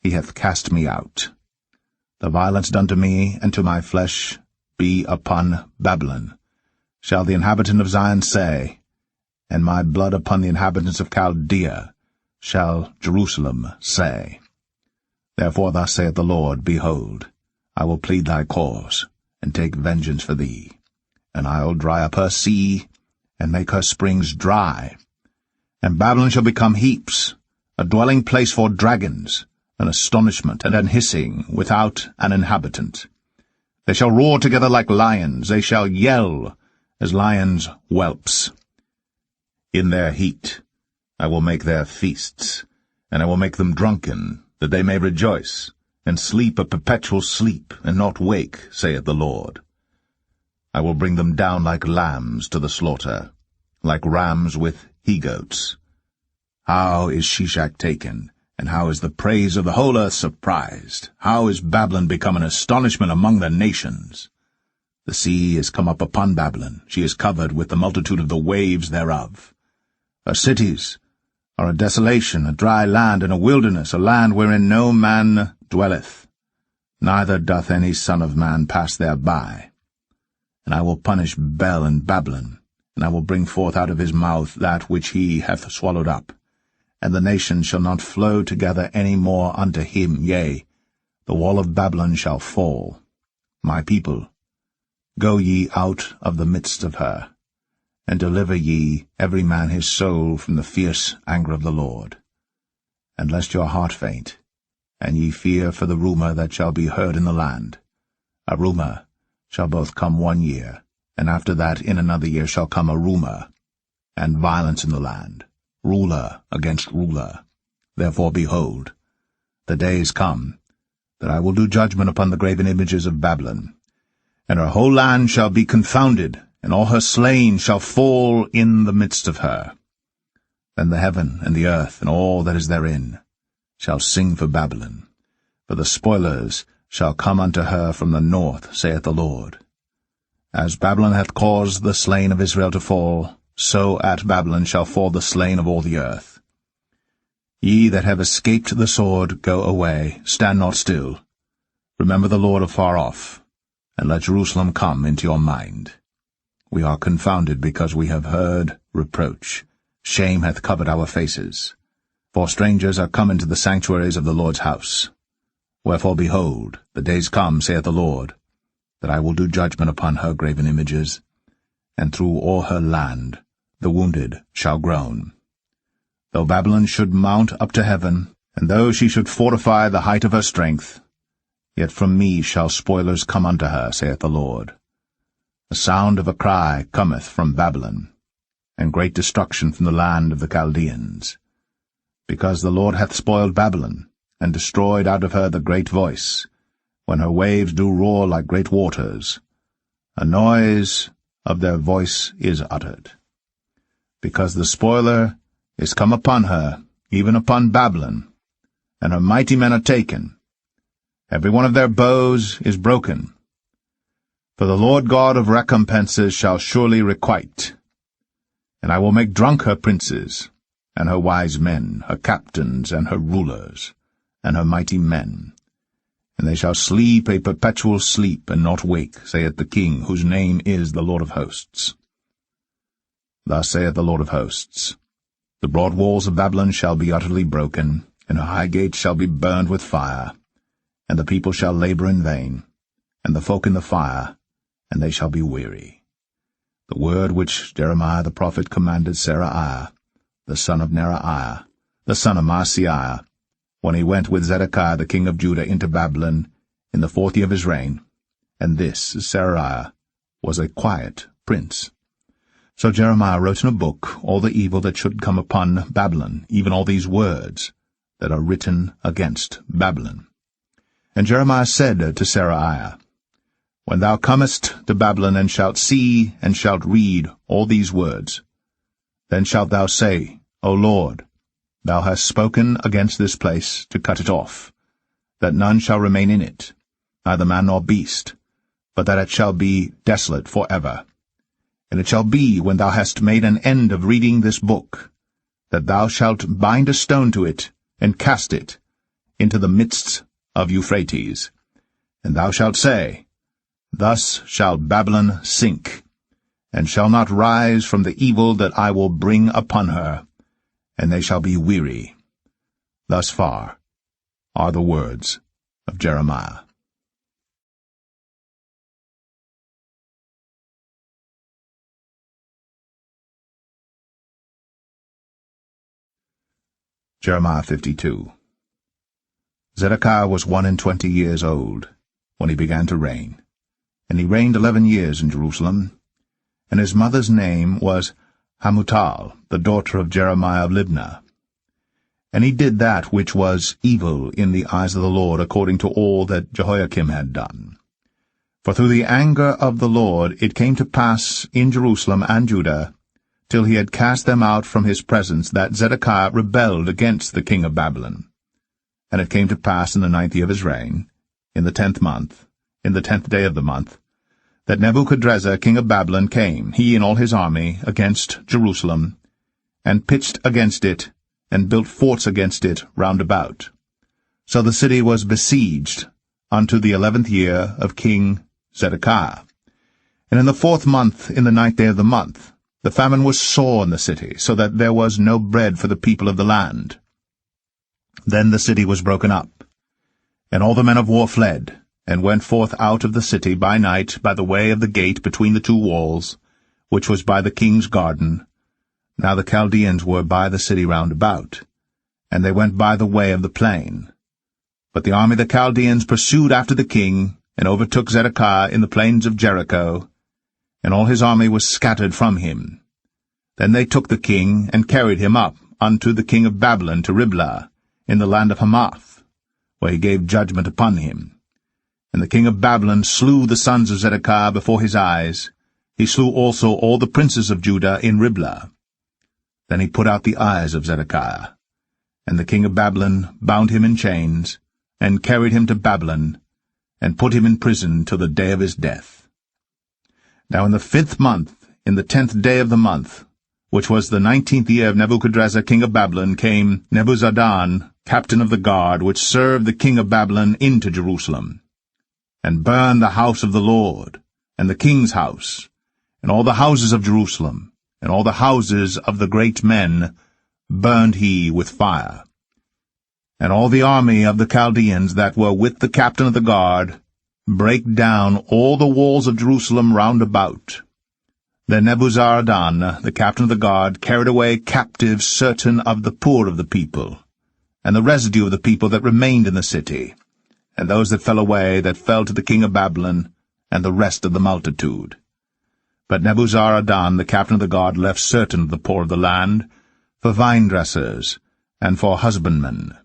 he hath cast me out. The violence done to me and to my flesh be upon Babylon, shall the inhabitant of Zion say, and my blood upon the inhabitants of Chaldea, shall Jerusalem say. Therefore thus saith the Lord, Behold, I will plead thy cause, and take vengeance for thee, and I will dry up her sea, and make her springs dry. And Babylon shall become heaps, a dwelling place for dragons, an astonishment and an hissing, without an inhabitant. They shall roar together like lions, they shall yell as lions' whelps. In their heat I will make their feasts, and I will make them drunken, that they may rejoice, and sleep a perpetual sleep, and not wake, saith the Lord. I will bring them down like lambs to the slaughter, like rams with he-goats. How is Shishak taken, and how is the praise of the whole earth surprised? How is Babylon become an astonishment among the nations? The sea is come up upon Babylon, she is covered with the multitude of the waves thereof. Her cities are a desolation, a dry land, and a wilderness, a land wherein no man dwelleth, neither doth any son of man pass thereby. And I will punish Bel and Babylon, and I will bring forth out of his mouth that which he hath swallowed up, and the nations shall not flow together any more unto him, yea, the wall of Babylon shall fall. My people, go ye out of the midst of her, and deliver ye every man his soul from the fierce anger of the Lord. And lest your heart faint, and ye fear for the rumour that shall be heard in the land, A rumour shall both come 1 year, and after that in another year shall come a rumour, and violence in the land, ruler against ruler. Therefore, behold, the days come, that I will do judgment upon the graven images of Babylon, and her whole land shall be confounded, and all her slain shall fall in the midst of her. Then the heaven and the earth and all that is therein shall sing for Babylon, for the spoilers shall come unto her from the north, saith the Lord. As Babylon hath caused the slain of Israel to fall, so at Babylon shall fall the slain of all the earth. Ye that have escaped the sword, go away, stand not still. Remember the Lord afar off, and let Jerusalem come into your mind. We are confounded because we have heard reproach. Shame hath covered our faces. For strangers are come into the sanctuaries of the Lord's house. Wherefore, behold, the days come, saith the Lord, that I will do judgment upon her graven images, and through all her land the wounded shall groan. Though Babylon should mount up to heaven, and though she should fortify the height of her strength, yet from me shall spoilers come unto her, saith the Lord. The sound of a cry cometh from Babylon, and great destruction from the land of the Chaldeans. Because the Lord hath spoiled Babylon, and destroyed out of her the great voice, when her waves do roar like great waters. A noise of their voice is uttered. Because the spoiler is come upon her, even upon Babylon, and her mighty men are taken. Every one of their bows is broken. For the Lord God of recompenses shall surely requite. And I will make drunk her princes, and her wise men, her captains, and her rulers, and her mighty men. And they shall sleep a perpetual sleep, and not wake, saith the King, whose name is the Lord of hosts. Thus saith the Lord of hosts, the broad walls of Babylon shall be utterly broken, and her high gates shall be burned with fire, and the people shall labor in vain, and the folk in the fire, and they shall be weary. The word which Jeremiah the prophet commanded Seraiah, the son of Neraiah, the son of Maaseiah, when he went with Zedekiah the king of Judah into Babylon in the 4th year of his reign, and this Seraiah was a quiet prince. So Jeremiah wrote in a book all the evil that should come upon Babylon, even all these words that are written against Babylon. And Jeremiah said to Seraiah, When thou comest to Babylon, and shalt see and shalt read all these words, then shalt thou say, O Lord, thou hast spoken against this place to cut it off, that none shall remain in it, neither man nor beast, but that it shall be desolate for ever. And it shall be, when thou hast made an end of reading this book, that thou shalt bind a stone to it, and cast it into the midst of Euphrates. And thou shalt say, Thus shall Babylon sink, and shall not rise from the evil that I will bring upon her, and they shall be weary. Thus far are the words of Jeremiah. Jeremiah 52. Zedekiah was 21 years old when he began to reign, and he reigned 11 years in Jerusalem. And his mother's name was Hamutal, the daughter of Jeremiah of Libnah. And he did that which was evil in the eyes of the Lord, according to all that Jehoiakim had done. For through the anger of the Lord it came to pass in Jerusalem and Judah, till he had cast them out from his presence, that Zedekiah rebelled against the king of Babylon. And it came to pass in the 9th year of his reign, in the 10th month, in the 10th day of the month, that Nebuchadrezzar king of Babylon came, he and all his army, against Jerusalem, and pitched against it, and built forts against it round about. So the city was besieged unto the 11th year of King Zedekiah. And in the 4th month, in the 9th day of the month, the famine was sore in the city, so that there was no bread for the people of the land. Then the city was broken up, and all the men of war fled, and went forth out of the city by night by the way of the gate between the two walls, which was by the king's garden. Now the Chaldeans were by the city round about, and they went by the way of the plain. But the army of the Chaldeans pursued after the king, and overtook Zedekiah in the plains of Jericho, and all his army was scattered from him. Then they took the king, and carried him up unto the king of Babylon to Riblah, in the land of Hamath, where he gave judgment upon him. And the king of Babylon slew the sons of Zedekiah before his eyes. He slew also all the princes of Judah in Riblah. Then he put out the eyes of Zedekiah. And the king of Babylon bound him in chains, and carried him to Babylon, and put him in prison till the day of his death. Now in the 5th month, in the 10th day of the month, which was the 19th year of Nebuchadrezzar king of Babylon, came Nebuzaradan, captain of the guard, which served the king of Babylon, into Jerusalem, and burned the house of the Lord, and the king's house, and all the houses of Jerusalem, and all the houses of the great men burned he with fire. And all the army of the Chaldeans that were with the captain of the guard brake down all the walls of Jerusalem round about. Then Nebuzaradan, the captain of the guard, carried away captive certain of the poor of the people, and the residue of the people that remained in the city, and those that fell away, that fell to the king of Babylon, and the rest of the multitude. But Nebuzaradan, the captain of the guard, left certain of the poor of the land, for vine-dressers, and for husbandmen.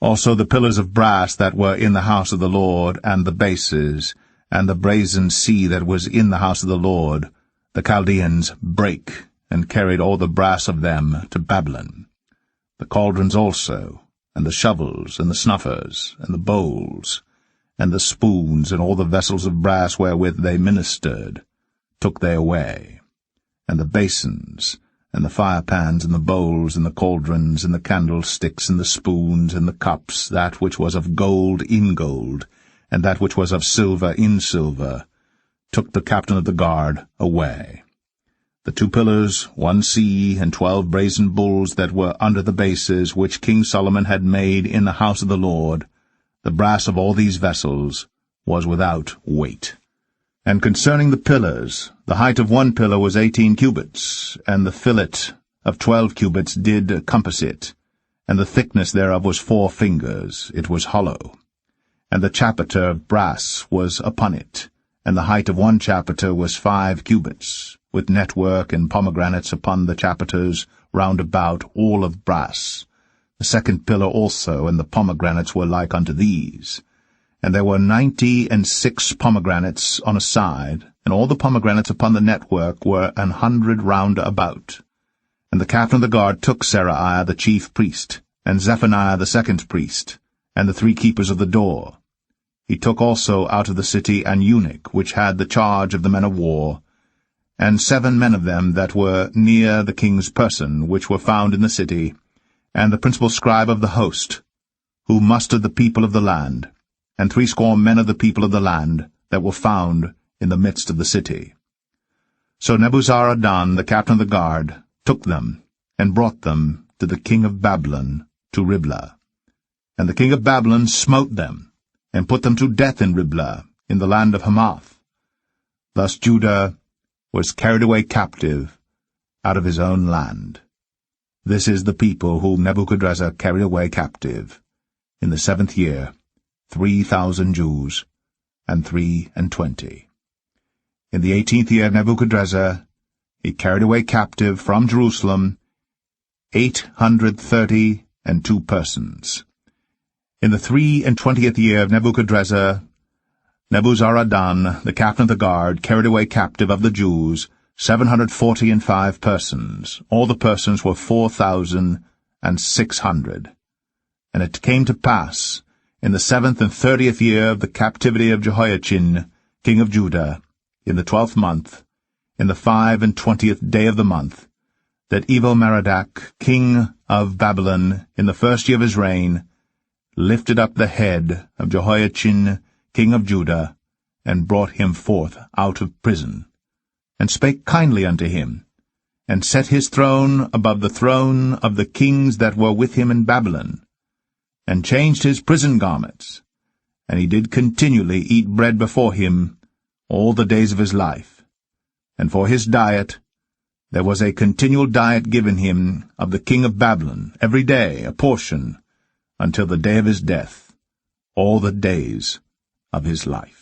Also the pillars of brass that were in the house of the Lord, and the bases, and the brazen sea that was in the house of the Lord, the Chaldeans brake, and carried all the brass of them to Babylon. The cauldrons also, and the shovels, and the snuffers, and the bowls, and the spoons, and all the vessels of brass wherewith they ministered, took they away, and the basins, and the firepans, and the bowls, and the cauldrons, and the candlesticks, and the spoons, and the cups, that which was of gold in gold, and that which was of silver in silver, took the captain of the guard away. The 2 pillars, 1 sea, and 12 brazen bulls that were under the bases, which King Solomon had made in the house of the Lord, the brass of all these vessels was without weight. And concerning the pillars, the height of 1 pillar was 18 cubits, and the fillet of 12 cubits did compass it, and the thickness thereof was 4 fingers, it was hollow. And the chapiter of brass was upon it, and the height of 1 chapiter was 5 cubits, with network and pomegranates upon the chapiters round about, all of brass. The 2nd pillar also, and the pomegranates were like unto these. And there were 96 pomegranates on a side, and all the pomegranates upon the network were 100 round about. And the captain of the guard took Seraiah the chief priest, and Zephaniah the 2nd priest, and the 3 keepers of the door. He took also out of the city an eunuch, which had the charge of the men of war, and 7 men of them that were near the king's person, which were found in the city, and the principal scribe of the host, who mustered the people of the land, and 80 men of the people of the land that were found in the midst of the city. So Nebuzaradan, the captain of the guard, took them, and brought them to the king of Babylon to Riblah. And the king of Babylon smote them, and put them to death in Riblah, in the land of Hamath. Thus Judah was carried away captive out of his own land. This is the people whom Nebuchadrezzar carried away captive, in the 7th year, 3,000 Jews, and 23. In the 18th year of Nebuchadrezzar, he carried away captive from Jerusalem 832 persons. In the 23 year of Nebuchadrezzar, Nebuzaradan, the captain of the guard, carried away captive of the Jews 745 persons. All the persons were 4,600. And it came to pass, in the 7th and 30th year of the captivity of Jehoiachin, king of Judah, in the 12th month, in the 25th day of the month, that Evil-Merodach, king of Babylon, in the 1st year of his reign, lifted up the head of Jehoiachin, king of Judah, and brought him forth out of prison, and spake kindly unto him, and set his throne above the throne of the kings that were with him in Babylon, and changed his prison garments, and he did continually eat bread before him all the days of his life. And for his diet there was a continual diet given him of the king of Babylon, every day a portion, until the day of his death, all the days of his life.